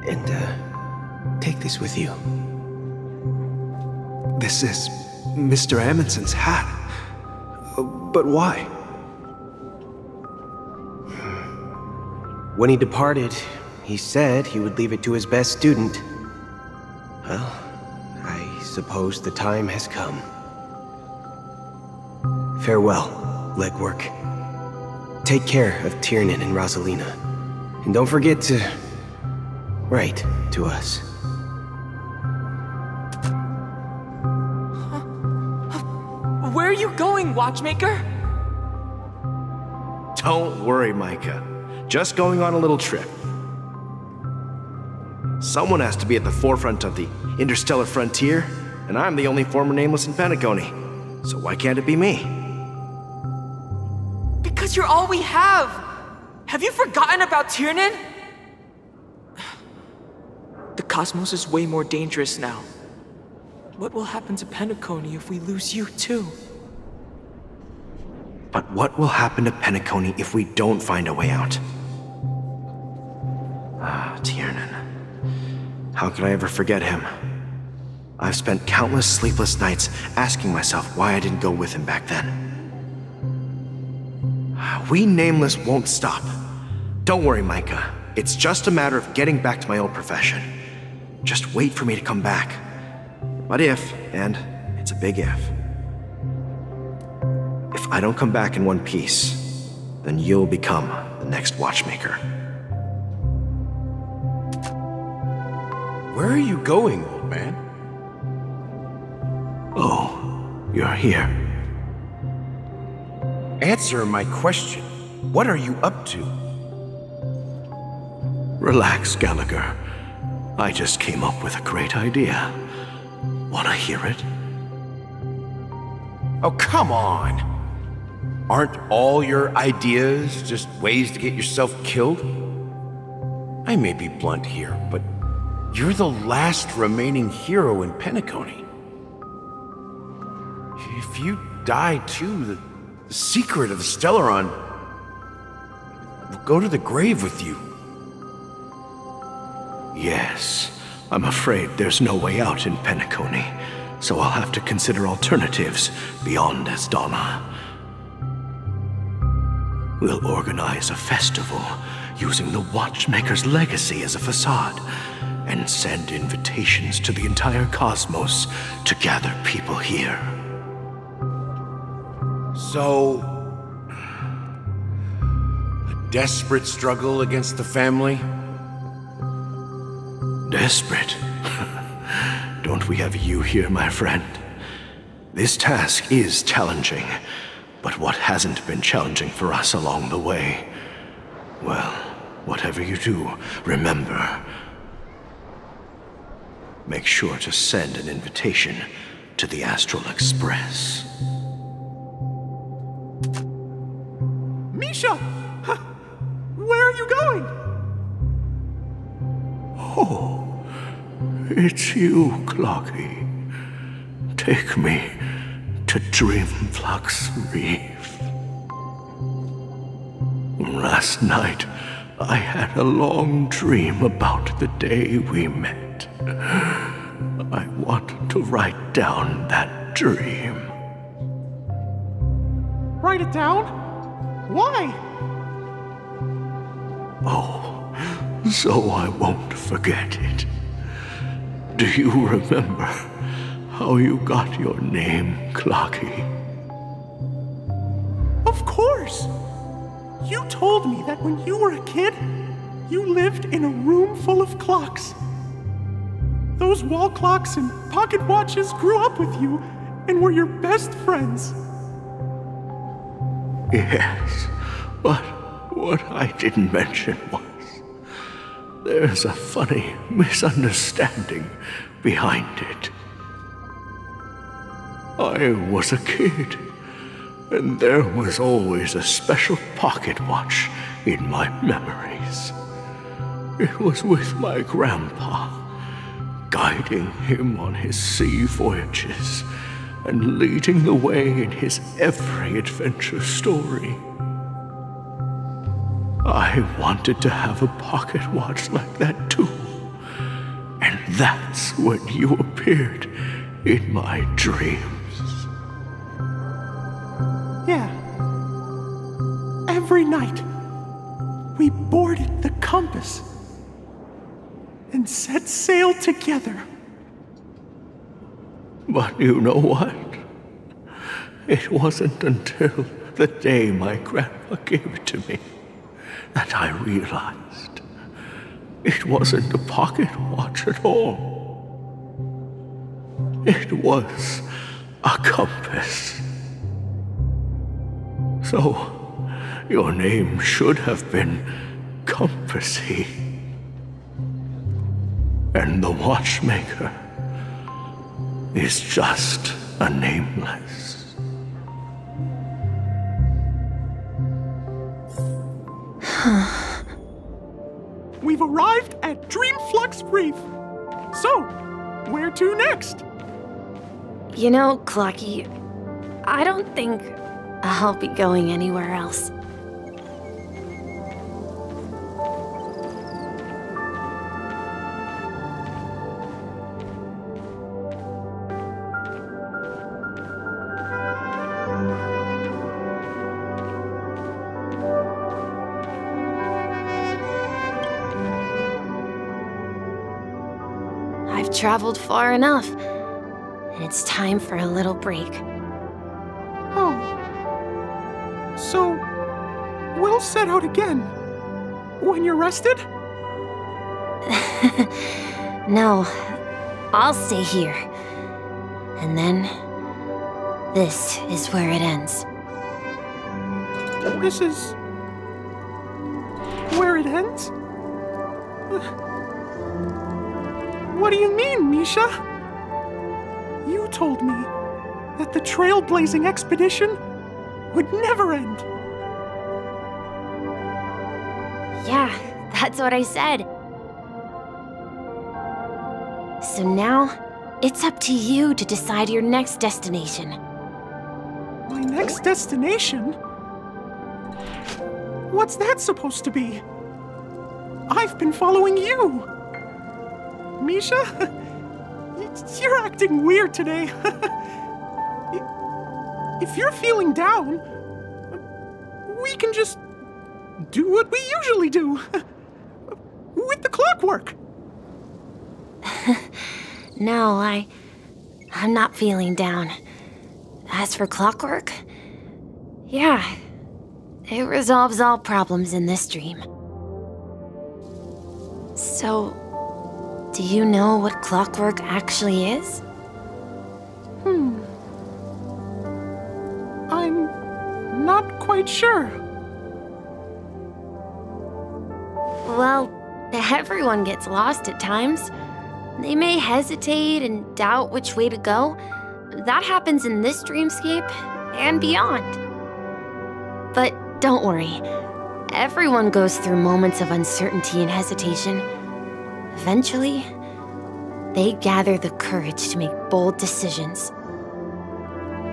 And, take this with you. This is Mr. Amundsen's hat. But why? When he departed, he said he would leave it to his best student. Well, I suppose the time has come. Farewell, legwork. Take care of Tiernan and Rosalina. And don't forget to write to us. Where are you going, Watchmaker? Don't worry, Micah. Just going on a little trip. Someone has to be at the forefront of the interstellar frontier, and I'm the only former nameless in Peniconia. So why can't it be me? Because you're all we have! Have you forgotten about Tiernan? The cosmos is way more dangerous now. What will happen to Peniconia if we lose you too? But what will happen to Peniconia if we don't find a way out? Ah, Tiernan. How could I ever forget him? I've spent countless sleepless nights asking myself why I didn't go with him back then. We Nameless won't stop. Don't worry, Micah. It's just a matter of getting back to my old profession. Just wait for me to come back. But if, and it's a big if I don't come back in one piece, then you'll become the next Watchmaker. Where are you going, old man? Oh, you're here. Answer my question. What are you up to? Relax, Gallagher. I just came up with a great idea. Wanna hear it? Oh, come on! Aren't all your ideas just ways to get yourself killed? I may be blunt here, but you're the last remaining hero in Peniconia. If you die too, the secret of the Stellaron will go to the grave with you. Yes, I'm afraid there's no way out in Peniconia, so I'll have to consider alternatives beyond Asdana. We'll organize a festival using the Watchmaker's legacy as a facade, and send invitations to the entire cosmos to gather people here. So, a desperate struggle against the family? Desperate? Don't we have you here, my friend? This task is challenging, but what hasn't been challenging for us along the way? Well, whatever you do, remember, make sure to send an invitation to the Astral Express. Misha! Where are you going? Oh, it's you, Clocky. Take me to Dreamflux Reef. Last night, I had a long dream about the day we met. I want to write down that dream. Write it down? Why? Oh, so I won't forget it. Do you remember how you got your name, Clocky? Of course! You told me that when you were a kid, you lived in a room full of clocks. Those wall clocks and pocket watches grew up with you and were your best friends. Yes, but what I didn't mention was there's a funny misunderstanding behind it. I was a kid, and there was always a special pocket watch in my memories. It was with my grandpa, guiding him on his sea voyages and leading the way in his every adventure story. I wanted to have a pocket watch like that too. And that's when you appeared in my dreams. Yeah. Every night, we boarded the compass and set sail together But you know what? It wasn't until the day my grandma gave it to me that I realized it wasn't a pocket watch at all. It was a compass. So, your name should have been Compassy. And the watchmaker is just a nameless. We've arrived at Dreamflux Reef. So, where to next? You know, Clocky, I don't think I'll be going anywhere else. I've traveled far enough, and it's time for a little break. Oh. So, we'll set out again when you're rested? No, I'll stay here. And then, this is where it ends. This is where it ends? What do you mean, Misha? You told me that the trailblazing expedition would never end. Yeah, that's what I said. So now, it's up to you to decide your next destination. My next destination? What's that supposed to be? I've been following you. Misha? You're acting weird today. If you're feeling down, we can just do what we usually do. With the clockwork. No, I'm not feeling down. As for clockwork, yeah, it resolves all problems in this dream. So, do you know what clockwork actually is? I'm not quite sure. Well, everyone gets lost at times. They may hesitate and doubt which way to go. That happens in this dreamscape and beyond. But don't worry. Everyone goes through moments of uncertainty and hesitation. Eventually, they gather the courage to make bold decisions.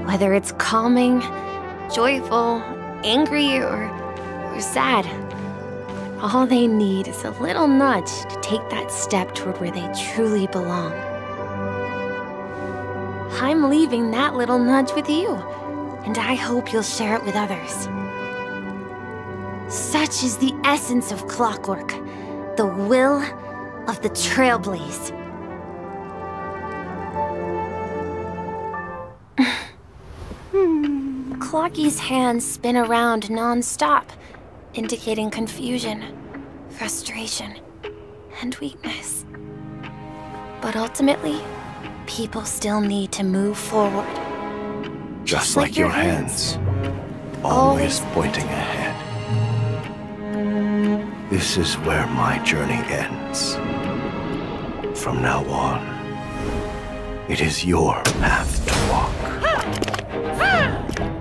Whether it's calming, joyful, angry, or sad, all they need is a little nudge to take that step toward where they truly belong. I'm leaving that little nudge with you, and I hope you'll share it with others. Such is the essence of clockwork, the will of the Trailblaze. Clocky's hands spin around non-stop, indicating confusion, frustration, and weakness. But ultimately, people still need to move forward. Just like your hands, always pointing ahead. This is where my journey ends. From now on, it is your path to walk.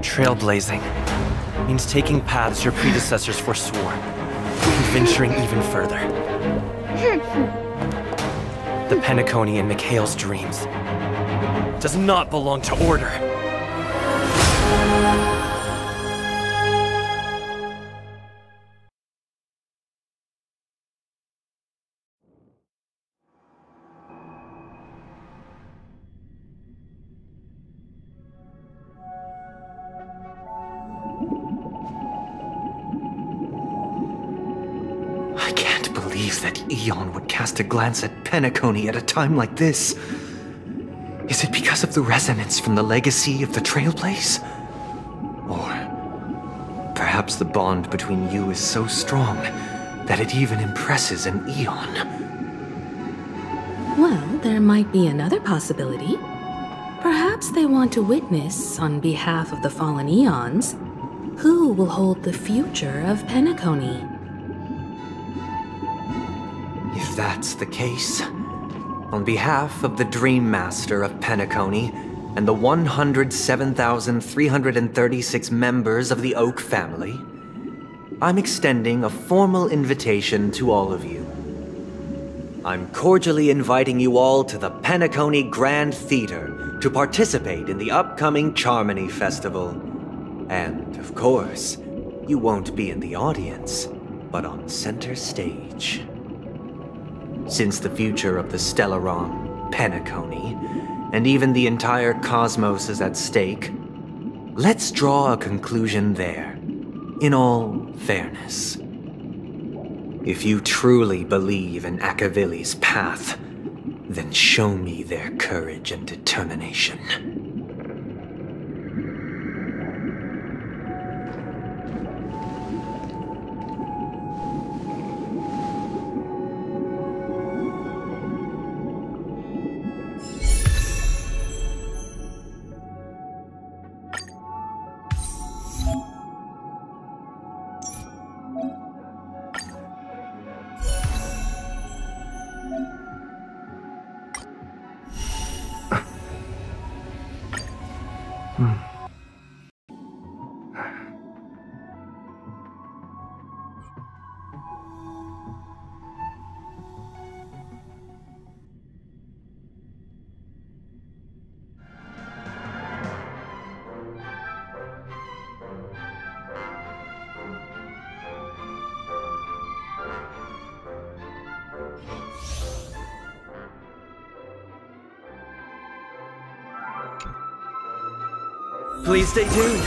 Trailblazing means taking paths your predecessors forswore, and venturing even further. The Penaconi in MiHoYo's dreams does not belong to order. I can't believe that Eon would cast a glance at Peniconey at a time like this. Is it because of the resonance from the legacy of the Trailblaze? Or perhaps the bond between you is so strong that it even impresses an Eon? Well, there might be another possibility. Perhaps they want to witness, on behalf of the fallen Eons, who will hold the future of Peniconie. If that's the case, on behalf of the Dream Master of Peniconie and the 107,336 members of the Oak family, I'm extending a formal invitation to all of you. I'm cordially inviting you all to the Peniconie Grand Theater to participate in the upcoming Charmony Festival. And, of course, you won't be in the audience, but on center stage. Since the future of the Stellaron, Peniconie, and even the entire cosmos is at stake, let's draw a conclusion there, in all fairness. If you truly believe in Akavili's path, then show me their courage and determination. Please stay tuned.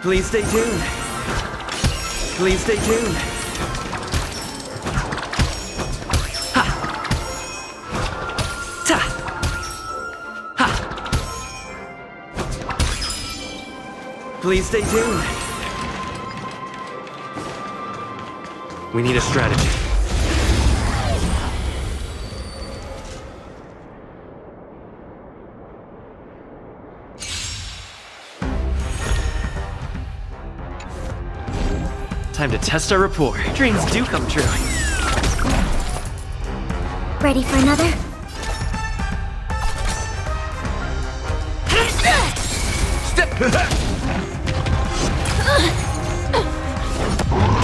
Please stay tuned. Please stay tuned. Please stay tuned. We need a strategy. Time to test our rapport. Dreams do come true. Ready for another?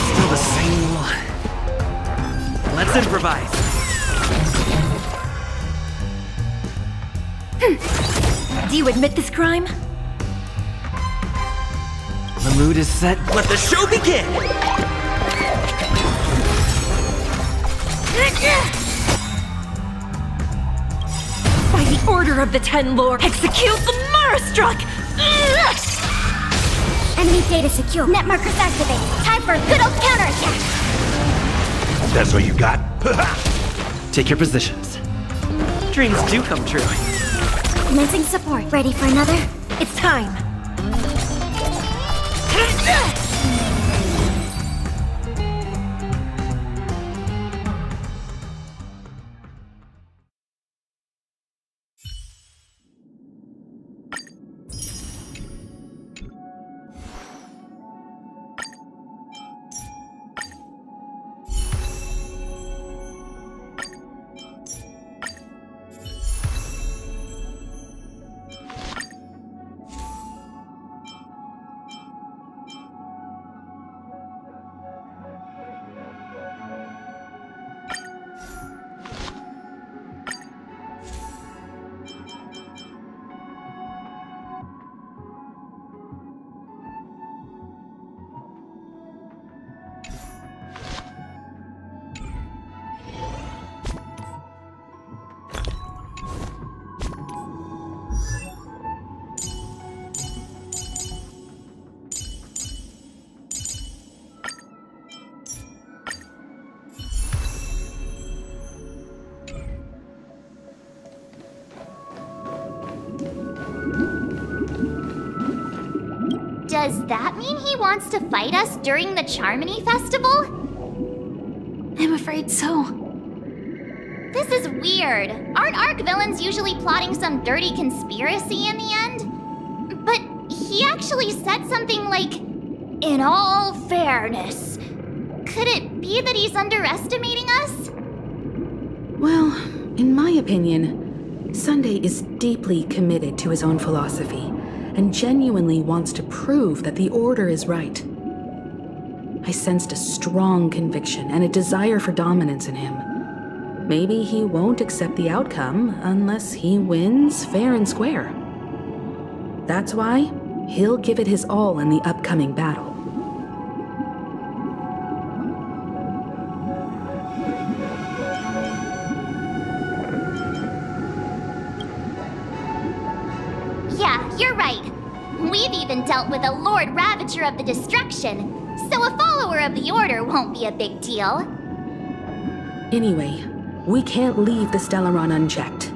Still the same one. Let's improvise. Do you admit this crime? The mood is set. Let the show begin! By the order of the Ten Lords, execute the Marastruck! Enemy data secure. Net markers activated. Time for a good old counterattack! That's what you got? Take your positions. Dreams do come true. Commencing support. Ready for another? It's time! Does that mean he wants to fight us during the Charmony Festival? I'm afraid so. This is weird. Aren't Arc villains usually plotting some dirty conspiracy in the end? But he actually said something like, "In all fairness." Could it be that he's underestimating us? Well, in my opinion, Sunday is deeply committed to his own philosophy and genuinely wants to prove that the Order is right. I sensed a strong conviction and a desire for dominance in him. Maybe he won't accept the outcome unless he wins fair and square. That's why he'll give it his all in the upcoming battle. Yeah, you're right. We've even dealt with a Lord Ravager of the Destruction, so a follower of the Order won't be a big deal. Anyway, we can't leave the Stellaron unchecked.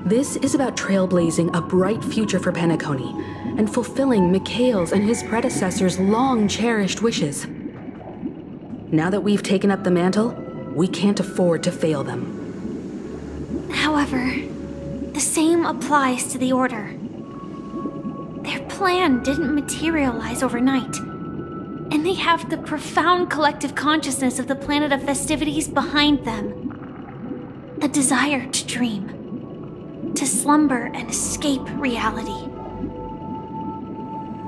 This is about trailblazing a bright future for Peniconia and fulfilling Mikhail's and his predecessors' long-cherished wishes. Now that we've taken up the mantle, we can't afford to fail them. However, the same applies to the Order. Their plan didn't materialize overnight, and they have the profound collective consciousness of the planet of festivities behind them. A desire to dream, to slumber and escape reality.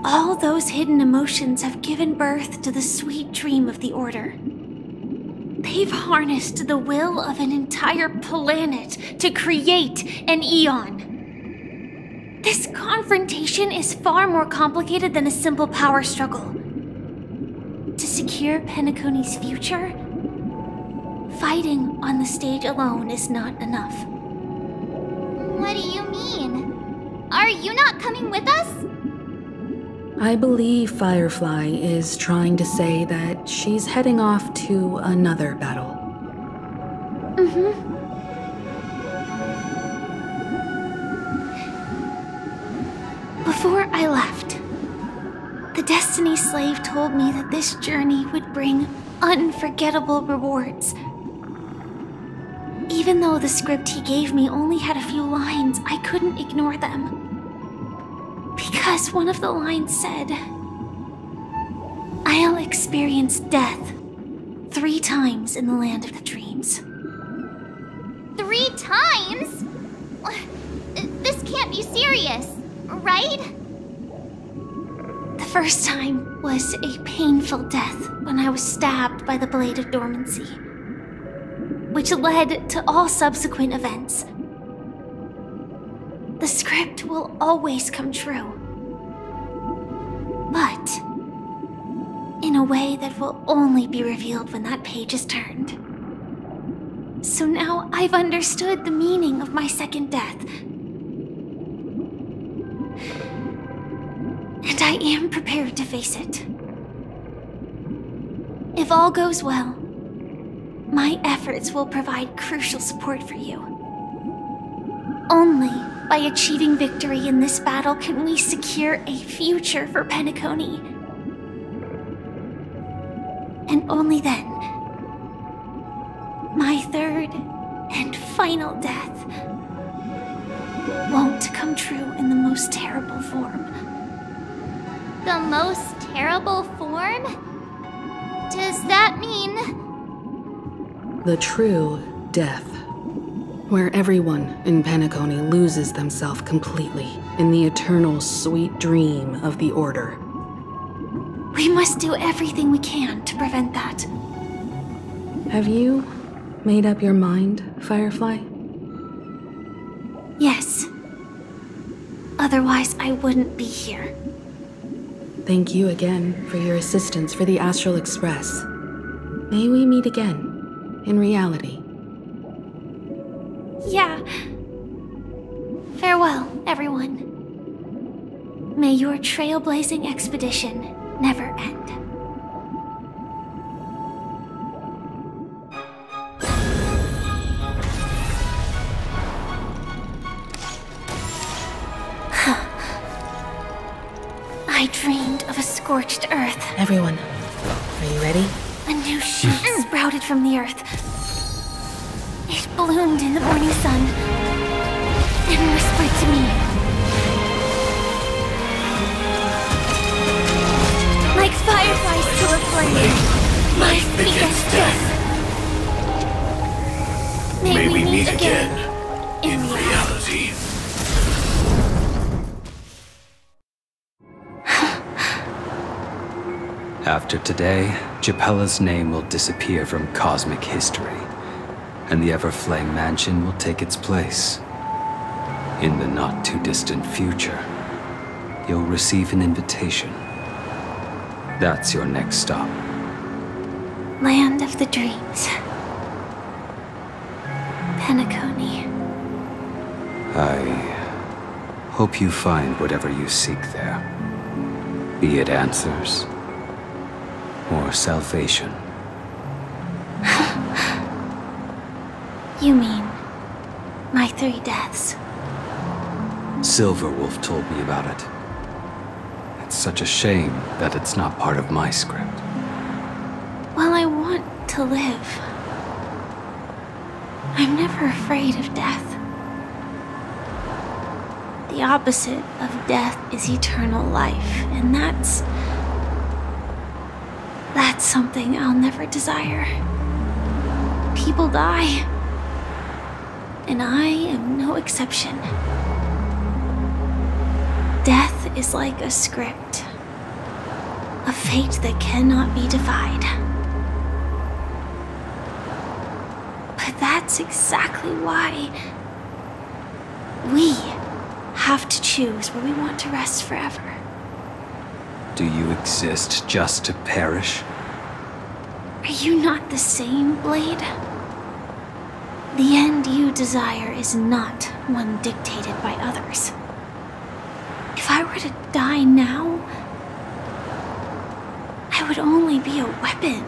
All those hidden emotions have given birth to the sweet dream of the Order. They've harnessed the will of an entire planet to create an eon. This confrontation is far more complicated than a simple power struggle. To secure Peniconi's future, fighting on the stage alone is not enough. What do you mean? Are you not coming with us? I believe Firefly is trying to say that she's heading off to another battle. Before I left, Destiny Slave told me that this journey would bring unforgettable rewards. Even though the script he gave me only had a few lines, I couldn't ignore them. Because one of the lines said, "I'll experience death 3 times in the land of the dreams." 3 times? This can't be serious, right? The first time was a painful death when I was stabbed by the Blade of Dormancy, which led to all subsequent events. The script will always come true, but in a way that will only be revealed when that page is turned. So now I've understood the meaning of my second death. And I am prepared to face it. If all goes well, my efforts will provide crucial support for you. Only by achieving victory in this battle can we secure a future for Peniconia. And only then, my third and final death won't come true in the most terrible form. The most terrible form? Does that mean... The true death, where everyone in Peniconia loses themselves completely in the eternal sweet dream of the Order. We must do everything we can to prevent that. Have you made up your mind, Firefly? Yes. Otherwise, I wouldn't be here. Thank you again for your assistance for the Astral Express. May we meet again, in reality. Yeah. Farewell, everyone. May your trailblazing expedition never end. I dreamed of a scorched earth. Everyone, are you ready? A new shoot sprouted from the earth. It bloomed in the morning sun and whispered to me. Like fireflies to a flame, my feet against death. May we meet again in reality. After today, Japella's name will disappear from cosmic history, and the Everflame Mansion will take its place. In the not-too-distant future, you'll receive an invitation. That's your next stop. Land of the Dreams. Peniconia. I hope you find whatever you seek there. Be it answers or salvation. You mean my 3 deaths? Silverwolf told me about it. It's such a shame that it's not part of my script. Well, I want to live. I'm never afraid of death. The opposite of death is eternal life, and that's something I'll never desire. People die, and I am no exception. Death is like a script, a fate that cannot be defied. But that's exactly why we have to choose where we want to rest forever. Do you exist just to perish? Are you not the same, Blade? The end you desire is not one dictated by others. If I were to die now, I would only be a weapon.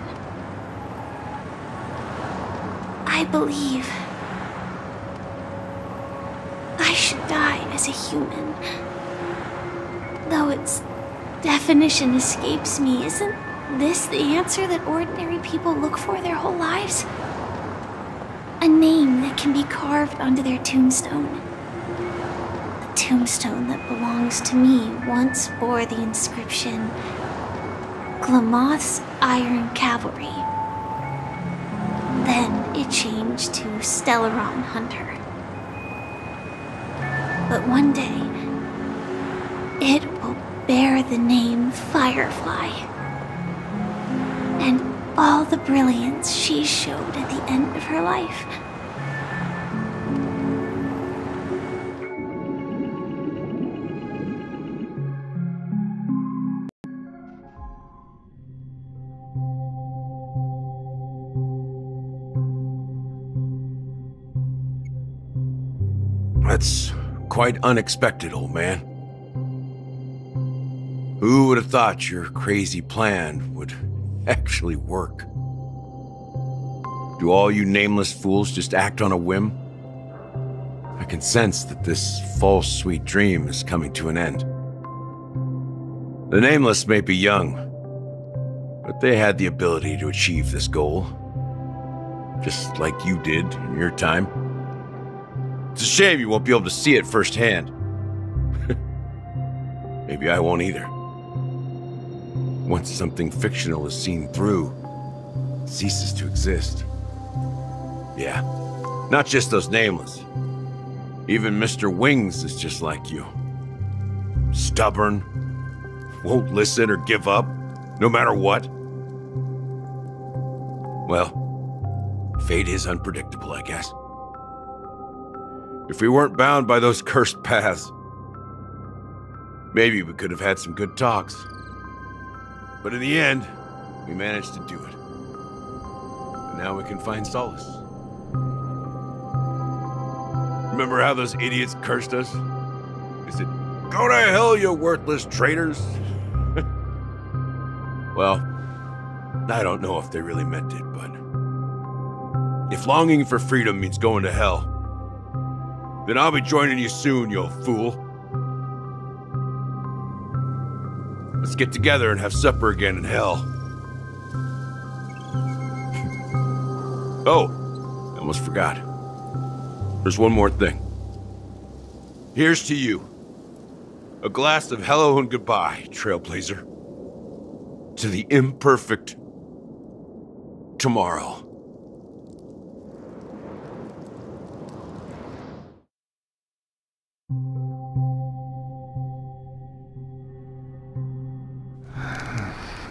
I believe I should die as a human, though it's definition escapes me. Isn't this the answer that ordinary people look for their whole lives? A name that can be carved onto their tombstone. The tombstone that belongs to me once bore the inscription, Glamoth's Iron Cavalry. Then it changed to Stellaron Hunter. But one day, it will bear the name Firefly. And all the brilliance she showed at the end of her life. That's quite unexpected, old man. Who would have thought your crazy plan would actually work? Do all you nameless fools just act on a whim? I can sense that this false sweet dream is coming to an end. The nameless may be young, but they had the ability to achieve this goal. Just like you did in your time. It's a shame you won't be able to see it firsthand. Maybe I won't either. Once something fictional is seen through, it ceases to exist. Yeah, not just those nameless. Even Mr. Wings is just like you. Stubborn, won't listen or give up, no matter what. Well, fate is unpredictable, I guess. If we weren't bound by those cursed paths, maybe we could have had some good talks. But in the end, we managed to do it. And now we can find solace. Remember how those idiots cursed us? They said, "Go to hell, you worthless traitors!" Well, I don't know if they really meant it, but if longing for freedom means going to hell, then I'll be joining you soon, you fool. Let's get together and have supper again in hell. Oh, I almost forgot. There's one more thing. Here's to you. A glass of hello and goodbye, Trailblazer. To the imperfect tomorrow.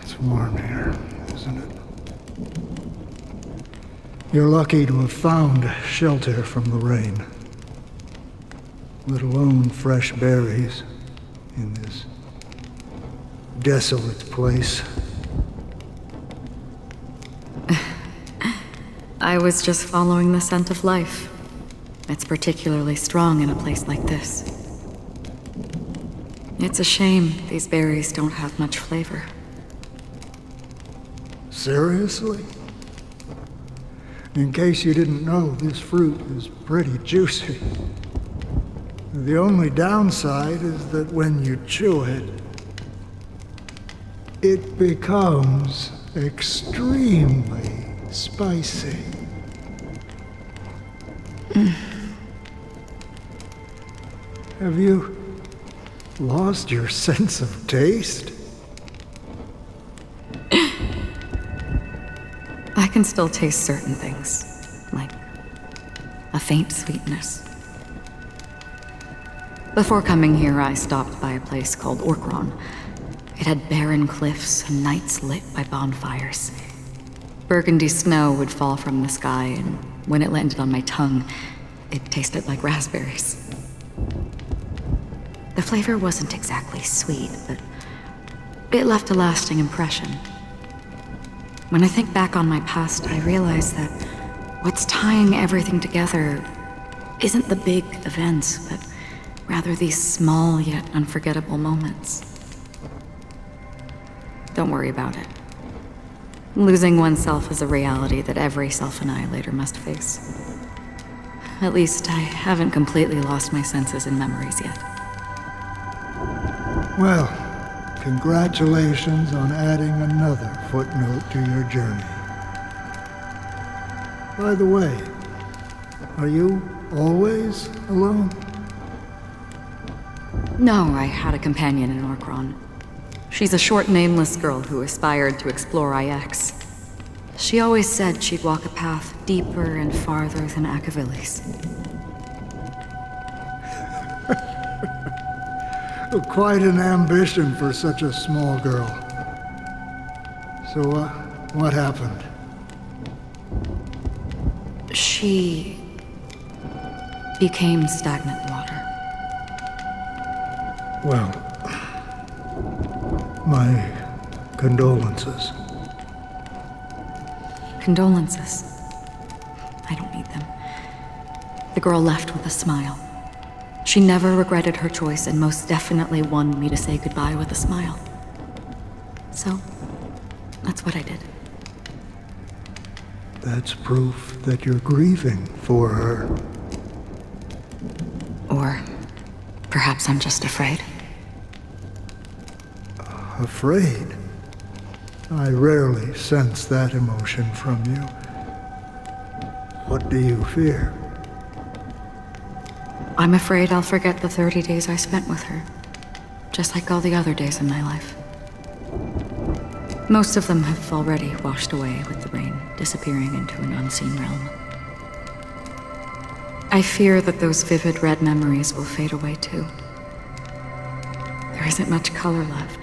It's warm here, isn't it? You're lucky to have found shelter from the rain. Let alone fresh berries in this desolate place. I was just following the scent of life. It's particularly strong in a place like this. It's a shame these berries don't have much flavor. Seriously? In case you didn't know, this fruit is pretty juicy. The only downside is that when you chew it, it becomes extremely spicy. Have you lost your sense of taste? I can still taste certain things, like a faint sweetness. Before coming here, I stopped by a place called Orkron. It had barren cliffs and nights lit by bonfires. Burgundy snow would fall from the sky, and when it landed on my tongue, it tasted like raspberries. The flavor wasn't exactly sweet, but it left a lasting impression. When I think back on my past, I realize that what's tying everything together isn't the big events, but rather these small yet unforgettable moments. Don't worry about it. Losing oneself is a reality that every self-annihilator must face. At least I haven't completely lost my senses and memories yet. Well, congratulations on adding another footnote to your journey. By the way, are you always alone? No, I had a companion in Orkron. She's a short, nameless girl who aspired to explore IX. She always said she'd walk a path deeper and farther than Akavilis. Quite an ambition for such a small girl. So, what happened? She became stagnant water. Well, my condolences. Condolences. I don't need them. The girl left with a smile. She never regretted her choice and most definitely wanted me to say goodbye with a smile. So, that's what I did. That's proof that you're grieving for her. Or perhaps I'm just afraid. Afraid? I rarely sense that emotion from you. What do you fear? I'm afraid I'll forget the 30 days I spent with her, just like all the other days in my life. Most of them have already washed away with the rain, disappearing into an unseen realm. I fear that those vivid red memories will fade away too. There isn't much color left,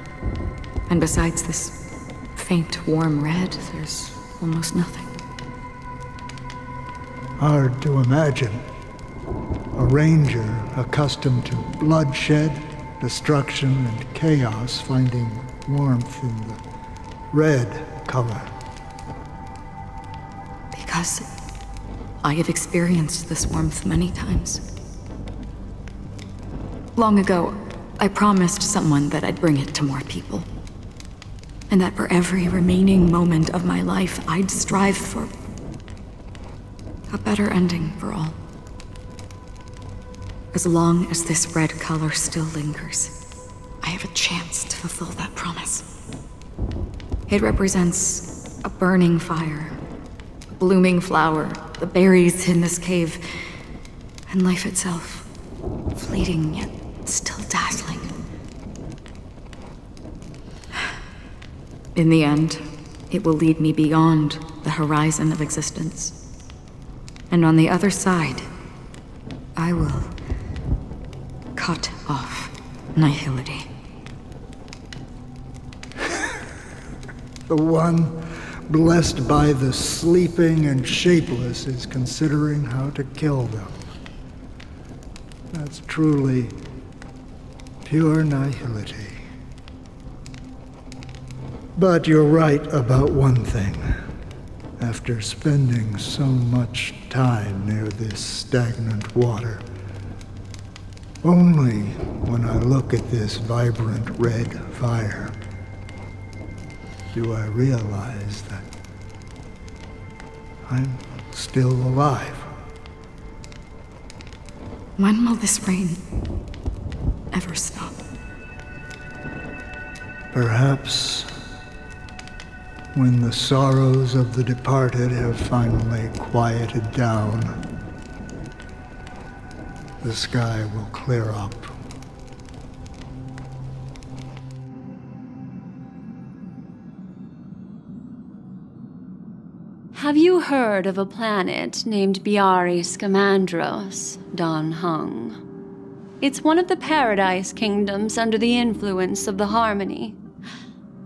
and besides this faint, warm red, there's almost nothing. Hard to imagine. A ranger accustomed to bloodshed, destruction, and chaos finding warmth in the red color. Because I have experienced this warmth many times. Long ago, I promised someone that I'd bring it to more people. And that for every remaining moment of my life, I'd strive for a better ending for all. As long as this red color still lingers, I have a chance to fulfill that promise. It represents a burning fire, a blooming flower, the berries in this cave, and life itself, fleeting yet still dazzling. In the end, it will lead me beyond the horizon of existence. And on the other side, I will cut off nihility. The one blessed by the sleeping and shapeless is considering how to kill them. That's truly pure nihility. But you're right about one thing. After spending so much time near this stagnant water, only when I look at this vibrant red fire do I realize that I'm still alive. When will this rain ever stop? Perhaps when the sorrows of the departed have finally quieted down, the sky will clear up. Have you heard of a planet named Biari Scamandros, Don Hung? It's one of the Paradise Kingdoms under the influence of the Harmony.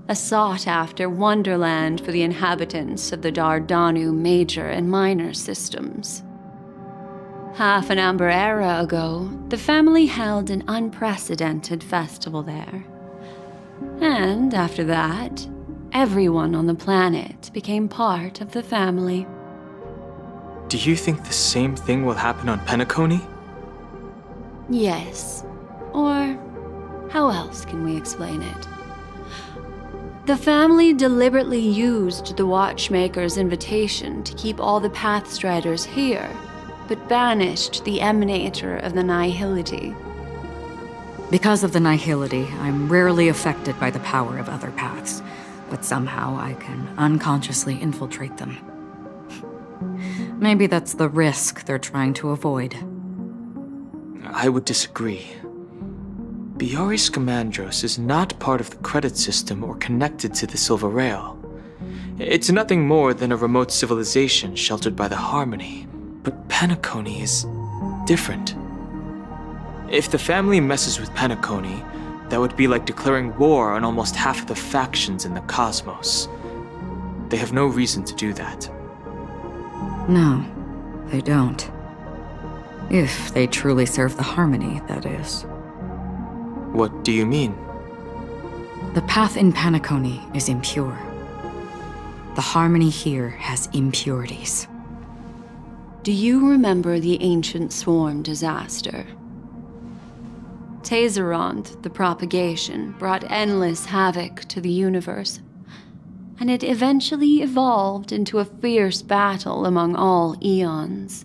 A sought-after wonderland for the inhabitants of the Dardanu Major and Minor systems. Half an Amber Era ago, the family held an unprecedented festival there. And after that, everyone on the planet became part of the family. Do you think the same thing will happen on Penacony? Yes. Or how else can we explain it? The family deliberately used the Watchmaker's invitation to keep all the Pathstriders here, but banished the Emanator of the Nihility. Because of the nihility, I'm rarely affected by the power of other paths, but somehow I can unconsciously infiltrate them. Maybe that's the risk they're trying to avoid. I would disagree. Biari Scamandros is not part of the credit system or connected to the Silver Rail. It's nothing more than a remote civilization sheltered by the Harmony. But Peniconia is different. If the family messes with Peniconia, that would be like declaring war on almost half of the factions in the cosmos. They have no reason to do that. No, they don't. If they truly serve the Harmony, that is. What do you mean? The path in Peniconia is impure. The Harmony here has impurities. Do you remember the ancient swarm disaster? Tazerond, the propagation, brought endless havoc to the universe, and it eventually evolved into a fierce battle among all eons.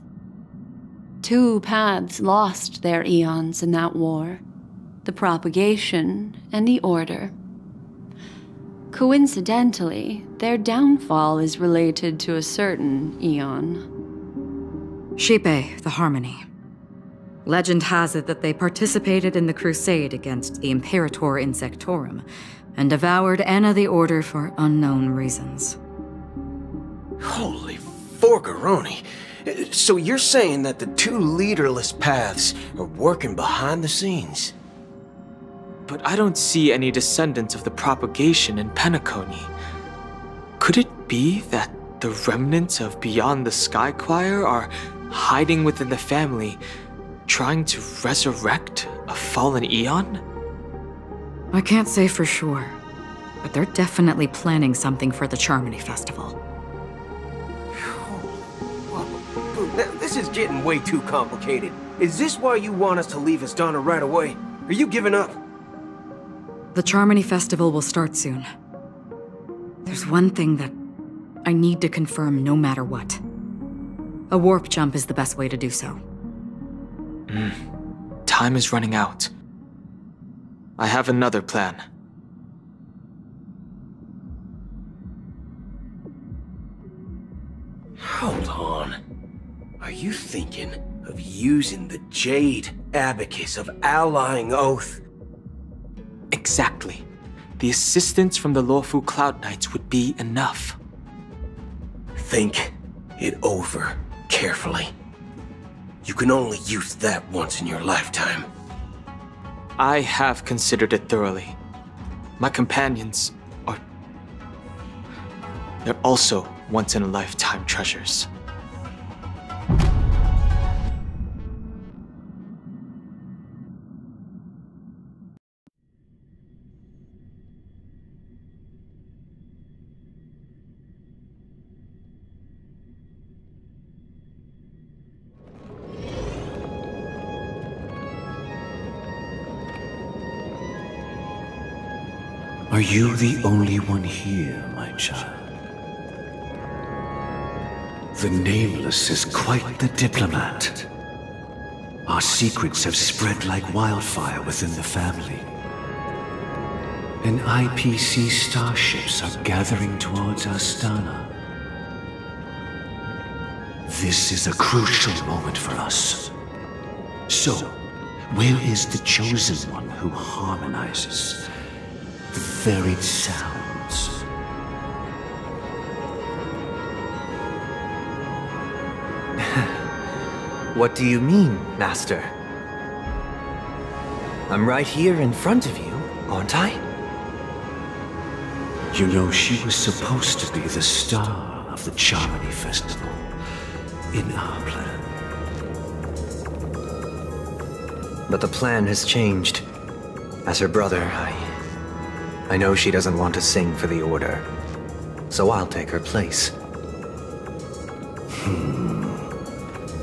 2 paths lost their eons in that war, the propagation and the order. Coincidentally, their downfall is related to a certain eon. Shipe, the Harmony. Legend has it that they participated in the crusade against the Imperator Insectorum and devoured Anna the Order for unknown reasons. Holy forgaroni. So you're saying that the 2 leaderless paths are working behind the scenes? But I don't see any descendants of the propagation in Peniconia. Could it be that the remnants of Beyond the Sky Choir are hiding within the family, trying to resurrect a fallen eon? I can't say for sure, but they're definitely planning something for the Charmony Festival. This is getting way too complicated. Is this why you want us to leave Astana right away? Are you giving up? The Charmony Festival will start soon. There's one thing that I need to confirm no matter what. A warp jump is the best way to do so. Time is running out. I have another plan. Hold on. Are you thinking of using the Jade Abacus of Allying Oath? Exactly. The assistance from the lawful Cloud Knights would be enough. Think it over carefully. You can only use that once in your lifetime. I have considered it thoroughly. My companions are... they're also once-in-a-lifetime treasures. Are you the only one here, my child? The Nameless is quite the diplomat. Our secrets have spread like wildfire within the family. And IPC starships are gathering towards Astana. This is a crucial moment for us. So, where is the Chosen One who harmonizes the varied sounds? What do you mean, Master? I'm right here in front of you, aren't I? You know, she was supposed to be the star of the Charmony Festival in our plan. But the plan has changed. As her brother, I know she doesn't want to sing for the Order, so I'll take her place.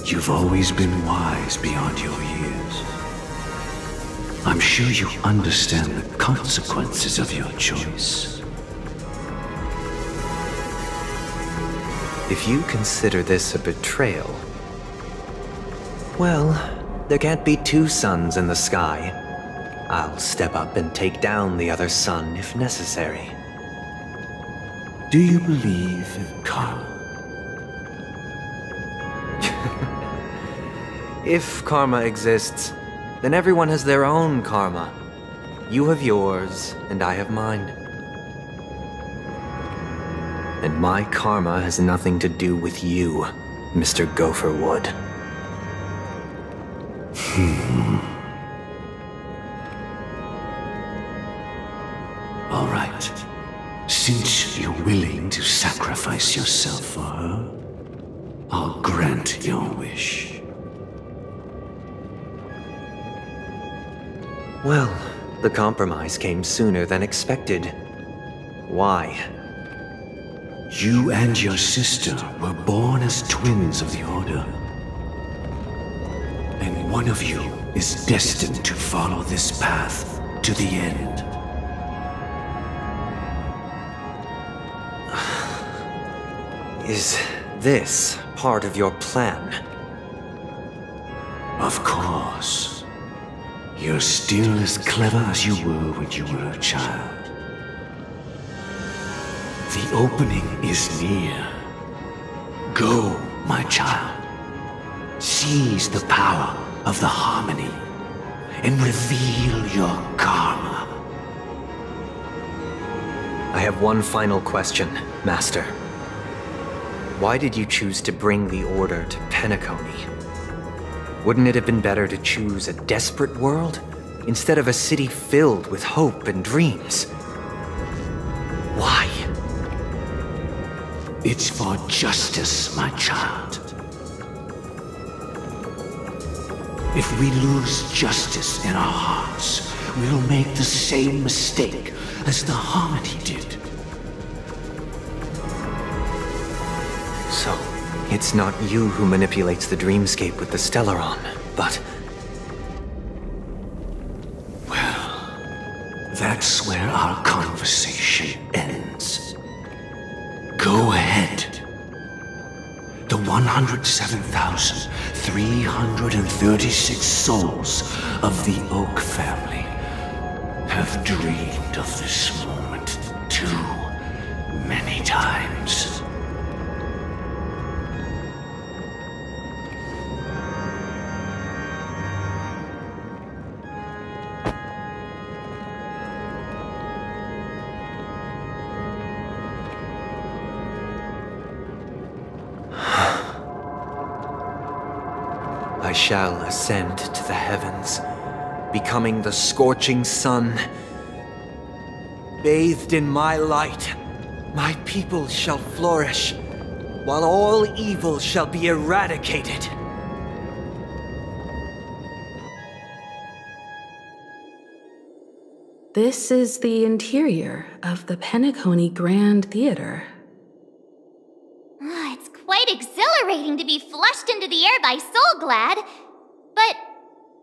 You've always been wise beyond your years. I'm sure you understand the consequences of your choice. If you consider this a betrayal, well, there can't be two suns in the sky. I'll step up and take down the other son if necessary. Do you believe in karma? If karma exists, then everyone has their own karma. You have yours, and I have mine. And my karma has nothing to do with you, Mr. Gopherwood. All right. Since you're willing to sacrifice yourself for her, I'll grant your wish. Well, the compromise came sooner than expected. Why? You and your sister were born as twins of the Order. And one of you is destined to follow this path to the end. Is this part of your plan? Of course. You're still as clever as you were when you were a child. The opening is near. Go, my child. Seize the power of the harmony and reveal your karma. I have one final question, Master. Why did you choose to bring the Order to Peniconey? Wouldn't it have been better to choose a desperate world instead of a city filled with hope and dreams? Why? It's for justice, my child. If we lose justice in our hearts, we'll make the same mistake as the Harmony did. So, it's not you who manipulates the dreamscape with the Stellaron, but... Well, that's where our conversation ends. Go ahead. The 107,336 souls of the Oak family have dreamed of this moment too many times. I shall ascend to the heavens, becoming the scorching sun. Bathed in my light, my people shall flourish, while all evil shall be eradicated. This is the interior of the Peniconey Grand Theater. It's quite exhilarating to be flushed into the air by Soulglad. But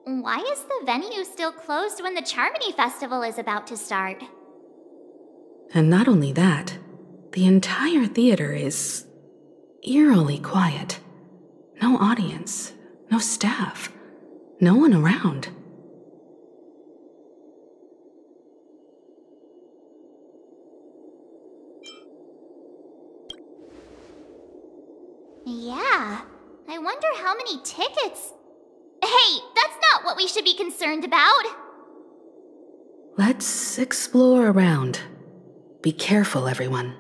why is the venue still closed when the Charmony Festival is about to start? And not only that, the entire theater is eerily quiet. No audience, no staff, no one around. Yeah, I wonder how many tickets... Hey, that's not what we should be concerned about! Let's explore around. Be careful, everyone.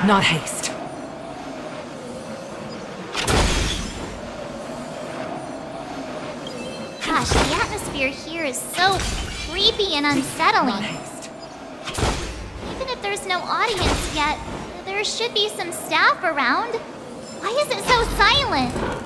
not haste. Gosh, the atmosphere here is so creepy and unsettling. Even if there's no audience yet, there should be some staff around. Why is it so silent?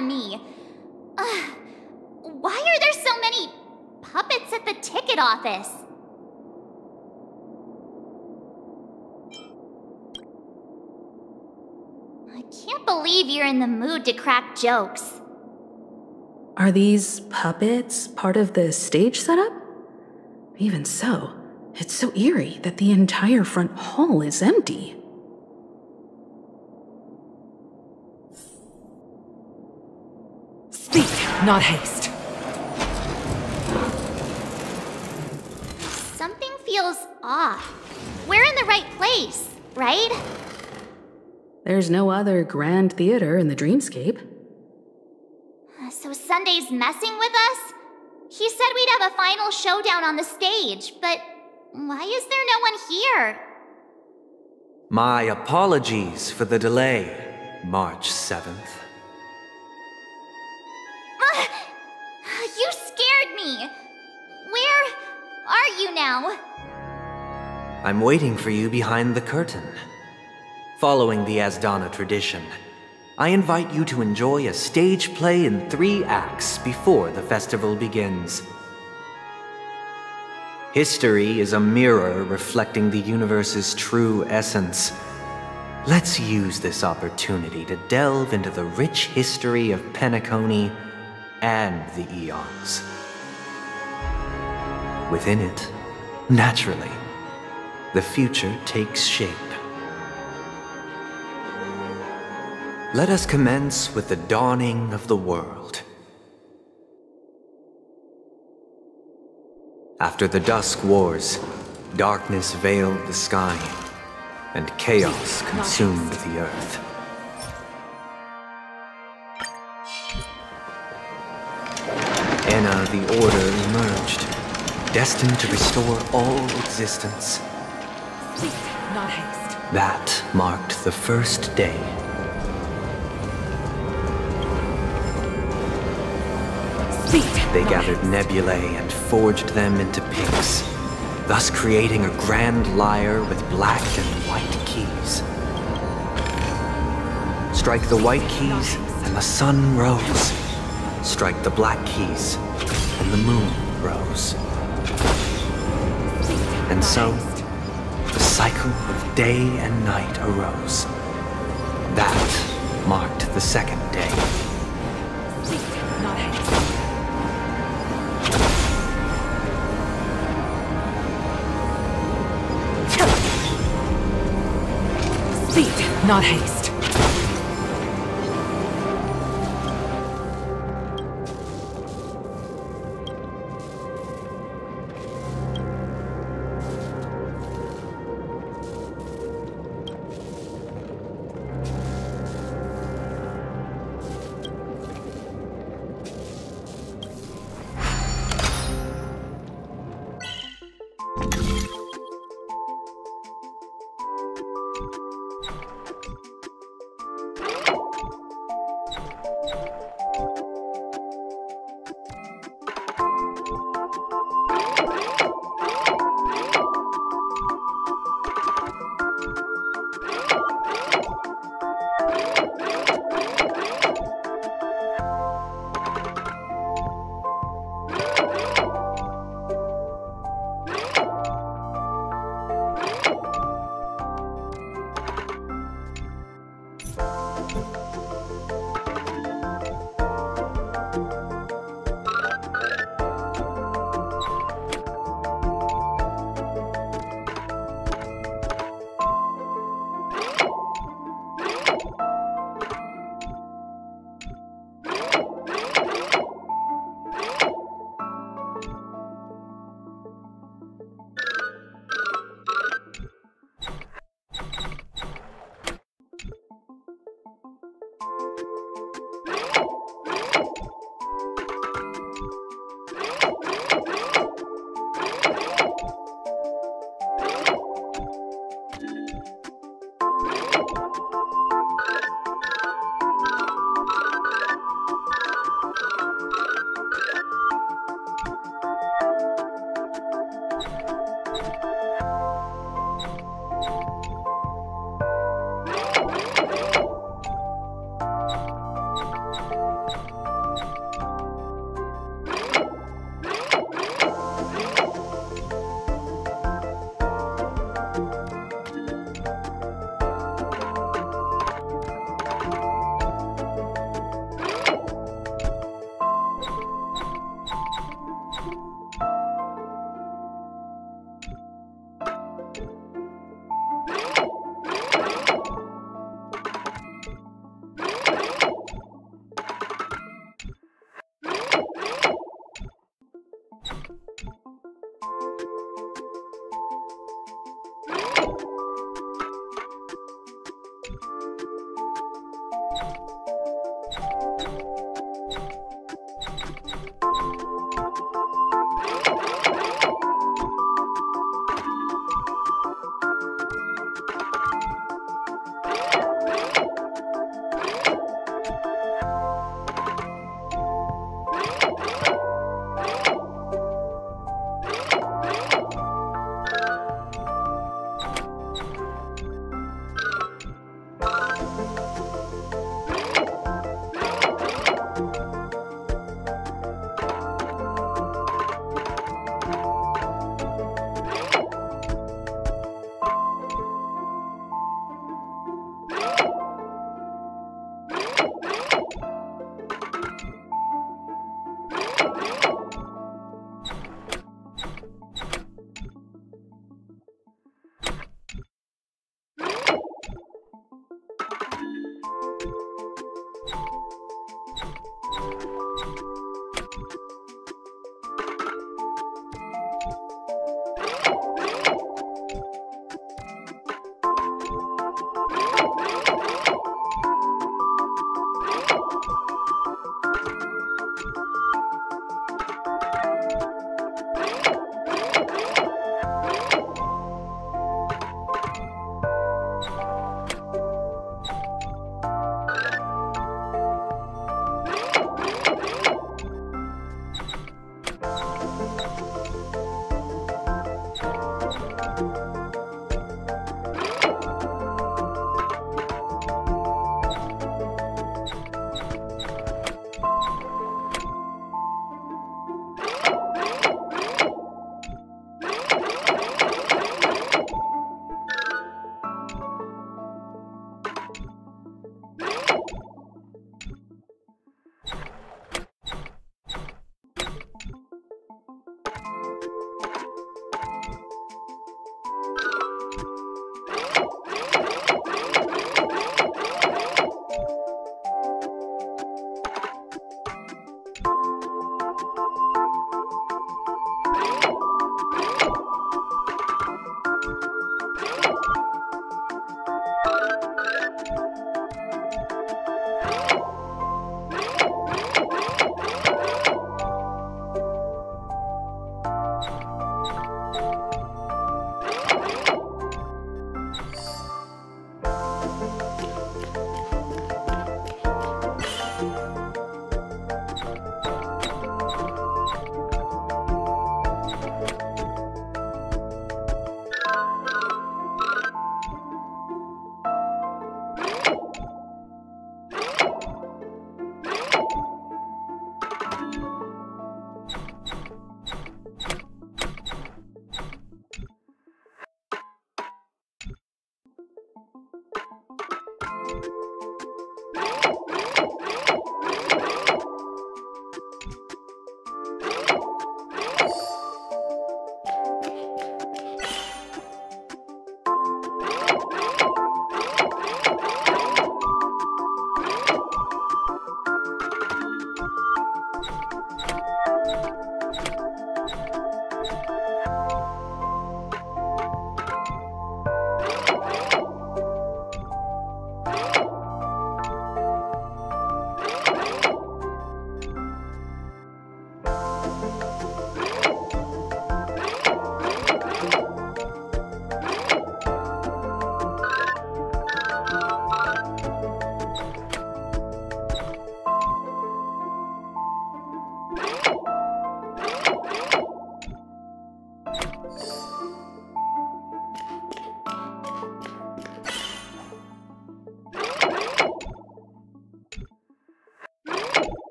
Me. Why are there so many puppets at the ticket office? I can't believe you're in the mood to crack jokes. Are these puppets part of the stage setup? Even so, it's so eerie that the entire front hall is empty. Speak, not haste. Something feels off. We're in the right place, right? There's no other grand theater in the dreamscape. So Sunday's messing with us? He said we'd have a final showdown on the stage, but why is there no one here? My apologies for the delay, March 7th. You scared me! Where are you now? I'm waiting for you behind the curtain. Following the Asdana tradition, I invite you to enjoy a stage play in 3 acts before the festival begins. History is a mirror reflecting the universe's true essence. Let's use this opportunity to delve into the rich history of Penacony and the eons. Within it, naturally, the future takes shape. Let us commence with the dawning of the world. After the Dusk Wars, darkness veiled the sky, and chaos consumed the earth. Enna the Order emerged, destined to restore all existence. Speak, not haste. That marked the first day. They gathered nebulae and forged them into pinks, thus creating a grand lyre with black and white keys. Strike the white keys, and the sun rose. Strike the black keys, and the moon rose. And so, the cycle of day and night arose. That marked the second day. Speed, not haste.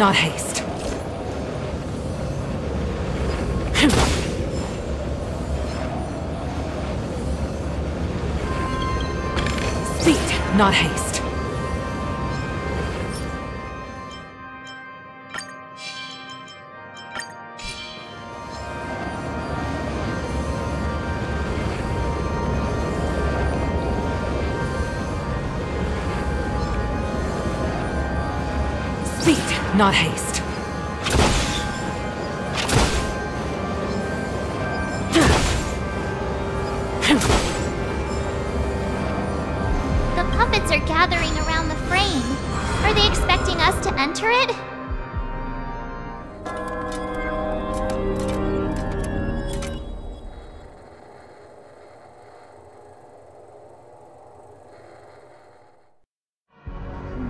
not haste. Speed, not haste. Speed, not haste. The puppets are gathering around the frame. Are they expecting us to enter it?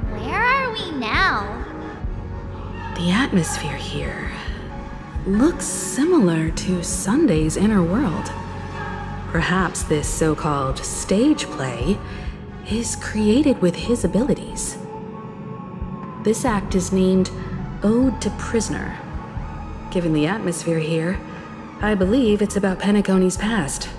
Where are we now? The atmosphere here looks similar to Sunday's inner world. Perhaps this so-called stage play is created with his abilities. This act is named Ode to Prisoner. Given the atmosphere here, I believe it's about Penacony's past.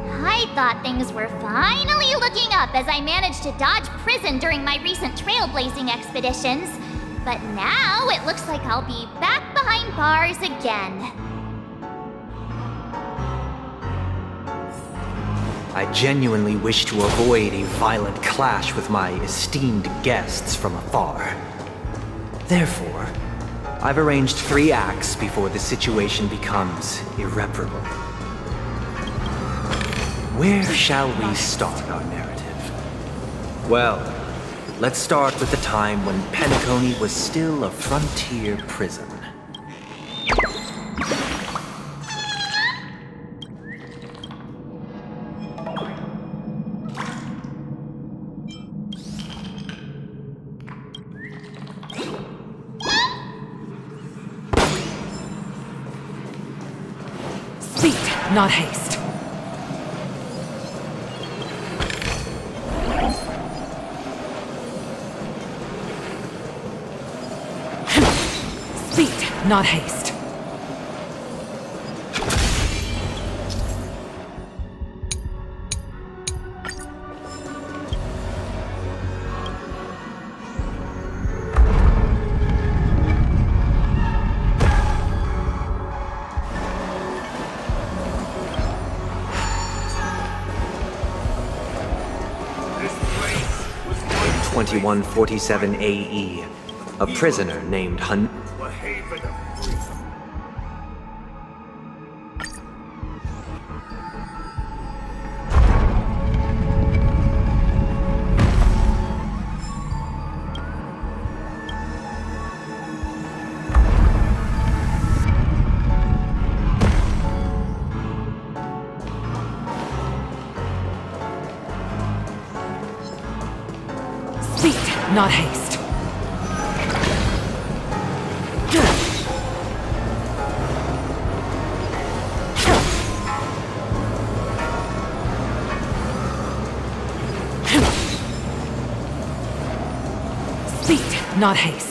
I thought things were finally looking up as I managed to dodge prison during my recent trailblazing expeditions. But now it looks like I'll be back behind bars again. I genuinely wish to avoid a violent clash with my esteemed guests from afar. Therefore, I've arranged 3 acts before the situation becomes irreparable. Where shall we start our narrative? Well, let's start with the time when Penacony was still a frontier prison. Speed, not haste. Speed, not haste. In 2147 AE, a prisoner named Speed, not haste. Speed, not haste.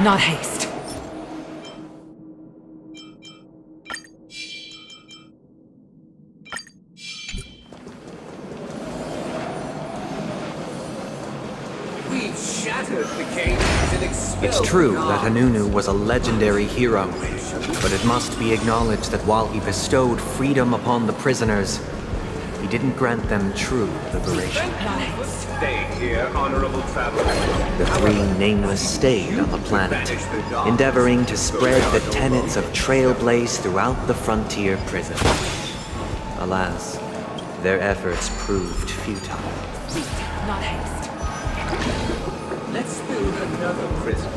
Not haste. We've shattered the cages and expelled. It's true that Hanunu was a legendary hero, but it must be acknowledged that while he bestowed freedom upon the prisoners, he didn't grant them true liberation. Stay here, honorable traveler. The 3 nameless stayed on the planet, endeavoring to spread the tenets of Trailblaze throughout the frontier prison. Alas, their efforts proved futile. Not haste. Let's build another prison.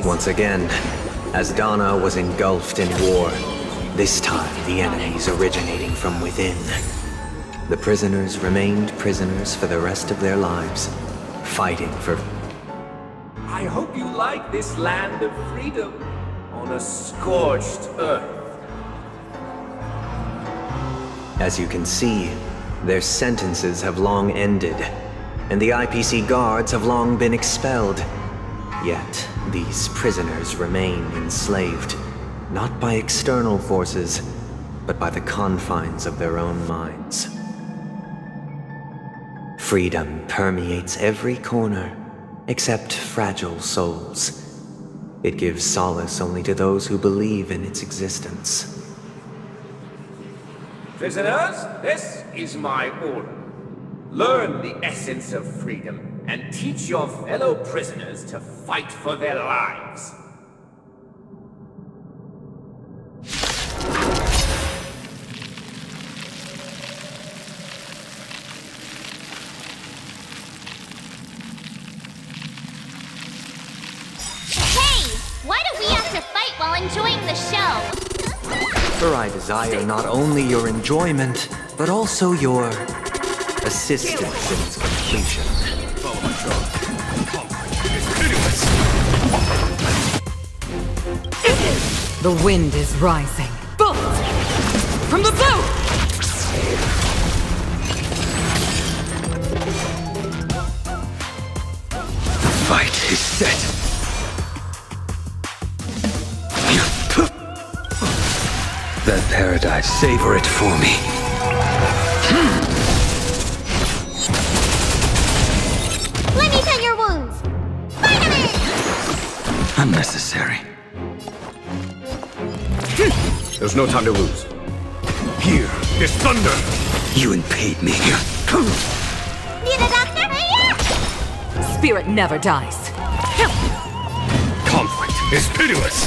Once again, as Donna was engulfed in war, this time the enemies originating from within. The prisoners remained prisoners for the rest of their lives, fighting for... I hope you like this land of freedom on a scorched earth. As you can see, their sentences have long ended, and the IPC guards have long been expelled. Yet, these prisoners remain enslaved, not by external forces, but by the confines of their own minds. Freedom permeates every corner, except fragile souls. It gives solace only to those who believe in its existence. Prisoners, this is my order. Learn the essence of freedom and teach your fellow prisoners to fight for their lives. Hey! Why do we have to fight while enjoying the show? For I desire not only your enjoyment, but also your assistance in its completion. Follow my charge. The wind is rising. Bolt! From the blue! The fight is set. That paradise, savor it for me. Let me tend your wounds! Vitamin! Unnecessary. There's no time to lose. Here, there's thunder! You impede me. Need a doctor? Yeah! Spirit never dies. Conflict is pitiless!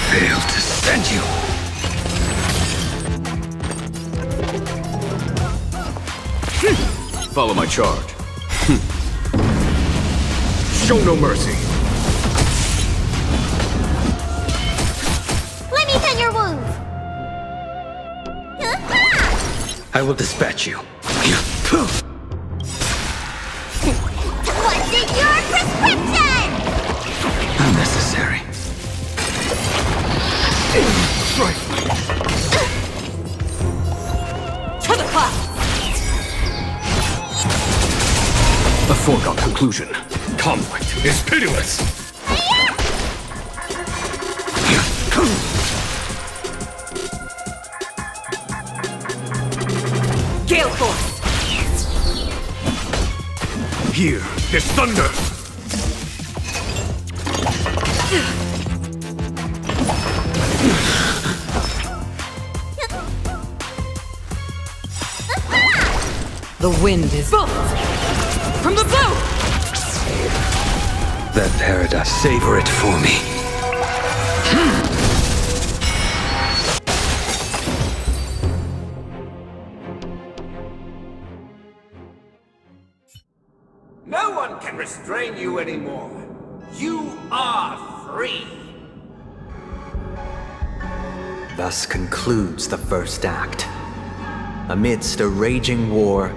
Failed to send you. Follow my charge. Show no mercy. Let me tend your wounds! I will dispatch you. What's in your prescription? Unnecessary. To the clouds! A foregone conclusion. Conflict is pitiless! Gale force! Here, there's thunder! The wind is bolt! From the blue! That paradise, savor it for me. No one can restrain you anymore. You are free. Thus concludes the first act. Amidst a raging war,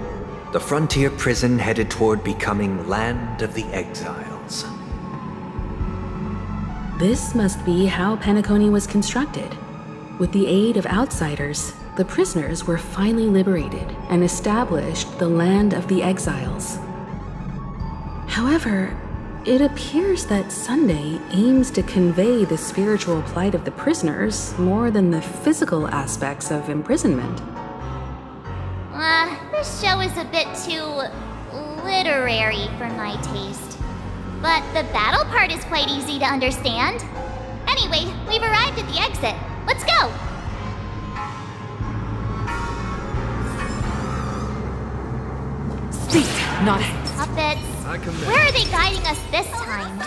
the frontier prison headed toward becoming Land of the Exiles. This must be how Peniconia was constructed. With the aid of outsiders, the prisoners were finally liberated and established the Land of the Exiles. However, it appears that Sunday aims to convey the spiritual plight of the prisoners more than the physical aspects of imprisonment. This show is a bit too literary for my taste. But the battle part is quite easy to understand. Anyway, we've arrived at the exit. Let's go! Speak, not Puppets. Where are they guiding us this time?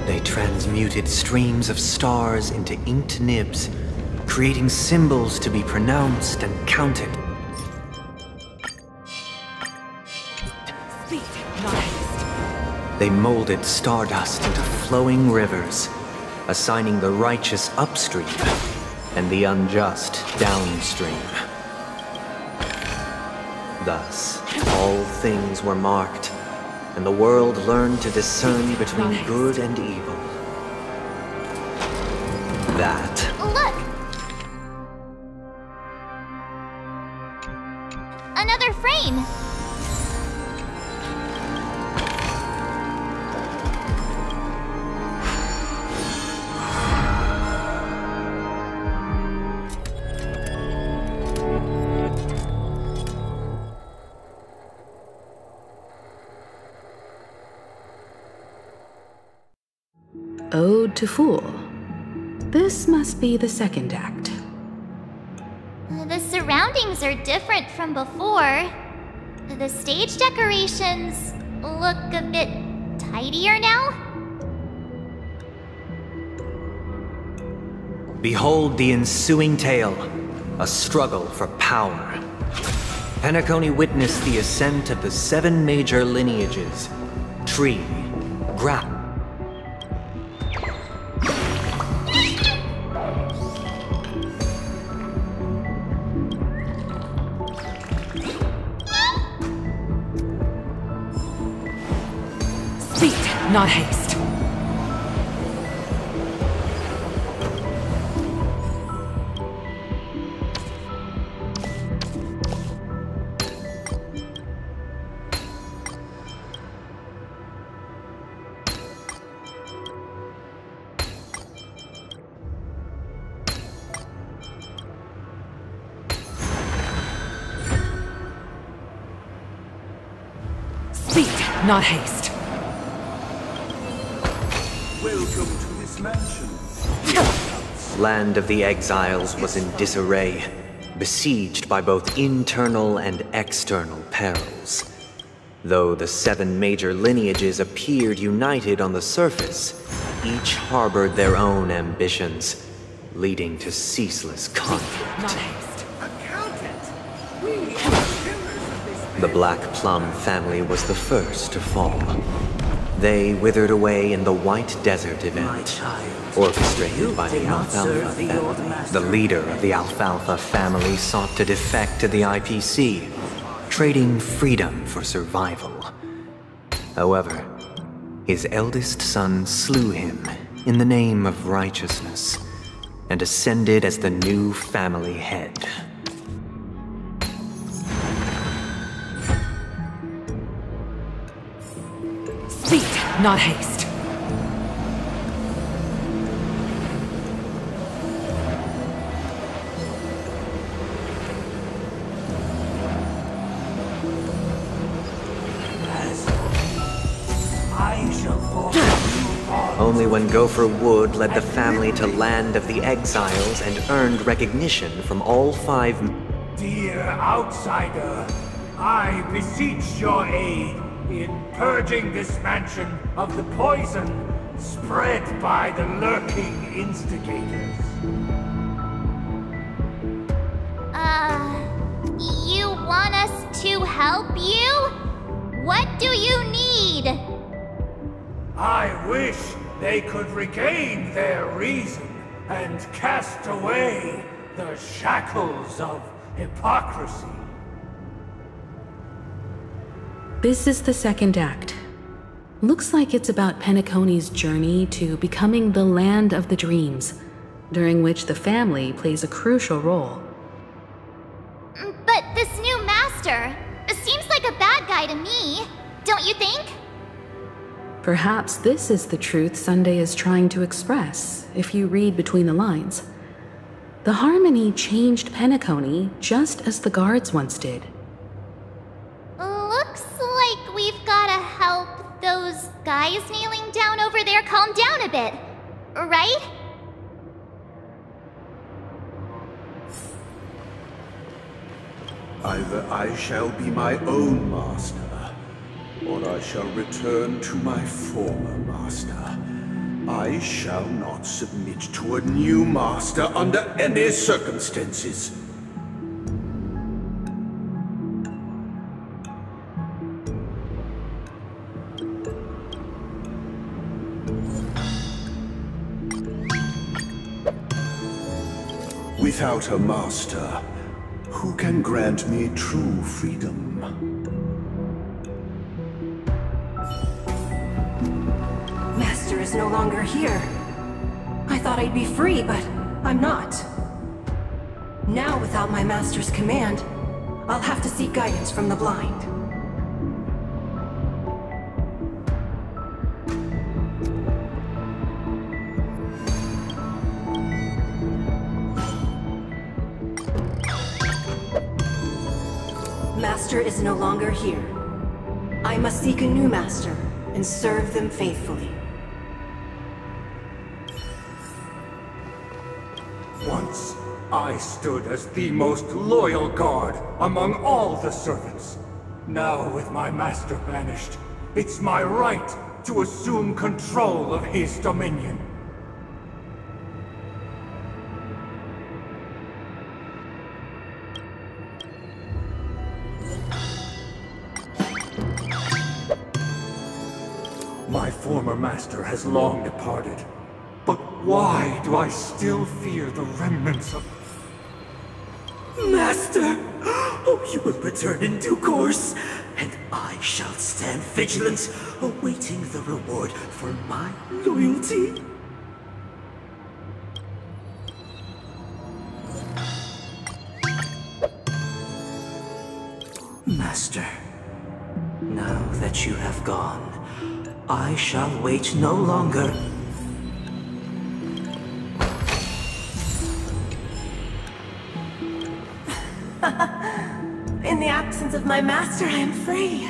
They transmuted streams of stars into inked nibs, creating symbols to be pronounced and counted. Speed, not haste. They molded stardust into flowing rivers, assigning the righteous upstream and the unjust downstream. Thus, all things were marked, and the world learned to discern between good and evil. That... Look! Another frame! Ode to Fool. This must be the second act. The surroundings are different from before. The stage decorations look a bit tidier now. Behold the ensuing tale, a struggle for power. Peniconia witnessed the ascent of the 7 major lineages: Tree, Grap, Not haste. Speed, not haste. Welcome to this mansion. Land of the Exiles was in disarray, besieged by both internal and external perils. Though the 7 major lineages appeared united on the surface, each harbored their own ambitions, leading to ceaseless conflict. The Black Plum family was the first to fall. They withered away in the White Desert event, orchestrated by the Alfalfa family. The leader of the Alfalfa family sought to defect to the IPC, trading freedom for survival. However, his eldest son slew him in the name of righteousness, and ascended as the new family head. Speed, not haste. Only when Gopher Wood led the family to Land of the Exiles and earned recognition from all 5... Dear outsider, I beseech your aid in purging this mansion of the poison spread by the lurking instigators. You want us to help you? What do you need? I wish they could regain their reason and cast away the shackles of hypocrisy. This is the second act. Looks like it's about Penaconi's journey to becoming the Land of the Dreams, during which the family plays a crucial role. But this new master seems like a bad guy to me, don't you think? Perhaps this is the truth Sunday is trying to express, if you read between the lines. The Harmony changed Penacony just as the guards once did. Looks like we've gotta help those guys kneeling down over there calm down a bit, right? Either I shall be my own master, or I shall return to my former master. I shall not submit to a new master under any circumstances. Without a master, who can grant me true freedom? Master is no longer here. I thought I'd be free, but I'm not. Now, without my master's command, I'll have to seek guidance from the blind. Master is no longer here. I must seek a new master and serve them faithfully. Once, I stood as the most loyal guard among all the servants. Now, with my master banished, it's my right to assume control of his dominion. My former master has long departed. But why do I still fear the remnants of... Master! Oh, you will return in due course, and I shall stand vigilant, awaiting the reward for my loyalty. Master, now that you have gone, I shall wait no longer. In the absence of my master, I am free.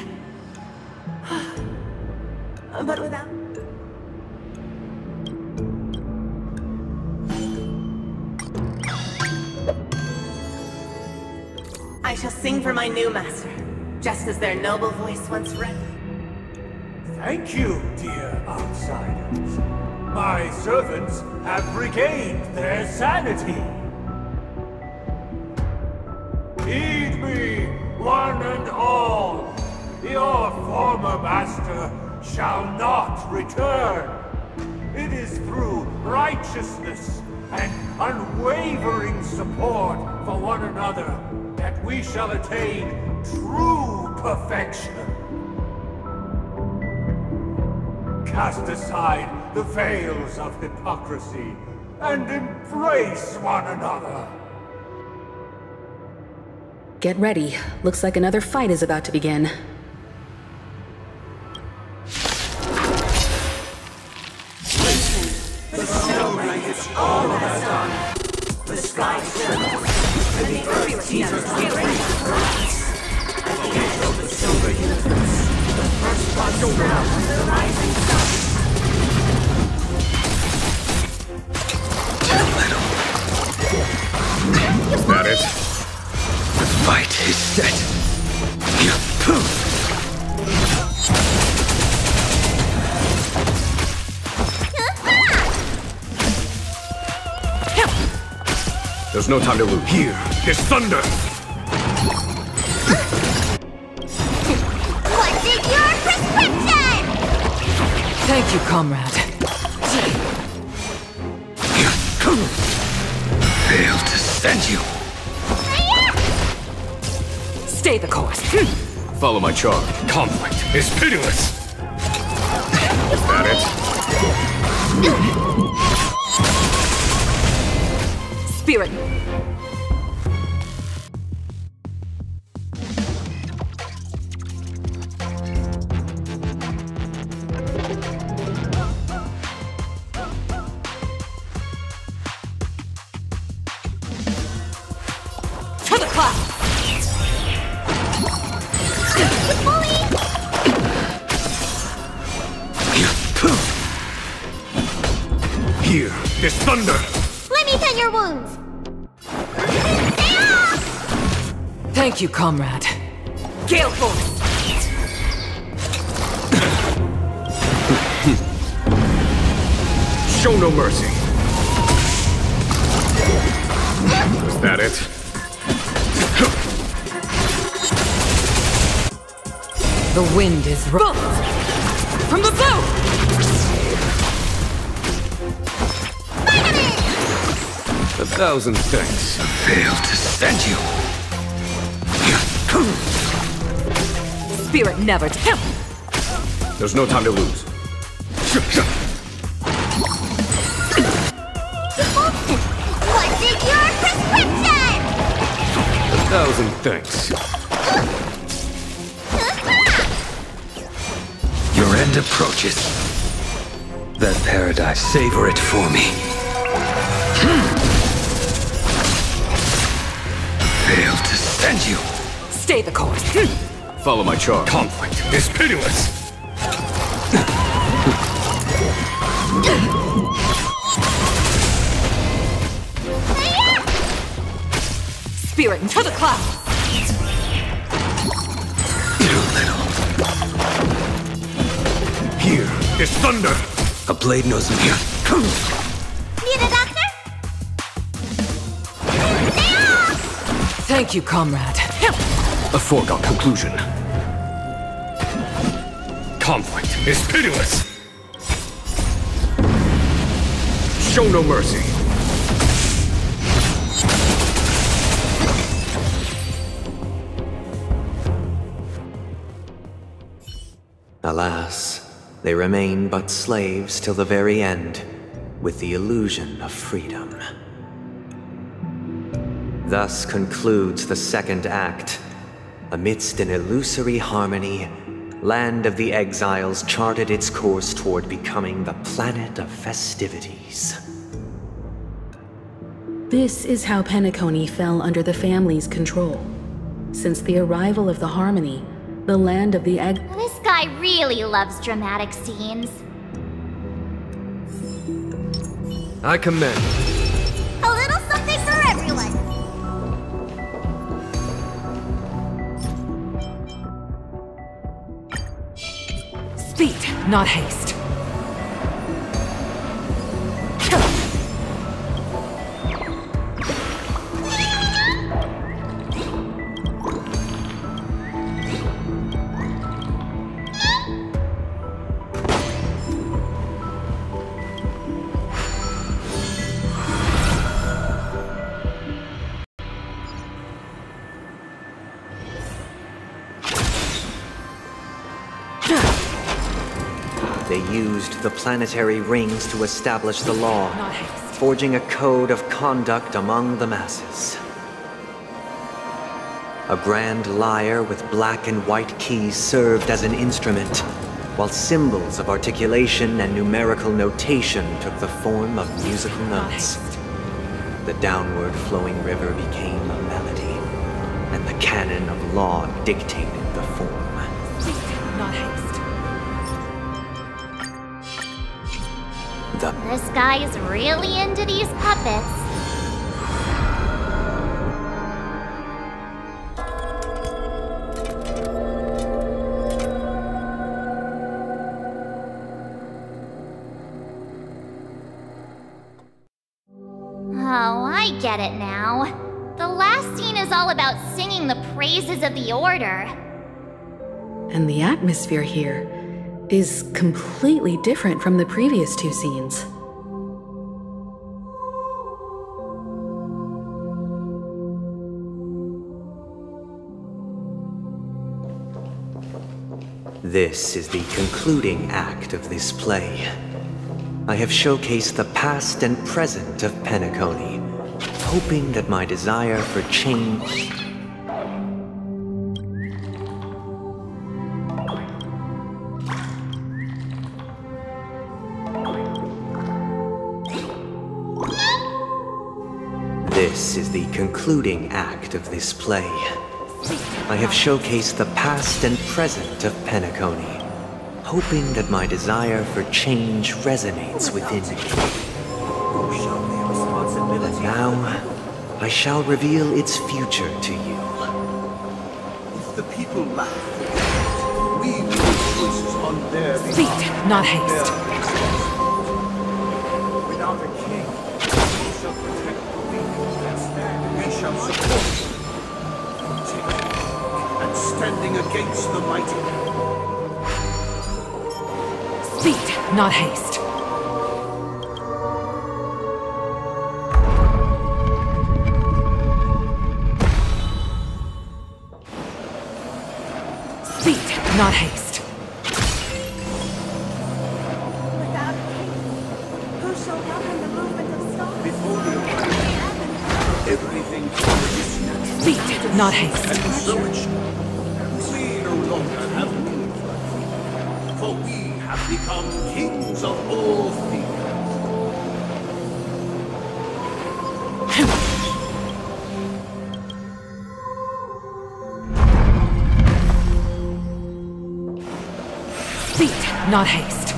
But without... I shall sing for my new master, just as their noble voice once read. Thank you, dear outsiders. My servants have regained their sanity. Heed me, one and all. Your former master shall not return. It is through righteousness and unwavering support for one another that we shall attain true perfection. Cast aside the veils of hypocrisy and embrace one another. Get ready. Looks like another fight is about to begin. Listen, the snow blankets all of us on. The sky shivers, and the earth teeters on rains. At the edge of the silver universe, the first blood sprouts from the rising sun. Is that it? The fight is set. There's no time to lose. Here is thunder! What's in your prescription? Thank you, comrade. Failed to send you. Stay the course. Follow my charge. Conflict is pitiless! Is that it? Spirit. To the cloud. Here is thunder! Let me tend your wounds. Thank you, comrade. Gale Force. Show no mercy. Was that it? The wind is rough. From the bow! 1,000 thanks. Failed to send you. Spirit never tempt. There's no time to lose. What's in your prescription? 1,000 thanks. Your end approaches. That paradise, savor it for me. Failed to send you. Stay the course. Follow my charge. Conflict is pitiless. Spirit into the clouds. Too little. Here is thunder. A blade knows me. Need a doctor? Thank you, comrade. A foregone conclusion. Conflict is pitiless. Show no mercy. Alas, they remain but slaves till the very end, with the illusion of freedom. Thus concludes the second act. Amidst an illusory harmony, Land of the Exiles charted its course toward becoming the planet of festivities. This is how Peniconia fell under the family's control. Since the arrival of the Harmony, the Land of the This guy really loves dramatic scenes. I commend. A little something for everyone. Speed, not haste. They used the planetary rings to establish the law, forging a code of conduct among the masses. A grand lyre with black and white keys served as an instrument, while symbols of articulation and numerical notation took the form of musical notes. The downward flowing river became a melody, and the canon of law dictated the form. Not haste. This guy is really into these puppets. Oh, I get it now. The last scene is all about singing the praises of the Order. And the atmosphere here is completely different from the previous two scenes. This is the concluding act of this play. I have showcased the past and present of Peniconia, hoping that my desire for change... This is the concluding act of this play. I have showcased the past and present of Peniconia, hoping that my desire for change resonates within me. And now, I shall reveal its future to you. If the people laugh, we will make choices on their behalf. Speed, not haste. contending against the mighty. Speed, not haste. Speed, not haste. Without haste, who shall govern the movement of stars? Before the everything is natural. Speed, not haste. And so it shall. We no longer have need for we have become kings of all things. Speed, not haste.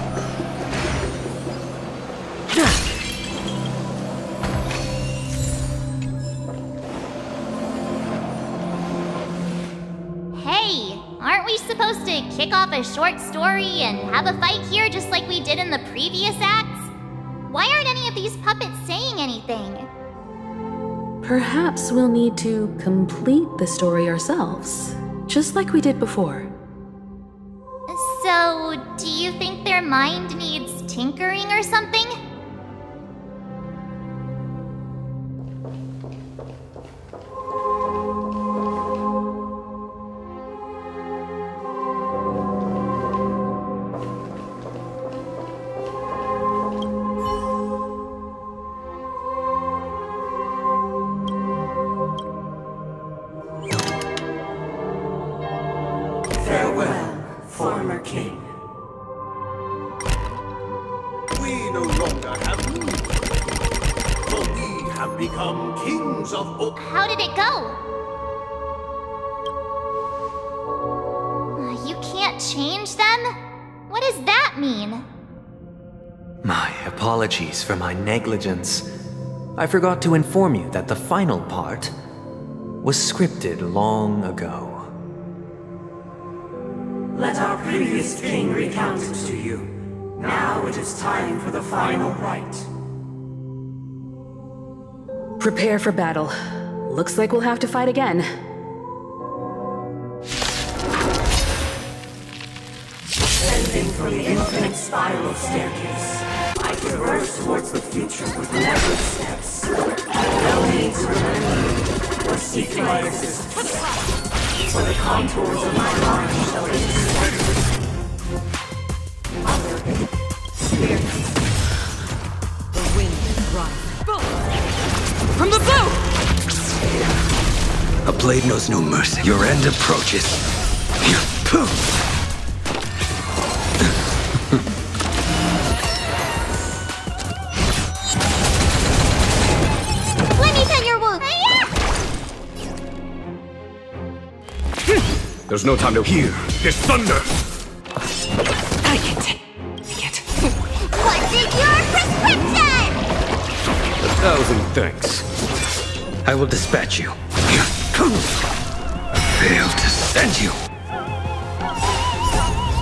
Hey, aren't we supposed to kick off a short story and have a fight here just like we did in the previous acts? Why aren't any of these puppets saying anything? Perhaps we'll need to complete the story ourselves, just like we did before. So, do you think their mind needs tinkering or something? Farewell, former king. We no longer have need, for we have become kings of all. How did it go? You can't change them? What does that mean? My apologies for my negligence. I forgot to inform you that the final part was scripted long ago. Let our previous king recount it to you. Now it is time for the final rite. Prepare for battle. Looks like we'll have to fight again. Ascending from the infinite spiral staircase, I traverse towards the future with measured steps. No need to remember or seek my assistance, for the contours of my mind shall intersect. Other spirits. The wind is rising. From the blue! A blade knows no mercy. Your end approaches. Let me tend your wound. There's no time to hear. There's thunder! I can take it. What's in your prescription? 1,000 thanks. I will dispatch you. I failed to send you.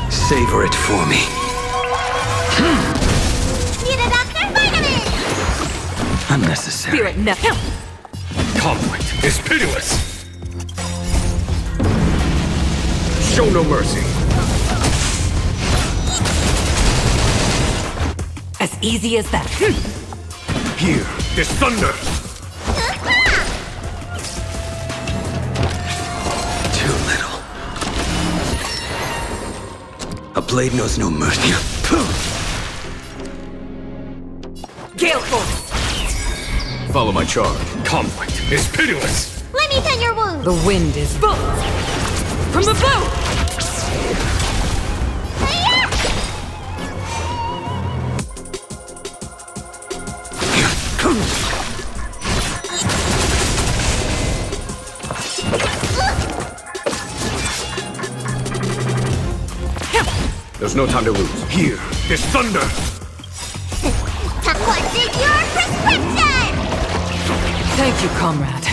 Savor it for me. Need a doctor vitamin! Unnecessary. Spirit nephew. Conflict is pitiless! Show no mercy. As easy as that. Here is thunder! Too little. A blade knows no mercy. Gale force. Follow my charge. Conflict is pitiless! Let me tend your wound. The wind is bold. From the blue! There's no time to lose. Here is thunder! What's in your prescription? Thank you, comrade.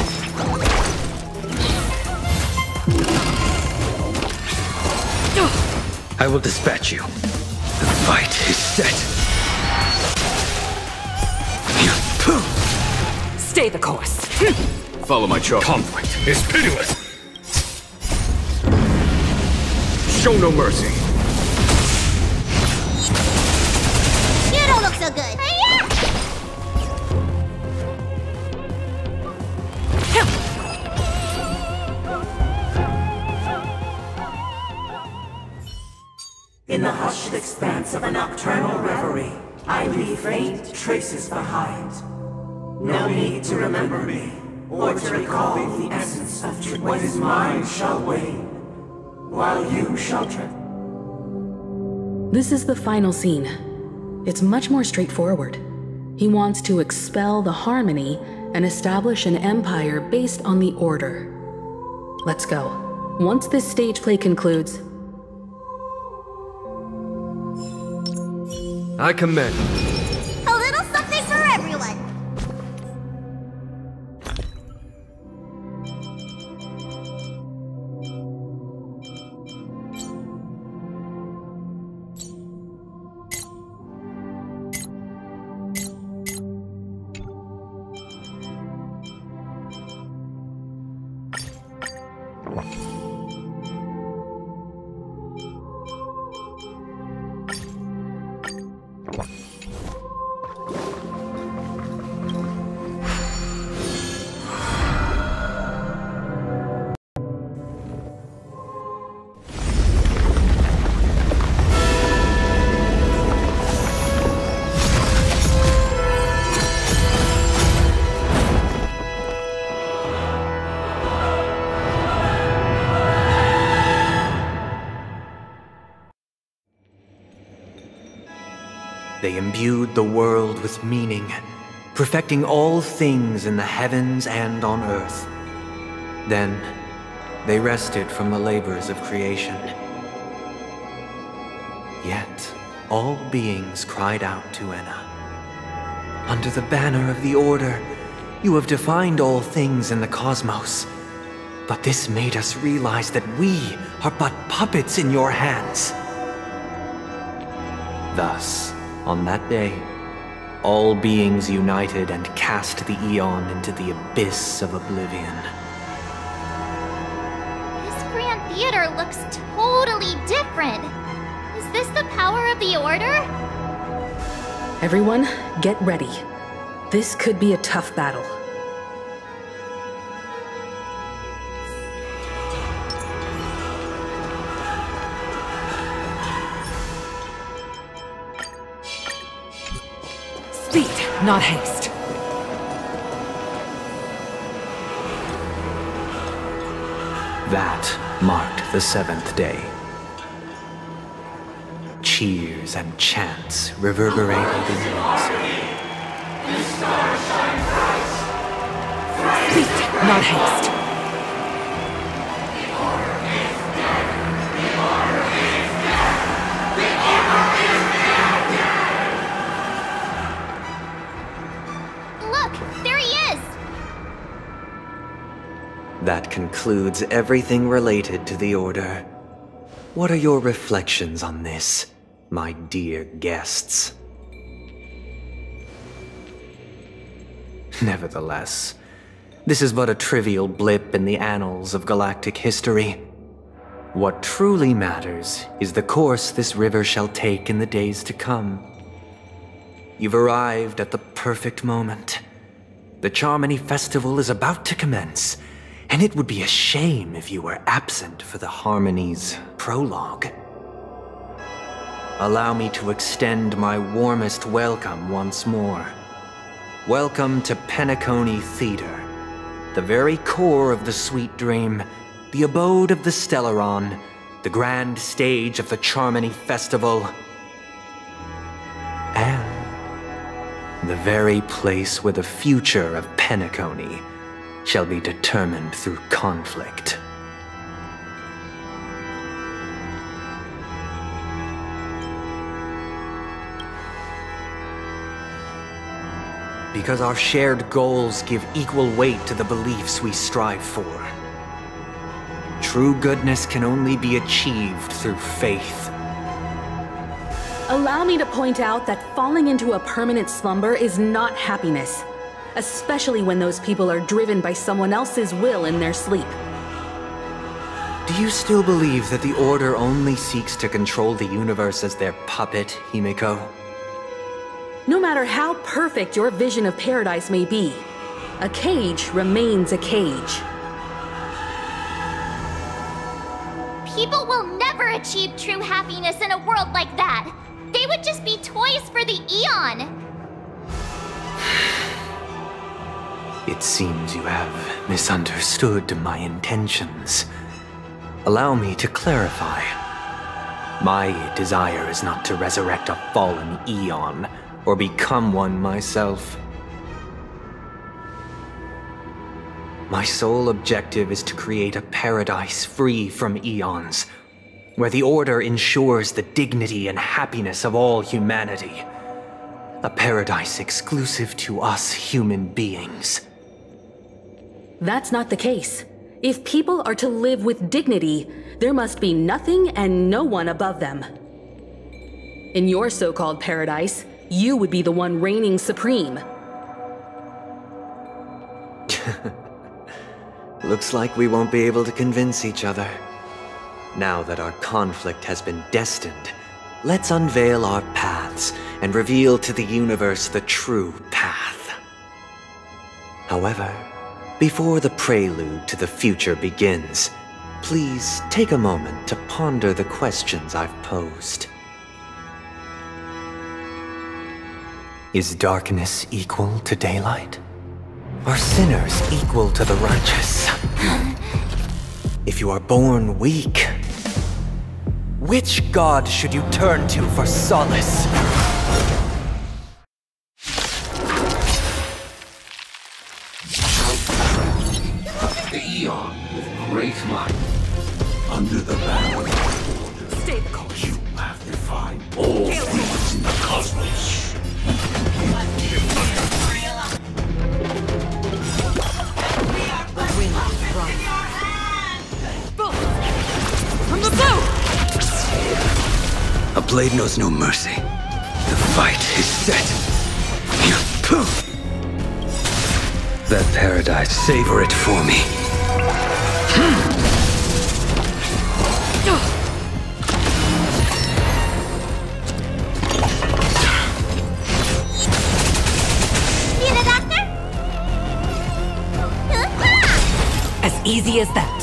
I will dispatch you. The fight is set. Stay the course. Follow my charge. Conflict is pitiless! Show no mercy. You don't look so good. In the hushed expanse of a nocturnal reverie, I leave faint traces behind. No need to remember me, or to recall the essence of truth. What is mine shall wane, while you shall tread. This is the final scene. It's much more straightforward. He wants to expel the Harmony and establish an empire based on the Order. Let's go. Once this stage play concludes, I commend. A little something for everyone. They imbued the world with meaning, perfecting all things in the heavens and on earth. Then, they rested from the labors of creation. Yet, all beings cried out to Enna. Under the banner of the Order, you have defined all things in the cosmos. But this made us realize that we are but puppets in your hands. Thus, on that day, all beings united and cast the Eon into the abyss of oblivion. This Grand Theater looks totally different. Is this the power of the Order? everyone, get ready. This could be a tough battle. Speed, not haste. That marked the seventh day. Cheers and chants reverberated in the music. Speed, not haste. That concludes everything related to the Order. What are your reflections on this, my dear guests? Nevertheless, this is but a trivial blip in the annals of galactic history. What truly matters is the course this river shall take in the days to come. You've arrived at the perfect moment. The Charmony Festival is about to commence, and it would be a shame if you were absent for the Harmony's prologue. Allow me to extend my warmest welcome once more. Welcome to Penacony Theater, the very core of the Sweet Dream, the abode of the Stellaron, the grand stage of the Charmony Festival, and the very place where the future of Penacony shall be determined through conflict. Because our shared goals give equal weight to the beliefs we strive for. True goodness can only be achieved through faith. Allow me to point out that falling into a permanent slumber is not happiness. Especially when those people are driven by someone else's will in their sleep. Do you still believe that the Order only seeks to control the universe as their puppet, Himiko? No matter how perfect your vision of paradise may be, a cage remains a cage. People will never achieve true happiness in a world like that. They would just be toys for the Eon. It seems you have misunderstood my intentions. Allow me to clarify. My desire is not to resurrect a fallen Eon, or become one myself. My sole objective is to create a paradise free from Eons, where the Order ensures the dignity and happiness of all humanity. A paradise exclusive to us human beings. That's not the case. If people are to live with dignity, there must be nothing and no one above them. In your so-called paradise, you would be the one reigning supreme. Looks like we won't be able to convince each other. Now that our conflict has been destined, let's unveil our paths and reveal to the universe the true path. However, before the prelude to the future begins, please take a moment to ponder the questions I've posed. Is darkness equal to daylight? Are sinners equal to the righteous? If you are born weak, which god should you turn to for solace? The Eon with great might, under the banner of the Order. Stay the course. You have defined all things in the cosmos. The wind is rising. From the blue! A blade knows no mercy. The fight is set. That paradise, savor it for me. Need a doctor? As easy as that.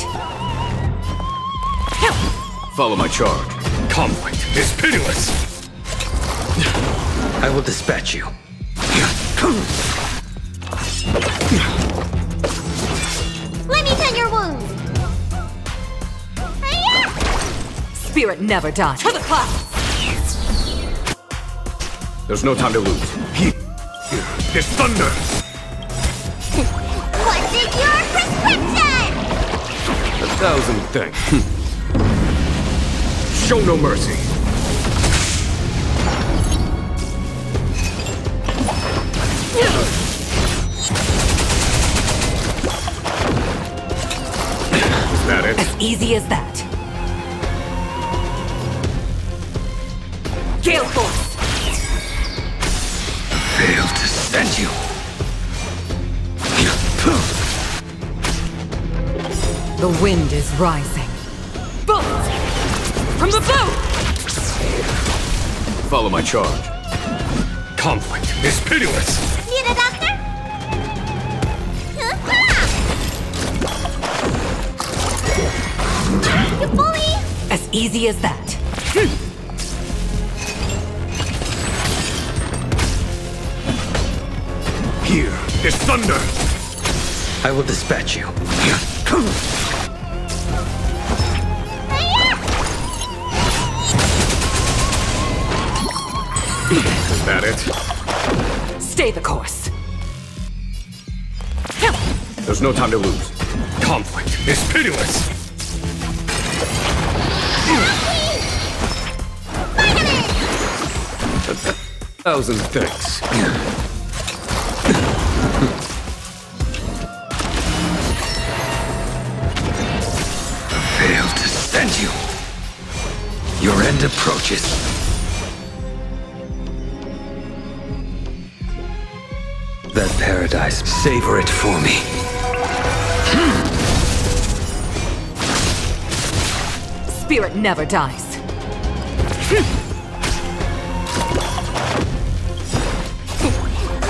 Follow my charge. Conflict is pitiless. I will dispatch you. Let me tend your wounds. Spirit never dies. To the clouds! There's no time to lose. This thunder! What is your prescription? 1,000 things. Show no mercy. Is that it? As easy as that. Gale Force! Fail to send you. The wind is rising. Bolt! From the blue! Follow my charge. Conflict is pitiless. Need a doctor? You bully! As easy as that. Here is thunder. I will dispatch you. Is that it? Stay the course. There's no time to lose. Conflict is pitiless. 1,000 thanks. Failed to send you. Your end approaches. That paradise, savor it for me. Spirit never dies.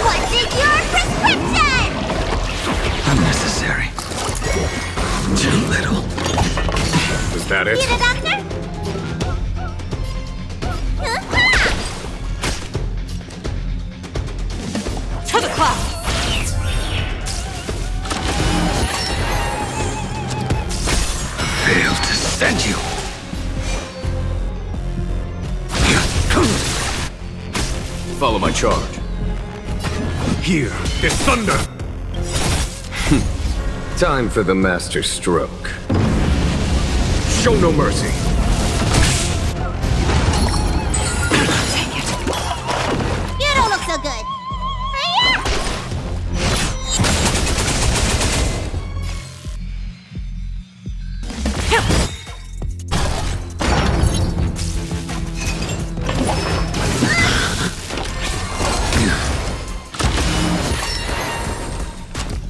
What's in your prescription? Unnecessary. Too little. Is that it? Need a doctor? To the clouds! Failed to send you. Follow my charge. Here is thunder! Time for the master stroke. Show no mercy. You don't look so good.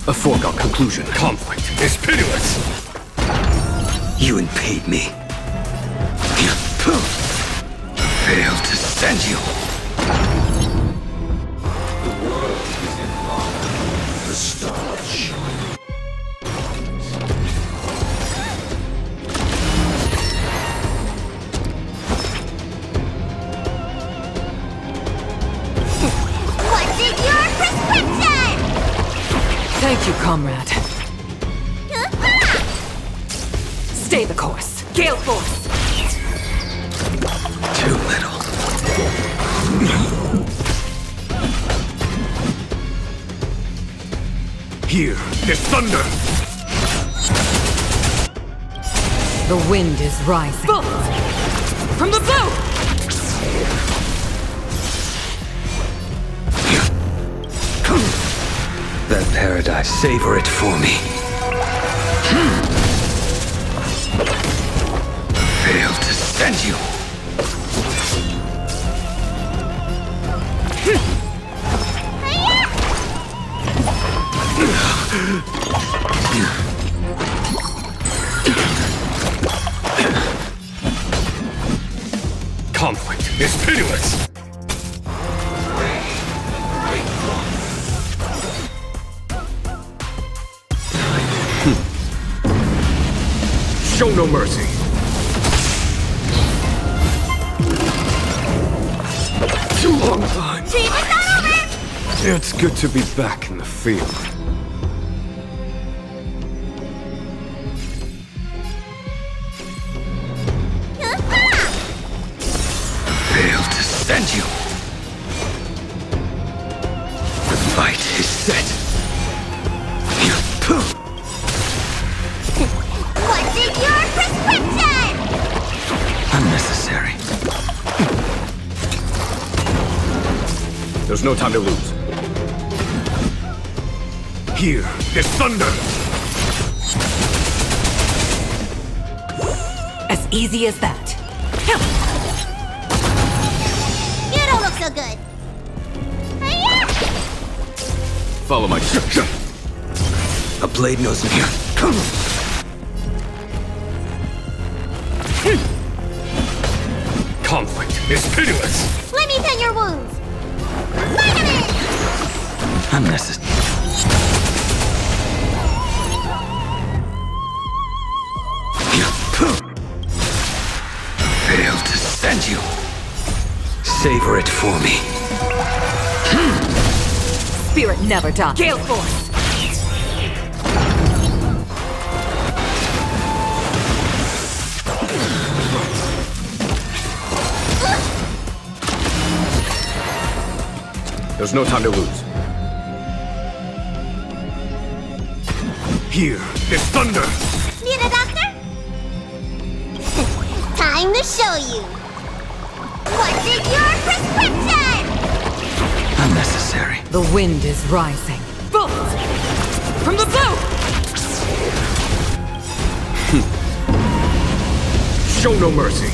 A foregone conclusion. Conflict is pitiless. You impede me. Failed to send you. The starch. What's in your prescription? Thank you, comrade. Stay the course. Gale Force! Too little. Here is thunder. The wind is rising. Bolt! From the blue! That paradise, savor it for me. Failed to send you. Conflict is pitiless. Show no mercy. Too long time. Team is not over! It's good to be back in the field. Failed to send you. The fight is set. What's in your prescription? Unnecessary. There's no time to lose. Here is thunder. As easy as that. You don't look so good. Follow my A blade knows me. Conflict is pitiless. Let me tend your wounds. Vitamin! Unnecessary. Failed to send you. Savor it for me. Spirit never dies. Gale Force! There's no time to lose. Here is thunder. Need a doctor? Time to show you. What's in your prescription? Unnecessary. The wind is rising. Bolt! From the blue! Show no mercy.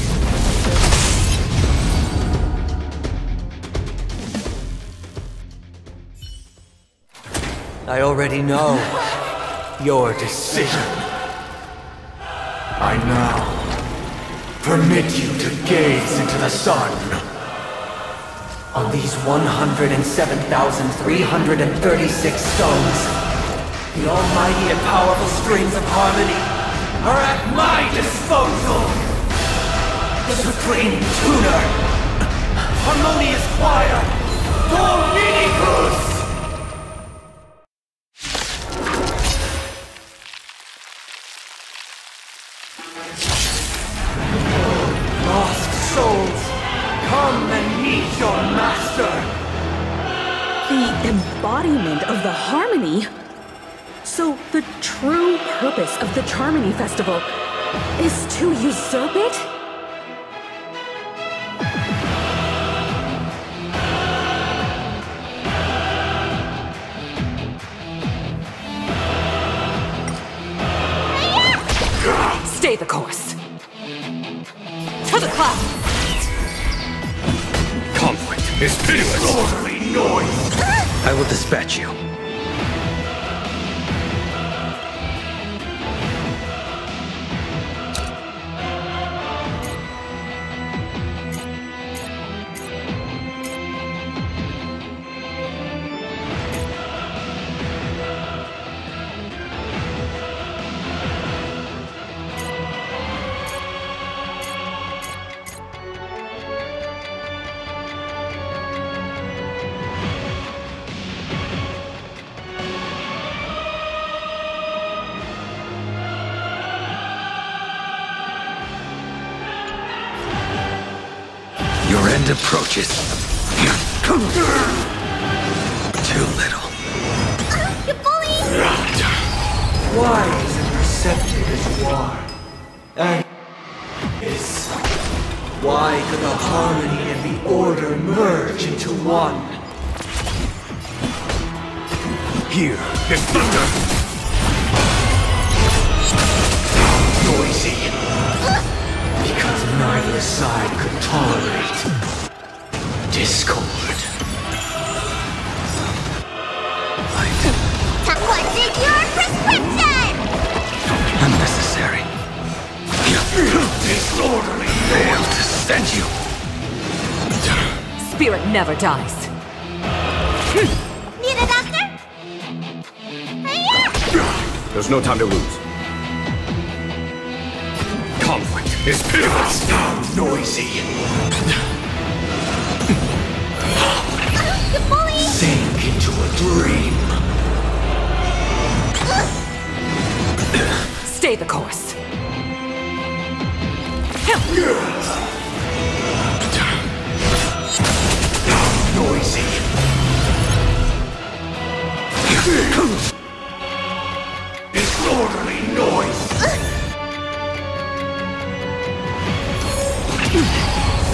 I already know your decision. I now permit you to gaze into the sun. On these 107,336 stones, the almighty and powerful strings of harmony are at my disposal! Supreme Tuner! Harmonious Choir! Dominicus! Lost souls, come and meet your master! The embodiment of the harmony? So the true purpose of the Charmony Festival is to usurp it? Stay the course. To the clouds! Conflict is pitiless! Disorderly noise! I will dispatch you. Your end approaches. Too little. You bully! Wise and receptive as you are. And is why could the harmony and the order merge into one? Here is thunder! Noisy. Because neither side could tolerate discord. What's in your prescription? Unnecessary. Disorderly. Failed to send you. Spirit never dies. Need a doctor? There's no time to lose. Conflict is pitiless. Noisy. You bully! Sink into a dream. Stay the course. Noisy. Disorderly noise.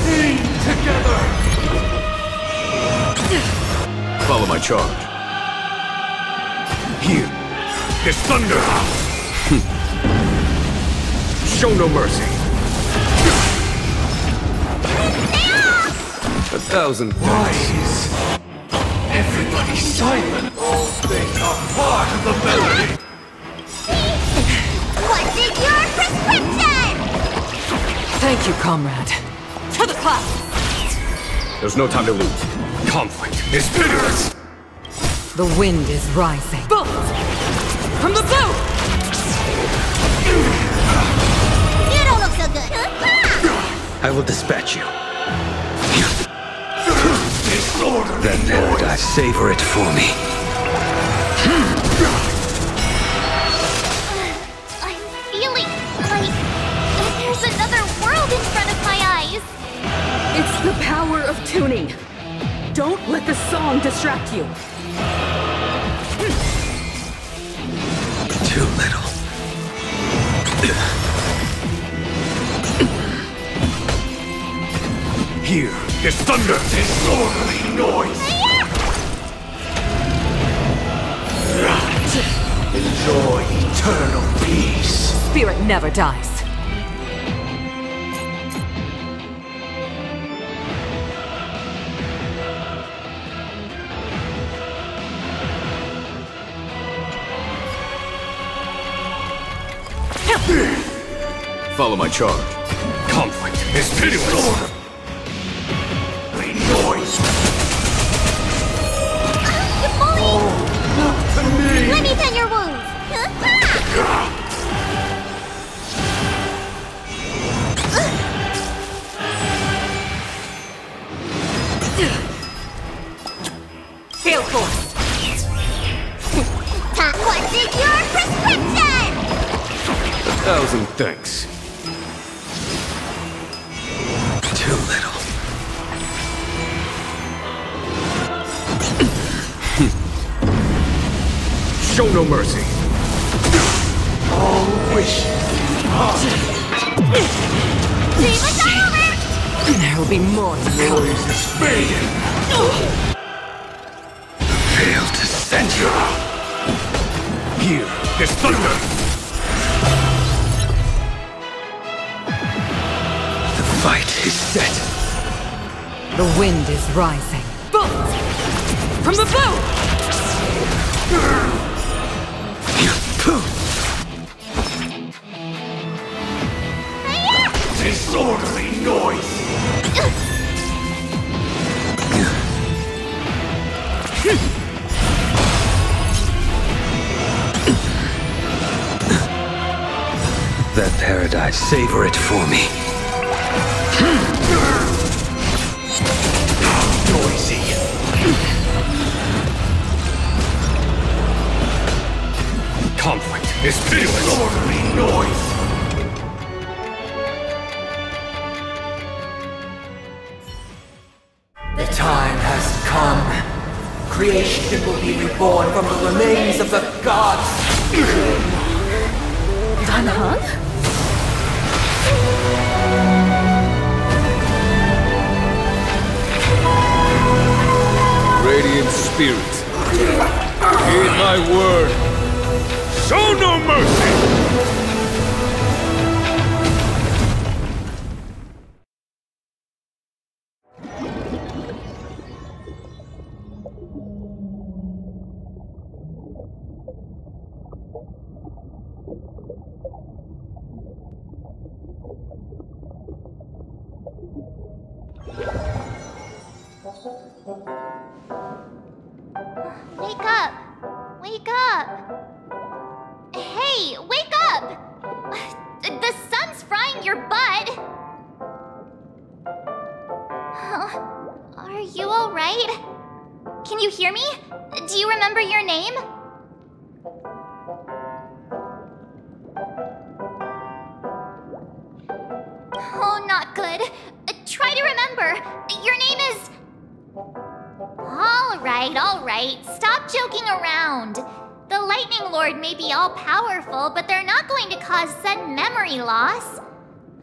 Sing together. Follow my charge. Here is thunder. Show no mercy. 1,000 Wise. Everybody silent. All things are part of the melody. What's in your prescription? Thank you, comrade. To the clouds! There's no time to lose. Conflict is pitiless. The wind is rising. Bolt! From the blue! You don't look so good. I will dispatch you. Disorderly That paradise, savor it for me. I'm feeling like there's another world in front of my eyes. It's the power of tuning. Don't let the song distract you. Too little. Here is thunder. Disorderly noise. Enjoy eternal peace. Spirit never dies. Follow my charge. Conflict is pitiless! Noise! You bully! Not to me! Let me tend your wounds! Field force! What is your prescription? 1,000 thanks. Too little. Show no mercy. All wishes. Dream us all over! There will be more to come. Noise is fading. Fail to send you. Here is thunder. The fight is set. The wind is rising. Bolt! From the bow! Disorderly noise! That paradise, savor it for me. Noisy. Conflict is pitiless. Disorderly noise! The time has come. Creation will be reborn from the remains of the gods. Dan Heng? Radiant spirit, heed my word. Show no mercy! Wake up! Wake up! Hey, wake up! The sun's frying your butt! Are you alright? Can you hear me? Do you remember your name? Oh, not good. Try to remember. Your name is... All right. Stop joking around. The Lightning Lord may be all-powerful, but they're not going to cause sudden memory loss.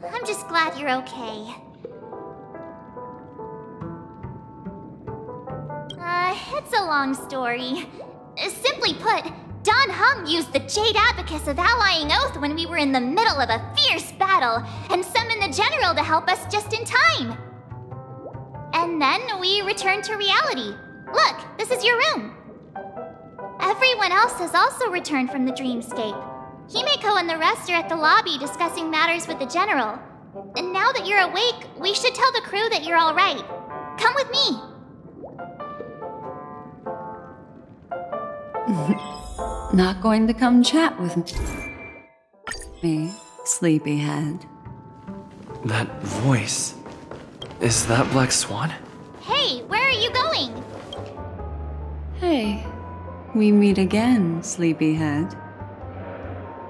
I'm just glad you're okay. It's a long story. Simply put, Dan Heng used the Jade Abacus of Allying Oath when we were in the middle of a fierce battle, and summoned the General to help us just in time. And then we returned to reality. Look, this is your room. Everyone else has also returned from the dreamscape. Himeko and the rest are at the lobby discussing matters with the General. And now that you're awake, we should tell the crew that you're all right. Come with me. Not going to come chat with me, sleepyhead. That voice. Is that Black Swan? Hey, where are you going? Hey, we meet again, sleepyhead.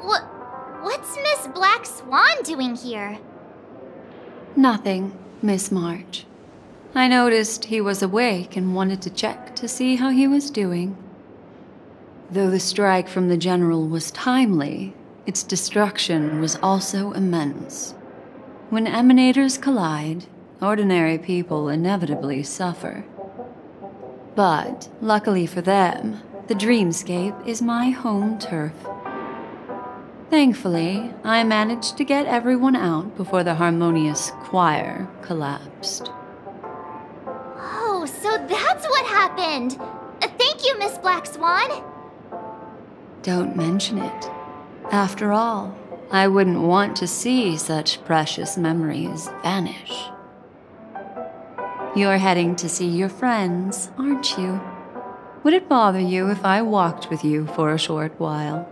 What's Miss Black Swan doing here? Nothing, Miss March. I noticed he was awake and wanted to check to see how he was doing. Though the strike from the General was timely, its destruction was also immense. When emanators collide, ordinary people inevitably suffer. But, luckily for them, the dreamscape is my home turf. Thankfully, I managed to get everyone out before the harmonious choir collapsed. Oh, so that's what happened! Thank you, Miss Black Swan! Don't mention it. After all, I wouldn't want to see such precious memories vanish. You're heading to see your friends, aren't you? Would it bother you if I walked with you for a short while?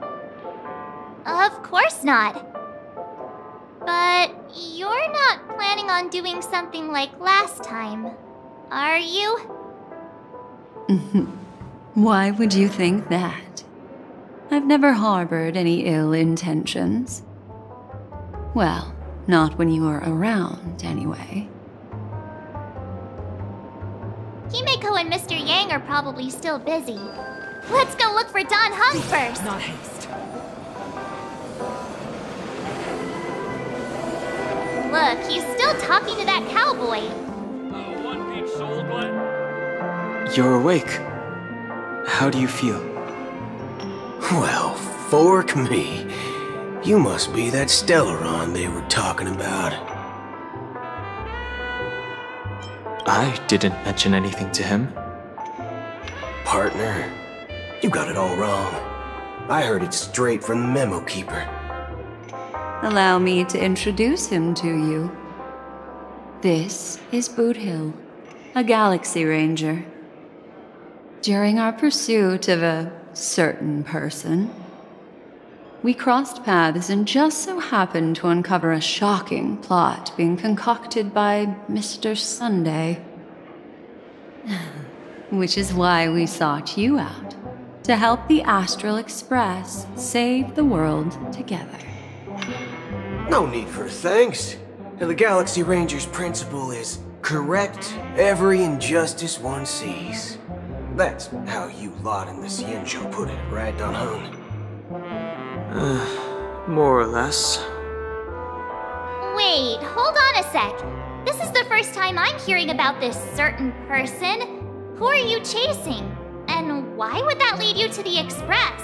Of course not. But you're not planning on doing something like last time, are you? Why would you think that? I've never harbored any ill intentions. Well, not when you were around, anyway. Himeko and Mr. Yang are probably still busy. Let's go look for Don Hung first! Not haste. Look, he's still talking to that cowboy. One big soul glut. You're awake. How do you feel? Well, fork me. You must be that Stellaron they were talking about. I didn't mention anything to him. Partner, you got it all wrong. I heard it straight from the memo keeper. Allow me to introduce him to you. This is Boot Hill, a Galaxy Ranger. During our pursuit of a certain person, we crossed paths and just so happened to uncover a shocking plot being concocted by Mr. Sunday. Which is why we sought you out, to help the Astral Express save the world together. No need for thanks. The Galaxy Ranger's principle is correct every injustice one sees. That's how you lot in the Xianzhou put it, right, Don Hung? More or less. Wait, hold on a sec. This is the first time I'm hearing about this certain person. Who are you chasing? And why would that lead you to the Express?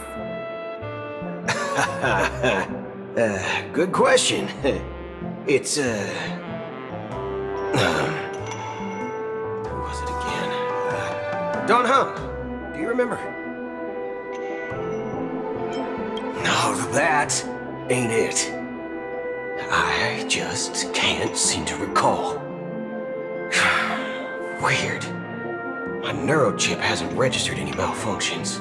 Good question. It's, who was it again? Don Hung, do you remember? No, that ain't it. I just can't seem to recall. Weird. My neurochip hasn't registered any malfunctions.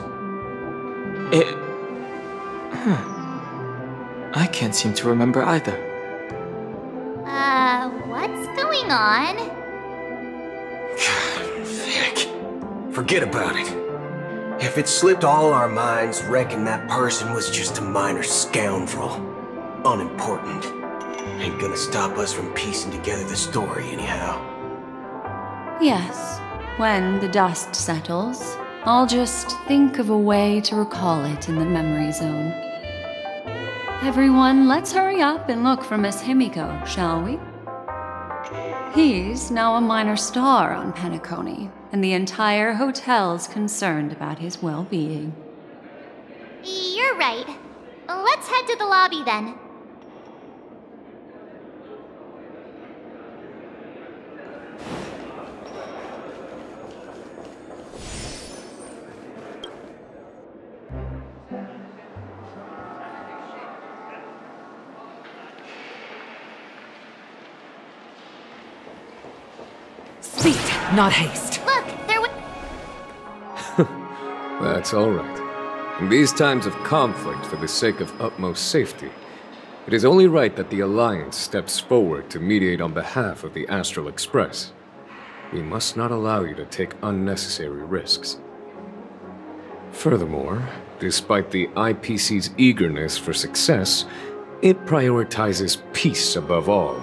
I can't seem to remember either. What's going on? Heck. Forget about it. If it slipped all our minds, reckon that person was just a minor scoundrel. Unimportant. Ain't gonna stop us from piecing together the story anyhow. Yes, when the dust settles, I'll just think of a way to recall it in the memory zone. Everyone, let's hurry up and look for Miss Himeko, shall we? He's now a minor star on Peniconia, and the entire hotel's concerned about his well-being. You're right. Let's head to the lobby then. Speed, not haste. Look, there was... That's all right. In these times of conflict, for the sake of utmost safety, it is only right that the Alliance steps forward to mediate on behalf of the Astral Express. We must not allow you to take unnecessary risks. Furthermore, despite the IPC's eagerness for success, it prioritizes peace above all,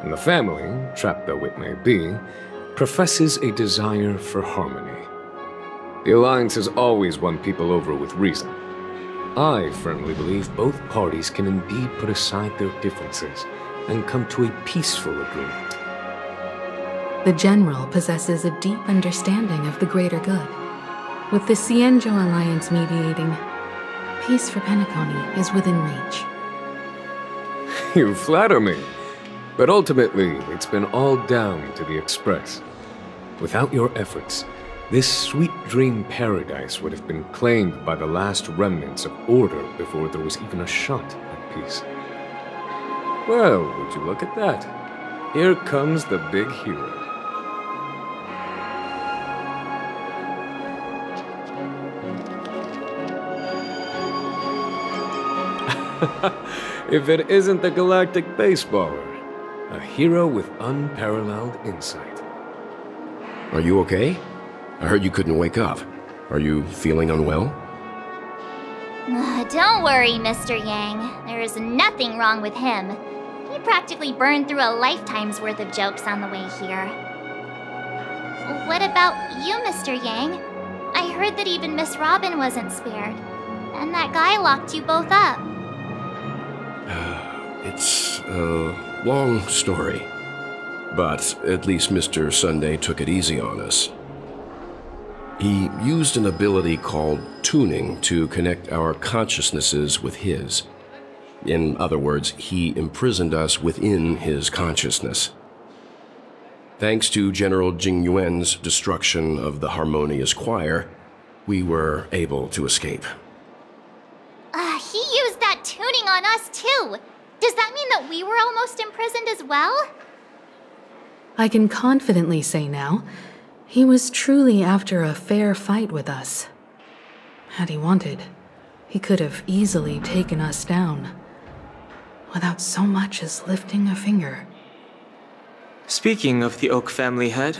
and the family, trapped though it may be, professes a desire for harmony. The Alliance has always won people over with reason. I firmly believe both parties can indeed put aside their differences and come to a peaceful agreement. The General possesses a deep understanding of the greater good. With the Xianzhou Alliance mediating, peace for Peniconia is within reach. You flatter me. But ultimately, it's been all down to the Express. Without your efforts, this sweet dream paradise would have been claimed by the last remnants of order before there was even a shot at peace. Well, would you look at that? Here comes the big hero. If it isn't the galactic baseballer, a hero with unparalleled insight. Are you okay? I heard you couldn't wake up. Are you feeling unwell? Don't worry, Mr. Yang. There is nothing wrong with him. He practically burned through a lifetime's worth of jokes on the way here. What about you, Mr. Yang? I heard that even Miss Robin wasn't spared. And that guy locked you both up. It's a long story. But at least Mr. Sunday took it easy on us. He used an ability called tuning to connect our consciousnesses with his. In other words, he imprisoned us within his consciousness. Thanks to General Jing Yuan's destruction of the Harmonious Choir, we were able to escape. He used that tuning on us too. Does that mean that we were almost imprisoned as well? I can confidently say now, he was truly after a fair fight with us. Had he wanted, he could have easily taken us down, without so much as lifting a finger. Speaking of the Oak family head,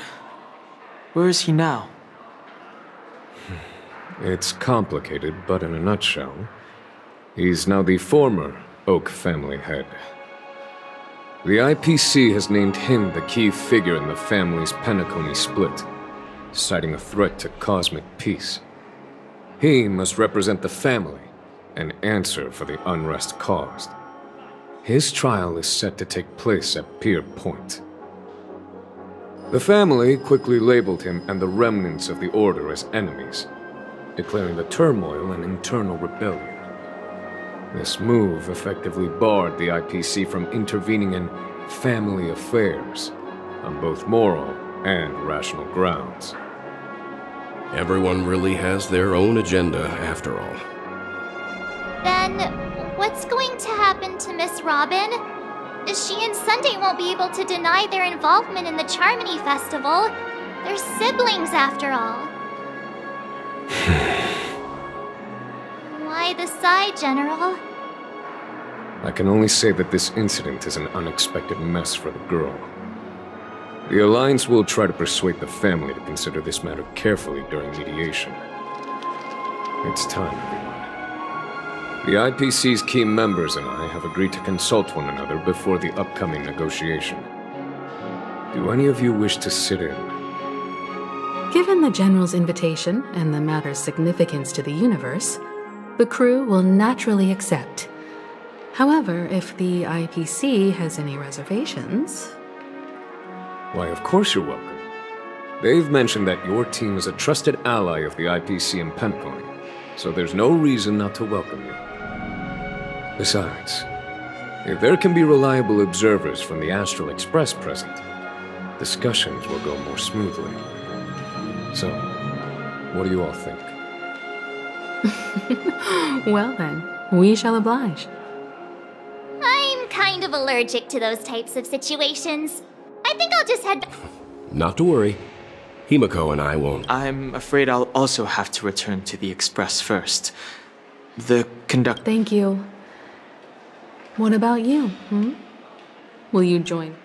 where is he now? It's complicated, but in a nutshell, he's now the former Oak family head. The IPC has named him the key figure in the family's Penacony split, citing a threat to cosmic peace. He must represent the family and answer for the unrest caused. His trial is set to take place at Pier Point. The family quickly labeled him and the remnants of the Order as enemies, declaring the turmoil an internal rebellion. This move effectively barred the IPC from intervening in family affairs on both moral and rational grounds. Everyone really has their own agenda, after all. Then, what's going to happen to Miss Robin? She and Sunday won't be able to deny their involvement in the Charmony Festival. They're siblings, after all. Why the sigh, General? I can only say that this incident is an unexpected mess for the girl. The Alliance will try to persuade the family to consider this matter carefully during mediation. It's time, everyone. The IPC's key members and I have agreed to consult one another before the upcoming negotiation. Do any of you wish to sit in? Given the General's invitation and the matter's significance to the universe, the crew will naturally accept. However, if the IPC has any reservations... Why, of course you're welcome. They've mentioned that your team is a trusted ally of the IPC in Penacony, so there's no reason not to welcome you. Besides, if there can be reliable observers from the Astral Express present, discussions will go more smoothly. So, what do you all think? Well then, we shall oblige. I'm kind of allergic to those types of situations. I think I'll just head... Not to worry. Himiko and I won't. I'm afraid I'll also have to return to the Express first. The conductor... Thank you. What about you, Will you join?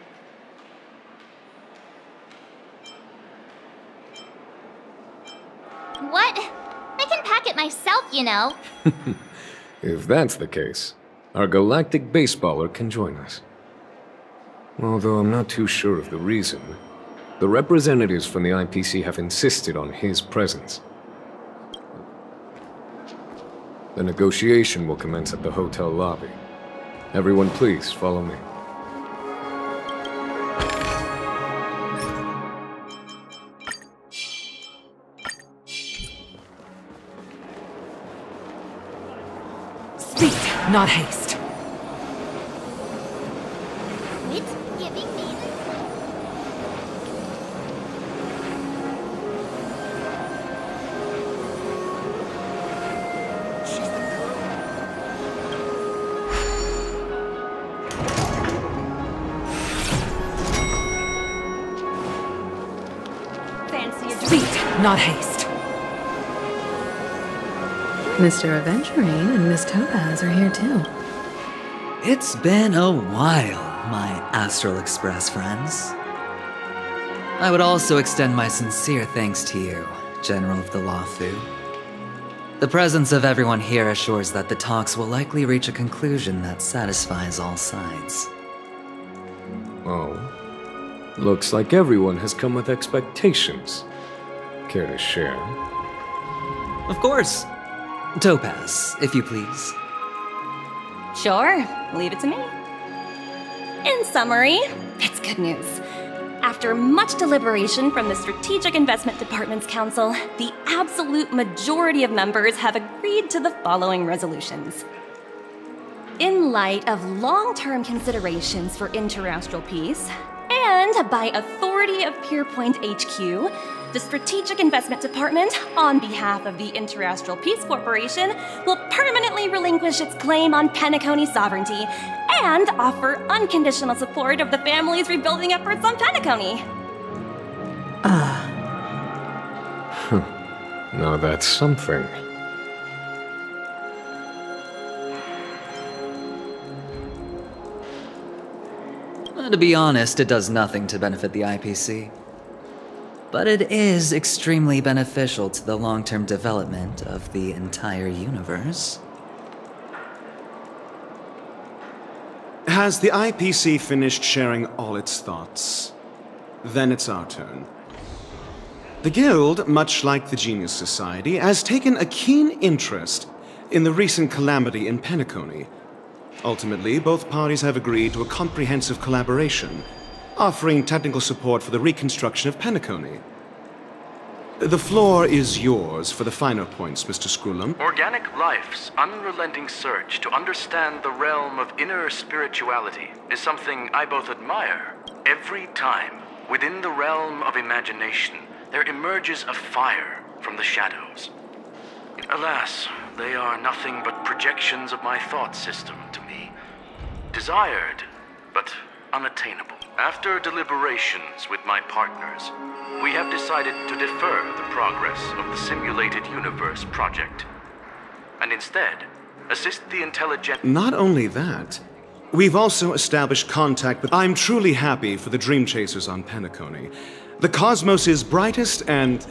What? I can pack it myself, you know. If that's the case, our galactic baseballer can join us. Although I'm not too sure of the reason, the representatives from the IPC have insisted on his presence. The negotiation will commence at the hotel lobby. Everyone please, follow me. Speed, not haste. fancy a Speed, not haste. Mr. Aventurine and Miss Topaz are here too. It's been a while, my Astral Express friends. I would also extend my sincere thanks to you, General of the Lawfu. The presence of everyone here assures that the talks will likely reach a conclusion that satisfies all sides. Oh. Looks like everyone has come with expectations. Care to share? Of course. Topaz, if you please. Sure, leave it to me. In summary, it's good news. After much deliberation from the Strategic Investment Department's Council, the absolute majority of members have agreed to the following resolutions. In light of long-term considerations for interastral peace, and by authority of Pierpoint HQ, the Strategic Investment Department, on behalf of the Interastral Peace Corporation, will permanently relinquish its claim on Peniconie sovereignty and offer unconditional support of the family's rebuilding efforts on Peniconie. Now that's something. To be honest, it does nothing to benefit the IPC. But it is extremely beneficial to the long-term development of the entire universe. Has the IPC finished sharing all its thoughts? Then it's our turn. The Guild, much like the Genius Society, has taken a keen interest in the recent calamity in Peniconie. Ultimately, both parties have agreed to a comprehensive collaboration, offering technical support for the reconstruction of Peniconie. The floor is yours for the finer points, Mr. Screwlum. Organic life's unrelenting search to understand the realm of inner spirituality is something I both admire. Every time, within the realm of imagination, there emerges a fire from the shadows. Alas, they are nothing but projections of my thought system to me. Desired, but unattainable. After deliberations with my partners, we have decided to defer the progress of the Simulated Universe project, and instead assist the intelligent— Not only that, we've also established contact with— I'm truly happy for the Dream Chasers on Peniconie. The cosmos' brightest and—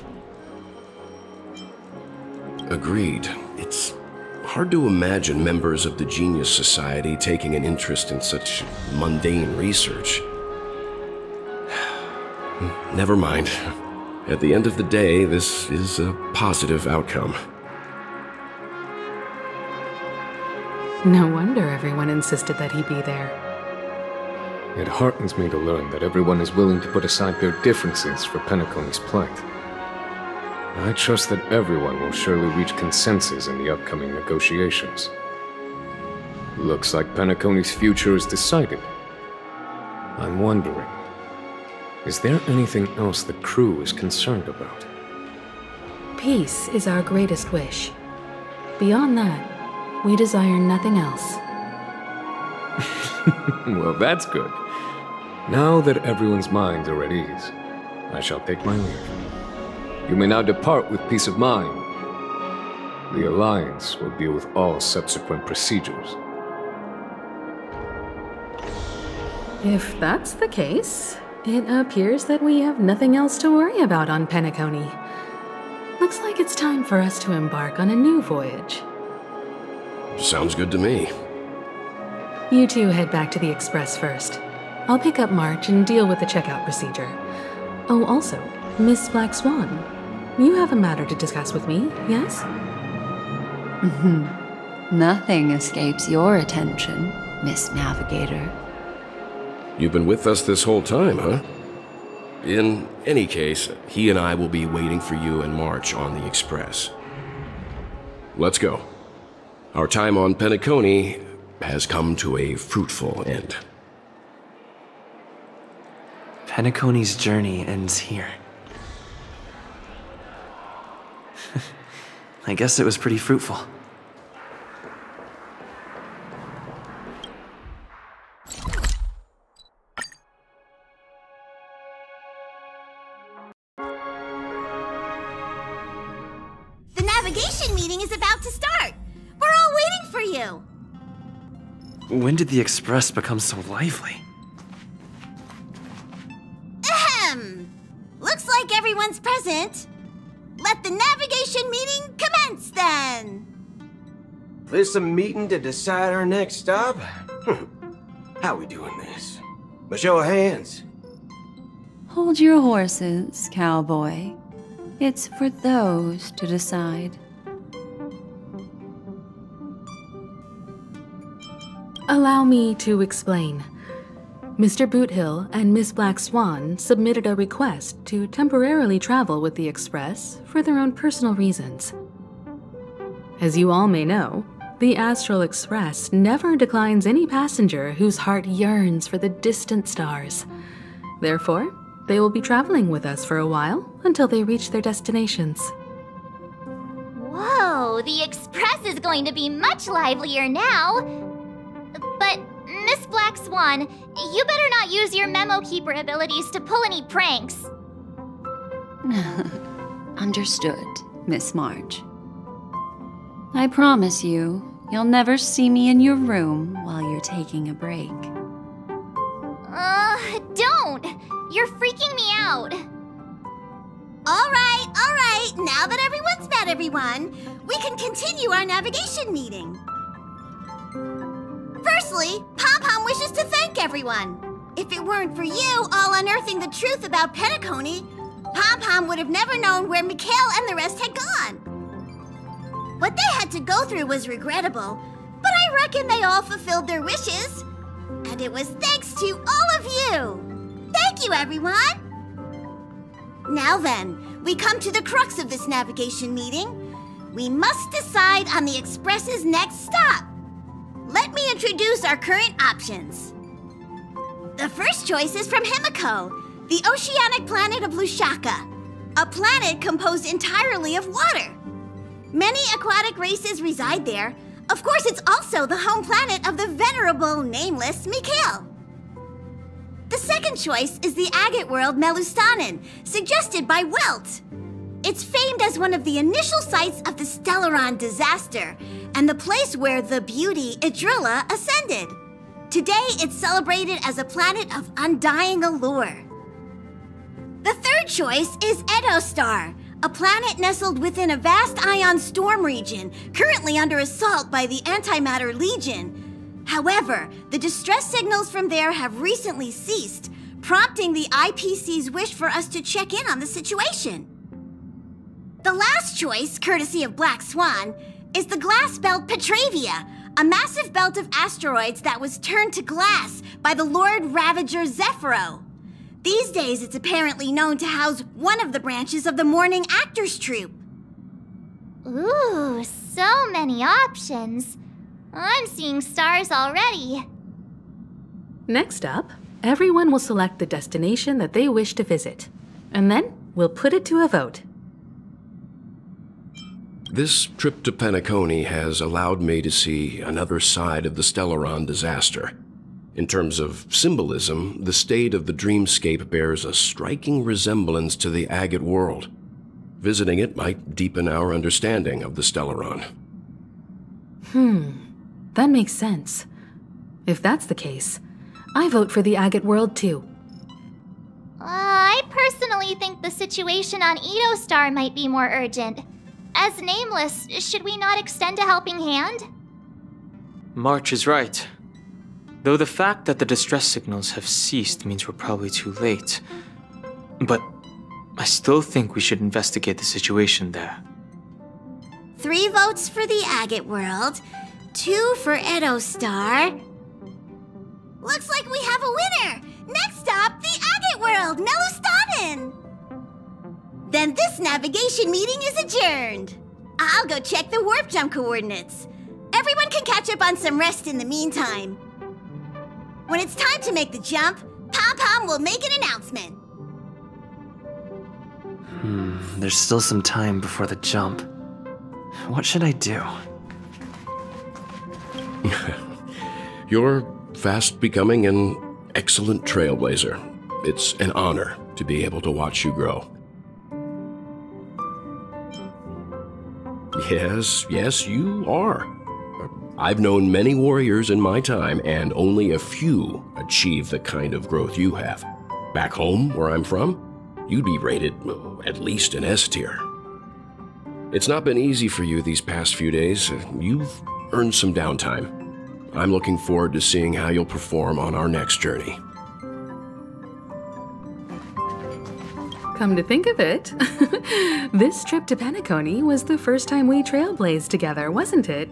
Agreed. It's hard to imagine members of the Genius Society taking an interest in such mundane research. Never mind. At the end of the day, this is a positive outcome. No wonder everyone insisted that he be there. It heartens me to learn that everyone is willing to put aside their differences for Peniconie's plight. I trust that everyone will surely reach consensus in the upcoming negotiations. Looks like Peniconie's future is decided. I'm wondering, is there anything else the crew is concerned about? Peace is our greatest wish. Beyond that, we desire nothing else. Well, that's good. Now that everyone's minds are at ease, I shall take my leave. You may now depart with peace of mind. The Alliance will deal with all subsequent procedures. If that's the case, it appears that we have nothing else to worry about on Peniconie. Looks like it's time for us to embark on a new voyage. Sounds good to me. You two head back to the Express first. I'll pick up March and deal with the checkout procedure. Oh, also, Miss Black Swan, you have a matter to discuss with me, yes? Nothing escapes your attention, Miss Navigator. You've been with us this whole time, huh? In any case, he and I will be waiting for you and March on the Express. Let's go. Our time on Peniconie has come to a fruitful end. Peniconie's journey ends here. I guess it was pretty fruitful. navigation meeting is about to start. We're all waiting for you. When did the Express become so lively? Ahem. Looks like everyone's present. Let the navigation meeting commence then. This a meeting to decide our next stop? How we doing this? A show of hands. Hold your horses, cowboy. It's for those to decide. Allow me to explain. Mr. Boothill and Miss Black Swan submitted a request to temporarily travel with the Express for their own personal reasons. As you all may know, the Astral Express never declines any passenger whose heart yearns for the distant stars. Therefore, they will be traveling with us for a while until they reach their destinations. Whoa, the Express is going to be much livelier now. But, Miss Black Swan, you better not use your Memo Keeper abilities to pull any pranks. Understood, Miss March. I promise you, you'll never see me in your room while you're taking a break. Don't! You're freaking me out. All right. Now that everyone's met everyone, we can continue our navigation meeting. Firstly, Pom-Pom wishes to thank everyone. If it weren't for you all unearthing the truth about Peniconey, Pom-Pom would have never known where Mikhail and the rest had gone. What they had to go through was regrettable, but I reckon they all fulfilled their wishes. And it was thanks to all of you. Thank you, everyone. Now then, we come to the crux of this navigation meeting. We must decide on the Express's next stop. Let me introduce our current options. The first choice is from Himiko, the oceanic planet of Lushaka, a planet composed entirely of water. Many aquatic races reside there. Of course, it's also the home planet of the venerable, nameless Mikhail. The second choice is the agate world Melustanen, suggested by Welt. It's famed as one of the initial sites of the Stellaron disaster, and the place where the beauty Idrilla ascended. Today, it's celebrated as a planet of undying allure. The third choice is Edostar, a planet nestled within a vast ion storm region, currently under assault by the Antimatter Legion. However, the distress signals from there have recently ceased, prompting the IPC's wish for us to check in on the situation. The last choice, courtesy of Black Swan, is the glass belt Petravia, a massive belt of asteroids that was turned to glass by the Lord Ravager Zephyro. These days, it's apparently known to house one of the branches of the Morning Actors Troupe. Ooh, so many options. I'm seeing stars already. Next up, everyone will select the destination that they wish to visit, and then we'll put it to a vote. This trip to Peniconey has allowed me to see another side of the Stellaron disaster. In terms of symbolism, the state of the dreamscape bears a striking resemblance to the agate world. Visiting it might deepen our understanding of the Stellaron. That makes sense. If that's the case, I vote for the agate world too. I personally think the situation on Edostar might be more urgent. As nameless, should we not extend a helping hand? March is right. Though the fact that the distress signals have ceased means we're probably too late. But I still think we should investigate the situation there. 3 votes for the agate world, 2 for Edostar. Looks like we have a winner! Next stop, the agate world, Melustanen! Then this navigation meeting is adjourned. I'll go check the warp jump coordinates. Everyone can catch up on some rest in the meantime. When it's time to make the jump, Pom-Pom will make an announcement. There's still some time before the jump. What should I do? You're fast becoming an excellent trailblazer. It's an honor to be able to watch you grow. Yes, you are. I've known many warriors in my time, and only a few achieve the kind of growth you have. Back home, where I'm from, you'd be rated at least an S tier. It's not been easy for you these past few days. You've earned some downtime. I'm looking forward to seeing how you'll perform on our next journey. Come to think of it, this trip to Peniconia was the first time we trailblazed together, wasn't it?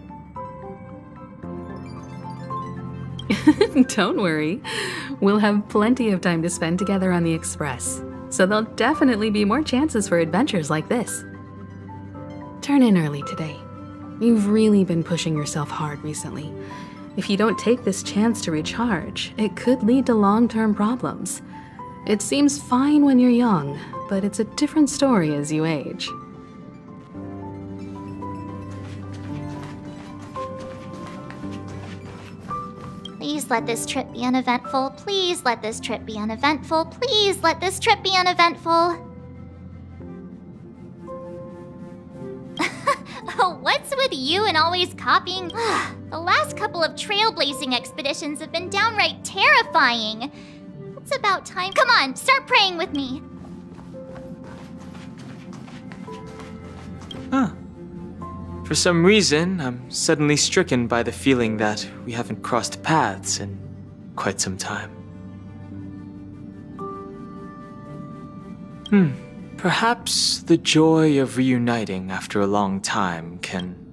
Don't worry, we'll have plenty of time to spend together on the Express, so there'll definitely be more chances for adventures like this. Turn in early today. You've really been pushing yourself hard recently. If you don't take this chance to recharge, it could lead to long-term problems. It seems fine when you're young, but it's a different story as you age. Please let this trip be uneventful. Please let this trip be uneventful. Please let this trip be uneventful. What's with you and always copying? The last couple of trailblazing expeditions have been downright terrifying. It's about time. Come on, start praying with me. Huh. For some reason, I'm suddenly stricken by the feeling that we haven't crossed paths in quite some time. Perhaps the joy of reuniting after a long time can...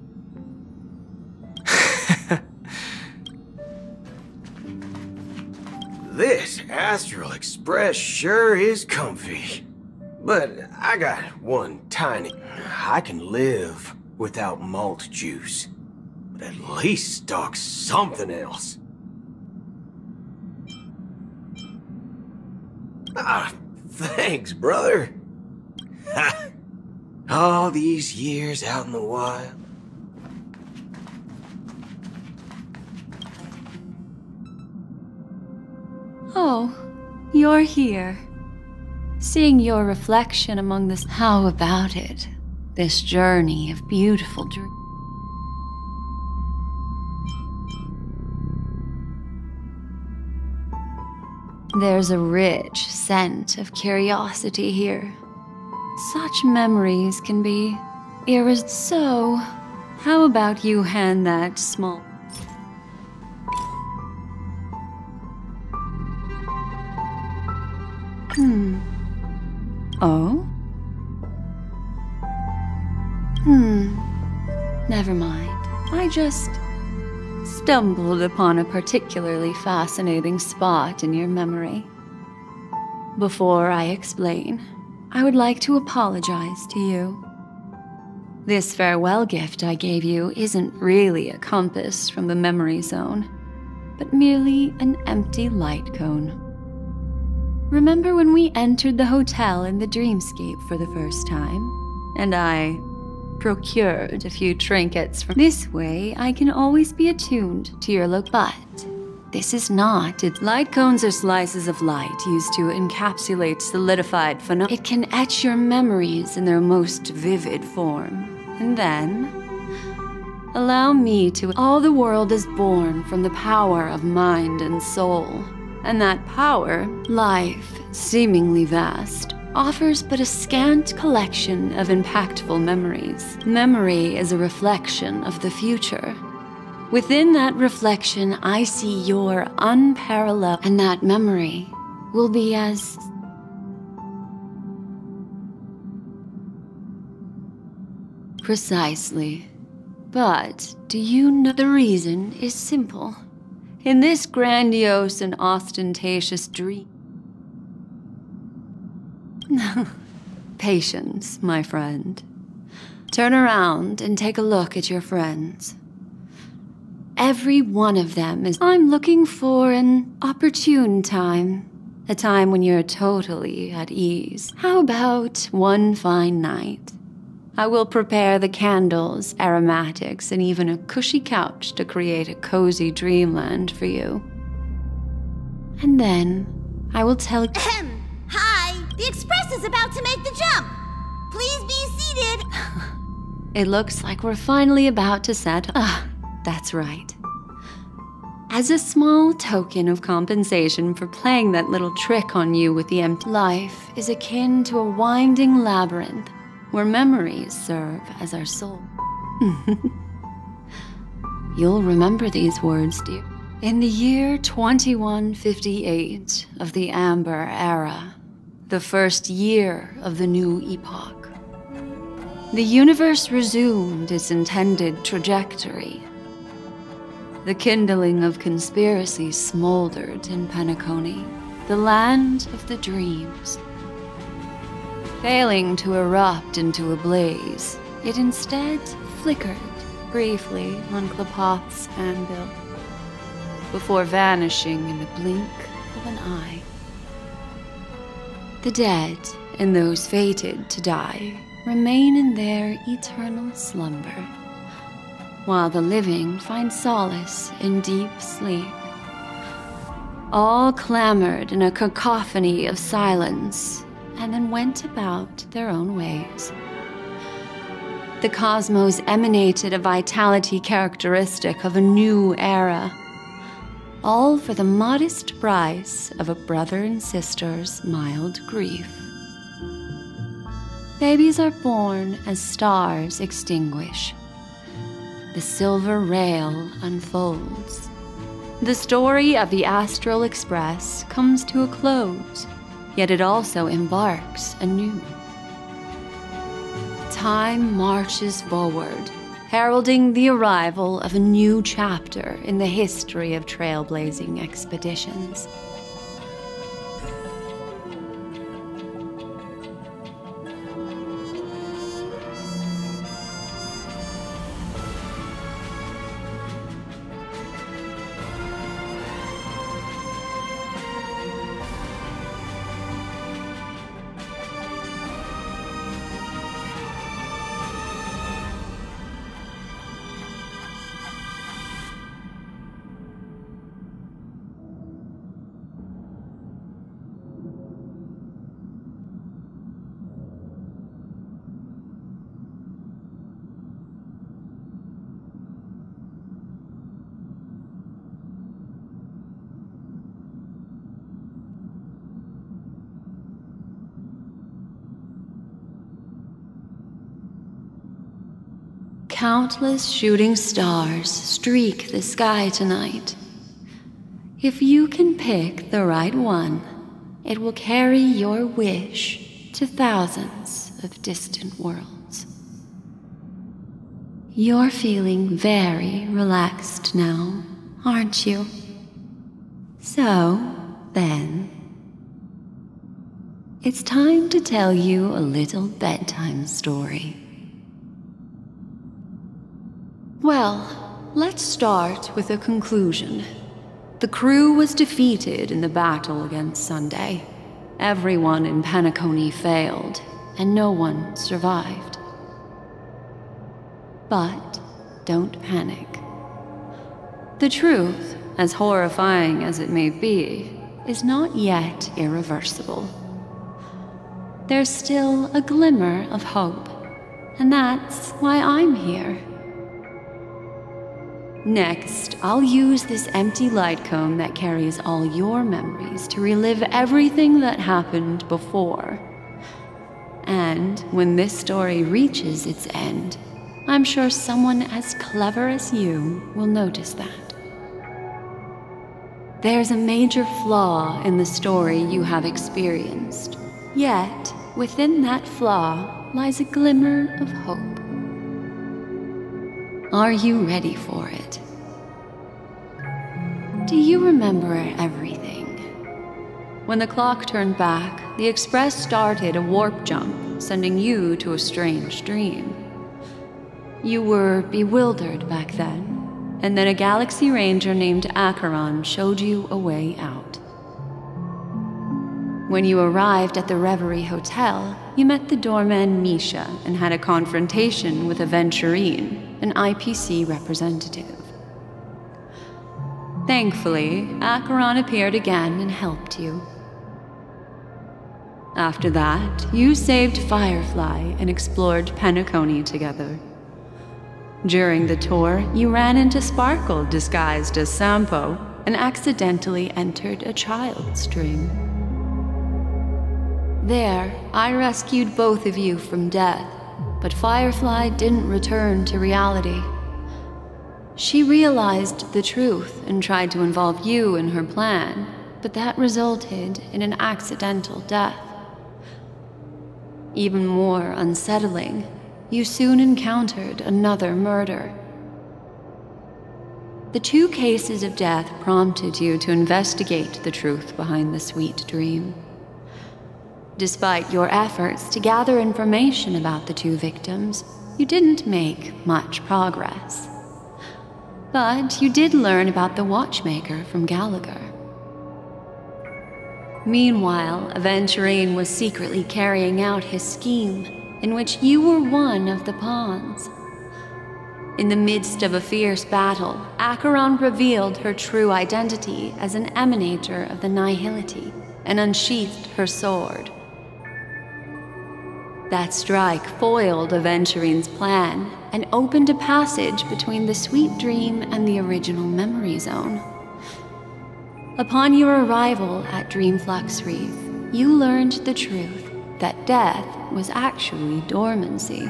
This Astral Express sure is comfy. But I got one tiny... I can live without malt juice. But at least stock something else. Thanks, brother. All these years out in the wild. Oh, you're here. Seeing your reflection among this... How about it? This journey of beautiful dreams. There's a rich scent of curiosity here. Such memories can be so, how about you hand that small... Oh? Never mind. I just stumbled upon a particularly fascinating spot in your memory. Before I explain, I would like to apologize to you. This farewell gift I gave you isn't really a compass from the memory zone, but merely an empty light cone. Remember when we entered the hotel in the dreamscape for the first time, and I procured a few trinkets from... This way, I can always be attuned to your look, but this is not. Light cones are slices of light used to encapsulate solidified phenomena. It can etch your memories in their most vivid form. And then, allow me to... All the world is born from the power of mind and soul. And that power, life, seemingly vast, offers but a scant collection of impactful memories. Memory is a reflection of the future. Within that reflection, I see your unparalleled, and that memory will be as... Precisely. But do you know the reason is simple? In this grandiose and ostentatious dream... Patience, my friend. Turn around and take a look at your friends. Every one of them is... I'm looking for an opportune time. A time when you're totally at ease. How about one fine night? I will prepare the candles, aromatics, and even a cushy couch to create a cozy dreamland for you. And then, I will tell... Hi! The Express is about to make the jump! Please be seated! It looks like we're finally about to set. That's right. As a small token of compensation for playing that little trick on you with the empty life is akin to a winding labyrinth where memories serve as our soul. You'll remember these words, dear. In the year 2158 of the Amber Era, the first year of the new epoch, the universe resumed its intended trajectory. The kindling of conspiracy smoldered in Penacony, the land of the dreams. Failing to erupt into a blaze, it instead flickered briefly on Klapoth's anvil, before vanishing in the blink of an eye. The dead and those fated to die remain in their eternal slumber, while the living find solace in deep sleep. All clamored in a cacophony of silence, and then went about their own ways. The cosmos emanated a vitality characteristic of a new era, all for the modest price of a brother and sister's mild grief. Babies are born as stars extinguish. The silver rail unfolds. The story of the Astral Express comes to a close, yet it also embarks anew. Time marches forward, heralding the arrival of a new chapter in the history of trailblazing expeditions. Countless shooting stars streak the sky tonight. If you can pick the right one, it will carry your wish to thousands of distant worlds. You're feeling very relaxed now, aren't you? So, then, it's time to tell you a little bedtime story. Well, let's start with a conclusion. The crew was defeated in the battle against Sunday. Everyone in Penacony failed, and no one survived. But don't panic. The truth, as horrifying as it may be, is not yet irreversible. There's still a glimmer of hope, and that's why I'm here. Next, I'll use this empty light cone that carries all your memories to relive everything that happened before. And when this story reaches its end, I'm sure someone as clever as you will notice that. There's a major flaw in the story you have experienced, yet within that flaw lies a glimmer of hope. Are you ready for it? Do you remember everything? When the clock turned back, the Express started a warp jump, sending you to a strange dream. You were bewildered back then, and then a Galaxy Ranger named Acheron showed you a way out. When you arrived at the Reverie Hotel, you met the doorman Misha and had a confrontation with Aventurine, an IPC representative. Thankfully, Acheron appeared again and helped you. After that, you saved Firefly and explored Pennacony together, During the tour, you ran into Sparkle disguised as Sampo and accidentally entered a child's dream. There, I rescued both of you from death, but Firefly didn't return to reality. She realized the truth and tried to involve you in her plan, but that resulted in an accidental death. Even more unsettling, you soon encountered another murder. The 2 cases of death prompted you to investigate the truth behind the sweet dream. Despite your efforts to gather information about the 2 victims, you didn't make much progress. But you did learn about the watchmaker from Gallagher. Meanwhile, Aventurine was secretly carrying out his scheme, in which you were one of the pawns. In the midst of a fierce battle, Acheron revealed her true identity as an emanator of the Nihility and unsheathed her sword. That strike foiled Aventurine's plan and opened a passage between the sweet dream and the original memory zone. Upon your arrival at Dreamflux Reef, you learned the truth that death was actually dormancy,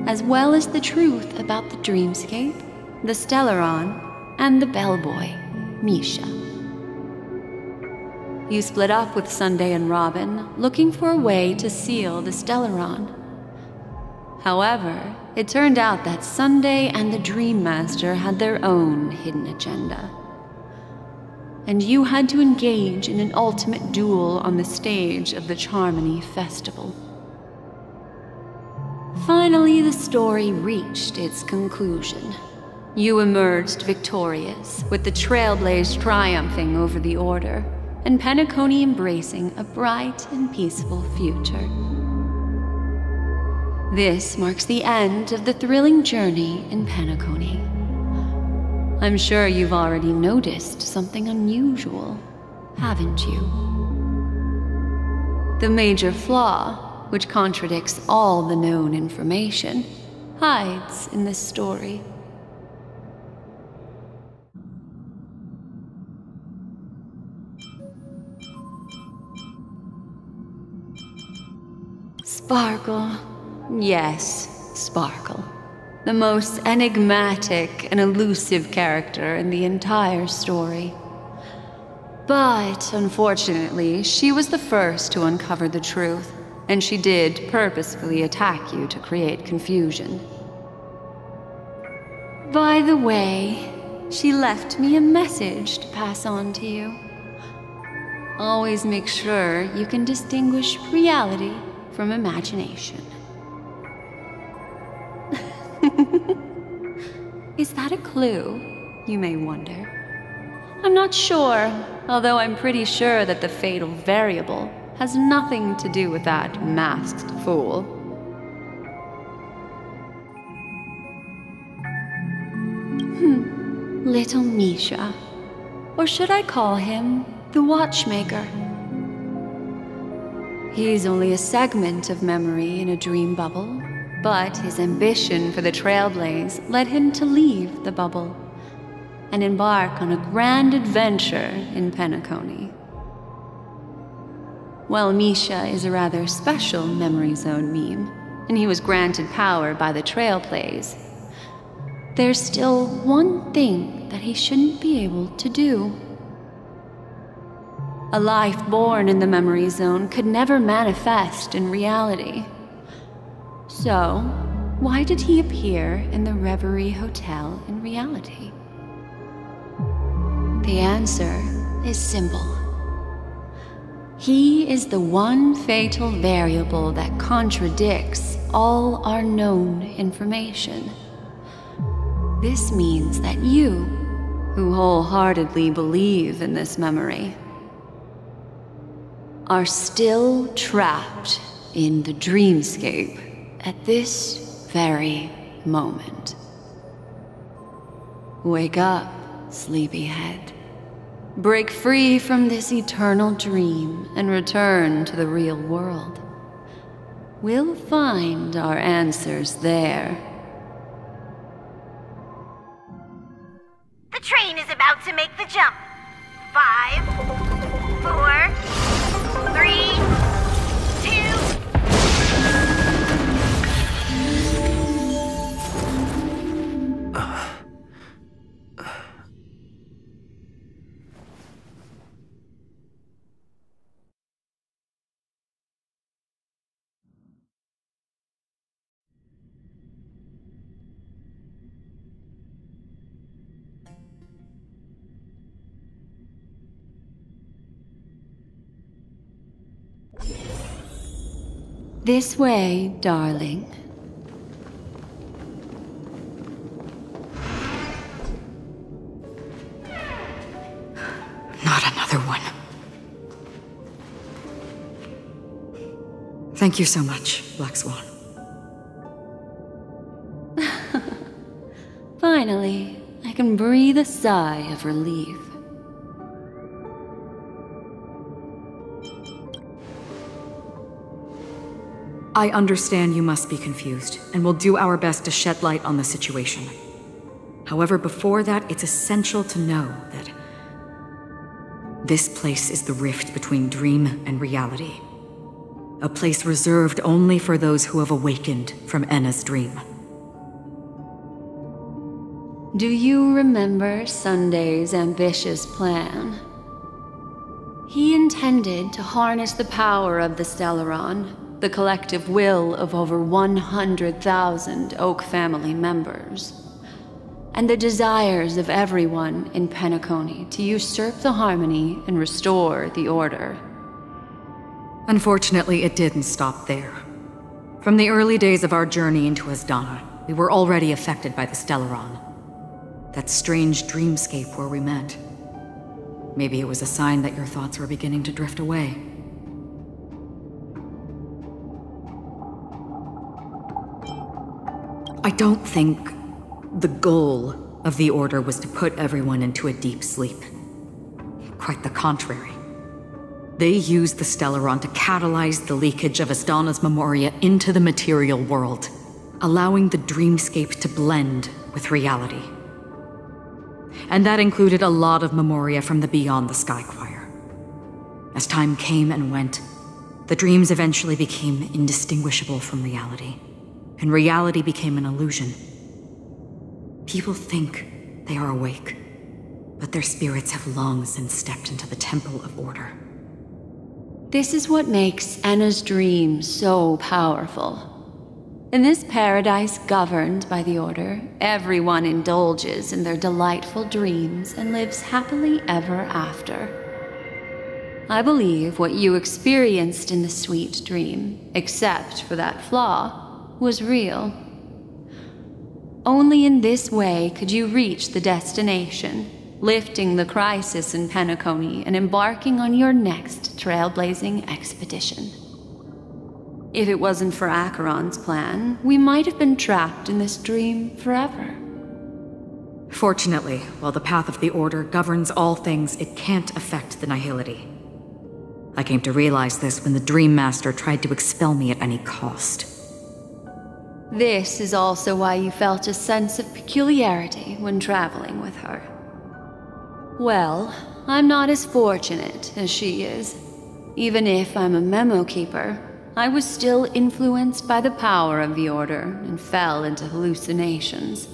as well as the truth about the dreamscape, the Stellaron, and the bellboy, Misha. You split up with Sunday and Robin, looking for a way to seal the Stellaron. However, it turned out that Sunday and the Dream Master had their own hidden agenda. And you had to engage in an ultimate duel on the stage of the Charmony Festival. Finally, the story reached its conclusion. You emerged victorious, with the Trailblaze triumphing over the Order, and Peniconia embracing a bright and peaceful future. This marks the end of the thrilling journey in Peniconia. I'm sure you've already noticed something unusual, haven't you? The major flaw, which contradicts all the known information, hides in this story. Sparkle. Yes, Sparkle. The most enigmatic and elusive character in the entire story. But, unfortunately, she was the first to uncover the truth, and she did purposefully attack you to create confusion. By the way, she left me a message to pass on to you. Always make sure you can distinguish reality from imagination. Is that a clue, you may wonder? I'm not sure, although I'm pretty sure that the fatal variable has nothing to do with that masked fool. Little Misha. Or should I call him the Watchmaker? He's only a segment of memory in a dream bubble, but his ambition for the Trailblaze led him to leave the bubble and embark on a grand adventure in Peniconia. While Misha is a rather special memory zone meme, and he was granted power by the Trailblaze, there's still one thing that he shouldn't be able to do. A life born in the memory zone could never manifest in reality. So, why did he appear in the Reverie Hotel in reality? The answer is simple. He is the one fatal variable that contradicts all our known information. This means that you, who wholeheartedly believe in this memory, are still trapped in the dreamscape at this very moment. Wake up, sleepyhead. Break free from this eternal dream and return to the real world. We'll find our answers there. This way, darling. Not another one. Thank you so much, Black Swan. Finally, I can breathe a sigh of relief. I understand you must be confused, and will do our best to shed light on the situation. However, before that, it's essential to know that this place is the rift between dream and reality. A place reserved only for those who have awakened from Enna's dream. Do you remember Sunday's ambitious plan? He intended to harness the power of the Stellaron, the collective will of over 100,000 Oak family members, and the desires of everyone in Peniconia to usurp the harmony and restore the order. Unfortunately, it didn't stop there. From the early days of our journey into Asdana, we were already affected by the Stellaron. That strange dreamscape where we met. Maybe it was a sign that your thoughts were beginning to drift away. I don't think the goal of the Order was to put everyone into a deep sleep. Quite the contrary. They used the Stellaron to catalyze the leakage of Asdana's memoria into the material world, allowing the dreamscape to blend with reality. And that included a lot of memoria from the Beyond the Sky Choir. As time came and went, the dreams eventually became indistinguishable from reality, and reality became an illusion. People think they are awake, but their spirits have long since stepped into the Temple of Order. This is what makes Enna's dream so powerful. In this paradise governed by the Order, everyone indulges in their delightful dreams and lives happily ever after. I believe what you experienced in the sweet dream, except for that flaw, was real. Only in this way could you reach the destination, lifting the crisis in Peniconia and embarking on your next trailblazing expedition. If it wasn't for Acheron's plan, we might have been trapped in this dream forever. Fortunately, while the path of the Order governs all things, it can't affect the Nihility. I came to realize this when the Dream Master tried to expel me at any cost. This is also why you felt a sense of peculiarity when traveling with her. Well, I'm not as fortunate as she is. Even if I'm a memo keeper, I was still influenced by the power of the Order and fell into hallucinations.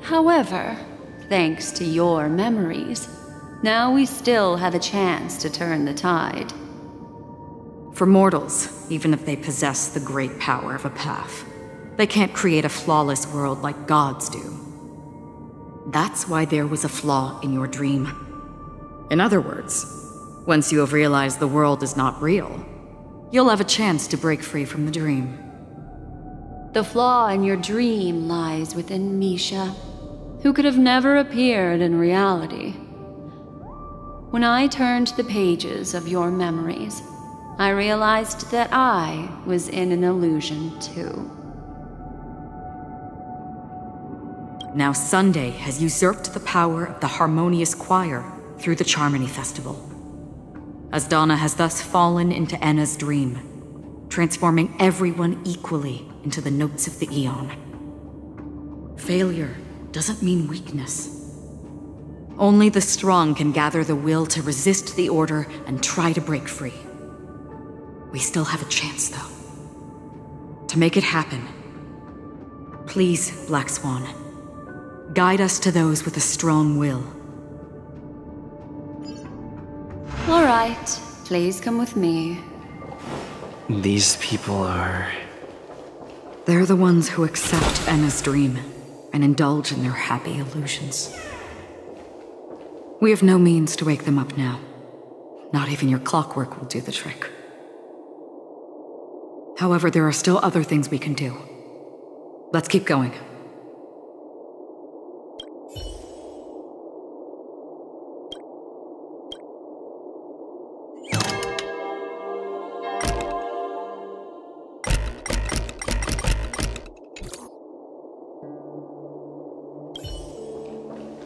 However, thanks to your memories, now we still have a chance to turn the tide. For mortals, even if they possess the great power of a path, they can't create a flawless world like gods do. That's why there was a flaw in your dream. In other words, once you have realized the world is not real, you'll have a chance to break free from the dream. The flaw in your dream lies within Misha, who could have never appeared in reality. When I turned the pages of your memories, I realized that I was in an illusion too. Now Sunday has usurped the power of the Harmonious Choir through the Charmony Festival. Asdana has thus fallen into Enna's dream, transforming everyone equally into the notes of the Aeon. Failure doesn't mean weakness. Only the strong can gather the will to resist the Order and try to break free. We still have a chance, though. To make it happen, please, Black Swan, guide us to those with a strong will. All right, please come with me. These people are... They're the ones who accept Enna's dream and indulge in their happy illusions. We have no means to wake them up now. Not even your clockwork will do the trick. However, there are still other things we can do. Let's keep going.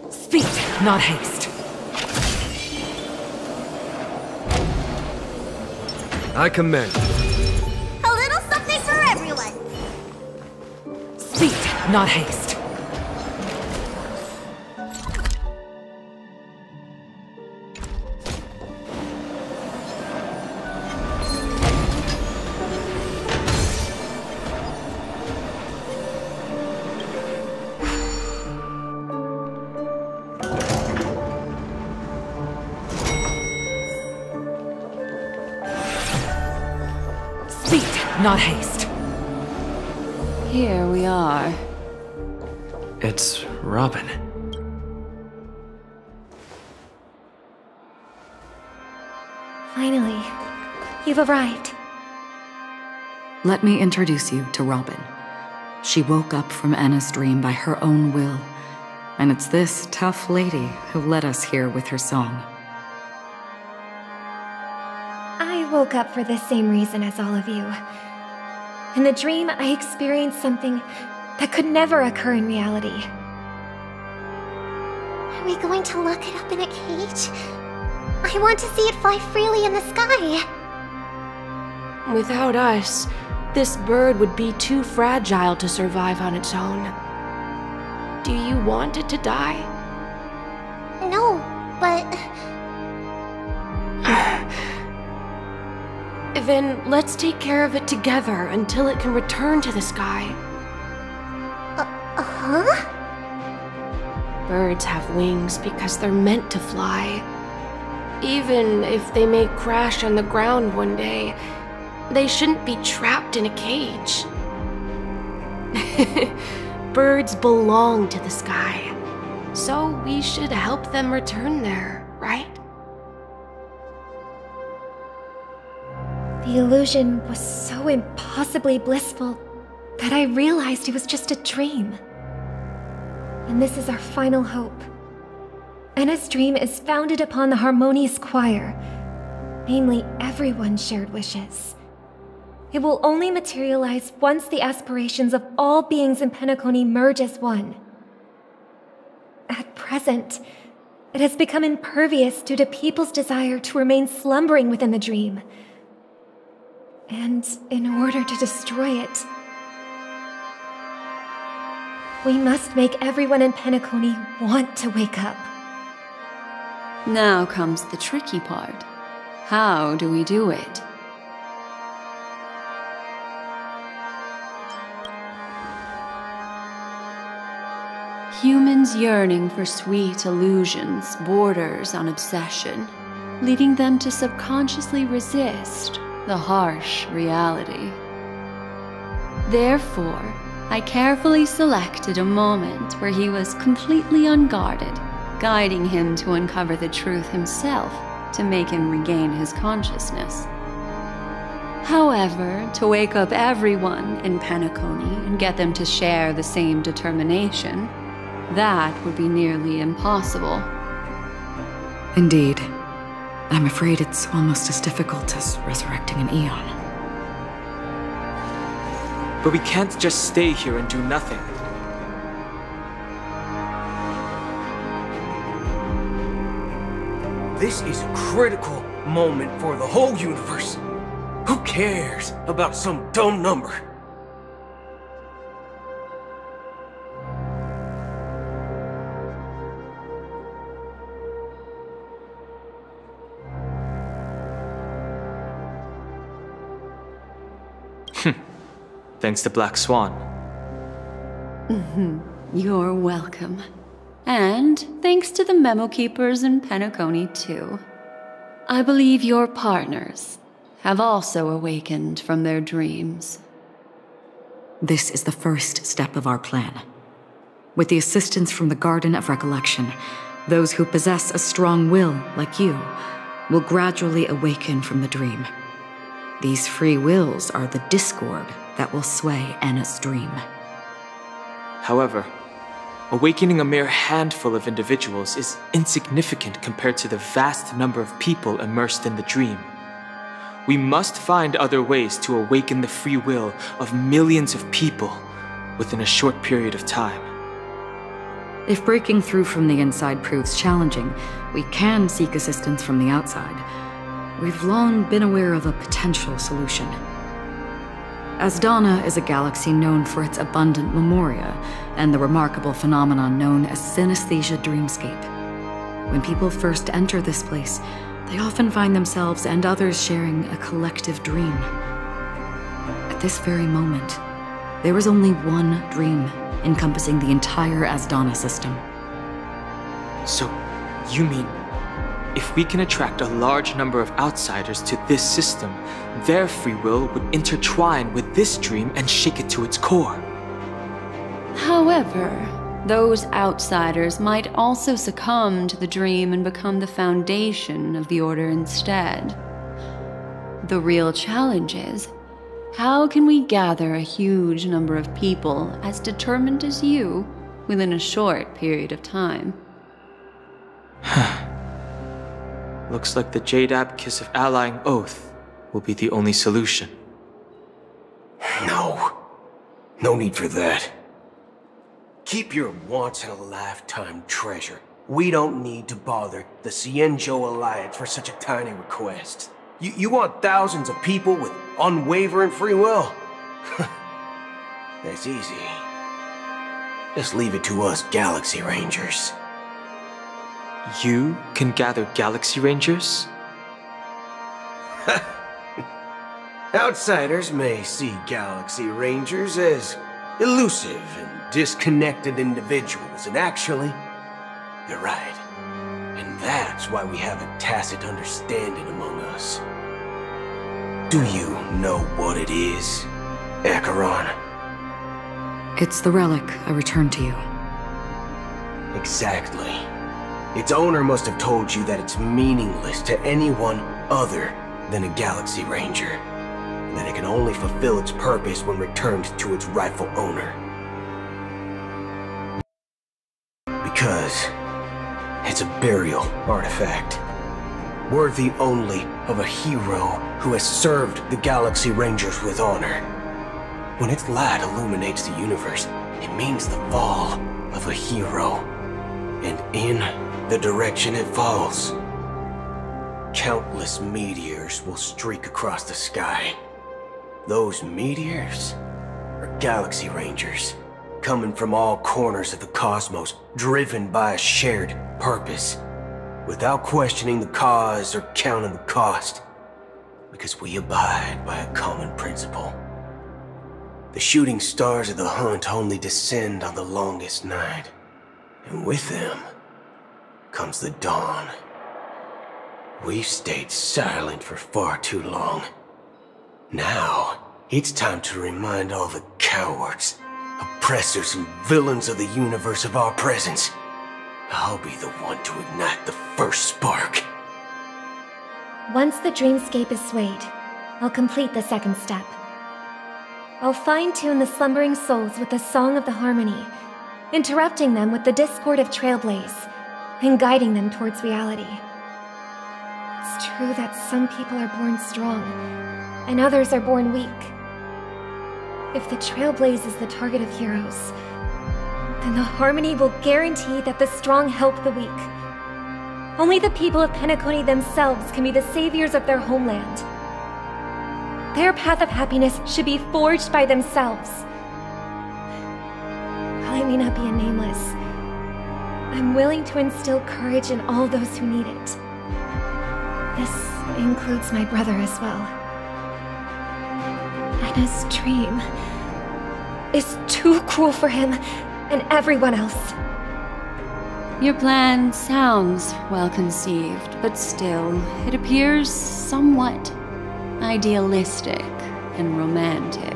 Speed, not haste. I commend. A little something for everyone. Speed, not haste. Not haste. Here we are. It's Robin. Finally, you've arrived. Let me introduce you to Robin. She woke up from Anna's dream by her own will, and it's this tough lady who led us here with her song. I woke up for the same reason as all of you. In the dream, I experienced something that could never occur in reality. Are we going to lock it up in a cage? I want to see it fly freely in the sky. Without us, this bird would be too fragile to survive on its own. Do you want it to die? No, but... Then let's take care of it together until it can return to the sky. Huh? Birds have wings because they're meant to fly. Even if they may crash on the ground one day, they shouldn't be trapped in a cage. Birds belong to the sky, so we should help them return there, right? The illusion was so impossibly blissful that I realized it was just a dream. And this is our final hope. Anna's dream is founded upon the harmonious choir, namely everyone's shared wishes. It will only materialize once the aspirations of all beings in Peniconia merge as one. At present, it has become impervious due to people's desire to remain slumbering within the dream. And in order to destroy it, we must make everyone in Peniconia want to wake up. Now comes the tricky part. How do we do it? Humans yearning for sweet illusions borders on obsession, leading them to subconsciously resist the harsh reality. Therefore, I carefully selected a moment where he was completely unguarded, guiding him to uncover the truth himself to make him regain his consciousness. However, to wake up everyone in Peniconia and get them to share the same determination, that would be nearly impossible. Indeed. I'm afraid it's almost as difficult as resurrecting an Eon. But we can't just stay here and do nothing. This is a critical moment for the whole universe. Who cares about some dumb number? Thanks to Black Swan. You're welcome. And thanks to the memo keepers in Peniconia too. I believe your partners have also awakened from their dreams. This is the first step of our plan. With the assistance from the Garden of Recollection, those who possess a strong will, like you, will gradually awaken from the dream. These free wills are the discord that will sway Anna's dream. However, awakening a mere handful of individuals is insignificant compared to the vast number of people immersed in the dream. We must find other ways to awaken the free will of millions of people within a short period of time. If breaking through from the inside proves challenging, we can seek assistance from the outside. We've long been aware of a potential solution. Asdana is a galaxy known for its abundant memoria and the remarkable phenomenon known as synesthesia dreamscape. When people first enter this place, they often find themselves and others sharing a collective dream. At this very moment, there is only one dream encompassing the entire Asdana system. So, you mean, if we can attract a large number of outsiders to this system, their free will would intertwine with this dream and shake it to its core? However, those outsiders might also succumb to the dream and become the foundation of the Order instead. The real challenge is, how can we gather a huge number of people as determined as you within a short period of time? Looks like the Jade Abacus of Allying Oath will be the only solution. No. No need for that. Keep your once-in-a-lifetime treasure. We don't need to bother the Cienjo Alliance for such a tiny request. You want thousands of people with unwavering free will? That's easy. Just leave it to us Galaxy Rangers. You can gather Galaxy Rangers? Outsiders may see Galaxy Rangers as elusive and disconnected individuals, and actually, they're right. And that's why we have a tacit understanding among us. Do you know what it is, Acheron? It's the relic I returned to you. Exactly. Its owner must have told you that it's meaningless to anyone other than a Galaxy Ranger, and that it can only fulfill its purpose when returned to its rightful owner. Because it's a burial artifact, worthy only of a hero who has served the Galaxy Rangers with honor. When its light illuminates the universe, it means the fall of a hero, and in the direction it falls, countless meteors will streak across the sky. Those meteors are Galaxy Rangers, coming from all corners of the cosmos, driven by a shared purpose, without questioning the cause or counting the cost, because we abide by a common principle. The shooting stars of the hunt only descend on the longest night, and with them comes the dawn. We've stayed silent for far too long. Now, it's time to remind all the cowards, oppressors, and villains of the universe of our presence. I'll be the one to ignite the first spark. Once the dreamscape is swayed, I'll complete the second step. I'll fine-tune the slumbering souls with the Song of the Harmony, interrupting them with the discord of Trailblaze, and guiding them towards reality. It's true that some people are born strong, and others are born weak. If the Trailblaze is the target of heroes, then the Harmony will guarantee that the strong help the weak. Only the people of Penacony themselves can be the saviors of their homeland. Their path of happiness should be forged by themselves. While I may not be a nameless, I'm willing to instill courage in all those who need it. This includes my brother as well. Anna's dream is too cruel for him and everyone else. Your plan sounds well conceived, but still, it appears somewhat idealistic and romantic.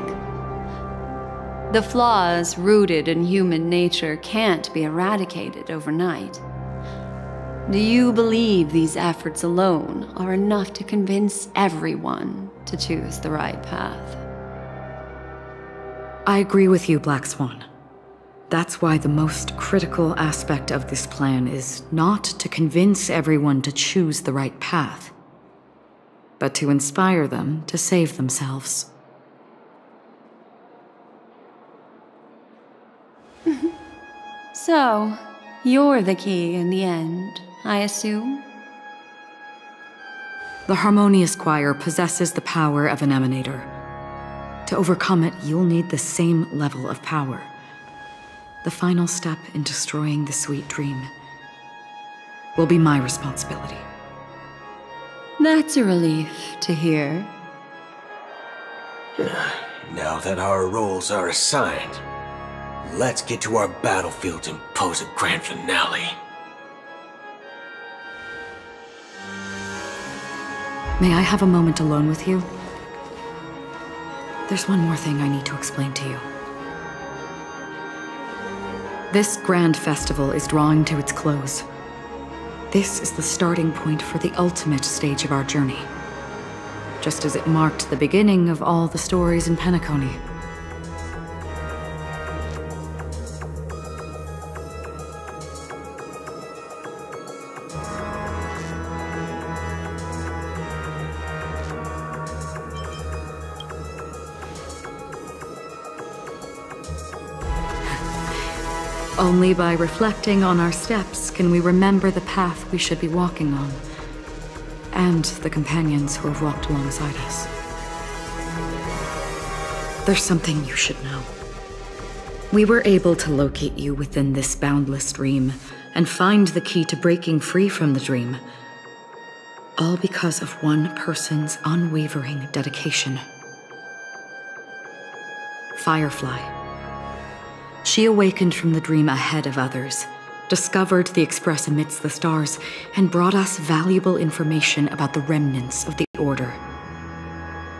The flaws rooted in human nature can't be eradicated overnight. Do you believe these efforts alone are enough to convince everyone to choose the right path. I agree with you, Black Swan. That's why the most critical aspect of this plan is not to convince everyone to choose the right path, but to inspire them to save themselves. So, you're the key in the end, I assume? The Harmonious Choir possesses the power of an emanator. To overcome it, you'll need the same level of power. The final step in destroying the sweet dream will be my responsibility. That's a relief to hear. Now that our roles are assigned, let's get to our battlefield and pose a grand finale. May I have a moment alone with you? There's one more thing I need to explain to you. This grand festival is drawing to its close. This is the starting point for the ultimate stage of our journey, just as it marked the beginning of all the stories in Penacony. Only by reflecting on our steps can we remember the path we should be walking on, and the companions who have walked alongside us. There's something you should know. We were able to locate you within this boundless dream and find the key to breaking free from the dream, all because of one person's unwavering dedication. Firefly. She awakened from the dream ahead of others, discovered the Express amidst the stars, and brought us valuable information about the remnants of the Order.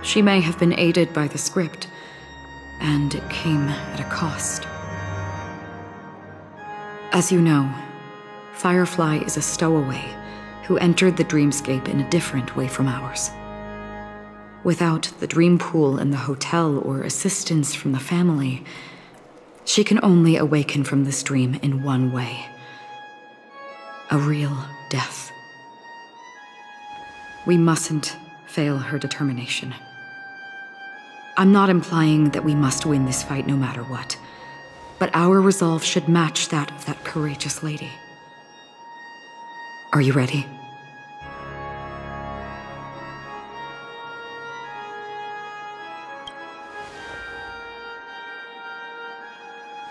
She may have been aided by the script, and it came at a cost. As you know, Firefly is a stowaway who entered the dreamscape in a different way from ours. Without the dream pool in the hotel or assistance from the family, she can only awaken from this dream in one way: a real death. We mustn't fail her determination. I'm not implying that we must win this fight no matter what, but our resolve should match that of that courageous lady. Are you ready?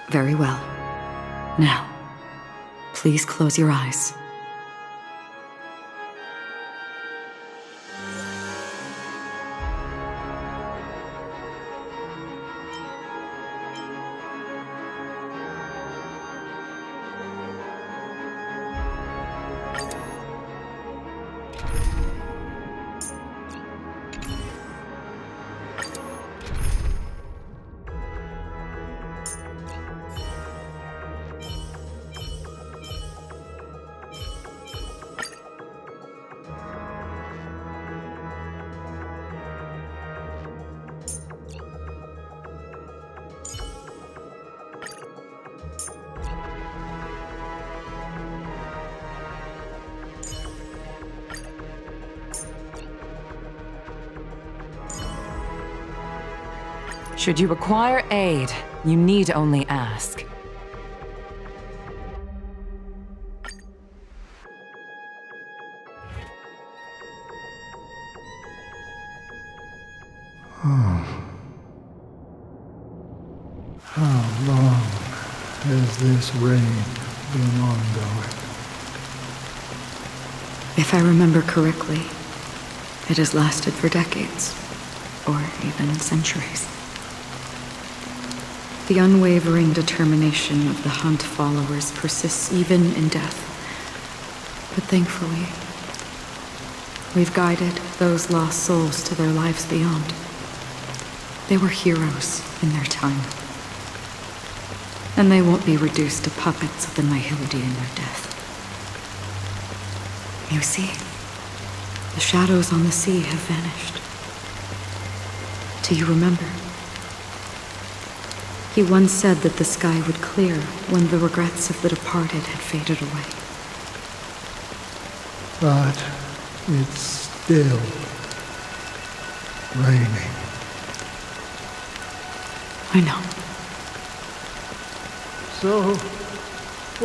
Very well. Now, please close your eyes. Should you require aid, you need only ask. How long has this reign been ongoing? If I remember correctly, it has lasted for decades, or even centuries. The unwavering determination of the Hunt followers persists even in death. But thankfully, we've guided those lost souls to their lives beyond. They were heroes in their time. And they won't be reduced to puppets of the MiHoYo in their death. You see, the shadows on the sea have vanished. Do you remember? He once said that the sky would clear when the regrets of the departed had faded away. But it's still raining. I know. So,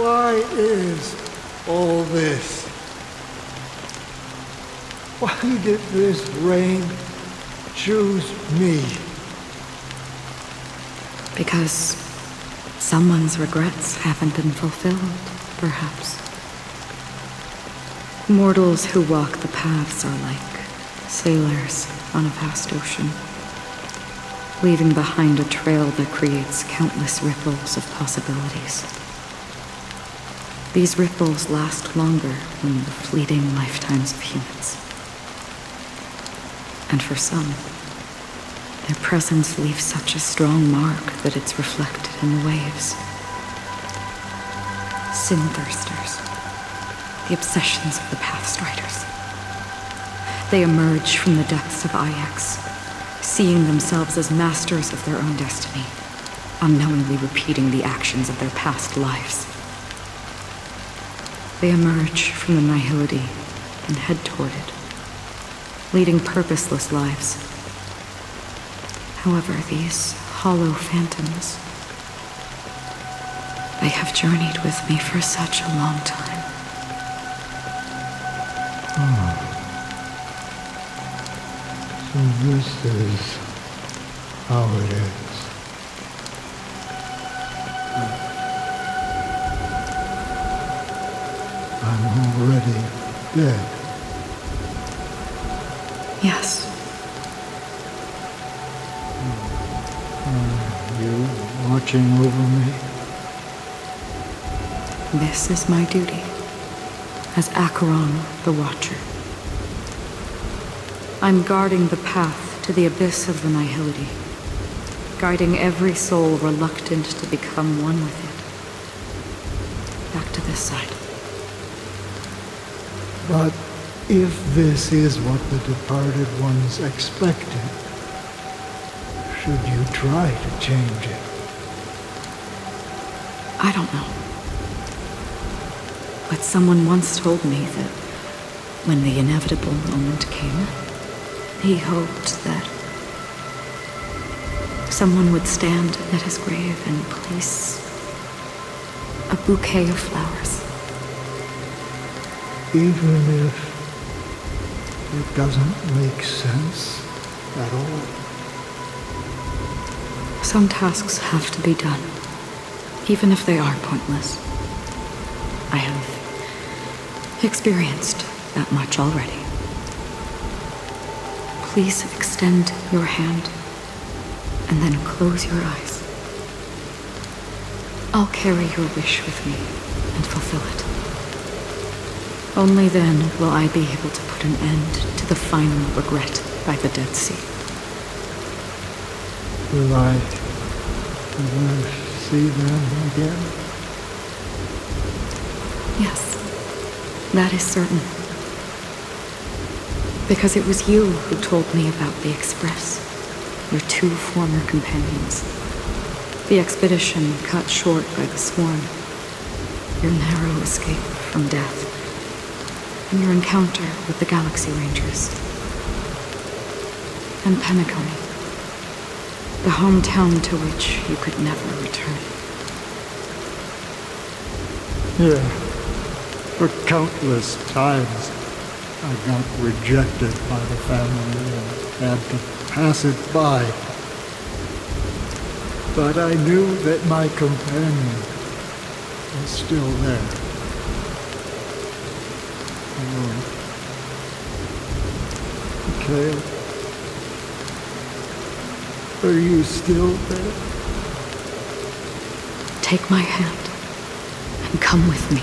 why is all this? Why did this rain choose me? Because someone's regrets haven't been fulfilled, perhaps. Mortals who walk the paths are like sailors on a vast ocean, leaving behind a trail that creates countless ripples of possibilities. These ripples last longer than the fleeting lifetimes of humans. And for some, their presence leaves such a strong mark that it's reflected in the waves. Sin-thirsters, the obsessions of the Pathstriders. They emerge from the depths of Ix, seeing themselves as masters of their own destiny, unknowingly repeating the actions of their past lives. They emerge from the nihility and head toward it, leading purposeless lives. However, these hollow phantoms, they have journeyed with me for such a long time. So this is how it is. I'm already dead. Yes. Are you watching over me? This is my duty as Acheron the Watcher. I'm guarding the path to the abyss of the nihility, guiding every soul reluctant to become one with it. Back to this side. But if this is what the departed ones expected, should you try to change it? I don't know. But someone once told me that when the inevitable moment came, he hoped that someone would stand at his grave and place a bouquet of flowers. Even if it doesn't make sense at all? Some tasks have to be done, even if they are pointless. I have experienced that much already. Please extend your hand, and then close your eyes. I'll carry your wish with me and fulfill it. Only then will I be able to put an end to the final regret by the Dead Sea. Will I ever see them again? Yes, that is certain. Because it was you who told me about the Express, your two former companions. The expedition cut short by the Swarm, your narrow escape from death, and your encounter with the Galaxy Rangers. And Penacony, the hometown to which you could never return. Yeah, for countless times I got rejected by the family and had to pass it by. But I knew that my companion was still there. Mikhail, are you still there? Take my hand and come with me.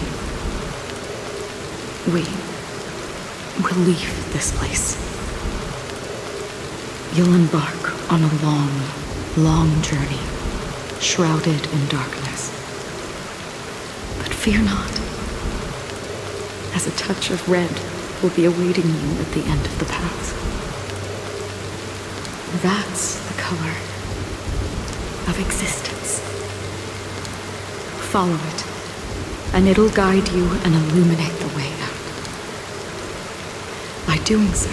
We'll leave this place. You'll embark on a long, long journey, shrouded in darkness. But fear not, as a touch of red will be awaiting you at the end of the path. That's the color of existence. Follow it, and it'll guide you and illuminate the way out. By doing so,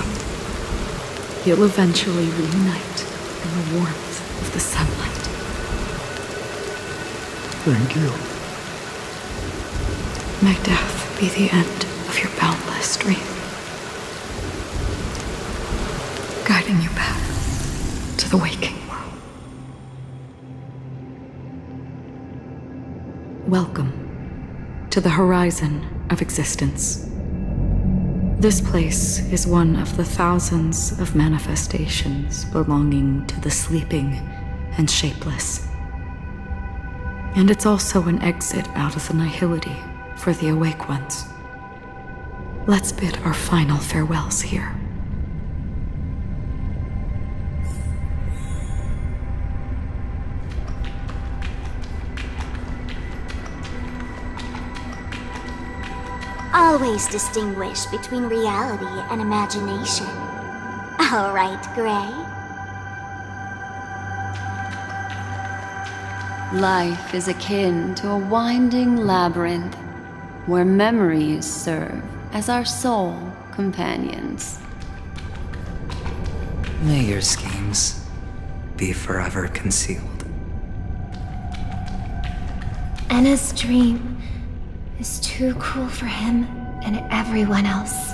you'll eventually reunite in the warmth of the sunlight. Thank you. May death be the end of your boundless dream, guiding you back to the waking world. Welcome to the horizon of existence. This place is one of the thousands of manifestations belonging to the sleeping and shapeless. And it's also an exit out of the nihility for the awake ones. Let's bid our final farewells here. Always distinguish between reality and imagination. All right, Gray. Life is akin to a winding labyrinth where memories serve as our sole companions. May your schemes be forever concealed. Anna's dream is too cruel for him and everyone else.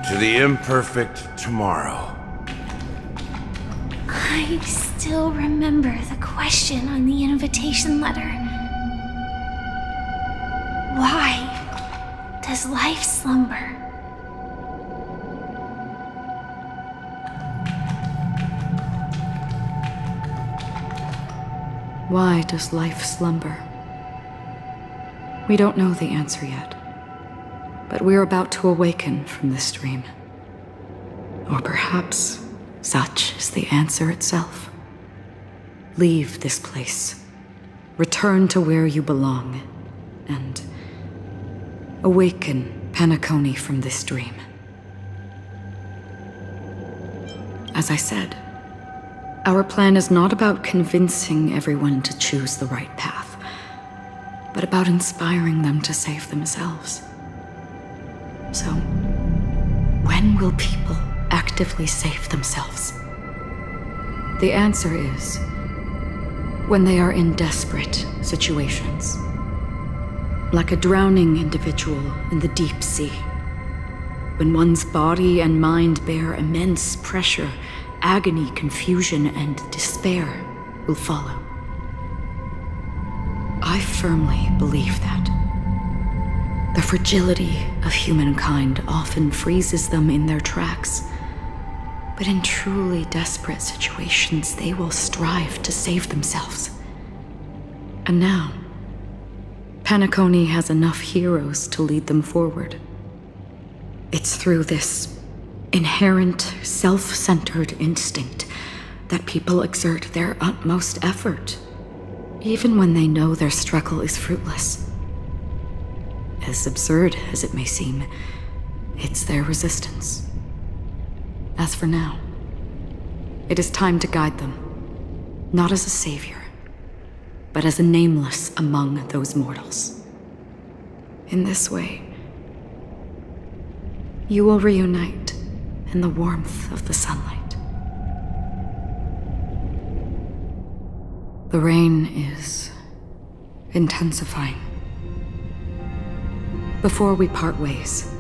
To the imperfect tomorrow. I still remember the question on the invitation letter. Why does life slumber? Why does life slumber? We don't know the answer yet, but we're about to awaken from this dream. Or perhaps such is the answer itself. Leave this place, return to where you belong, and awaken Peniconia from this dream. As I said, our plan is not about convincing everyone to choose the right path, but about inspiring them to save themselves. So, when will people actively save themselves? The answer is when they are in desperate situations. Like a drowning individual in the deep sea. When one's body and mind bear immense pressure, agony, confusion, and despair will follow. I firmly believe that. The fragility of humankind often freezes them in their tracks. But in truly desperate situations, they will strive to save themselves. And now, Peniconia has enough heroes to lead them forward. It's through this inherent, self-centered instinct that people exert their utmost effort, even when they know their struggle is fruitless. As absurd as it may seem, it's their resistance. As for now, it is time to guide them, not as a savior, but as a nameless among those mortals. In this way, you will reunite in the warmth of the sunlight. The rain is intensifying. Before we part ways,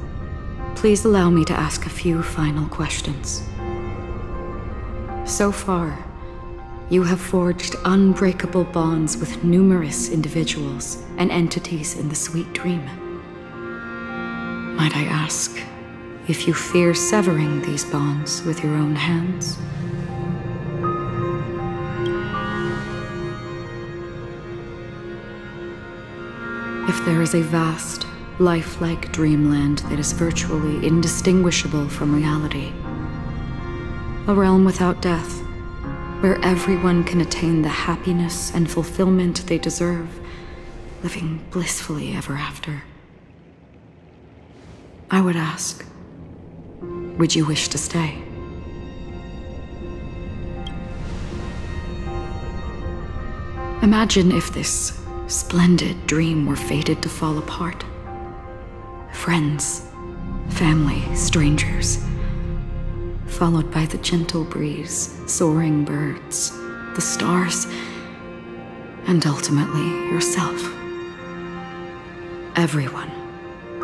please allow me to ask a few final questions. So far, you have forged unbreakable bonds with numerous individuals and entities in the sweet dream. Might I ask if you fear severing these bonds with your own hands? If there is a vast, lifelike dreamland that is virtually indistinguishable from reality, a realm without death, where everyone can attain the happiness and fulfillment they deserve, living blissfully ever after, I would ask, Would you wish to stay? Imagine if this splendid dream were fated to fall apart. Friends, family, strangers, followed by the gentle breeze, soaring birds, the stars, and ultimately yourself. Everyone,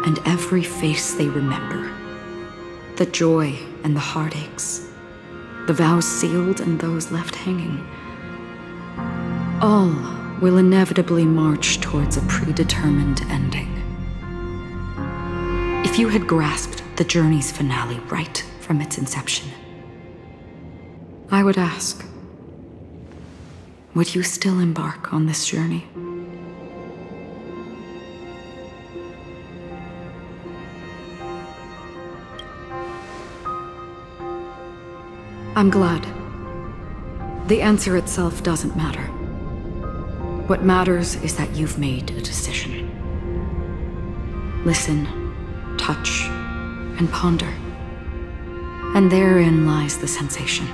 and every face they remember. The joy and the heartaches, the vows sealed and those left hanging. All will inevitably march towards a predetermined ending. If you had grasped the journey's finale right from its inception, I would ask, would you still embark on this journey? I'm glad. The answer itself doesn't matter. What matters is that you've made a decision. Listen, touch, and ponder. And therein lies the sensation.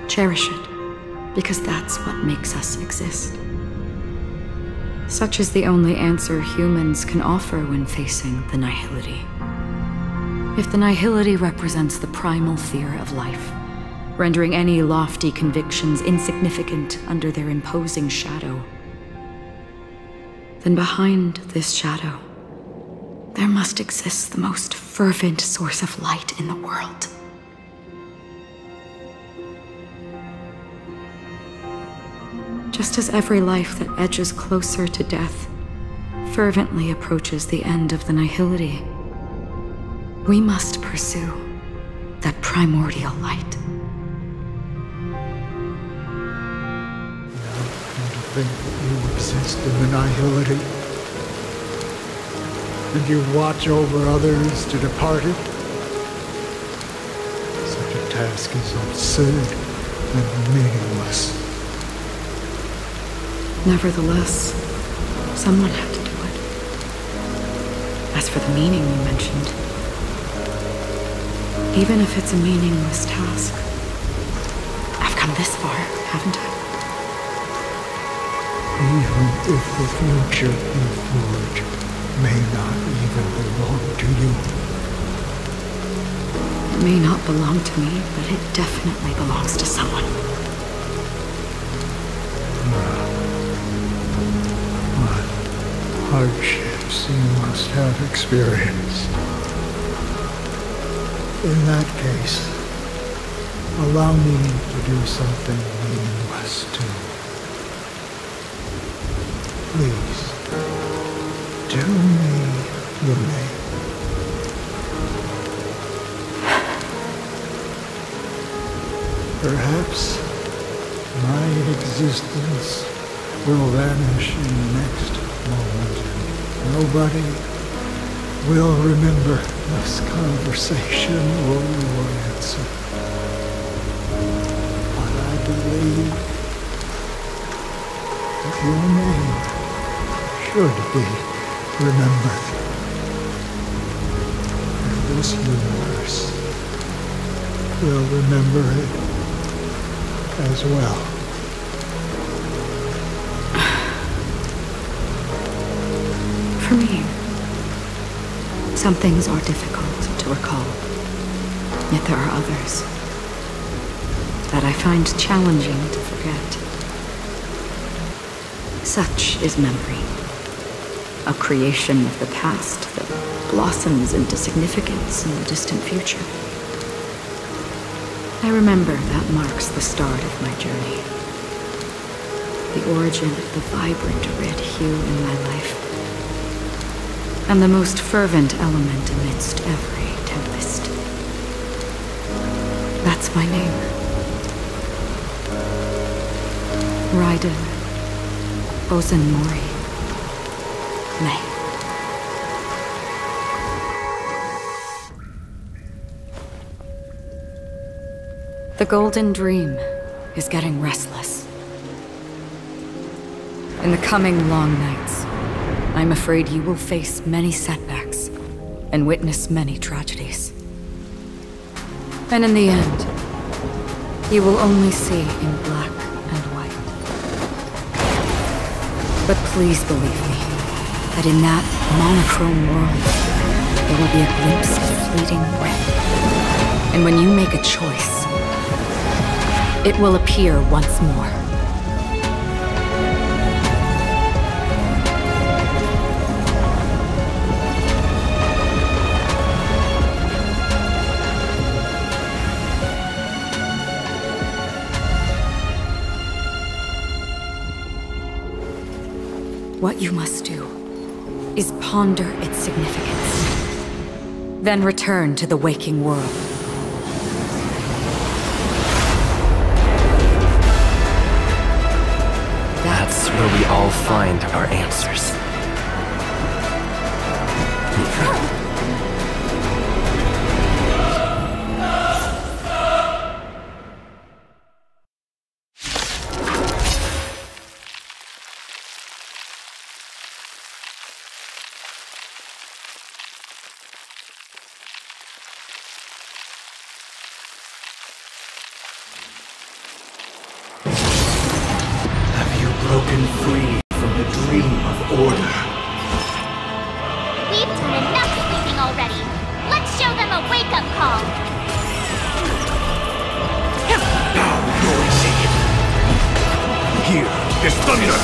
Cherish it, because that's what makes us exist. Such is the only answer humans can offer when facing the nihility. If the nihility represents the primal fear of life, rendering any lofty convictions insignificant under their imposing shadow, then behind this shadow, there must exist the most fervent source of light in the world. Just as every life that edges closer to death fervently approaches the end of the nihility, we must pursue that primordial light. And to think that you exist in the nihility, and you watch over others to depart it. Such a task is absurd and meaningless. Nevertheless, someone had to do it. As for the meaning you mentioned, even if it's a meaningless task, I've come this far, haven't I? Even if the future you forge may not even belong to you. It may not belong to me, but it definitely belongs to someone. What hardships you must have experienced. In that case, allow me to do something meaningless too. Please, do me the name. Perhaps my existence will vanish in the next moment, and nobody will remember this conversation or your answer. But I believe that your name should be remembered. And this universe will remember it as well. For me, some things are difficult to recall, yet there are others that I find challenging to forget. Such is memory, a creation of the past that blossoms into significance in the distant future. I remember that marks the start of my journey, the origin of the vibrant red hue in my life, and the most fervent element amidst every tempest. That's my name. Raiden Ozenmori May. The Golden Dream is getting restless. In the coming long nights, I'm afraid you will face many setbacks and witness many tragedies. And in the end, you will only see in black and white. But please believe me, that in that monochrome world, there will be a glimpse of fleeting red. And when you make a choice, it will appear once more. What you must do is ponder its significance, then return to the waking world. That's where we all find our answers. Broken free from the dream of order. We've done enough sleeping already. Let's show them a wake-up call. Now, noisy. Here is thunder.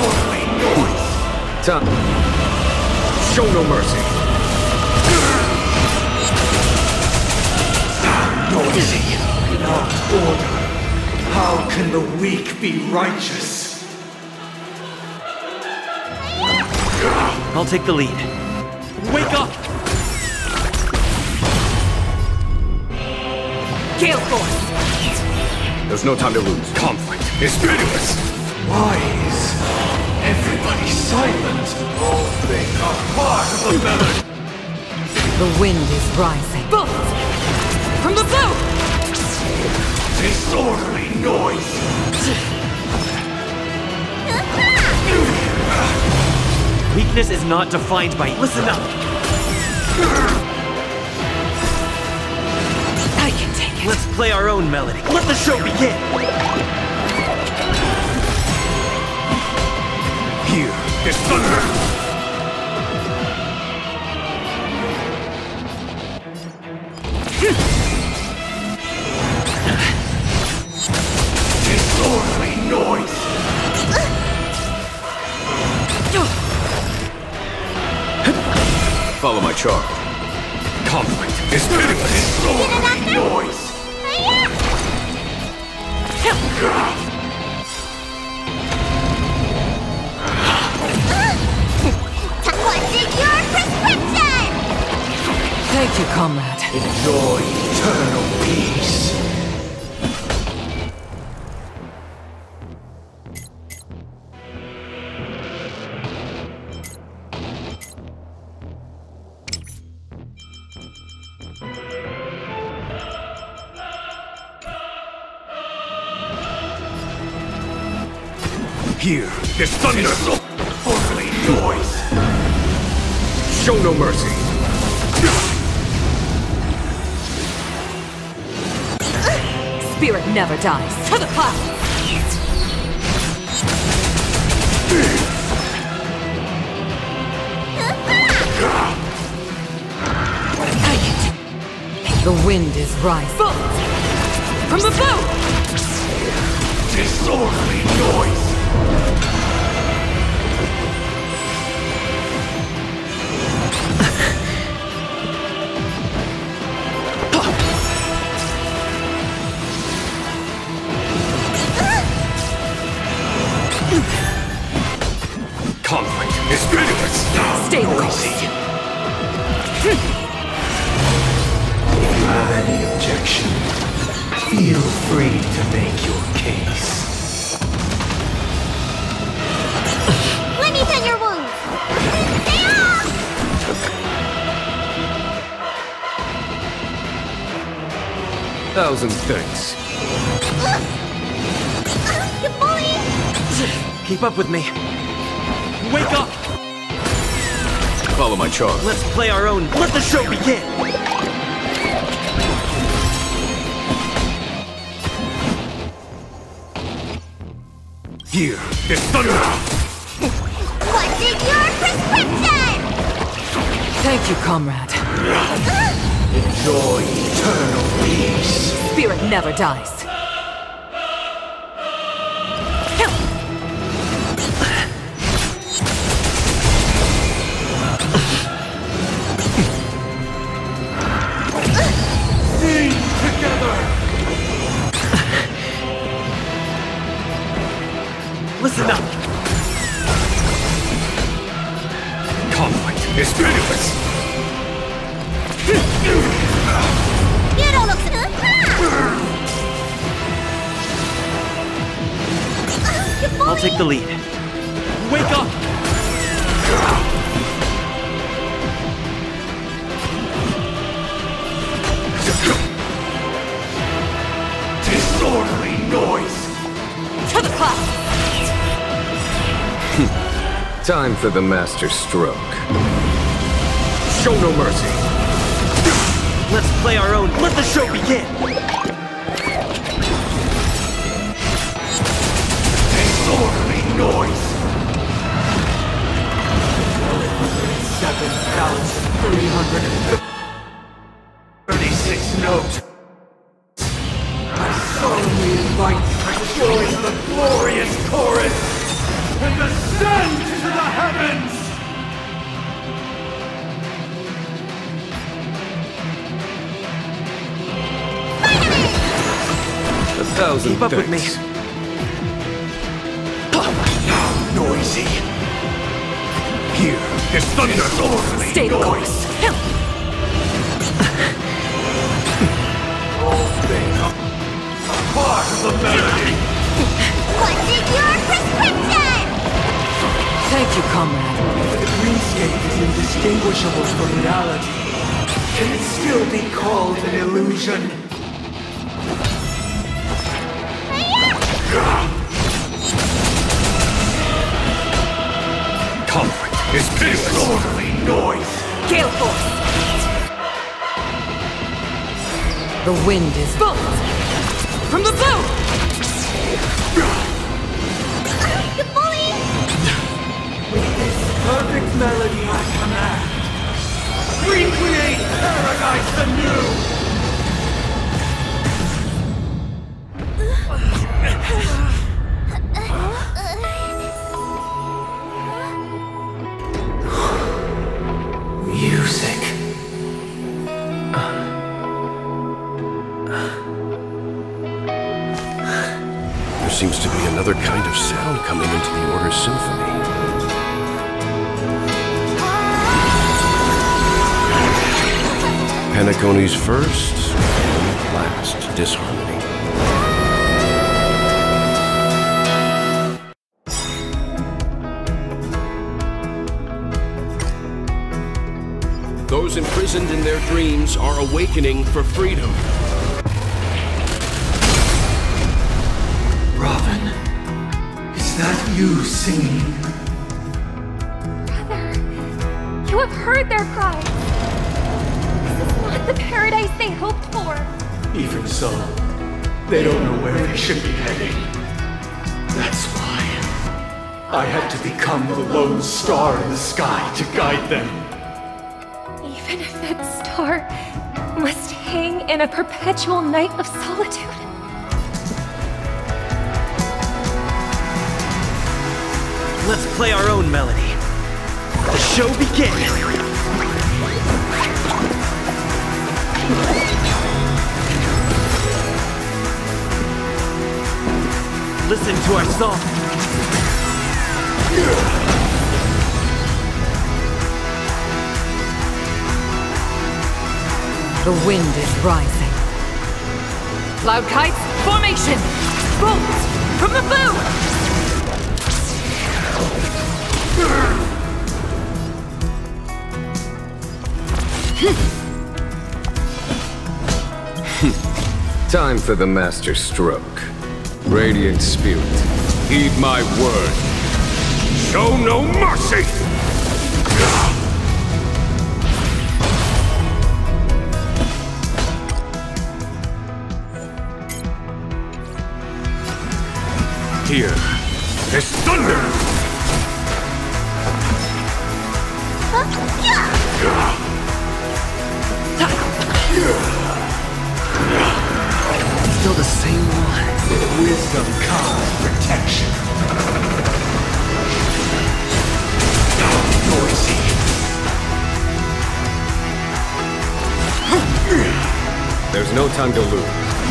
Only noise. Time. Show no mercy. Noisy. Not order. How can the weak be righteous? I'll take the lead. Wake up! Gale Force! There's no time to lose. Conflict is meaningless. Why is everybody silent? All things are part of the melody. The wind is rising. Bolt! From the boat! Disorderly noise! Weakness is not defined by... Listen up! I can take it. Let's play our own melody. Let the show begin! Here is thunder! Disorderly noise! Follow my charge. Conflict is meaningless. Disorderly noise! What's in your prescription? Thank you, comrade. Enjoy eternal peace. Here is thunder. Disorderly noise. Show no mercy. Spirit never dies. To the clouds! Take it. The wind is rising. Bolt! From the boat! Disorderly noise. Conflict is meaningless. Stay noisy. If you have any objection, feel free to make your case. Let me tend your wounds. Stay off! 1,000 thanks. You bully! Keep up with me. Wake up! Follow my charge. Let's play our own... Let the show begin! Here, there's thunder! What's in your prescription? Thank you, comrade. Enjoy eternal peace. Spirit never dies. Sing together! Listen up! Conflict is pitiless! You don't look so I'll take the lead. Wake up! Disorderly noise! To the cloud! Time for the master stroke. Show no mercy! Let's play our own. Let the show begin! Disorderly noise! 7,336 notes. I solemnly invite you to join the glorious chorus and ascend to the heavens! Keep up with me. Now noisy. Here is thunder. Stay the course. All things are part of the melody. What's in your prescription? Thank you, comrade. The dreamscape is indistinguishable from reality. Can it still be called an illusion? Conflict is pitiless! Disorderly noise! Gale force! The wind is bolt! From the blue! You bully! With this perfect melody I command, recreate paradise anew! Music. There seems to be another kind of sound coming into the Order's symphony. Penacony's first and last disharmony. Those imprisoned in their dreams are awakening for freedom. Robin, is that you singing? Brother, you have heard their cries. This is not the paradise they hoped for. Even so, they don't know where they should be heading. That's why I had to become the lone star in the sky to guide them. Even if that star must hang in a perpetual night of solitude. Let's play our own melody. The show begins! Listen to our song. The wind is rising. Cloud kites, formation! Bolt from the blue! Time for the master stroke. Radiant spirit, heed my word. Show no mercy! Here, is thunder! Still the same one. With wisdom comes protection. Noisy. There's no time to lose.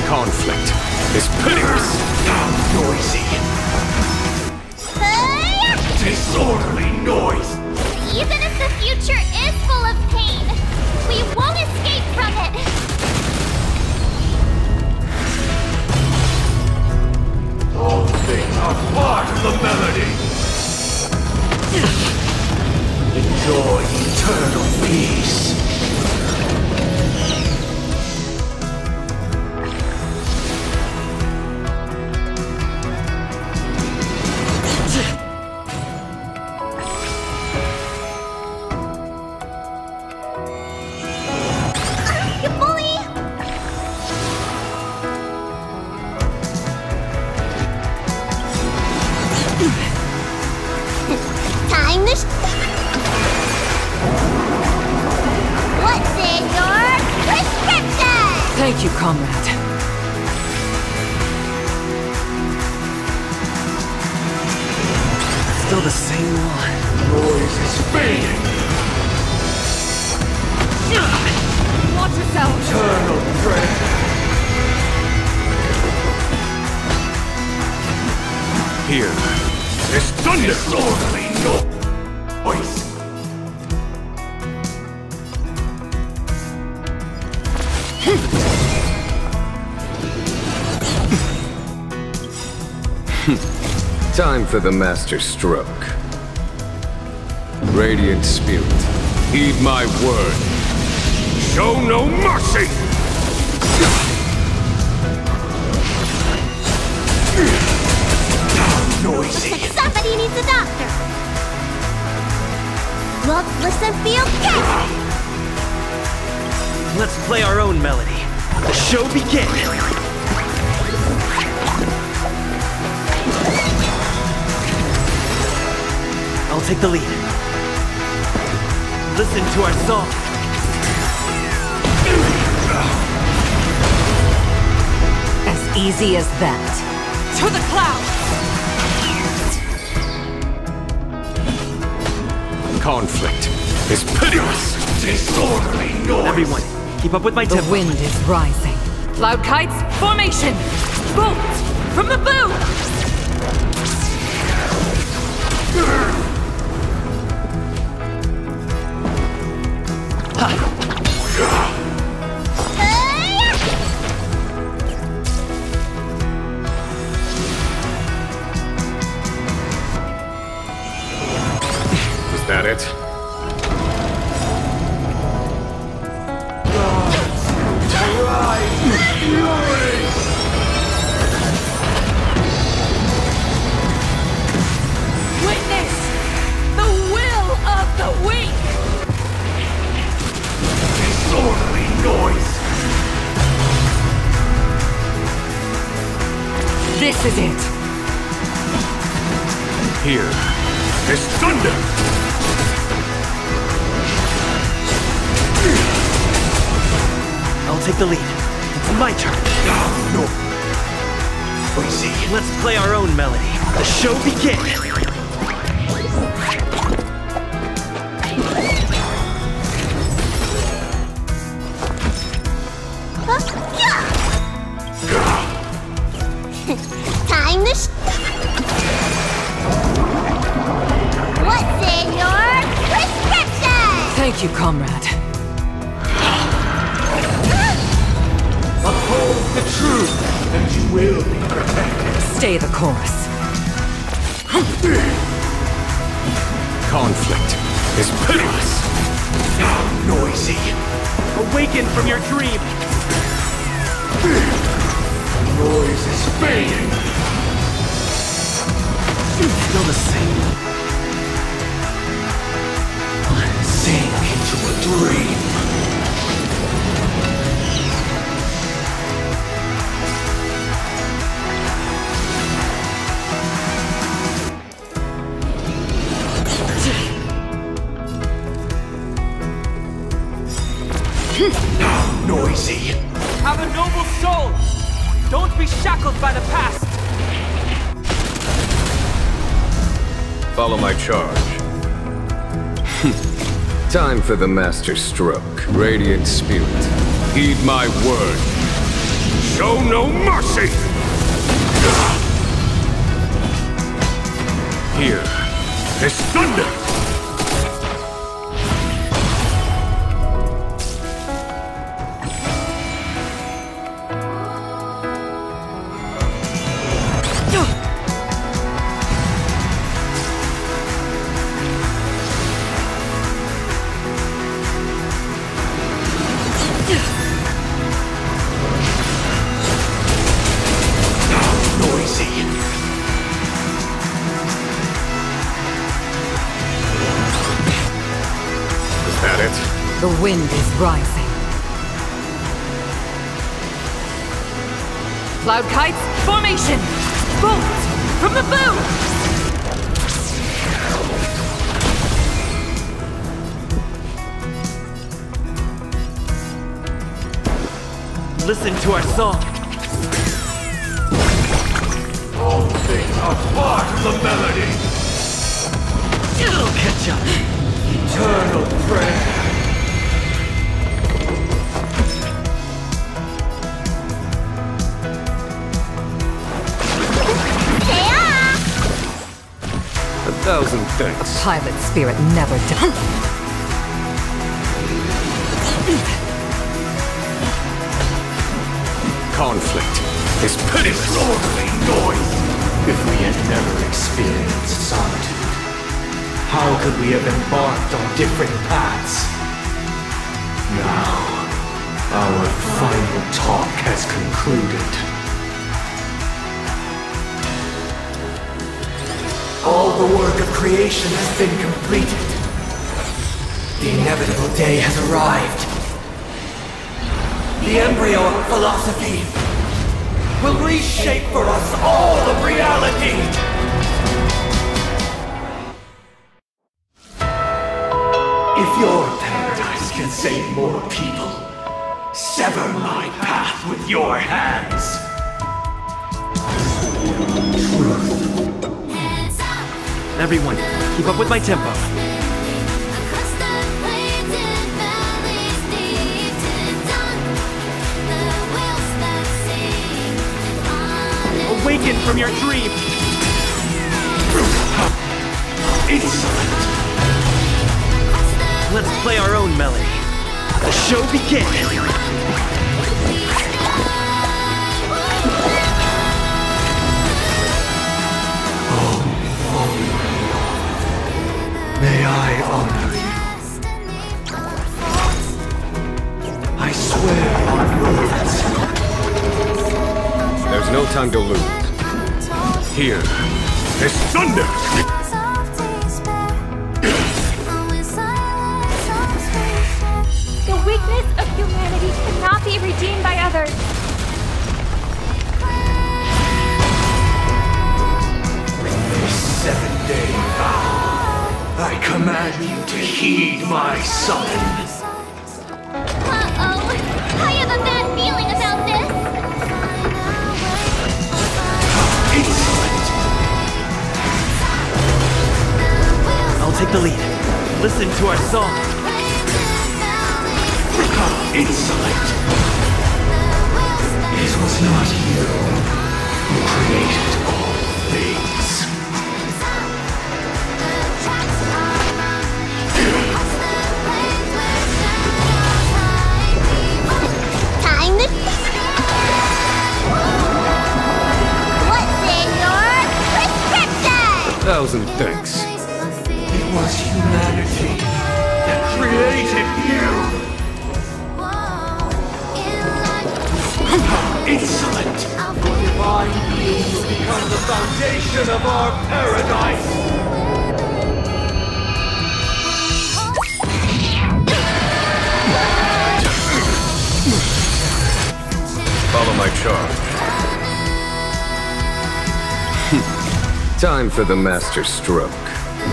Conflict is pitiless. Noisy. Disorderly noise. Even if the future is full of pain, we won't escape from it. All things are part of the melody. Enjoy eternal peace. Thank you, comrade. Still the same one. Noise is fading. Watch yourself. Eternal prayer. Here is thunder! Disorderly noise. Time for the master stroke. Radiant Spirit, heed my word. Show no mercy! Noisy. Somebody needs a doctor. Look, listen, feel, catch! Let's play our own melody. The show begins. I'll take the lead. Listen to our song. As easy as that. To the clouds! Conflict is pitiless. Disorderly noise. Everyone, keep up with my tempo. The wind is rising. Cloud kites, formation! Bolt! From the boom! Is that it? Witness the will of the weak! Disorderly noise. This is it. Here is thunder! I'll take the lead. It's my turn. No. Noisy. Let's play our own melody. The show begins. Time to What's in your prescription? Thank you, comrade. Uphold the truth, and you will be protected. Stay the course. Conflict is pitiless. Now noisy. Awaken from your dream. Noise is fading. Still the same. Sink into a dream. be shackled by the past! Follow my charge. Time for the master stroke. Radiant spirit, heed my word. Show no mercy! Here is thunder! The wind is rising. Cloud kites, formation! Bolt! From the bow! Listen to our song. All things are part of the melody! It'll catch up. Eternal prayer! Thousand thanks. A pilot spirit never dies. Conflict is pitiless. Disorderly noise! If we had never experienced solitude, how could we have embarked on different paths? Now, our final talk has concluded. All the work of creation has been completed. The inevitable day has arrived. The embryo of philosophy will reshape for us all of reality. If your paradise can save more people, sever my path with your hands. Everyone, keep up with my tempo. Awaken from your dream! Insolent! Let's play our own melody. The show begins! May I honor you? I swear on words. There's no time to lose. Here is thunder! The weakness of humanity cannot be redeemed by others. This 7-day vow, I command you to heed my summons. Uh-oh! I have a bad feeling about this! Insolent! I'll take the lead. Listen to our song. Insolent! It was not you who created all things. Time to... What's in your prescription? 1,000 thanks. It was humanity that created you! Insolent! Your divine being will become the foundation of our paradise! Follow my charge. Time for the master stroke.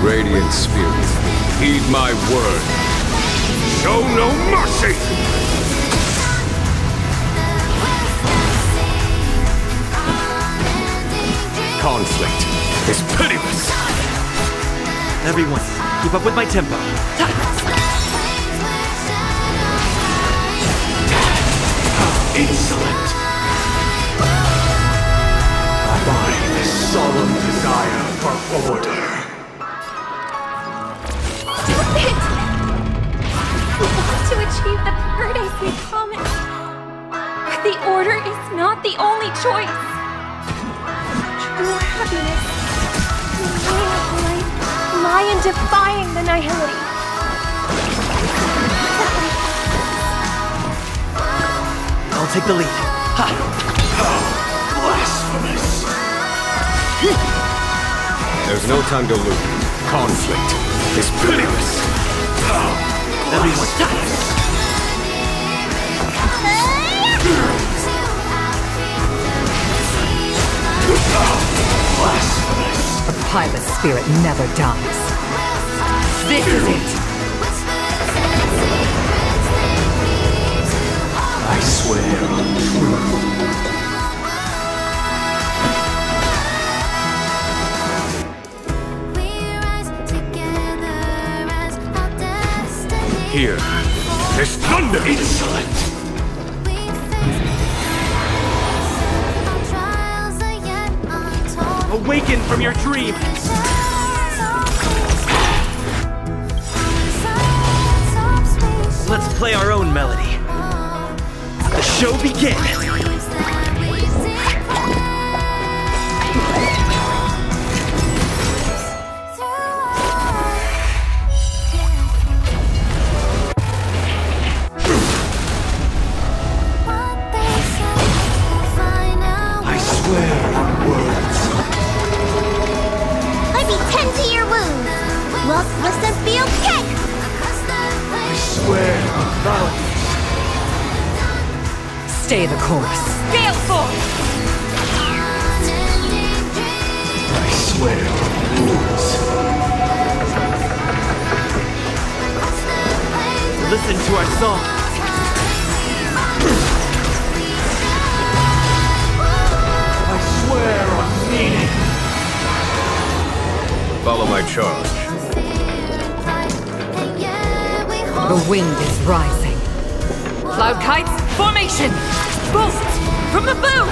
Radiant spirit, heed my word. Show no mercy! Conflict is pitiless. Everyone, keep up with my tempo. Insolent! By this solemn desire for order. Stop it! We want to achieve the paradise we promised. But the order is not the only choice. True happiness and meaning of life lie in defying the nihility. I'll take the lead. Ha! Blasphemous! There's no time to lose. Conflict is pitiless. Everyone, Blasphemous! The pilot spirit never dies. This is it! I swear on truth. Here is thunder! Insolent! awaken from your dream! Let's play our own melody. The show begins! Stay the course. Gale force! I swear on rules. Listen to our song. I swear on meaning. Follow my charge. The wind is rising. Cloud kites, formation! Bolt! From the boom!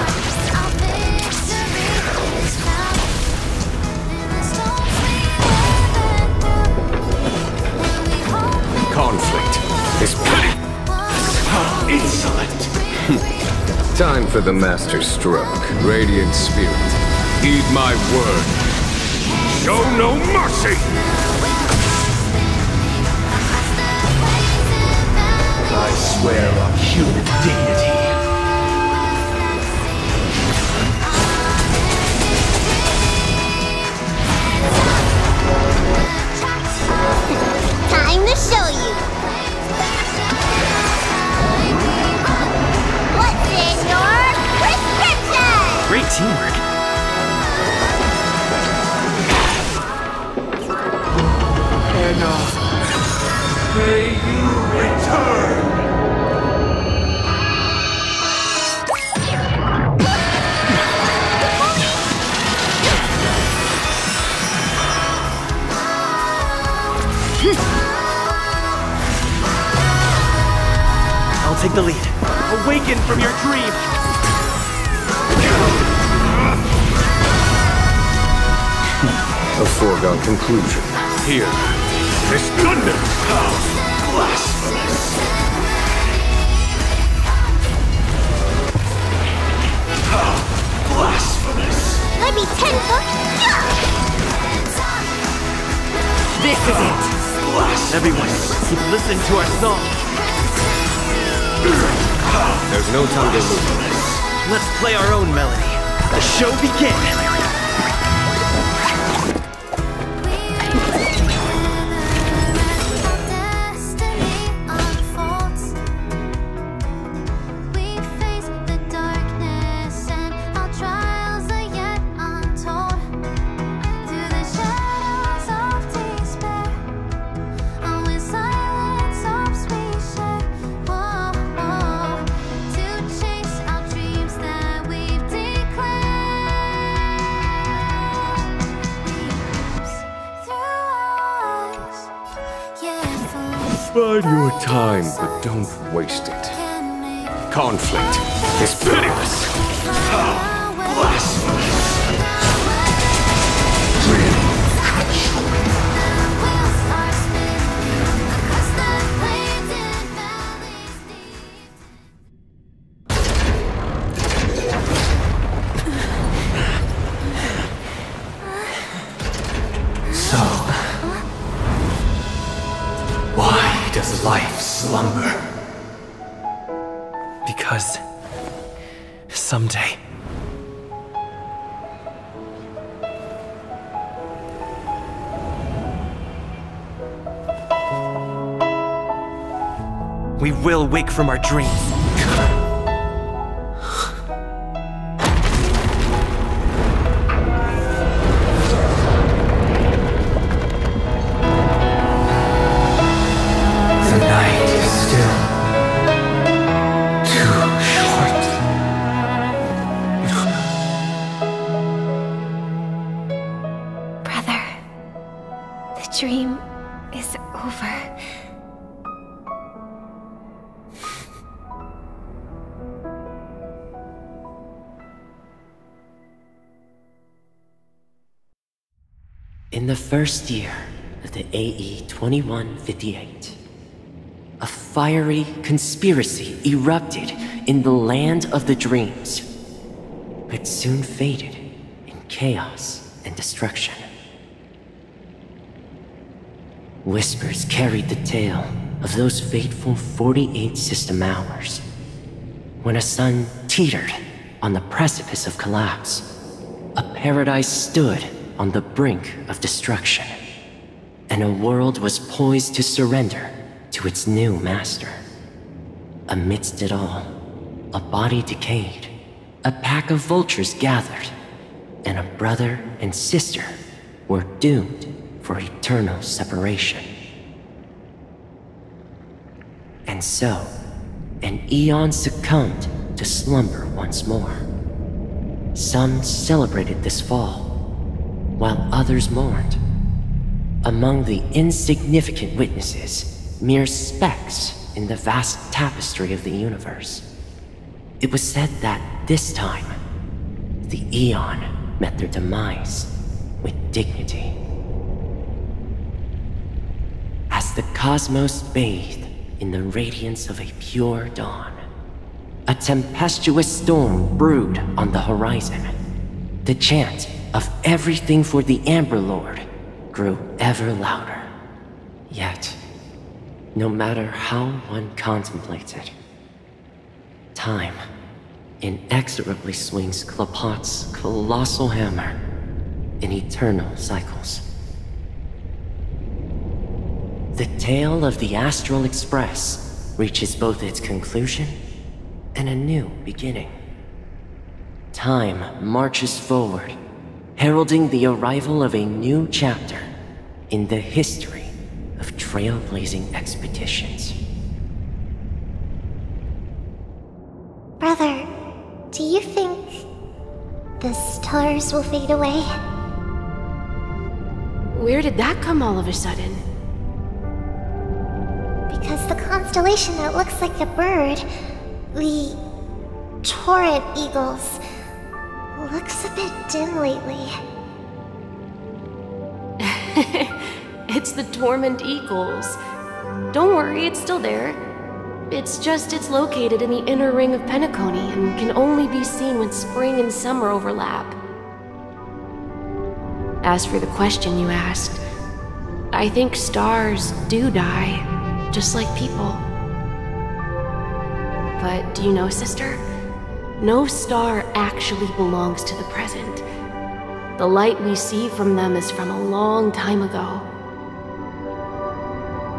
Conflict is petty! Insolent! Time for the master stroke. Radiant spirit, heed my word. Show no mercy! I swear on human dignity. Time to show you. What's in your prescription? Great teamwork. May you return! I'll take the lead. Awaken from your dream! A foregone conclusion. Here, this thunder! Blasphemous! Blasphemous! Let me 10 foot. This is it! Everyone, keep listening to our song. There's no time to lose. Let's play our own melody. The show begins! Bide your time, but don't waste it. Conflict is pitiless. How blasphemous! Really cut you. So, why does life slumber? Because someday we will wake from our dreams. The night is still too short. Brother, the dream is over. In the first year of the AE 2158, a fiery conspiracy erupted in the land of the dreams, but soon faded in chaos and destruction. Whispers carried the tale of those fateful 48 system hours, when a sun teetered on the precipice of collapse. A paradise stood on the brink of destruction, and a world was poised to surrender to its new master. Amidst it all, a body decayed, a pack of vultures gathered, and a brother and sister were doomed for eternal separation. And so, an eon succumbed to slumber once more. Some celebrated this fall, while others mourned. Among the insignificant witnesses, mere specks in the vast tapestry of the universe, it was said that this time, the Eon met their demise with dignity. As the cosmos bathed in the radiance of a pure dawn, a tempestuous storm brewed on the horizon. The chant of everything for the Amber Lord grew ever louder. Yet, no matter how one contemplates it, time inexorably swings Klapot's colossal hammer in eternal cycles. The tale of the Astral Express reaches both its conclusion and a new beginning. Time marches forward, heralding the arrival of a new chapter in the history of trailblazing expeditions. Brother, do you think the stars will fade away? Where did that come all of a sudden? Because the constellation that looks like a bird, the Torrent Eagles, looks a bit dim lately. It's the Torment Eagles. Don't worry, it's still there. It's located in the inner ring of Penacony and can only be seen when spring and summer overlap. As for the question you asked, I think stars do die, just like people. But do you know, sister? No star actually belongs to the present. The light we see from them is from a long time ago.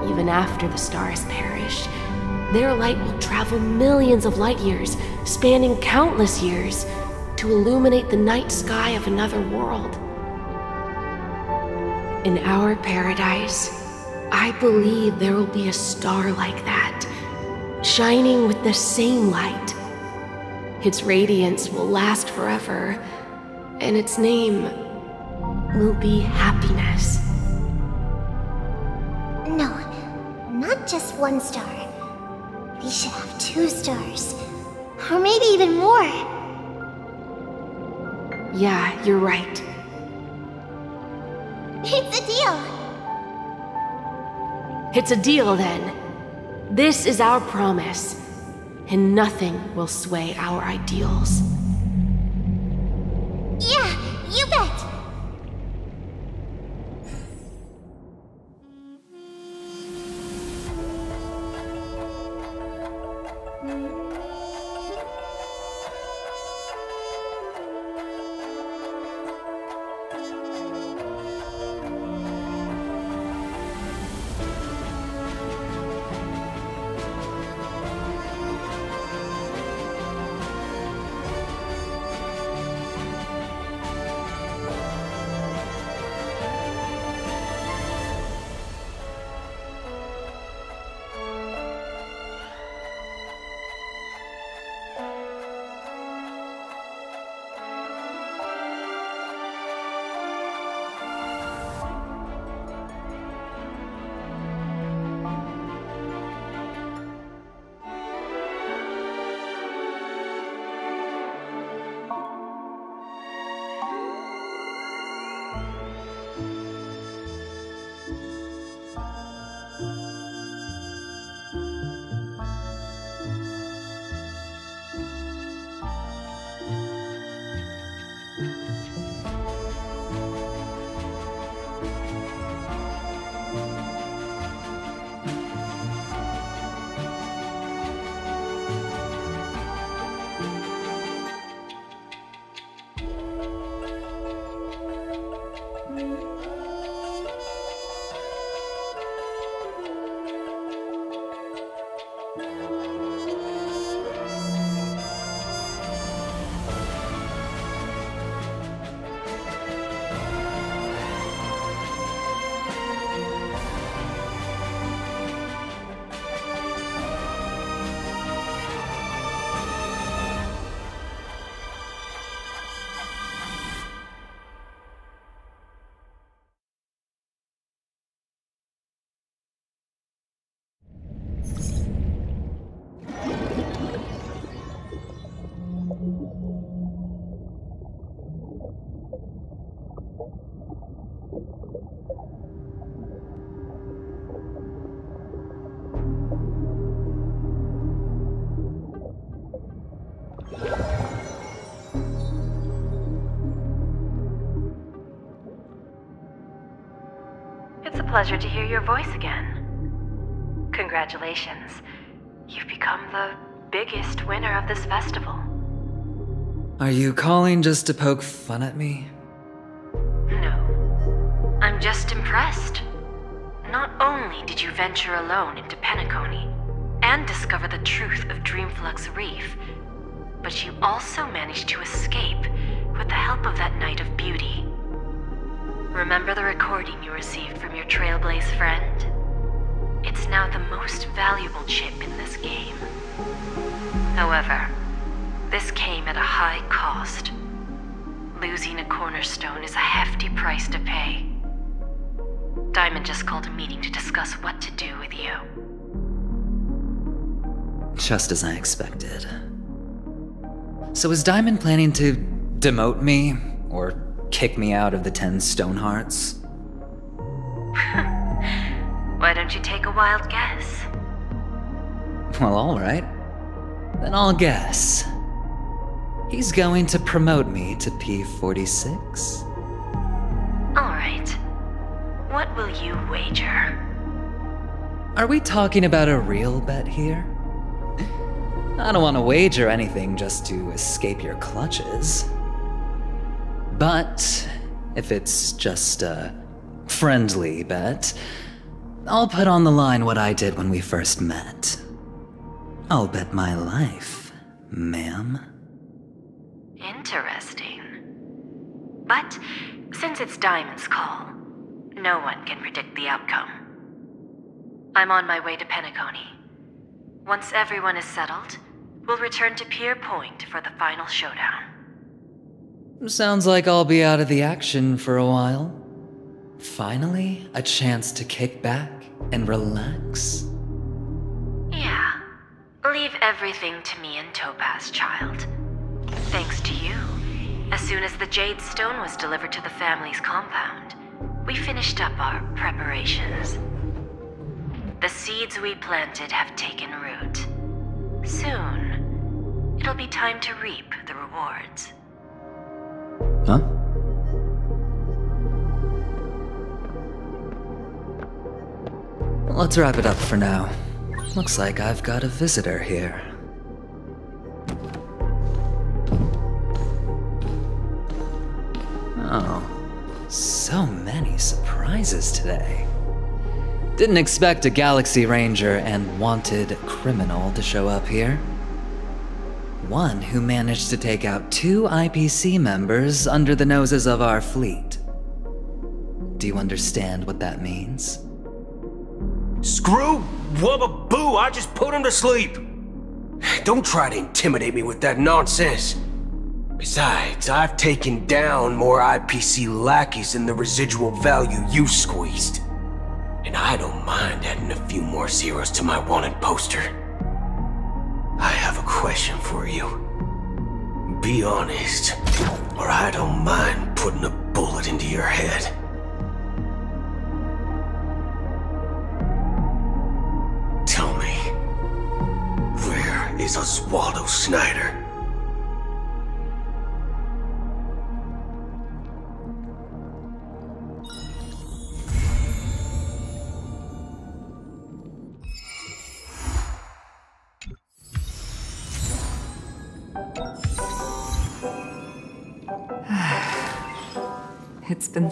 Even after the star has perished, their light will travel millions of light years, spanning countless years, to illuminate the night sky of another world. In our paradise, I believe there will be a star like that, shining with the same light. Its radiance will last forever, and its name will be happiness. No, not not just 1 star. We should have 2 stars. Or maybe even more. Yeah, you're right. It's a deal. It's a deal then. This is our promise, and nothing will sway our ideals. Yeah, you bet. It's a pleasure to hear your voice again. Congratulations. You've become the biggest winner of this festival. Are you calling just to poke fun at me? No. I'm just impressed. Not only did you venture alone into Peniconie and discover the truth of Dreamflux Reef, but you also managed to escape with the help of that Knight of Beauty. Remember the recording you received from your Trailblaze friend? It's now the most valuable chip in this game. However, this came at a high cost. Losing a cornerstone is a hefty price to pay. Diamond just called a meeting to discuss what to do with you. Just as I expected. So is Diamond planning to demote me, or kick me out of the 10 Stonehearts? Why don't you take a wild guess? Well, alright. Then I'll guess. He's going to promote me to P46? Alright. What will you wager? Are we talking about a real bet here? I don't want to wager anything just to escape your clutches. But if it's just a friendly bet, I'll put on the line what I did when we first met. I'll bet my life, ma'am. Interesting. But since it's Diamond's call, no one can predict the outcome. I'm on my way to Peniconie. Once everyone is settled, we'll return to Pier Point for the final showdown. Sounds like I'll be out of the action for a while. Finally, a chance to kick back and relax. everything to me and Topaz, child. Thanks to you, as soon as the Jade Stone was delivered to the family's compound, we finished up our preparations. The seeds we planted have taken root. Soon, it'll be time to reap the rewards. Huh? Let's wrap it up for now. Looks like I've got a visitor here. Oh, so many surprises today. Didn't expect a Galaxy Ranger and wanted criminal to show up here. One who managed to take out 2 IPC members under the noses of our fleet. Do you understand what that means? Screw wubba boo, I just put him to sleep. Don't try to intimidate me with that nonsense. Besides, I've taken down more IPC lackeys than the residual value you squeezed. And I don't mind adding a few more zeros to my wanted poster. I have a question for you. Be honest, or I don't mind putting a bullet into your head. Tell me, where is Oswaldo Snyder? It's been...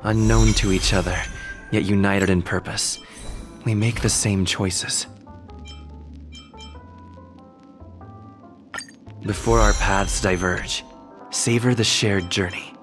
Unknown to each other, yet united in purpose. We make the same choices. Before our paths diverge, savor the shared journey.